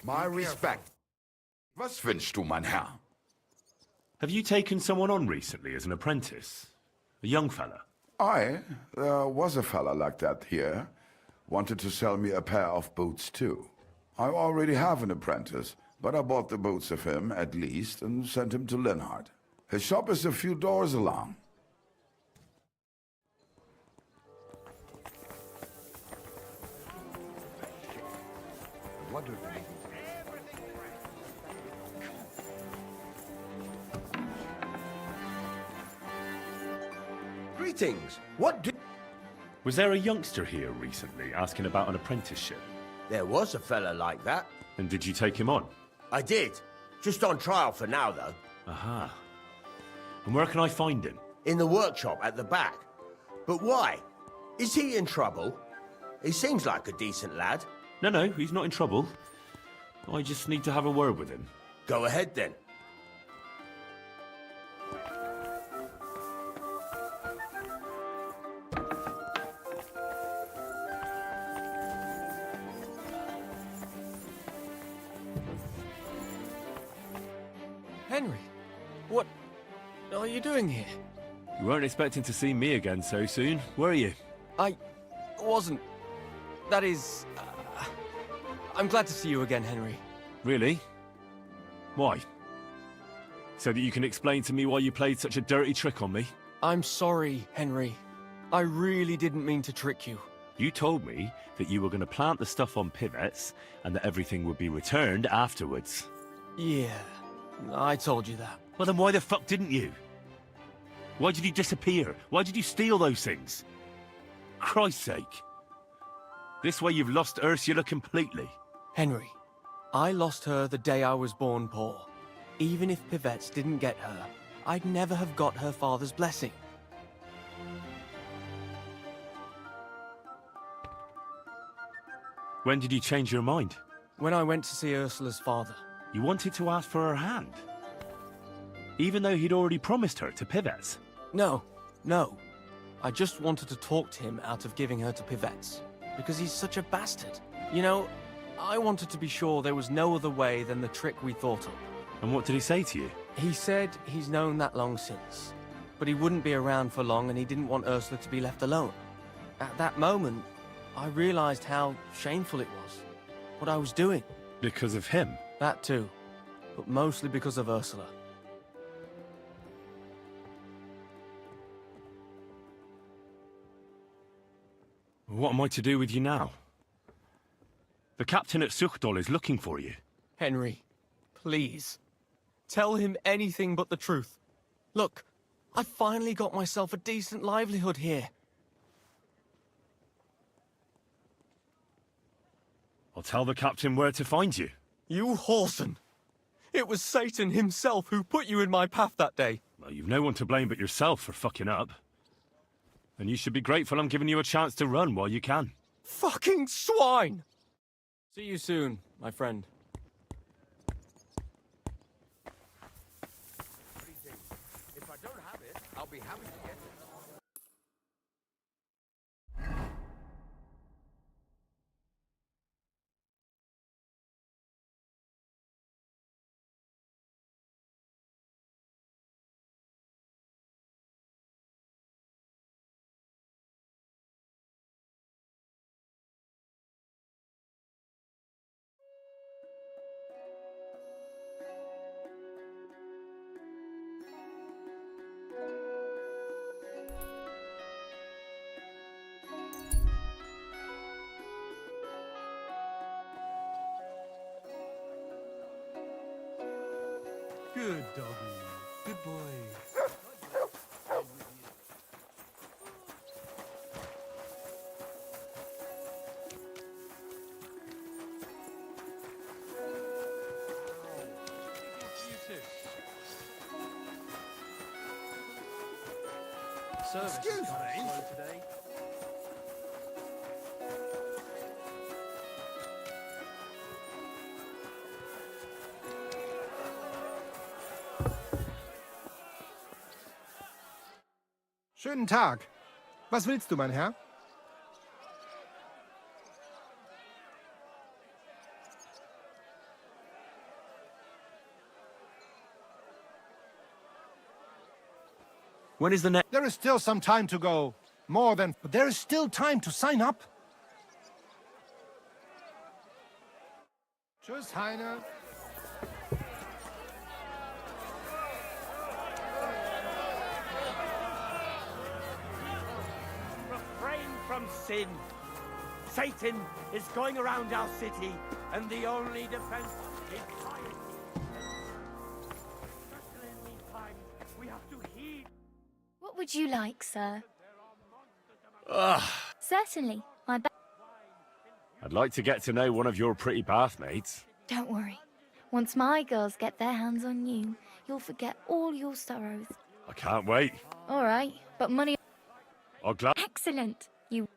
My respect. Was wünschst du, mein Herr? Have you taken someone on recently as an apprentice? A young fella? There was a fella like that here. Wanted to sell me a pair of boots too. I already have an apprentice, but I bought the boots of him, at least, and sent him to Linhart. His shop is a few doors along. What do Greetings. What do... Was there a youngster here recently asking about an apprenticeship? There was a fella like that. And did you take him on? I did. Just on trial for now, though. Aha. And where can I find him? In the workshop at the back. But why? Is he in trouble? He seems like a decent lad. No, he's not in trouble. I just need to have a word with him. Go ahead, then. Henry, what are you doing here? You weren't expecting to see me again so soon, were you? I wasn't. That is... I'm glad to see you again, Henry. Really? Why? So that you can explain to me why you played such a dirty trick on me? I'm sorry, Henry. I really didn't mean to trick you. You told me that you were going to plant the stuff on pivots and that everything would be returned afterwards. Yeah, I told you that. Well, then why the fuck didn't you? Why did you disappear? Why did you steal those things? Christ's sake. This way you've lost Ursula completely. Henry, I lost her the day I was born poor. Even if Pivettes didn't get her, I'd never have got her father's blessing. When did you change your mind? When I went to see Ursula's father. You wanted to ask for her hand? Even though he'd already promised her to Pivettes? No. I just wanted to talk to him out of giving her to Pivettes. Because he's such a bastard. You know, I wanted to be sure there was no other way than the trick we thought of. And what did he say to you? He said he's known that long since. But he wouldn't be around for long and he didn't want Ursula to be left alone. At that moment, I realized how shameful it was. What I was doing. Because of him? That too. But mostly because of Ursula. What am I to do with you now? The captain at Suchdol is looking for you. Henry, please. Tell him anything but the truth. Look, I finally got myself a decent livelihood here. I'll tell the captain where to find you. You whoreson! It was Satan himself who put you in my path that day. Well, you've no one to blame but yourself for fucking up. And you should be grateful I'm giving you a chance to run while you can. Fucking swine! See you soon, my friend. If I don't have it, I'll be happy to get it. Good doggy. Good boy. Excuse me. Today. Schönen Tag. Was willst du, mein Herr? When is the next... There is still some time to go. More than... But there is still time to sign up. Tschüss, Heine. Refrain from sin. Satan is going around our city, and the only defense is quiet. Especially in these times, we have to heed. What would you like, sir? Ugh. Certainly. I'd like to get to know one of your pretty bathmates. Don't worry. Once my girls get their hands on you, you'll forget all your sorrows. I can't wait. All right, but money... I'll glad... Excellent. You...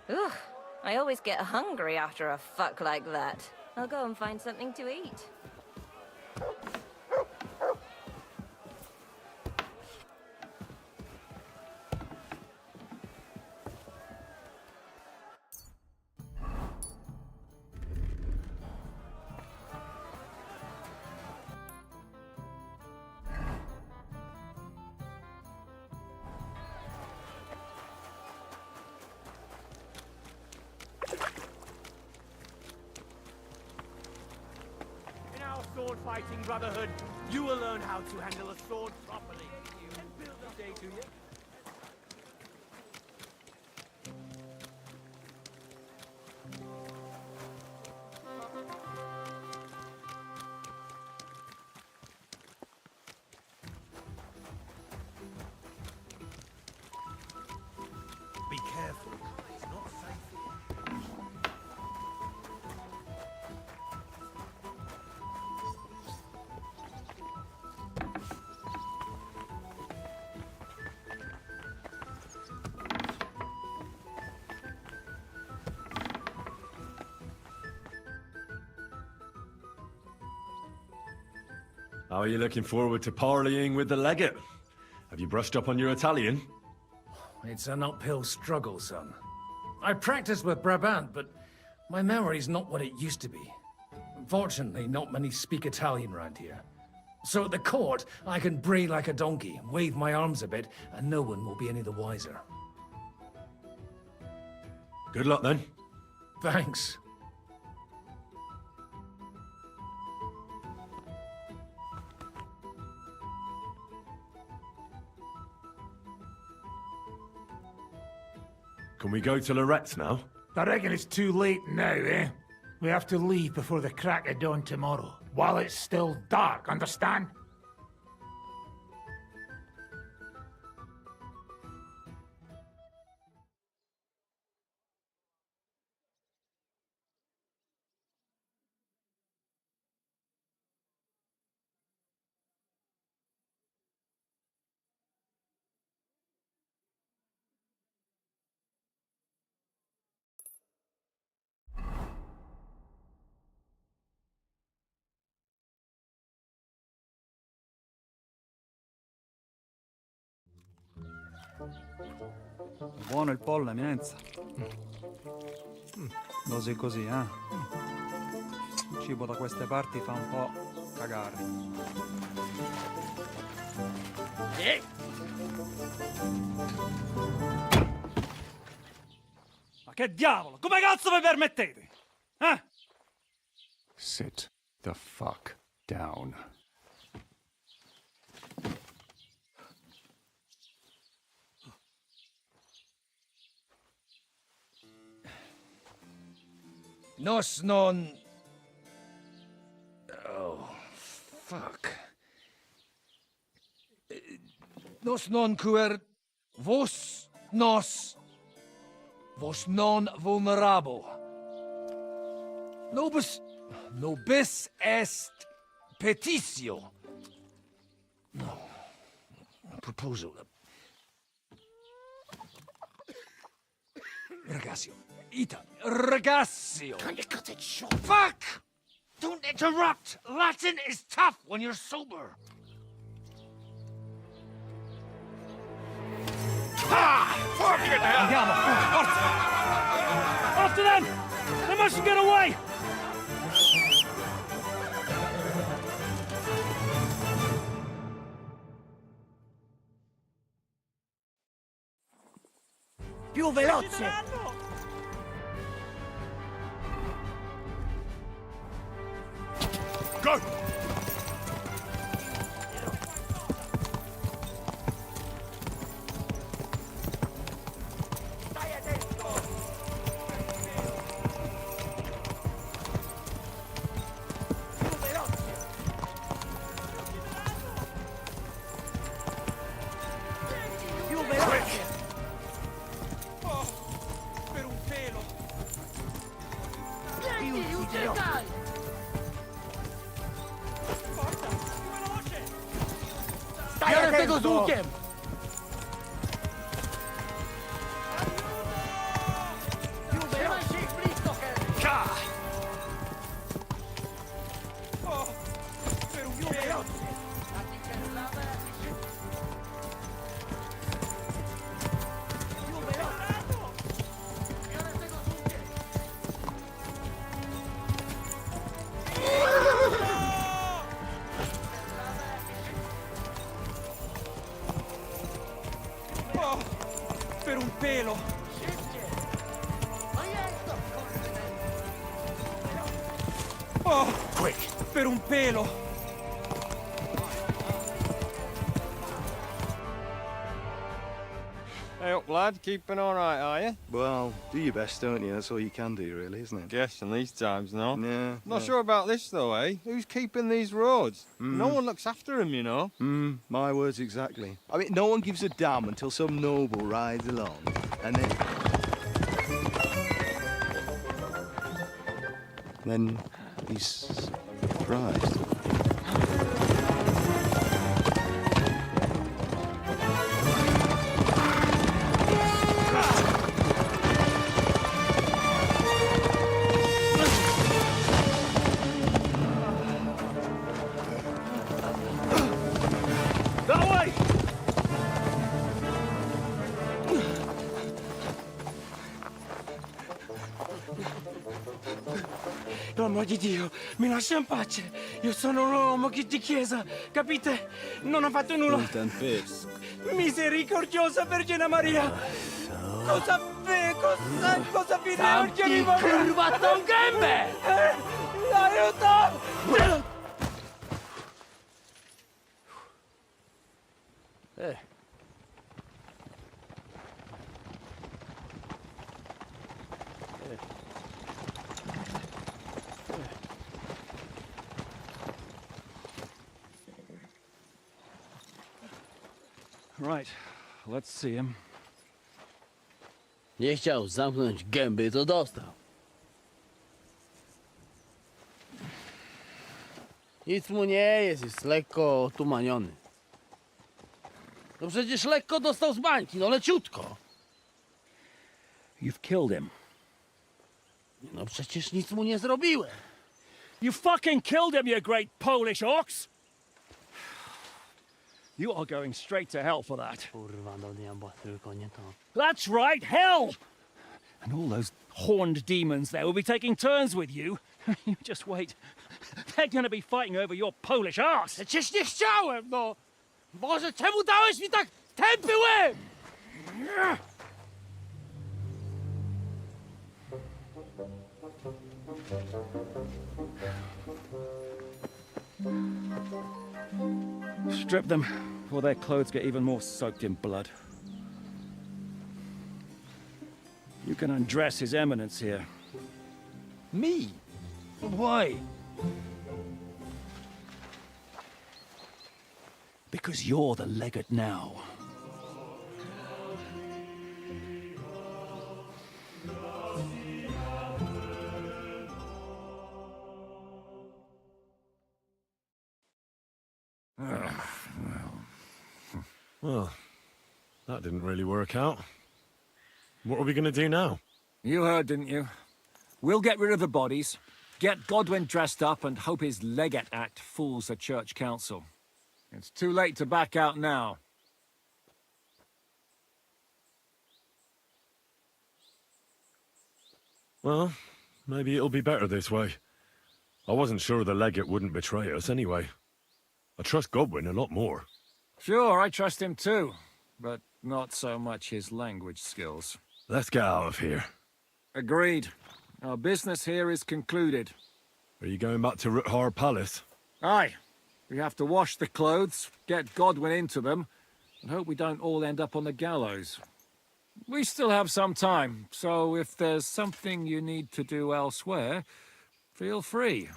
Ugh, I always get hungry after a fuck like that. I'll go and find something to eat. Sword-fighting brotherhood, you will learn how to handle a sword properly. And build a day to you. Be careful. It's not safe. How are you looking forward to parleying with the legate? Have you brushed up on your Italian? It's an uphill struggle, son. I practiced with Brabant, but my memory's not what it used to be. Fortunately, not many speak Italian around here. So at the court, I can bray like a donkey, wave my arms a bit, and no one will be any the wiser. Good luck, then. Thanks. Can we go to Lorette now? I reckon it's too late now, eh? We have to leave before the crack of dawn tomorrow, while it's still dark, understand? Buono il pollo, eminenza. Così così, eh? Il cibo da queste parti fa un po' cagare. Ma che diavolo? Come cazzo vi permettete? Eh? Sit the fuck down. Nos non... Oh, fuck. Nos non quer... Vos nos... Vos non vulnerabo. Nobis... Nobis est petitio. No. Proposal. Ragazio. Ita. Ragazio. Can you cut it short? Fuck! Don't interrupt! Latin is tough when you're sober. Andiamo, forza! After them! They mustn't get away! Più veloce! Go! Più veloce! Oh, per un pelo! Più veloce! Forza, più veloce! Stai attento! Zukiem! Più veloce! Oh, per un più veloce! Oh, per un pelo! Oh, quick! Per un pelo! Hey up, lad. Keeping all right, are you? Well, do your best, don't you? That's all you can do, really, isn't it? Guess in these times, no? Yeah. Not sure about this, though, eh? Who's keeping these roads? Mm. No one looks after them, you know. My words exactly. I mean, no one gives a damn until some noble rides along, and then he's surprised. That way! Per amor di Dio, mi lascia in pace. Io sono un uomo di chiesa, capite? Non ho fatto nulla. Misericordiosa Vergine Maria! Cosa fide Vergine Maria? Curvato un gambe! Aiuto! Right, let's see him. Nie chciał zamknąć gęby, to dostał. Nic mu nie jest lekko otumaniony. No przecież lekko dostał z bańki, no leciutko. You've killed him. No przecież nic mu nie zrobiłem. You fucking killed him, you great Polish ox! You are going straight to hell for that. Kurwa, do diabła, tylko nie to. That's right, hell! And all those horned demons there will be taking turns with you. You just wait. They're gonna be fighting over your Polish ass. Przecież nie chciałem, no! Boże, czemu dałeś mi tak tępy łeb? Strip them before their clothes get even more soaked in blood. You can undress His Eminence here. Me? Why? Because you're the legate now. Well, that didn't really work out. What are we going to do now? You heard, didn't you? We'll get rid of the bodies, get Godwin dressed up, and hope his Legate Act fools the Church Council. It's too late to back out now. Well, maybe it'll be better this way. I wasn't sure the legate wouldn't betray us anyway. I trust Godwin a lot more. Sure, I trust him too, but not so much his language skills. Let's get out of here. Agreed. Our business here is concluded. Are you going back to Ruthar Palace? Aye. We have to wash the clothes, get Godwin into them, and hope we don't all end up on the gallows. We still have some time, so if there's something you need to do elsewhere, feel free.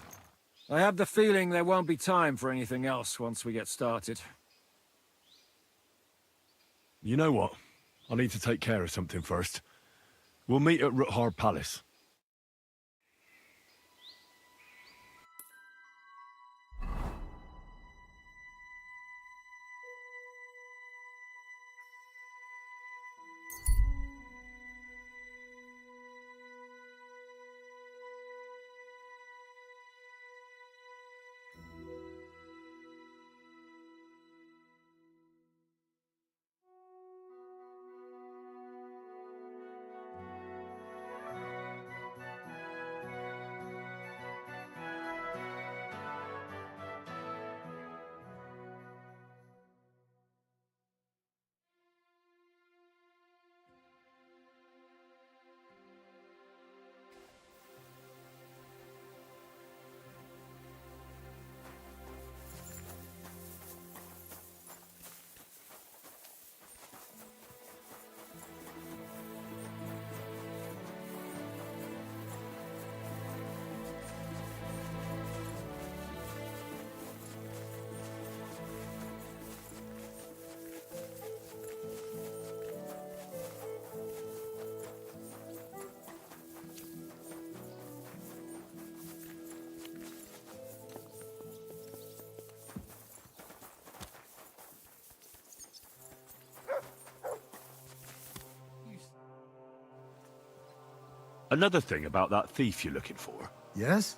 I have the feeling there won't be time for anything else once we get started. You know what? I need to take care of something first. We'll meet at Ruthar Palace. Another thing about that thief you're looking for. Yes?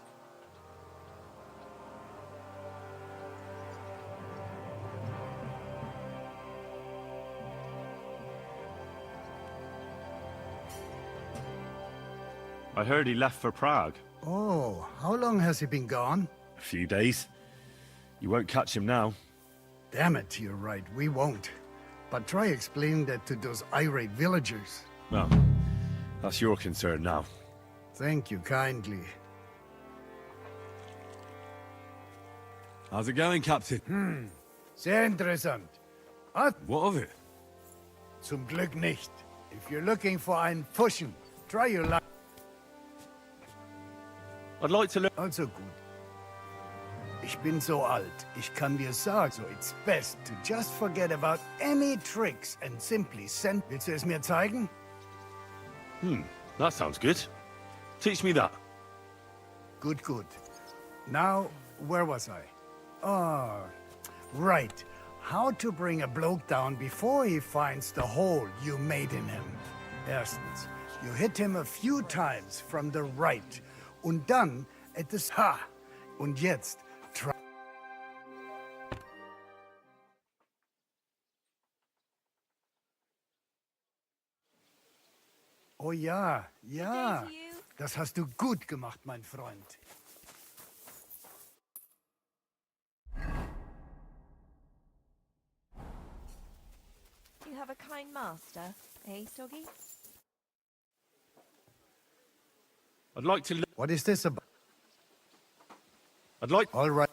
I heard he left for Prague. Oh, how long has he been gone? A few days. You won't catch him now. Damn it, you're right, we won't. But try explaining that to those irate villagers. Well, that's your concern now. Thank you kindly. How's it going, Captain? Sehr interessant. What of it? Zum Glück nicht. If you're looking for einen Fuschen, try your luck. I'd like to look. Also gut. Ich bin so alt, ich kann dir sagen, so it's best to just forget about any tricks and simply send. Willst du es mir zeigen? That sounds good. Teach me that. Good, good. Now, where was I? Ah, right. How to bring a bloke down before he finds the hole you made in him. Erstens, you hit him a few times from the right. Und dann etwas ha. Und jetzt try. Oh ja, ja. Das hast du gut gemacht, mein Freund. You have a kind master, eh, Doggy? I'd like to look. What is this about? I'd like. All right.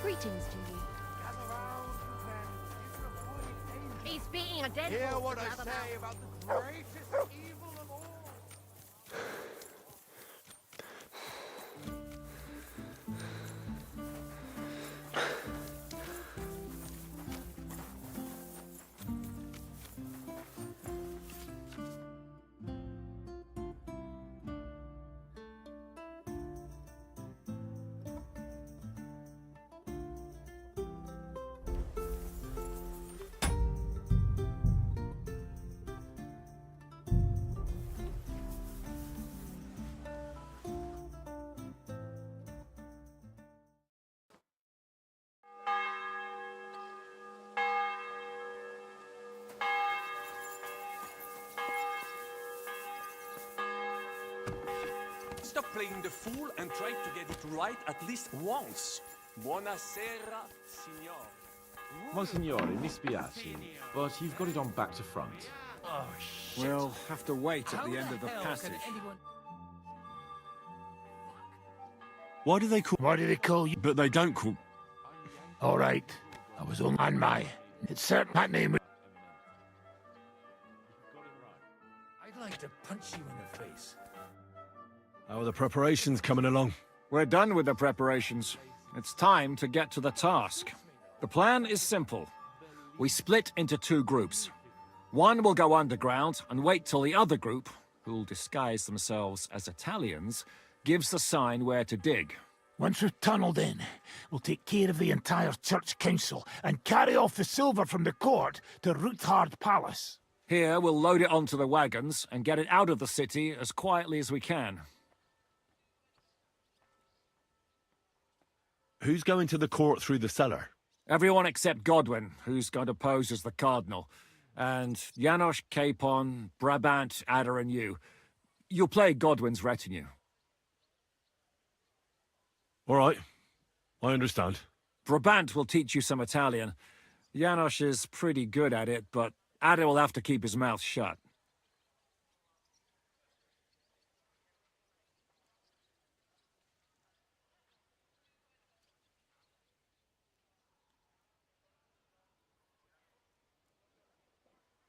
Greetings to you. He's beating a dead Hear horse what I about the say mouth. about the greatest evil of all. Stop playing the fool and try to get it right at least once. Buonasera, signor. Monsignore, mi spiace, but you've got it on back to front. Oh, shit. We'll have to wait at the end of the passage. Why do they call... Why do they call you? But they don't call... All right. I was on my... It's certain that name... I'd like to punch you in the face. How are the preparations coming along? We're done with the preparations. It's time to get to the task. The plan is simple. We split into two groups. One will go underground and wait till the other group, who'll disguise themselves as Italians, gives the sign where to dig. Once we've tunneled in, we'll take care of the entire church council and carry off the silver from the court to Roothard Palace. Here, we'll load it onto the wagons and get it out of the city as quietly as we can. Who's going to the court through the cellar? Everyone except Godwin, who's going to pose as the Cardinal. And Janos, Capon, Brabant, Ada and you. You'll play Godwin's retinue. All right. I understand. Brabant will teach you some Italian. Janos is pretty good at it, but Ada will have to keep his mouth shut.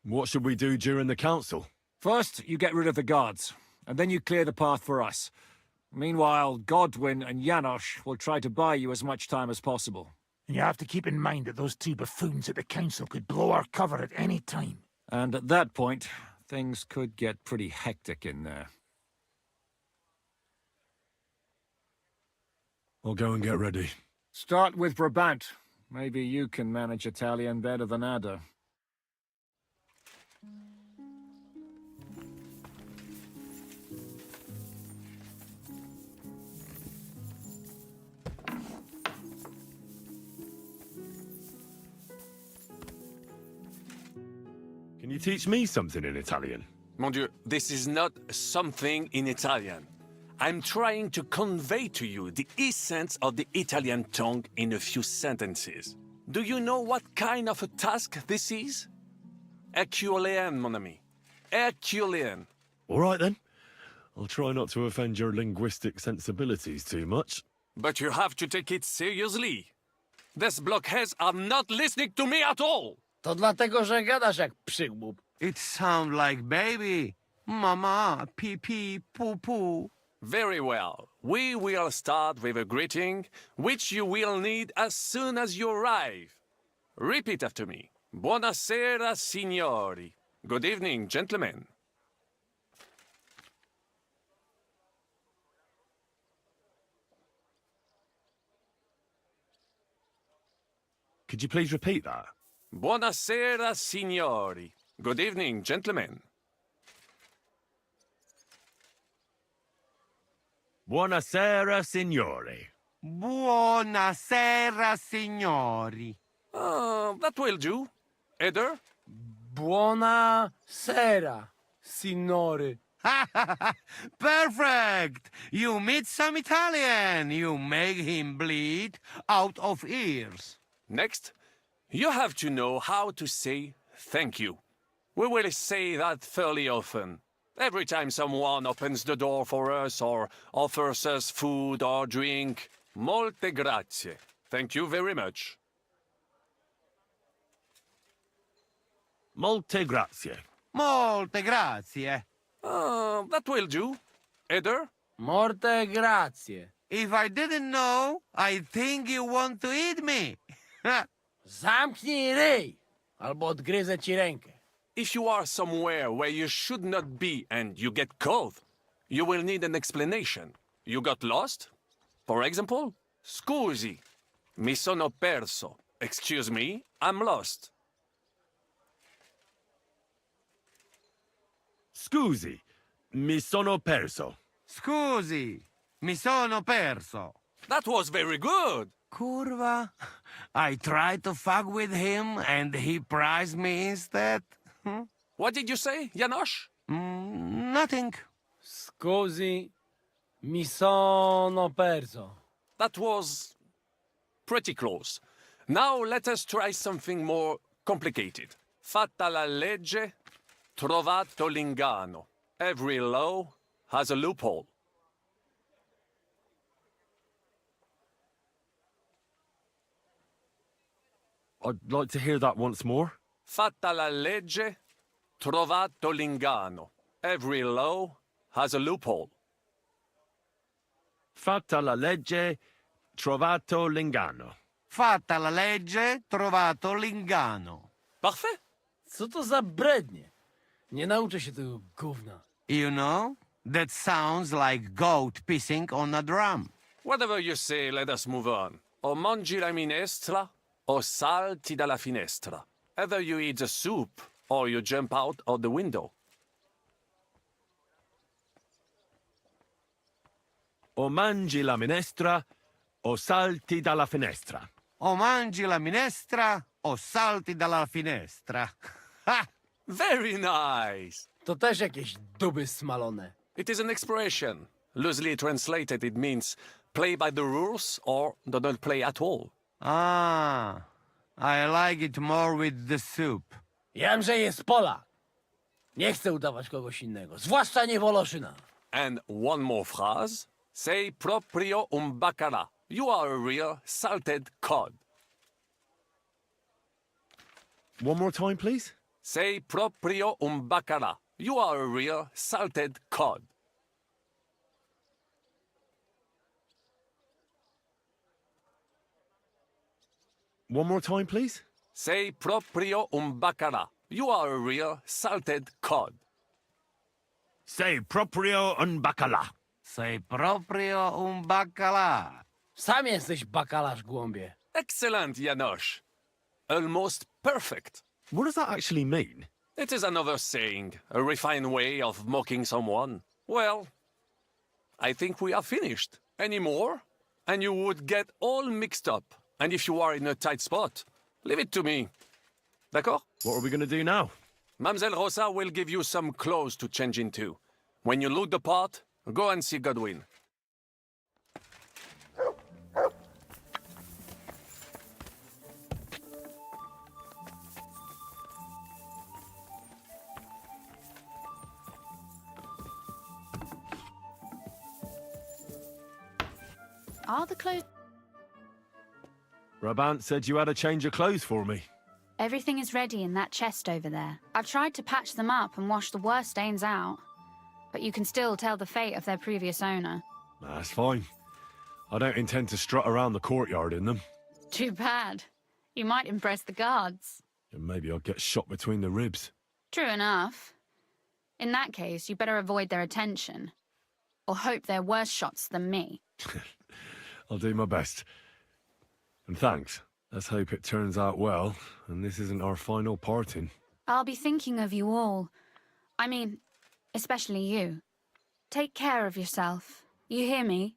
What should we do during the council? First, you get rid of the guards, and then you clear the path for us. Meanwhile, Godwin and Janos will try to buy you as much time as possible. And you have to keep in mind that those two buffoons at the council could blow our cover at any time. And at that point, things could get pretty hectic in there. I'll go and get ready. Start with Brabant. Maybe you can manage Italian better than Ada. Can you teach me something in Italian? Mon Dieu, this is not something in Italian. I'm trying to convey to you the essence of the Italian tongue in a few sentences. Do you know what kind of a task this is? Herculean, mon ami. Herculean. All right, then. I'll try not to offend your linguistic sensibilities too much. But you have to take it seriously. These blockheads are not listening to me at all. To dlatego, że gadasz jak przygłup. It sounds like baby. Mama, pee pee, poo poo. Very well. We will start with a greeting, which you will need as soon as you arrive. Repeat after me. Buonasera, signori. Good evening, gentlemen. Could you please repeat that? Buonasera, signori. Good evening, gentlemen. Buonasera, signori. Buonasera, signori. That will do. Eder? Buonasera, signore. Perfect! You meet some Italian. You make him bleed out of ears. Next, you have to know how to say thank you. We will say that fairly often. Every time someone opens the door for us or offers us food or drink. Molte grazie. Thank you very much. Molte grazie. Molte grazie. That will do. Eder? Morte grazie. If I didn't know, I think you want to eat me. Zamknij ryj, albo odgryzę ci rękę. If you are somewhere where you should not be and you get cold, you will need an explanation. You got lost? For example, scusi, mi sono perso. Excuse me, I'm lost. Scusi, mi sono perso. Scusi, mi sono perso. That was very good. Curva. I tried to fuck with him and he prized me instead. What did you say, Janosch? Nothing. Scusi, mi sono perso. That was pretty close. Now let us try something more complicated. Fatta la legge, trovato l'inganno. Every law has a loophole. I'd like to hear that once more. Fatta la legge, trovato l'inganno. Every law has a loophole. Fatta la legge, trovato l'inganno. Fatta la legge, trovato l'inganno. Parfait. Co to za brednie? Nie nauczę się tego gówna. You know, that sounds like goat pissing on a drum. Whatever you say, let us move on. O mangi la minestra, o salti dalla finestra. Either you eat the soup, or you jump out of the window. O mangi la minestra, o salti dalla finestra. O mangi la minestra, o salti dalla finestra. Ha! Very nice. To też jakieś duby smalone. It is an expression. Loosely translated, it means play by the rules or do not play at all. Ah, I like it more with the soup. Jamże jest Polak. Nie chcę udawać kogoś innego, zwłaszcza nie Woloszyna. And one more phrase. Sei proprio un bacala. You are a real salted cod. One more time, please. Sei proprio un bacala. You are a real salted cod. One more time, please. Sei proprio un bacala. You are a real salted cod. Sei proprio un bacala. Sei proprio un baccalà. Sam jesteś bakalarz, głąbie. Excellent, Janosch. Almost perfect. What does that actually mean? It is another saying, a refined way of mocking someone. Well, I think we are finished. Any more? And you would get all mixed up. And if you are in a tight spot, leave it to me. D'accord? What are we going to do now? Mamselle Rosa will give you some clothes to change into. When you loot the pot, go and see Godwin. Are the clothes... Brabant said you had a change of clothes for me. Everything is ready in that chest over there. I've tried to patch them up and wash the worst stains out, but you can still tell the fate of their previous owner. That's fine. I don't intend to strut around the courtyard in them. Too bad. You might impress the guards. And maybe I'll get shot between the ribs. True enough. In that case, you better avoid their attention. Or hope they're worse shots than me. I'll do my best. And thanks. Let's hope it turns out well, and this isn't our final parting. I'll be thinking of you all. I mean, especially you. Take care of yourself. You hear me?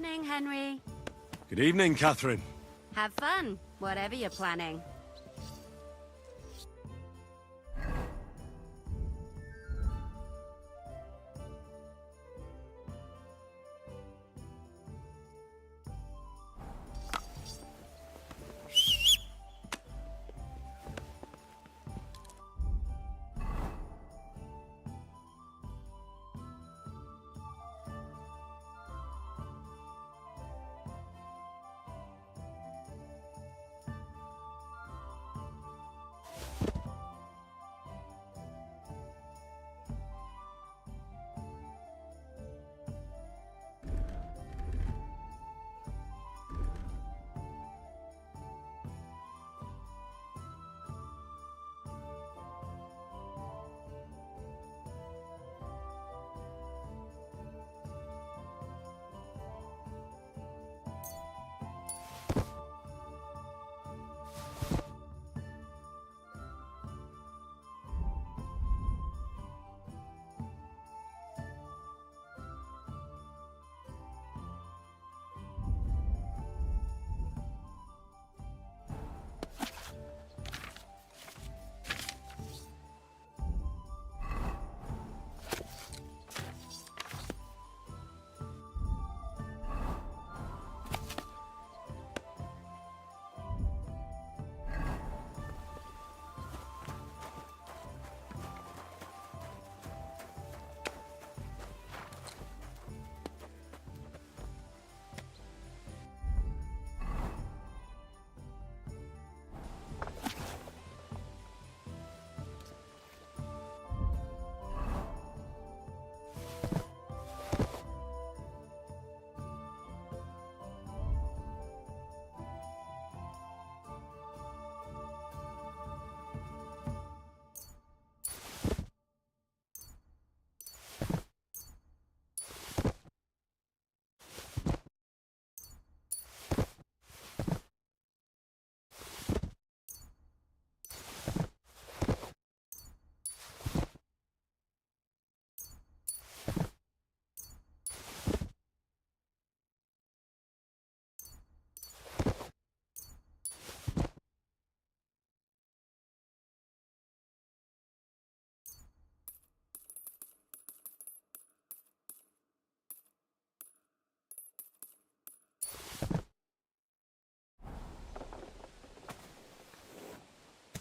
evening, Henry. Good evening, Catherine. Have fun, whatever you're planning.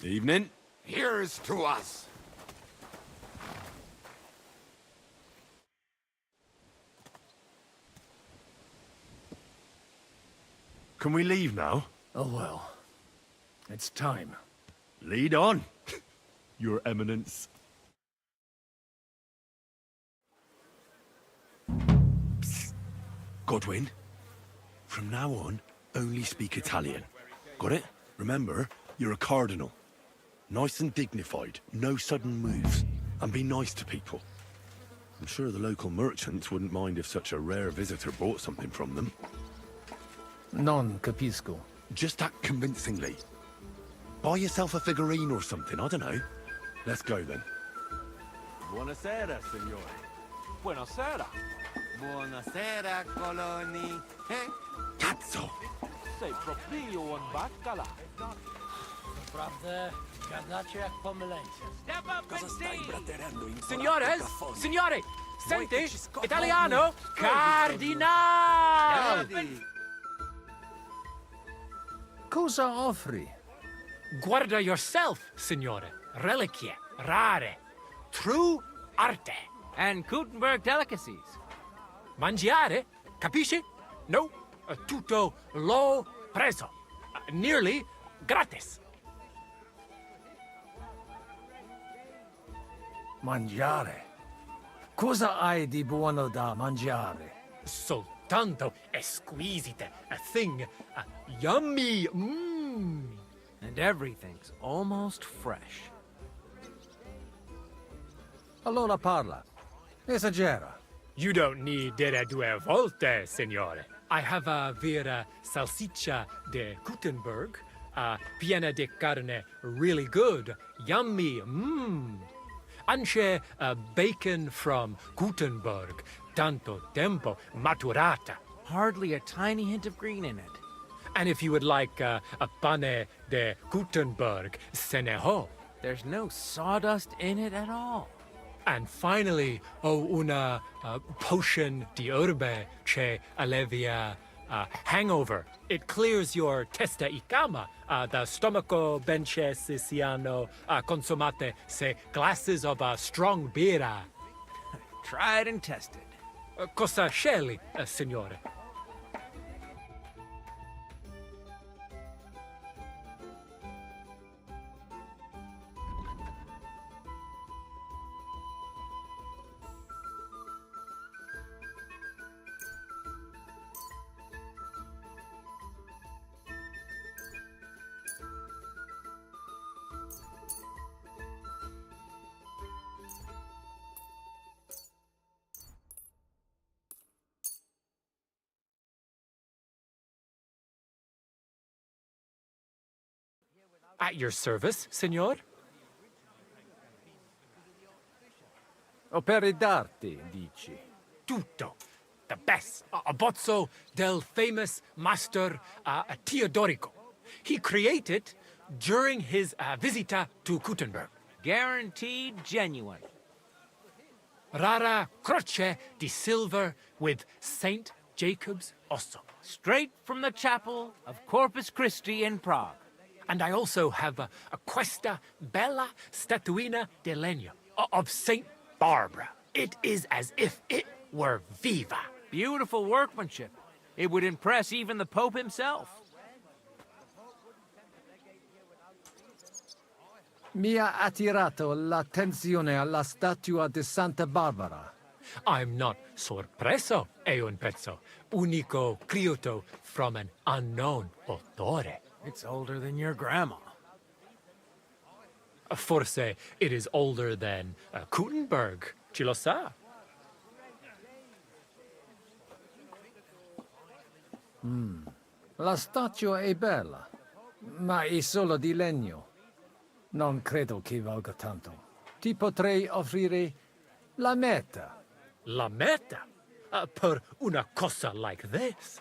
Evening. Here's to us. Can we leave now? Oh well. It's time. Lead on, Your Eminence. Psst. Godwin, from now on, only speak Italian. Got it? Remember, you're a cardinal. Nice and dignified, no sudden moves, and be nice to people. I'm sure the local merchants wouldn't mind if such a rare visitor bought something from them. Non capisco. Just act convincingly. Buy yourself a figurine or something, I don't know. Let's go then. Buonasera, signore. Buonasera. Buonasera, coloni. Cazzo! Sei proprio un baccalà. Prawda, gadnacie pomyleńcie. Step up and see! Signores, signore, senti, italiano, cardinal! Cosa offri? Guarda yourself, signore. Reliquie, rare, true arte. And Gutenberg delicacies. Mangiare, capisci? No, tutto l'ho preso. Nearly gratis. Mangiare. Cosa hai di buono da mangiare? Soltanto esquisite, a thing, yummy, mmm. And everything's almost fresh. Allora parla. Esagera. You don't need dire due volte, signore. I have a vera salsiccia de Gutenberg, piena de carne, really good, yummy, mmm. Anche bacon from Gutenberg, tanto tempo maturata, hardly a tiny hint of green in it. And if you would like a pane de Gutenberg, seneho. There's no sawdust in it at all. And finally, una potion di urbe che allevia hangover. It clears your testa y cama, the stomaco benche siciano consumate se glasses of strong beer. Tried and tested. Cosa scegli, signore? At your service, signor? Opere d'arte, dici? Tutto. The best. A bozzo del famous master Teodorico. He created during his visita to Gutenberg. Guaranteed genuine. Rara croce di silver with Saint Jacob's osso. Straight from the chapel of Corpus Christi in Prague. And I also have a questa bella statuina di legno of Saint Barbara. It is as if it were viva. Beautiful workmanship. It would impress even the Pope himself. Mi ha attirato l'attenzione alla statua di Santa Barbara. I'm not sorpreso, è un pezzo. Unico creato from an unknown autore. It's older than your grandma. Forse it is older than Gutenberg. Ci lo sa? La statua è bella, ma è solo di legno. Non credo che valga tanto. Ti potrei offrire la metà. La metà? Per una cosa like this?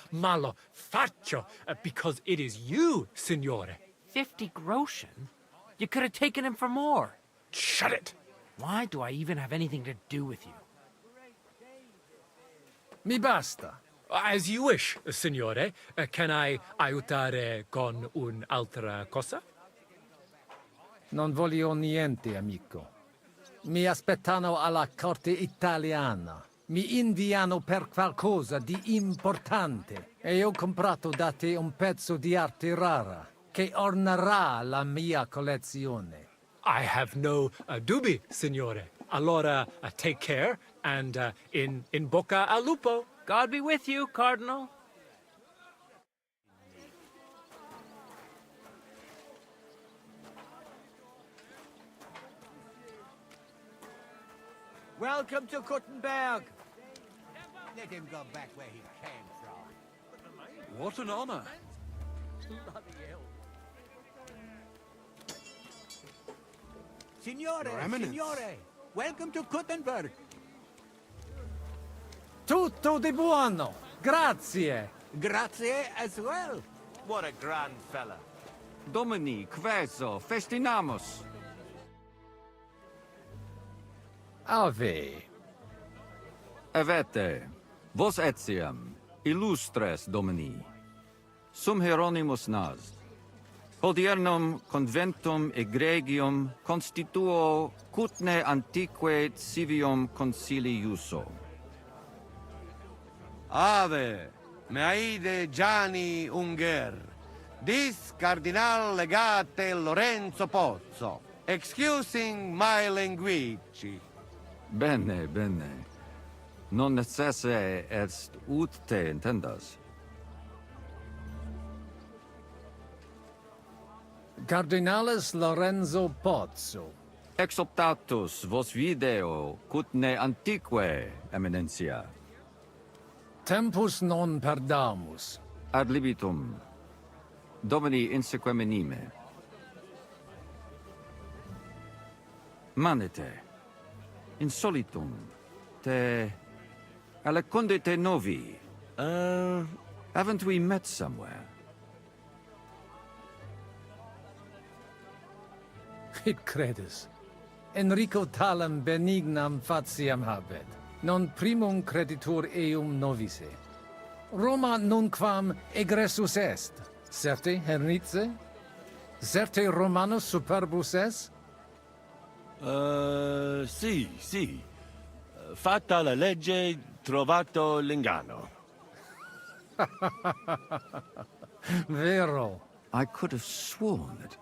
Ma lo faccio because it is you, signore. 50 groschen? You could have taken him for more. Shut it! Why do I even have anything to do with you? Mi basta. As you wish, signore. Can I aiutare con un'altra cosa? Non voglio niente, amico. Mi aspettano alla corte italiana. Mi inviano per qualcosa di importante. E ho comprato da te un pezzo di arte rara che ornerà la mia collezione. I have no dubbi, signore. Allora, take care, and in bocca al lupo. God be with you, Cardinal. Welcome to Gutenberg. Let him go back where he came from. What an honor. Signore, Your Eminence. signore, welcome to Gutenberg. Tutto di buono. Grazie. Grazie as well. What a grand fella. Domini, queso, festinamos. Ave. Avete, vos etiam, illustres domini, sum Hieronymus nas, hodiernum conventum egregium constituo cutne antique civium concili iuso. Ave, meaide Gianni Unger, dis cardinal legate Lorenzo Pozzo, excusing my language. Bene, bene. Non necesse est ut te intendas. Cardinalis Lorenzo Pozzo. Exoptatus vos video cutne antique, eminencia. Tempus non perdamus. Ad libitum. Domini inseque menime. Manete. Insolitum. Te alecundite novi. Haven't we met somewhere? It credes. Enrico talam benignam fatiam habet, non primum creditur eum novice. Roma nunquam egressus est, certe hernice? Certe Romanus superbus est? Sì. Fatta la legge, trovato l'inganno. Vero. I could have sworn that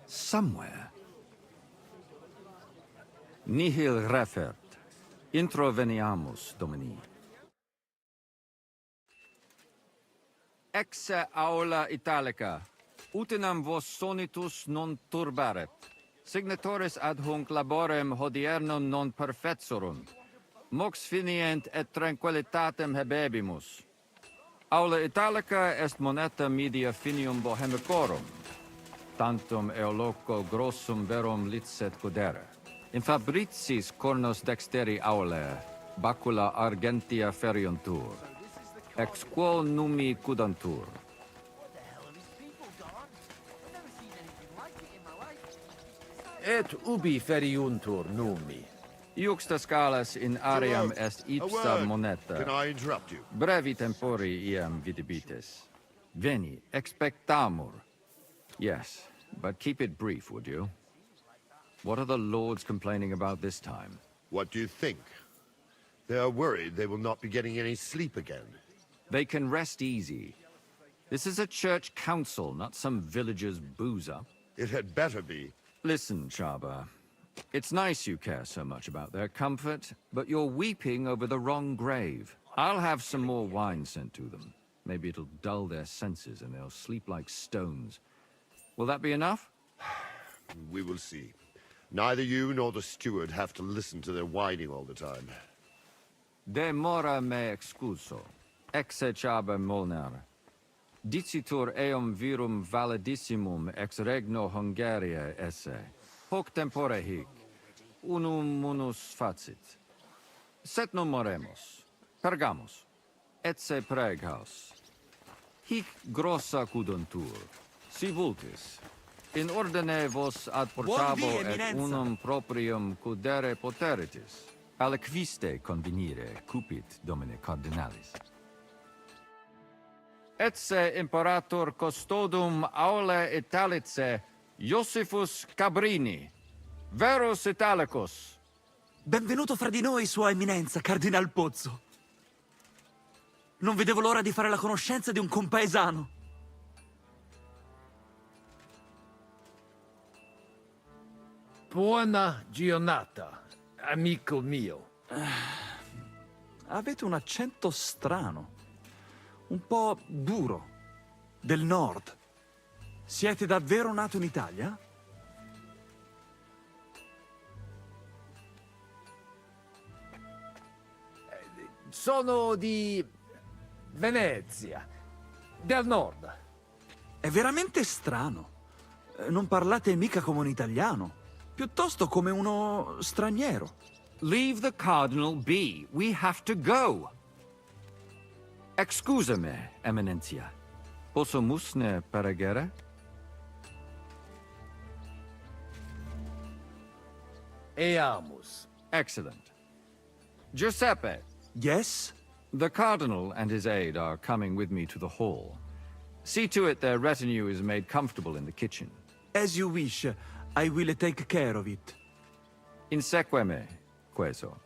somewhere. Nihil refert. Introveniamus, Domini. Exe aula italica. Utinam vos sonitus non turbaret. Signatoris ad hunc laborem hodiernum non perfetsurunt. Mox finient et tranquillitatem habebimus. Aula italica est moneta media finium bohemicorum. Tantum eoloco grossum verum licet godere. In fabricis cornos dexteri aulae, bacula argentia feriuntur. Ex quo numi cudantur. Et ubi feriuntur numi? Iuxta scalas in aream Hello. est A ipsa word. moneta. Can I interrupt you? Brevi tempori iam vidibitis. Veni, expectamur. Yes, but keep it brief, would you? What are the lords complaining about this time? What do you think? They are worried they will not be getting any sleep again. They can rest easy. This is a church council, not some villager's boozer. It had better be. Listen, Chaba. It's nice you care so much about their comfort, but you're weeping over the wrong grave. I'll have some more wine sent to them. Maybe it'll dull their senses and they'll sleep like stones. Will that be enough? We will see. Neither you nor the steward have to listen to their whining all the time. De mora me excuso. Exe Chaba Molnar. Dicitur eum virum validissimum ex regno Hungaria esse. Hoc tempore hic. Unum munus facit. Set non moremus. Pergamus. Etse preghaus. Hic grossa cuduntur. Si vultis. In ordine vos ad portabo et unum proprium cudere poteritis. Aliquiste convenire cupit domine cardinalis. Etse imperator custodum aule Italice Iosifus Cabrini, Verus Italicus. Benvenuto fra di noi, Sua Eminenza, Cardinal Pozzo. Non vedevo l'ora di fare la conoscenza di un compaesano. Buona giornata, amico mio. Avete un accento strano, un po' duro, del nord. Siete davvero nato in Italia? Sono di Venezia, del nord. È veramente strano. Non parlate mica come un italiano, piuttosto come uno straniero. Leave the cardinal be. We have to go. Excusame, Eminentia. Posso musne peregere? Eamus. Excellent. Giuseppe. Yes? The cardinal and his aide are coming with me to the hall. See to it their retinue is made comfortable in the kitchen. As you wish. I will take care of it. Inseque me, queso.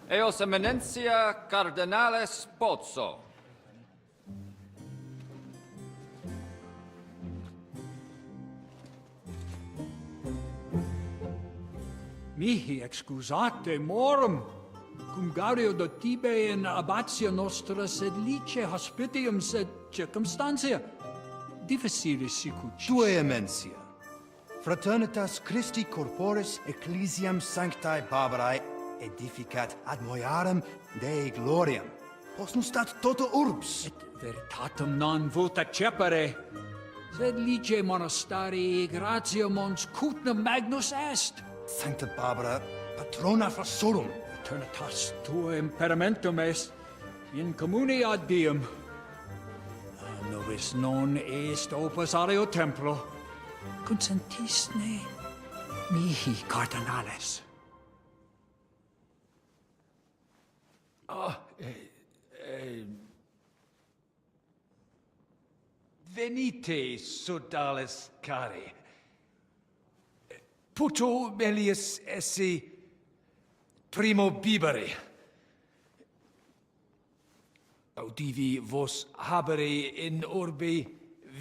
Eos Eminentia Cardinales Pozzo. Mihi excusate morum, cum gaudio do tibe in abatia nostra sed lice hospitium sed circumstantia. Difficilis sicut. Tue emensia. Fraternitas Christi corporis ecclesiam sanctae Barbarae edificat ad moiarem Dei gloriam. Post stat toto urbs. Et veritatem non vult accepere. Sed lice monasterii gratia mons cutna magnus est. Sancta Barbara, patrona frassorum. Eternitas tua imperamentum est in communi ad diem. Nobis non est opus areo templo. Consentisne mihi cardinales. Venite, sodales cari. Puto melius esse primo bibere. Audivi vos habere in orbe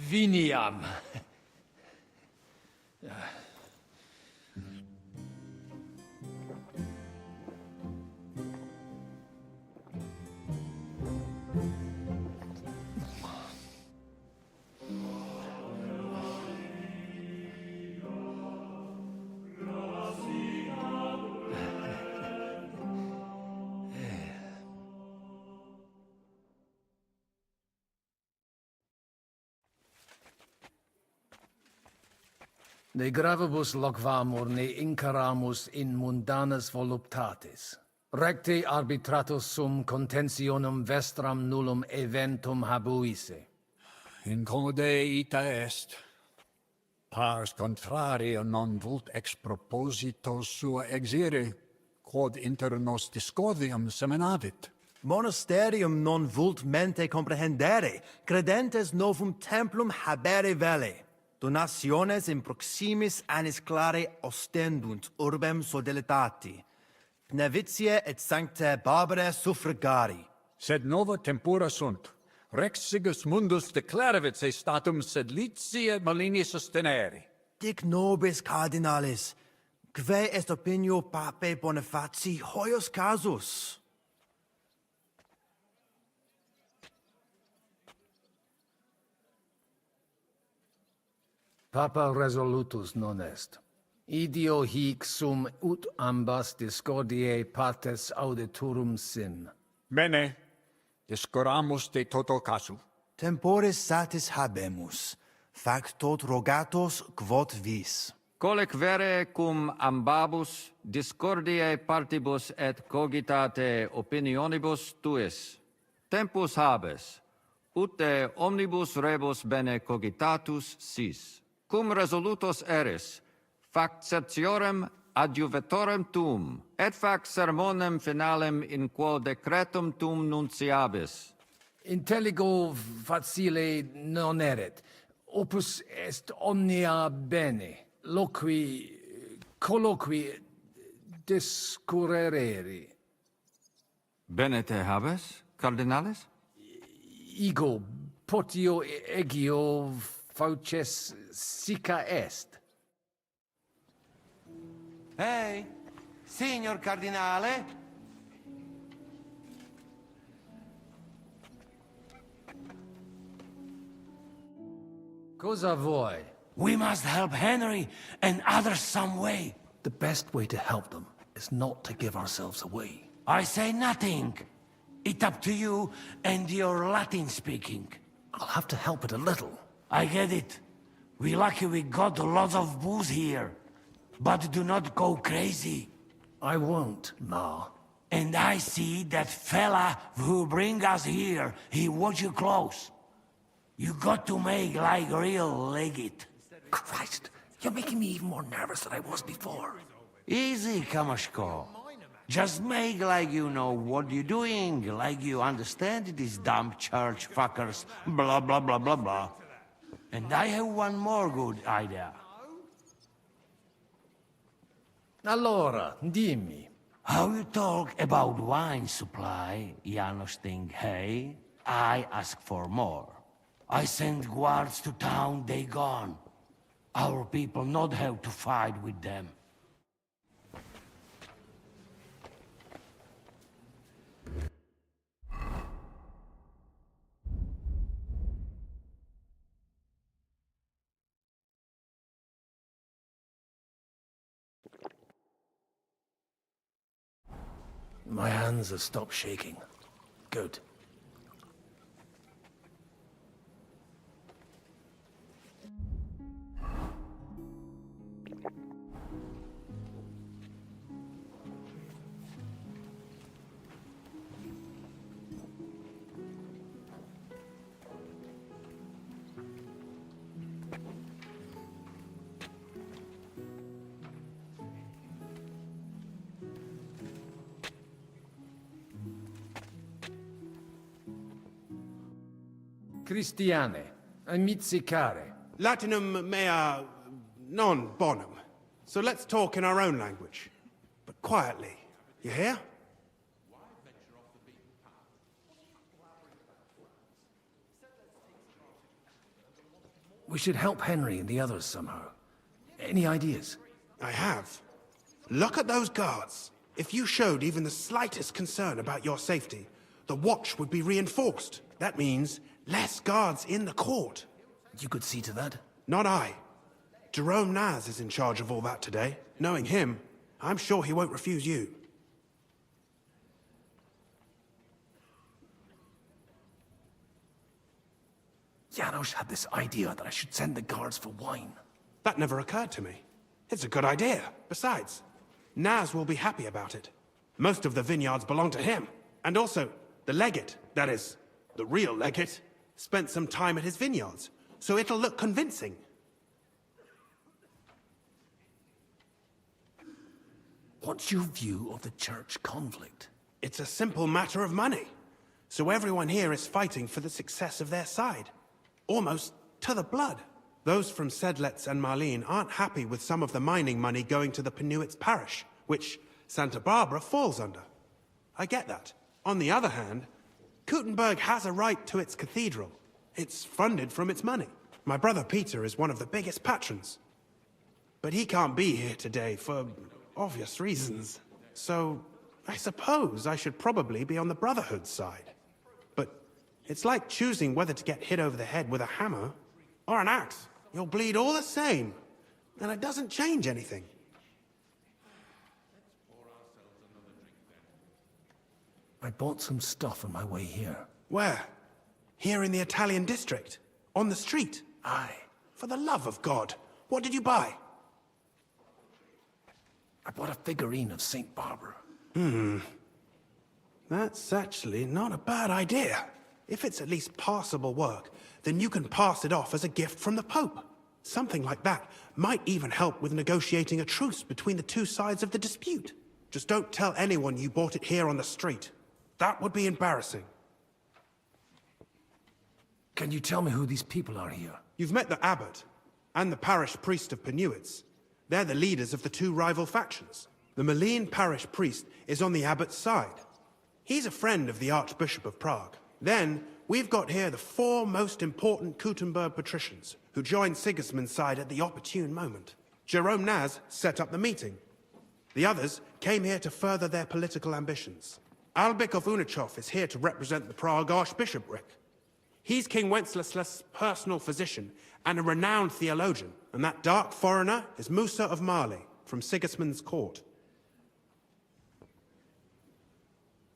viniam. De gravibus loquamur ne incaramus in mundanas voluptatis. Recte arbitratus sum contentionum vestram nullum eventum habuisse. Incode ita est. Pars contrario non vult ex proposito sua exire, quod inter nos discordium seminavit. Monasterium non vult mente comprehendere, credentes novum templum habere vele. Donationes in proximis annis clare ostendunt urbem sodelitati. Pnevitiae et sanctae Barbarae suffragari. Sed nova tempora sunt. Rex sigus mundus declaravit se statum sed litia malini sostenere. Dic nobis cardinalis, quae est opinio pape Bonifaci hoius casus? Papa resolutus non est. Idio hic sum ut ambas discordiae partes auditorum sin. Bene, discoramus de toto casu. Temporis satis habemus, fac tot rogatos quod vis. Colec vere cum ambabus discordiae partibus et cogitate opinionibus tuis. Tempus habes, ute omnibus rebus bene cogitatus sis. Cum resolutos eris, fac certiorem adjuvetorem tuum, et fac sermonem finalem in quo decretum tuum nunciabis. Intelligo facile non erit. Opus est omnia bene. Colloqui discurreri. Bene te habes, cardinales? Ego, potio egio fauces sica est. Ehi, signor cardinale? Cosa vuoi? We must help Henry and others some way. The best way to help them is not to give ourselves away. I say nothing. It's up to you and your Latin speaking. I'll have to help it a little. I get it. We lucky we got lots of booze here. But do not go crazy. I won't, Ma. And I see that fella who bring us here. He watch you close. You got to make like real legit. Christ, you're making me even more nervous than I was before. Easy, Kamashko. Just make like you know what you're doing, like you understand these dumb church fuckers, blah blah blah blah blah. And I have one more good idea. Allora, dimmi. How you talk about wine supply, Janos think, hey? I ask for more. I send guards to town, they gone. Our people not have to fight with them. My hands have stopped shaking. Good. Christiane, amizzicare. Latinum mea non bonum. So let's talk in our own language. But quietly. You hear? We should help Henry and the others somehow. Any ideas? I have. Look at those guards. If you showed even the slightest concern about your safety, the watch would be reinforced. That means less guards in the court. You could see to that? Not I. Jerome Naz is in charge of all that today. Knowing him, I'm sure he won't refuse you. Janos had this idea that I should send the guards for wine. That never occurred to me. It's a good idea. Besides, Naz will be happy about it. Most of the vineyards belong to him. And also, the legate, that is, the real legate, spent some time at his vineyards, so it'll look convincing. What's your view of the church conflict? It's a simple matter of money. So everyone here is fighting for the success of their side. Almost to the blood. Those from Sedlets and Marlene aren't happy with some of the mining money going to the Penuits parish, which Santa Barbara falls under. I get that. On the other hand, Kuttenberg has a right to its cathedral. It's funded from its money. My brother Peter is one of the biggest patrons. But he can't be here today for obvious reasons. So I suppose I should probably be on the Brotherhood's side. But it's like choosing whether to get hit over the head with a hammer or an axe. You'll bleed all the same, and it doesn't change anything. I bought some stuff on my way here. Where? Here in the Italian district? On the street? Aye. For the love of God, what did you buy? I bought a figurine of Saint Barbara. That's actually not a bad idea. If it's at least passable work, then you can pass it off as a gift from the Pope. Something like that might even help with negotiating a truce between the two sides of the dispute. Just don't tell anyone you bought it here on the street. That would be embarrassing. Can you tell me who these people are here? You've met the abbot and the parish priest of Penuits. They're the leaders of the two rival factions. The Malene parish priest is on the abbot's side. He's a friend of the Archbishop of Prague. Then, we've got here the four most important Kuttenberg patricians, who joined Sigismund's side at the opportune moment. Jerome Naz set up the meeting. The others came here to further their political ambitions. Albik of Unichov is here to represent the Prague Archbishopric. He's King Wenceslas's personal physician and a renowned theologian, and that dark foreigner is Musa of Mali, from Sigismund's court.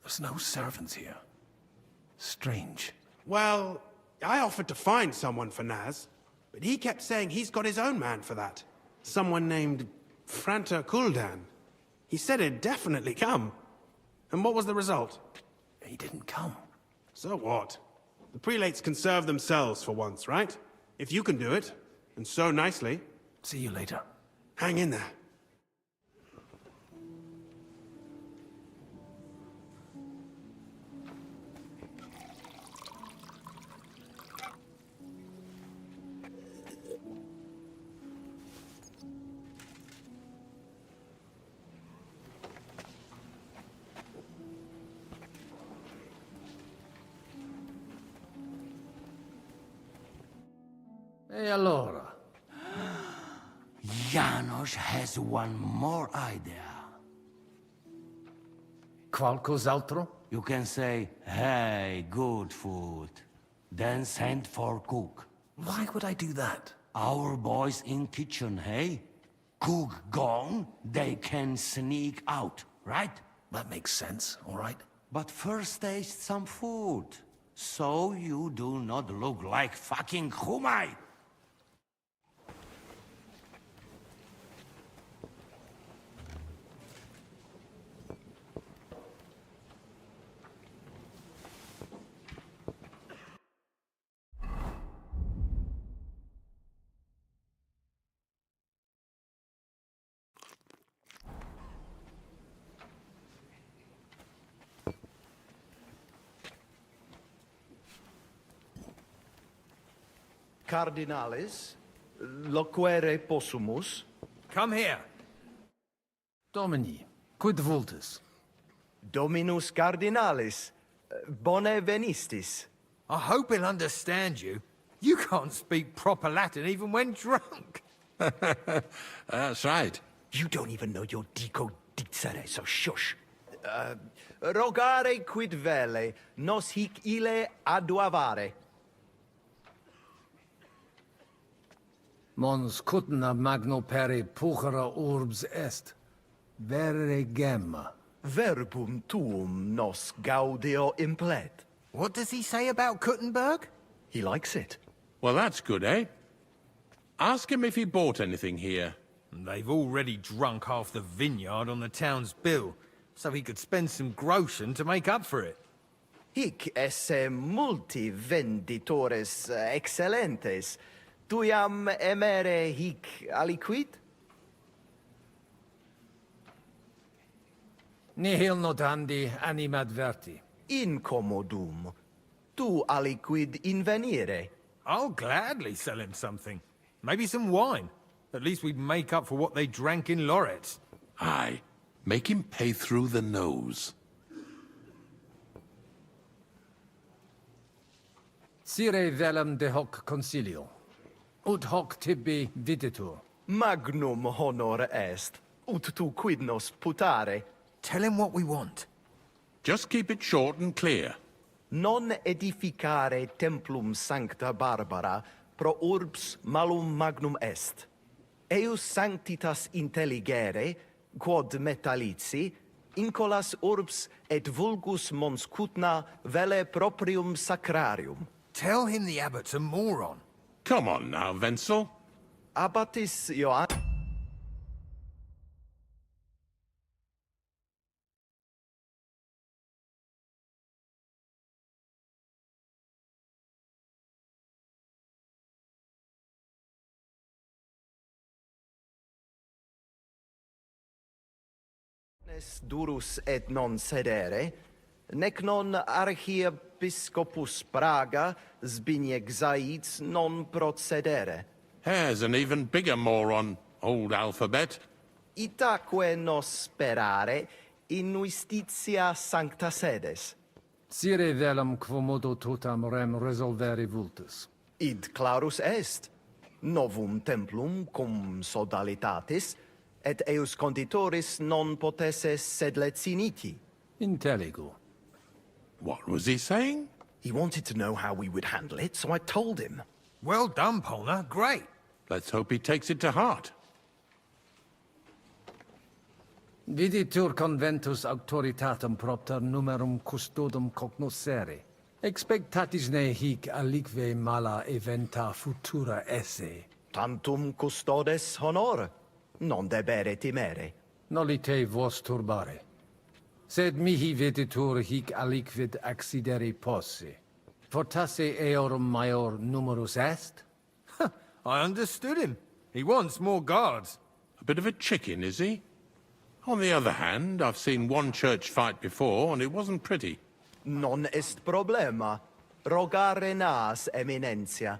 There's no servants here. Strange. Well, I offered to find someone for Naz, but he kept saying he's got his own man for that. Someone named Franta Kuldan. He said he'd definitely come. And what was the result? He didn't come. So what? The prelates can serve themselves for once, right? If you can do it, and so nicely. See you later. Hang in there. E allora? Janos has one more idea. Qualcos'altro? You can say, hey, good food. Then send for cook. Why would I do that? Our boys in kitchen, hey? Cook gone, they can sneak out, right? That makes sense, all right? But first taste some food. So you do not look like fucking Humai. Cardinales, loquere possumus. Come here. Domini, quid vultus? Dominus Cardinalis, bone venistis. I hope he'll understand you. You can't speak proper Latin even when drunk. That's right. You don't even know your dico dicere, so shush. Rogare quid vele, nos hic ille aduavare. Mons cutna magno peri puchera urbs est. Vere gemma. Verbum tuum nos gaudio implet. What does he say about Kuttenberg? He likes it. Well, that's good, eh? Ask him if he bought anything here. They've already drunk half the vineyard on the town's bill, so he could spend some groschen to make up for it. Hic esse multi venditores excellentes. Tuiam emere hic aliquid? Nihil notandi animadverti. Incommodum. Tu aliquid invenire. I'll gladly sell him something. Maybe some wine. At least we'd make up for what they drank in Loretz. Aye. Make him pay through the nose. Sire velum de hoc concilio. Ut hoc tibi videtur. Magnum honor est. Ut tu quid nos putare. Tell him what we want. Just keep it short and clear. Non edificare templum sancta Barbara pro urbs malum magnum est. Eius sanctitas intelligere, quod metallici, incolas urbs et vulgus mons cutna vele proprium sacrarium. Tell him the abbot's a moron. Come on now, Wenzel. Abbatis Johann... durus et non sedere, nec non archiepiscopus Praga Zbigniew Zaitz non procedere. Here's an even bigger moron, old alphabet. Itaque nos sperare in justitia sancta sedes. Sire velum quomodo totam rem resolvere vultus. Id clarus est. Novum templum cum sodalitatis, et eius conditoris non potesse sed leciniti. Intelligo. What was he saying? He wanted to know how we would handle it, so I told him. Well done, Polner. Great. Let's hope he takes it to heart. Viditur conventus auctoritatem propter numerum custodum cognoscere. Expectatis ne hic alique mala eventa futura esse. Tantum custodes honor, non debere timere. Nolite vos turbare. Sed mihi viditur hic aliquid accidere posse. Fortasse eorum maior numerus est? I understood him. He wants more guards. A bit of a chicken, is he? On the other hand, I've seen one church fight before, and it wasn't pretty. Non est problema. Rogare nas, eminentia.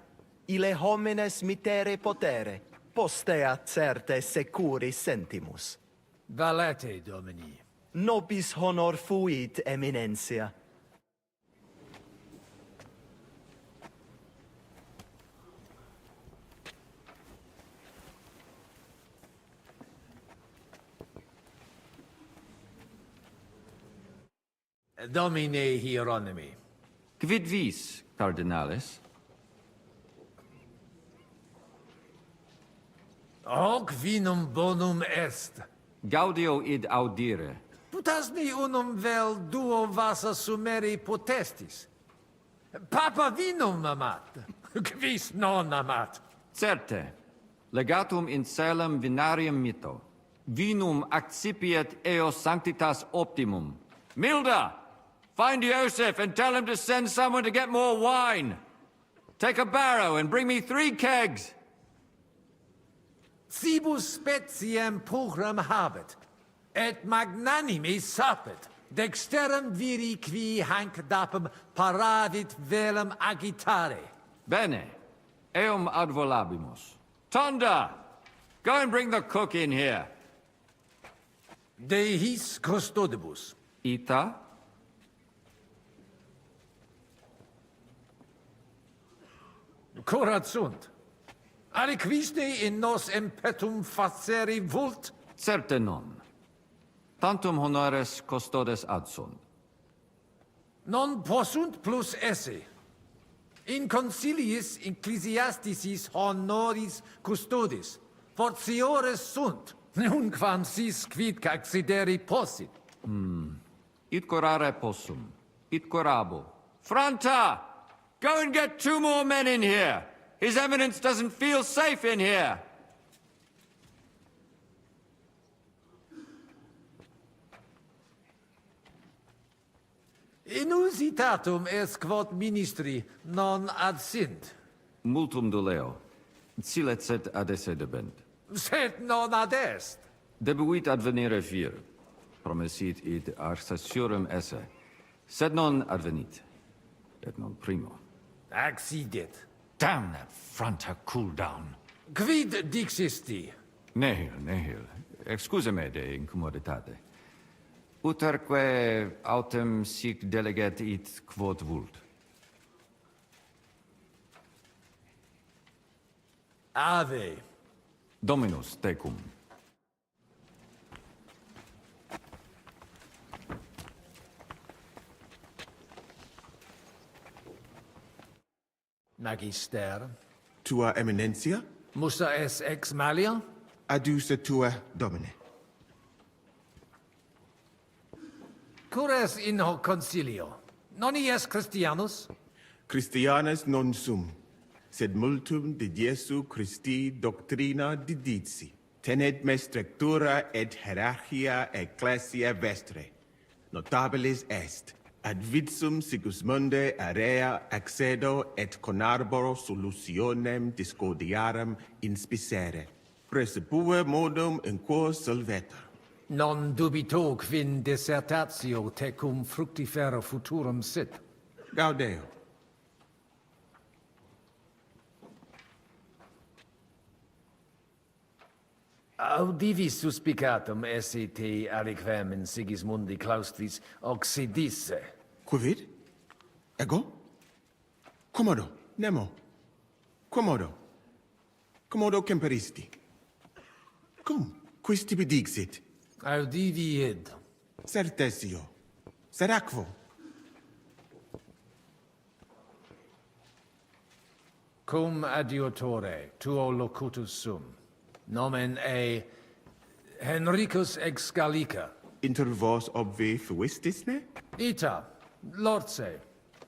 Ille homines mitere potere. Postea certe securi sentimus. Valete, Domini. Nobis honor fuit, eminentia. Domine Hieronymi. Quid vis, Cardinalis? Hoc vinum bonum est. Gaudio id audire. Putas mi unum vel duo vasa sumeri potestis. Papa vinum amat. Quis non amat. Certe. Legatum in celem vinarium mito. Vinum accipiet eo sanctitas optimum. Milda! Find Joseph and tell him to send someone to get more wine. Take a barrow and bring me 3 kegs. Cibus speciem pugram habet, et magnanimi sapet, dexterum viri qui hanc dapum paravit velum agitare. Bene. Eum advolabimus. Tonda! Go and bring the cook in here. De his custodibus. Ita? Curat sunt. Aliquiste in nos impetum faceri vult? Certe non. Tantum honores custodes adsunt. Non possunt plus esse. In conciliis ecclesiasticis honoris custodis. Fortiores sunt. Nunquam sis quid accideri possit. It corare possum. It corabo. Franta! Go and get 2 more men in here! His Eminence doesn't feel safe in here! Inusitatum est quod ministri non ad sint. Multum doleo. Silet set ad esse debent. Sed non ad est. Debuit advenire vir. Promesit id arcessurem esse. Sed non advenit. Et non primo. Accidit. Damn that Franta cool down. Quid dixisti? Nihil, nihil. Excuse me de incommoditate. Uterque autem sic deleget it quod vult. Ave. Dominus tecum. Magister. Tua Eminencia? Musa es ex malia? Aduce tua Domine. Cures in hoc concilio. Non ies Christianus? Christianus non sum, sed multum de Jesu Christi doctrina didici. Tenet me strictura et hierarchia ecclesia vestre. Notabilis est. Ad vitsum Sigismunde area accedo et conarboro solutionem discordiarum inspicere. Precipue modum in quo solvetur. Non dubito quin dissertatio tecum fructifera futurum sit. Gaudeo. Audivis suspicatum esse te aliquem in Sigismundi claustris occidisse. Quid? Ego? Commodo, nemo. Commodo. Commodo temperisti. Cum, quis tibi dixit? Audivi id. Certesio. Seracvo. Cum adiutore tuo locutus sum. Nomen Henricus ex Gallica. Inter vos obvi fuistis ne? Ita, Lorce,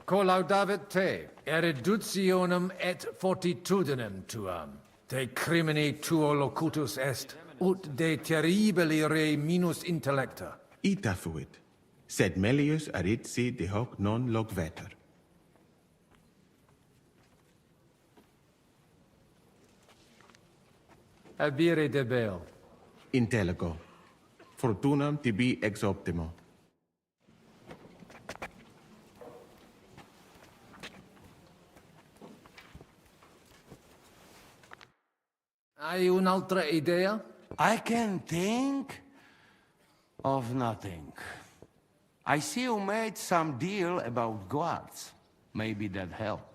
collaudavit te, eruditionem et fortitudinem tuam. De crimine tuo locutus est, ut de terribili re minus intellecta. Ita fuit, sed melius aritsi de hoc non logvetur. Abire debeo. Intellego. Fortunam tibi ex optimo. Hai un'altra idea? I can think of nothing. I see you made some deal about guards. Maybe that helped.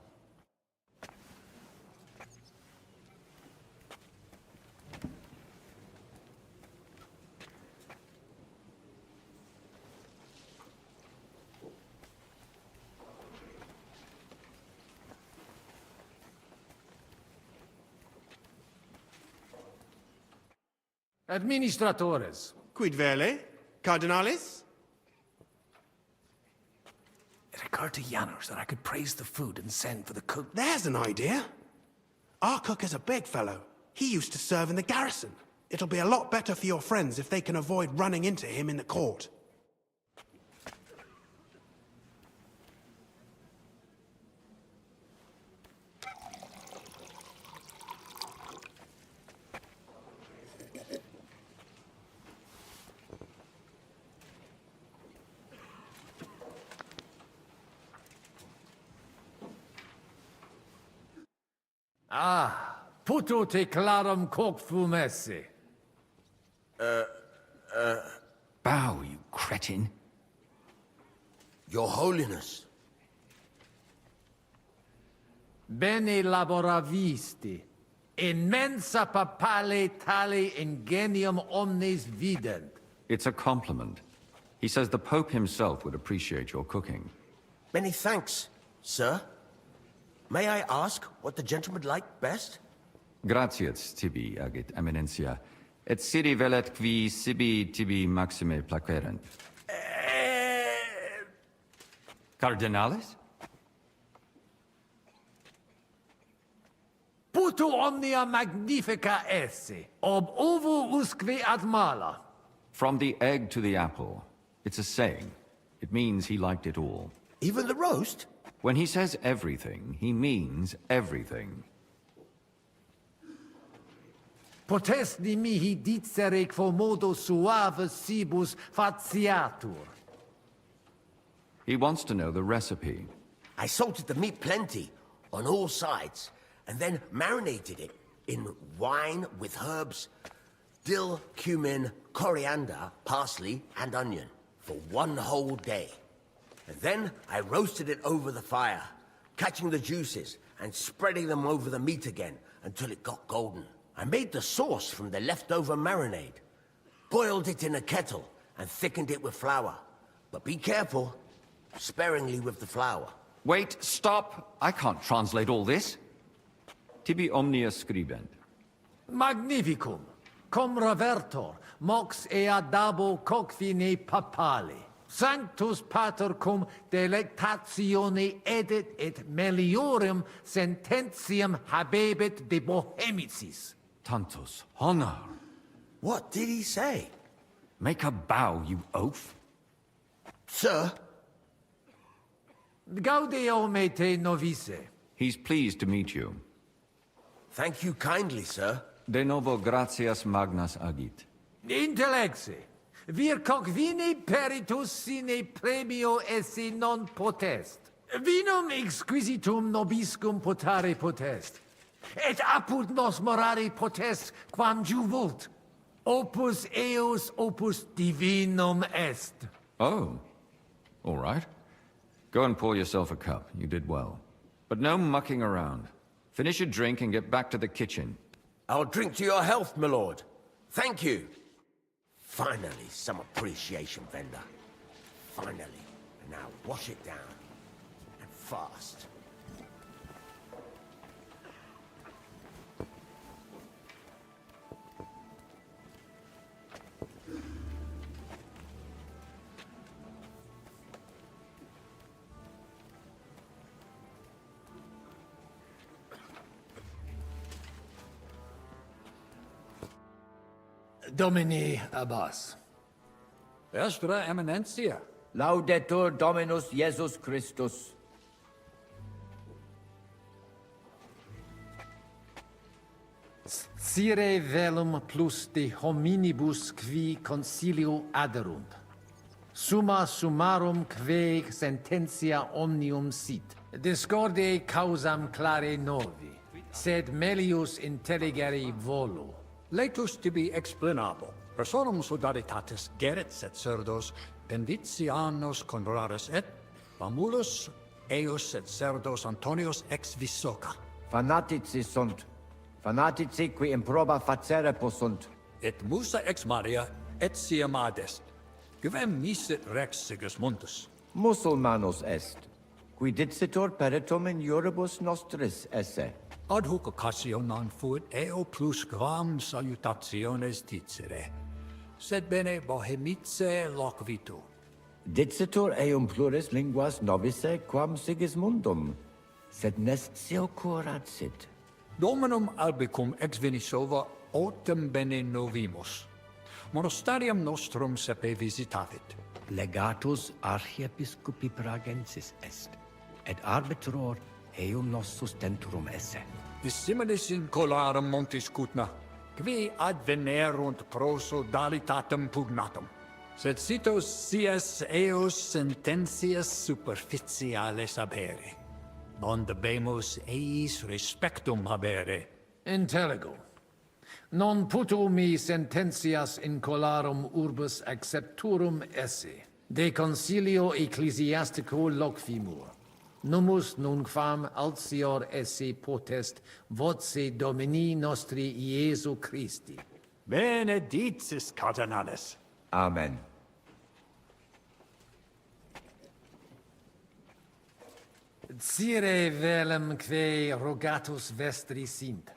Administratores. Quid vele? Cardinalis? It occurred to Janusz that I could praise the food and send for the cook. There's an idea. Our cook is a big fellow. He used to serve in the garrison. It'll be a lot better for your friends if they can avoid running into him in the court. Puto te clarum coq fumesse. Bow, you cretin. Your Holiness. Bene laboravisti. In mensa papale tale ingenium omnes vident. It's a compliment. He says the Pope himself would appreciate your cooking. Many thanks, sir. May I ask what the gentleman liked best? Gratias tibi agit eminentia. Et sidi velet qui sibi tibi maxime placerent. Cardinalis? Puto omnia magnifica esse, ob ovo usque ad mala. From the egg to the apple. It's a saying. It means he liked it all. Even the roast? When he says everything, he means everything. Potesti mihi dicere quo modo suave cibus faciatur. He wants to know the recipe. I salted the meat plenty, on all sides, and then marinated it in wine with herbs, dill, cumin, coriander, parsley, and onion for 1 whole day. And then I roasted it over the fire, catching the juices and spreading them over the meat again until it got golden. I made the sauce from the leftover marinade, boiled it in a kettle, and thickened it with flour. But be careful, sparingly with the flour. Wait, stop! I can't translate all this. Tibi omnia scribent. Magnificum. Cum revertor, mox eadabo coqvine papali. Sanctus pater cum delectatione edit et meliorem sententiam habebit de Bohemicis. Tantus honor. What did he say? Make a bow, you oaf. Sir? Gaudeo me te novice. He's pleased to meet you. Thank you kindly, sir. De novo gratias magnas agit. Intellexe. Vir coqvine peritus sine premio esse non potest. Vinum exquisitum nobiscum potare potest. Et apud nos morare potest quam juvult. Opus eos opus divinum est. Oh. All right. Go and pour yourself a cup. You did well. But no mucking around. Finish your drink and get back to the kitchen. I'll drink to your health, my lord. Thank you. Finally, some appreciation, Vendor. Finally. And now wash it down. And fast. Domini Abbas. Vestra Eminentia. Laudetur Dominus Jesus Christus. Sire velum plus de hominibus qui consilio aderunt. Summa summarum que sententia omnium sit. Discorde causam clare novi, sed melius intelligere volo. Laetus tibi explanabo. Personum sodaritatis geret et cerdos, penditianos conraris et, famulus eos et cerdos Antonios ex Visoca. Fanatici sunt. Fanatici qui improba facere possunt. Et musa ex Maria et siam adest. Quem misit rex Sigismundus. Musulmanus est. Qui dicitur peritum in iuribus nostris esse. Ad hoc occasio non fuit eo plus quam salutationes dicere. Sed bene Bohemice loquitu. Dicitur eum pluris linguas novice quam Sigismundum. Sed nestio curat sit. Dominum albicum ex Vinisova autem bene novimus. Monastarium nostrum sepe visitavit. Legatus archiepiscopi Pragensis est. Et arbitror eum nos sustenturum esse. Dissimilis in colarum montis cutna, qui advenerunt pro sodalitatem pugnatum. Sed citos sias eos sententias superficiales abere. non debemus eis respectum habere. Intelligo. Non puto mi sententias in colarum urbis accepturum esse. De concilio ecclesiastico loquimur. Numus nunquam altior esse potest voce Domini nostri Iesu Christi. Benedictis, cardinalis. Amen. Cire velum que rogatus vestri sint.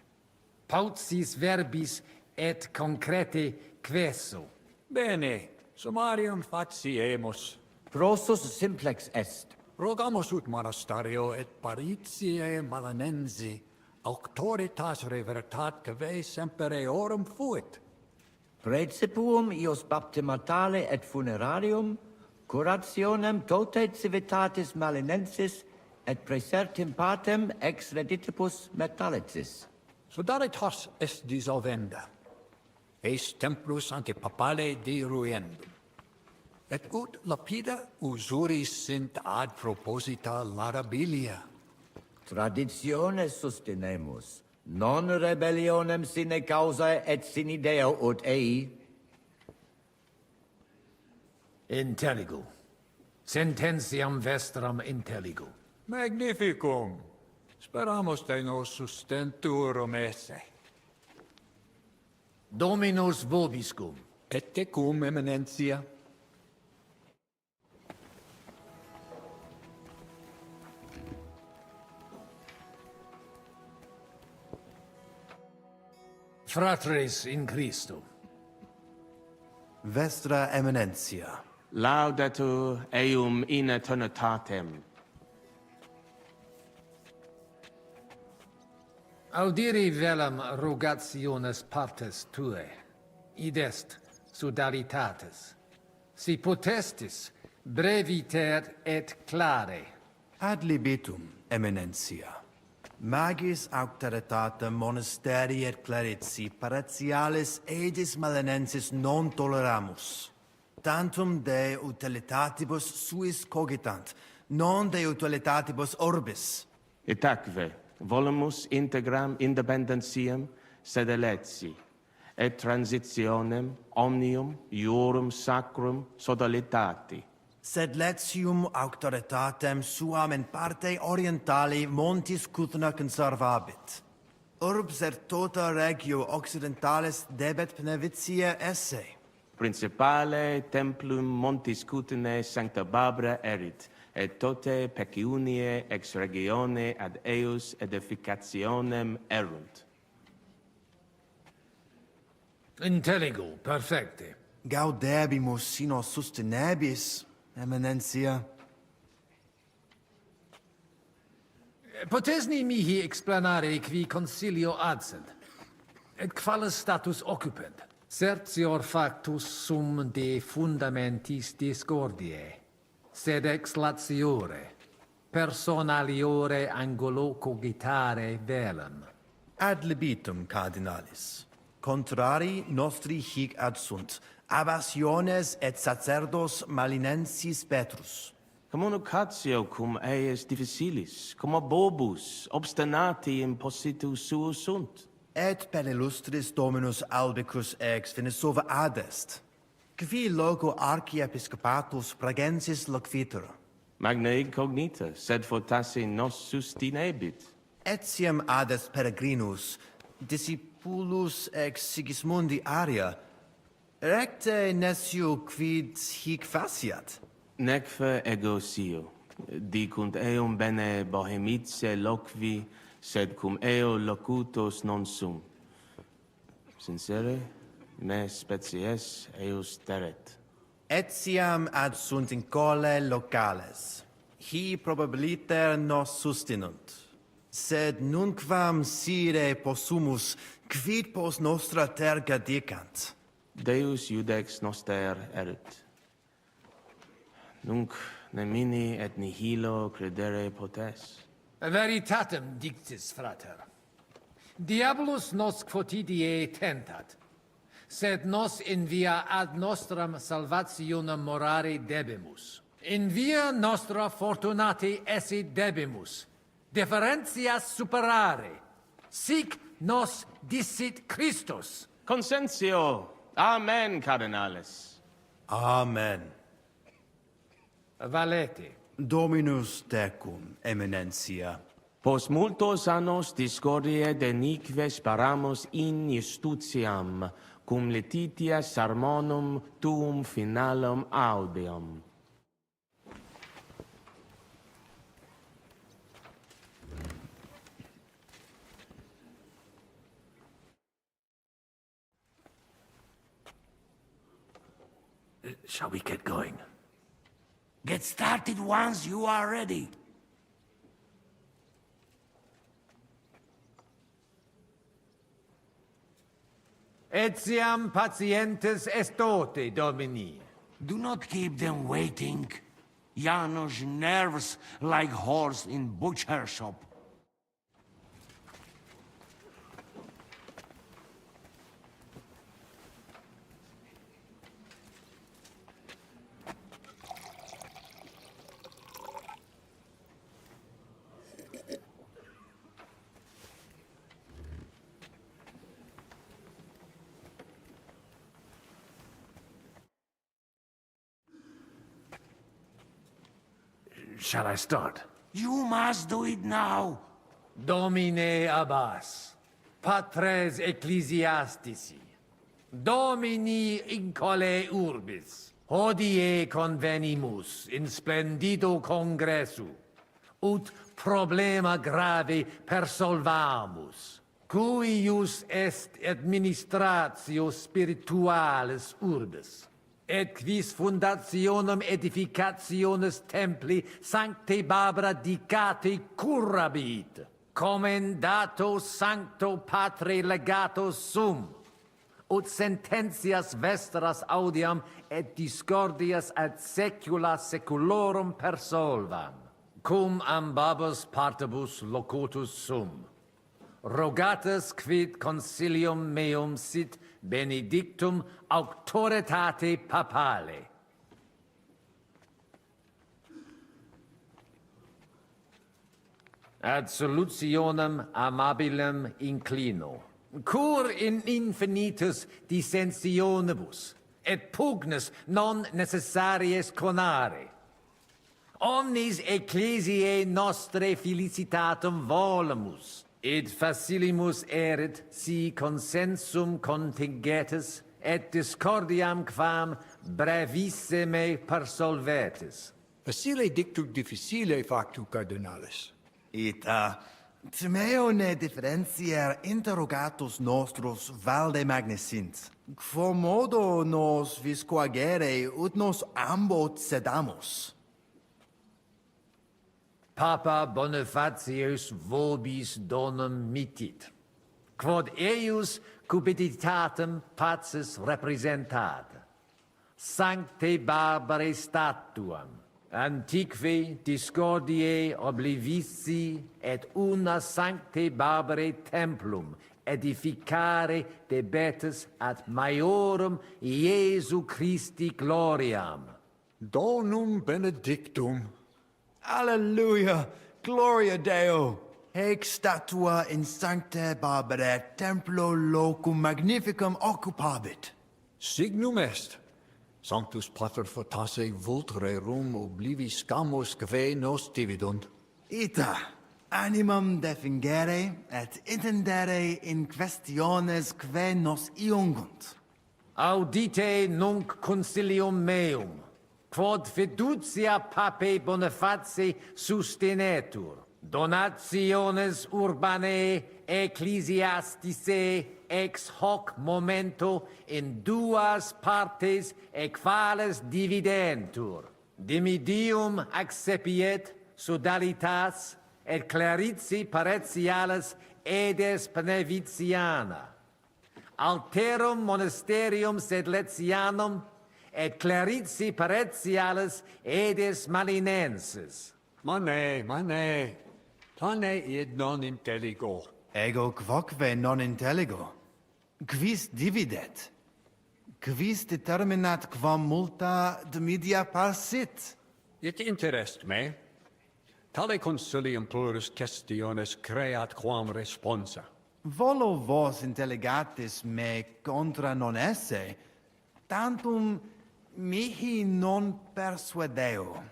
Paucis verbis et concrete queso. Bene, summarium faciemus. Prosus simplex est. Rogamus ut monasterio et paritiae malanensi auctoritas revertat cave semper eorum fuit. Praecipium ius baptimatale et funerarium, curationem tote civitatis malinensis et praesertim patem ex reditibus metallicis. Sodalitas est dissolvenda. Eis templus antipapale diruendum. Et ut lapida usuris sint ad proposita larabilia. Traditiones sustenemus, non rebellionem sine causa et sine Deo ut ei. Intelligo. Sententiam vestram intelligo. Magnificum. Speramus de nos sustenturum esse. Dominus vobiscum. Et tecum, eminentia. Fratres in Christo. Vestra eminentia. Laudetur eum in eternitatem. Audiri velam rogationes partes tue, id est sodalitatis. Si potestis, breviter et clare. Ad libitum, eminentia. Magis auctoritatem monasteri et clerici paratialis edis malinensis non toleramus. Tantum de utilitatibus suis cogitant, non de utilitatibus orbis. Itaque, volumus integram independentiam sedeleci, et transitionem omnium iurum sacrum sodalitati. Sed letium auctoritatem suam in parte orientali montis Cuthna conservabit. Urbs et tota regio occidentalis debet benevitia esse. Principale templum montis Cuthnae sancta Barbara erit, et tote peciunie ex regione ad eius edificationem erunt. Intelligo, perfecte. Gaudebimus sino sustenebis, eminentia. Potesni mihi explanare qui concilio adsent, et qualis status occupent. Certior factus sum de fundamentis discordiae, sed ex latiore, personaliore angulo cogitare velum. Ad libitum, cardinalis. Contrari nostri hic adsunt, abassiones et sacerdos malinensis Petrus. Communicatio cum eius difficilis, cum bobus obstinati impositus suus sunt. Et per illustris Dominus albicus ex Venesova adest, qui loco archiepiscopatus pragensis loquitur. Magna incognita, sed fortasse nos sustinebit. Etiam adest peregrinus, discipulus ex Sigismundi Aria, recte nescio quid hic faciat. Neque ego sio, dicunt eum bene bohemice loqui, sed cum eo locutos non sum. Sincere, me species eus teret. Etiam adsunt in cole locales. Hi probabiliter nos sustinunt. Sed nunquam sire possumus, quid pos nostra terga dicant. Deus iudex noster erit. Nunc nemini et nihilo credere potes. Veritatem dictis, frater. Diabolus nos quotidie tentat, sed nos in via ad nostram salvationem morare debimus. In via nostra fortunati esse debimus, Differentias superare. Sic nos dicit Christus. Consensio. Amen, Cardinales. Amen. Valete. Dominus tecum, eminentia. Pos multos annos discordiae denique sparamus in justitiam, cum letitia sermonum tuum finalum audeum. Shall we get going? Get started once you are ready. Etiam patientes estote, Domini. Do not keep them waiting. Janos nerves like horse in butcher shop. Shall I start? You must do it now. Domine Abbas, patres ecclesiastici, Domini incole urbis, hodie convenimus in splendido congressu, ut problema grave persolvamus, cuius est administratio spiritualis urbis, et quis fundationem edificationis templi sancte Barbara dicate curabit, commendato sancto patre legato sum, ut sententias vestras audiam et discordias ad secula seculorum persolvam, cum ambabus partibus locutus sum. Rogatus quid consilium meum sit benedictum auctoritate papale. Ad solutionem amabilem inclino, cur in infinitus dissensionibus, et pugnis non necessaries conare. Omnis ecclesiae nostre felicitatum volemus, et facilimus erit si consensum contingetis, et discordiam quam brevissime persolvetis. Facile dictu difficile factu, Cardinalis. Ita, timeo ne differentiar interrogatus nostros valde magnesint. Quomodo nos viscoagere ut nos ambot sedamus. Papa Bonifatius vobis donum mitit, quod eius cupiditatem pacis representata, sancte Barbarae statuam, antiqui discordiae oblivici et una sancte Barbarae templum edificare debetis ad maiorum Iesu Christi gloriam. Donum benedictum. Alleluia! Gloria Deo! Haec statua in sancta Barbara templo locum magnificum occupabit. Signum est. Sanctus Pater fortasse vult rerum oblivis scamus quae nos dividunt. Ita, animam defingere et intendere in questiones quae nos iungunt. Audite nunc consilium meum, quod fiducia Papae Boniface sustenetur, donationes urbanae ecclesiasticae ex hoc momento in duas partes equales dividentur. Dimidium accepiet sodalitas et clarici paretialis edes Benevitiana. Alterum monasterium Sedletianum et clarici paretialis edes Malinensis. Mane, tane id non intelligo. Ego quoque non intelligo. Quis dividet? Quis determinat quam multa dimidia parsit? It interest me. Tale consilium plurus questiones creat quam responsa. Volo vos intelligatis me contra non esse, tantum mihi non persuadeo.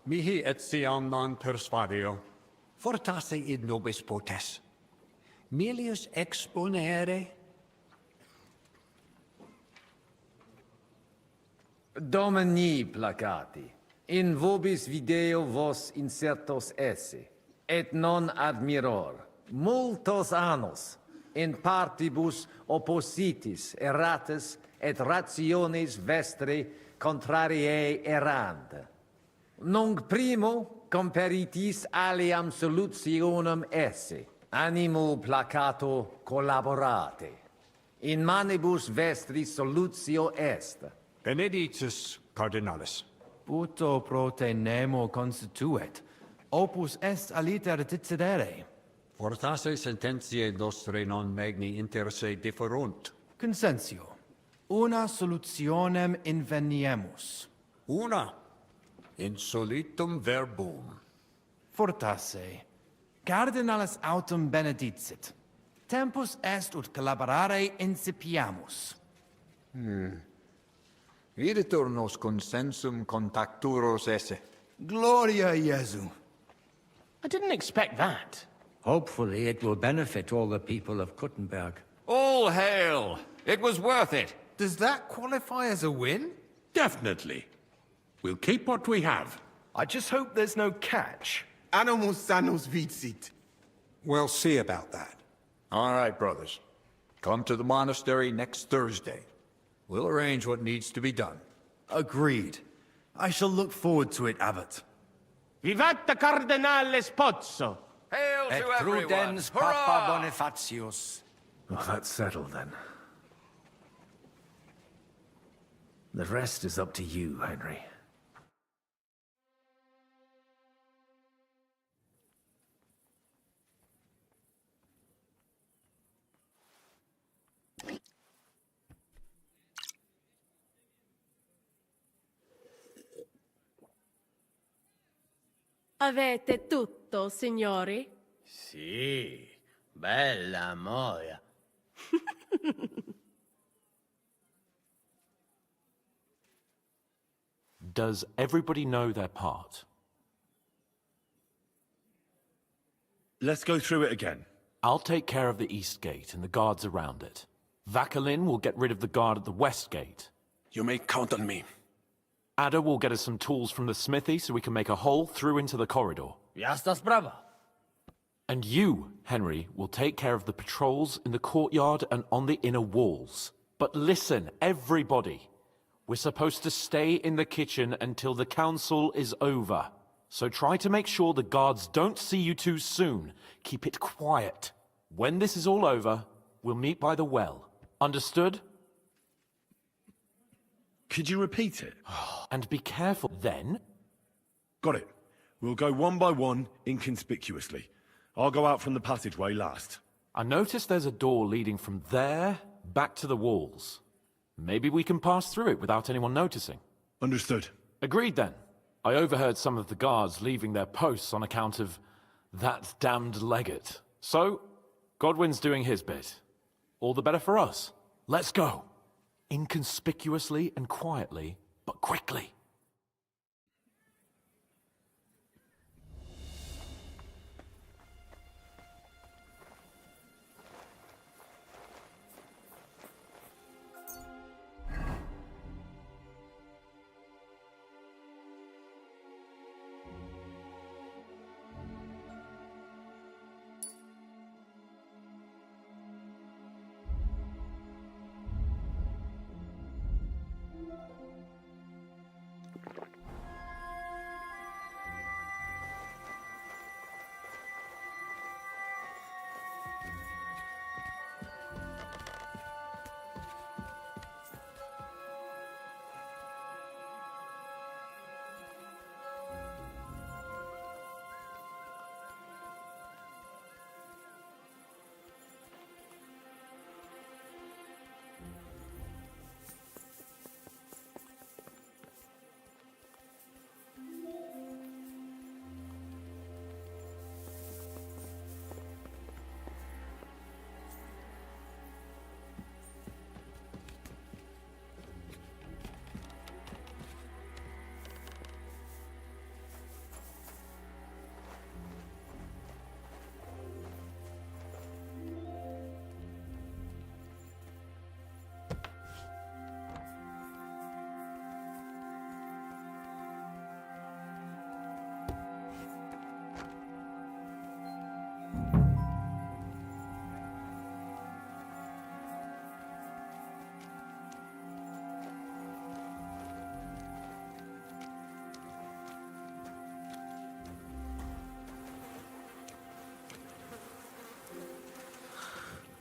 Mihi etiam non persuadeo. Fortasse id nobis potes. Milius exponere. Domini placati, in vobis video vos insertos esse, et non admiror, multos annos, in partibus oppositis erratis et rationes vestre contrariae errand. Nunc primo comperitis aliam solutionem esse, animo placato collaborate. In manibus vestris solutio est. Benedictus cardinalis. Puto prote nemo constituet, opus est aliter decidere. Fortasse sententiae nostre non magni inter se differunt. Consensio. Una solutionem inveniemus. Una. Insolitum verbum. Fortasse. Cardinalis autem benedicit. Tempus est ut collaborare incipiamus. Videtur nos consensum contacturos esse. Gloria Iesu. I didn't expect that. Hopefully it will benefit all the people of Kuttenberg. All hail! It was worth it! Does that qualify as a win? Definitely. We'll keep what we have. I just hope there's no catch. Animus sanus vicit. We'll see about that. All right, brothers. Come to the monastery next Thursday. We'll arrange what needs to be done. Agreed. I shall look forward to it, Abbot. Vivat the Cardinales Pozzo! Hail Et to everyone! prudens Papa Bonifatius. Well, that's settled then. The rest is up to you, Henry. Avete tutto, signori? Sì, bella moia. Does everybody know their part? Let's go through it again. I'll take care of the east gate and the guards around it. Vakalin will get rid of the guard at the west gate. You may count on me. Ada will get us some tools from the smithy so we can make a hole through into the corridor. Jasna sprawa. And you, Henry, will take care of the patrols in the courtyard and on the inner walls. But listen, everybody. We're supposed to stay in the kitchen until the council is over. So try to make sure the guards don't see you too soon. Keep it quiet. When this is all over, we'll meet by the well. Understood? Could you repeat it? And be careful then. Got it. We'll go one by one, inconspicuously. I'll go out from the passageway last. I noticed there's a door leading from there back to the walls. Maybe we can pass through it without anyone noticing. Understood. Agreed then. I overheard some of the guards leaving their posts on account of that damned legate. So, Godwin's doing his bit. All the better for us. Let's go. Inconspicuously and quietly, but quickly.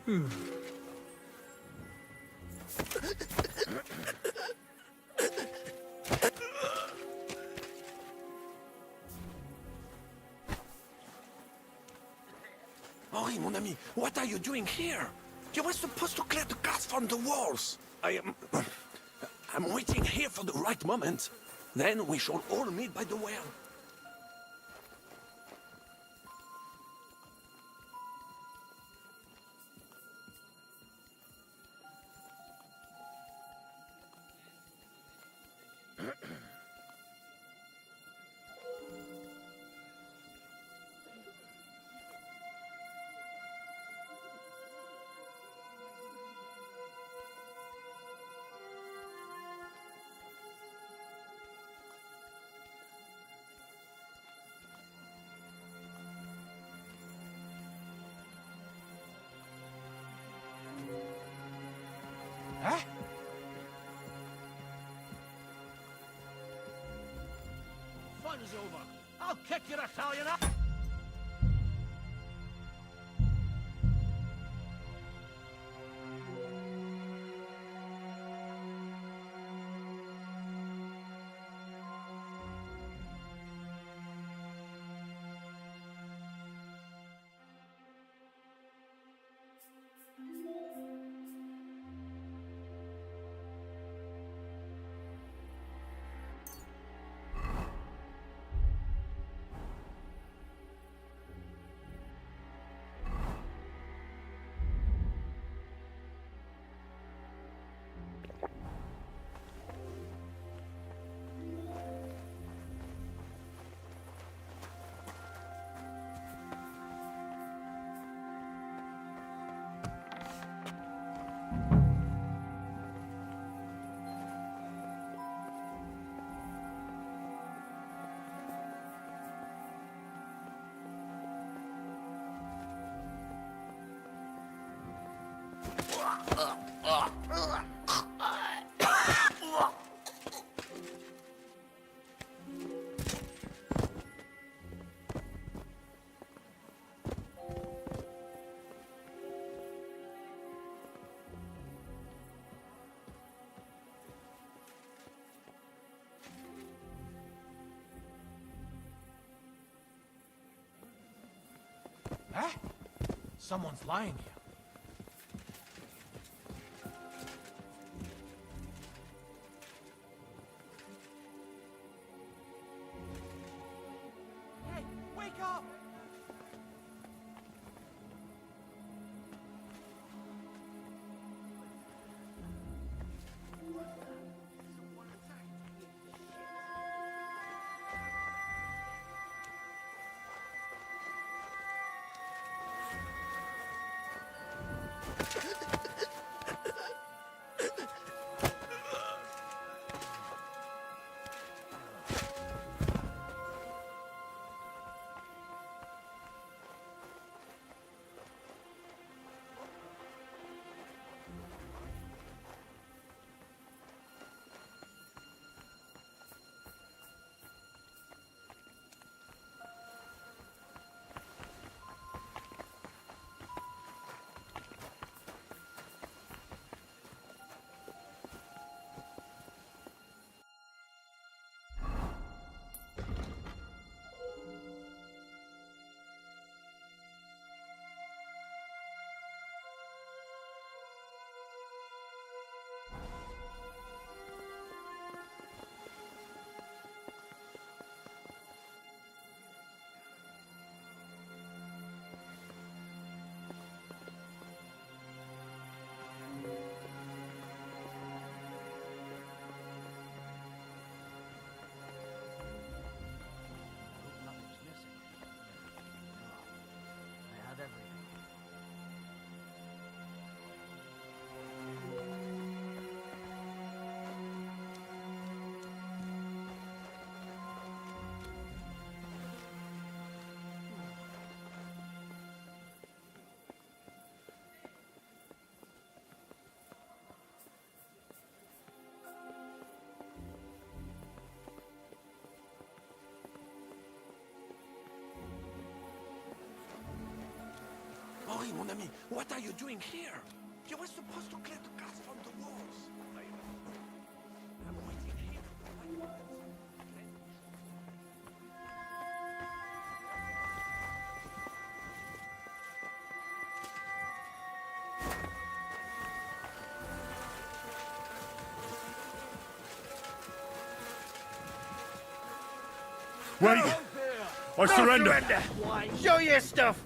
Henri, mon ami, what are you doing here? You were supposed to clear the guards from the walls. I'm waiting here for the right moment. Then we shall all meet by the well. Huh? Fun's over. I'll kick your Italian up. Huh? Someone's lying here. Hey, wake up! Oui, mon ami, what are you doing here? You were supposed to clear the guards from the walls. I'm waiting here. Wait! I surrender! Show your stuff!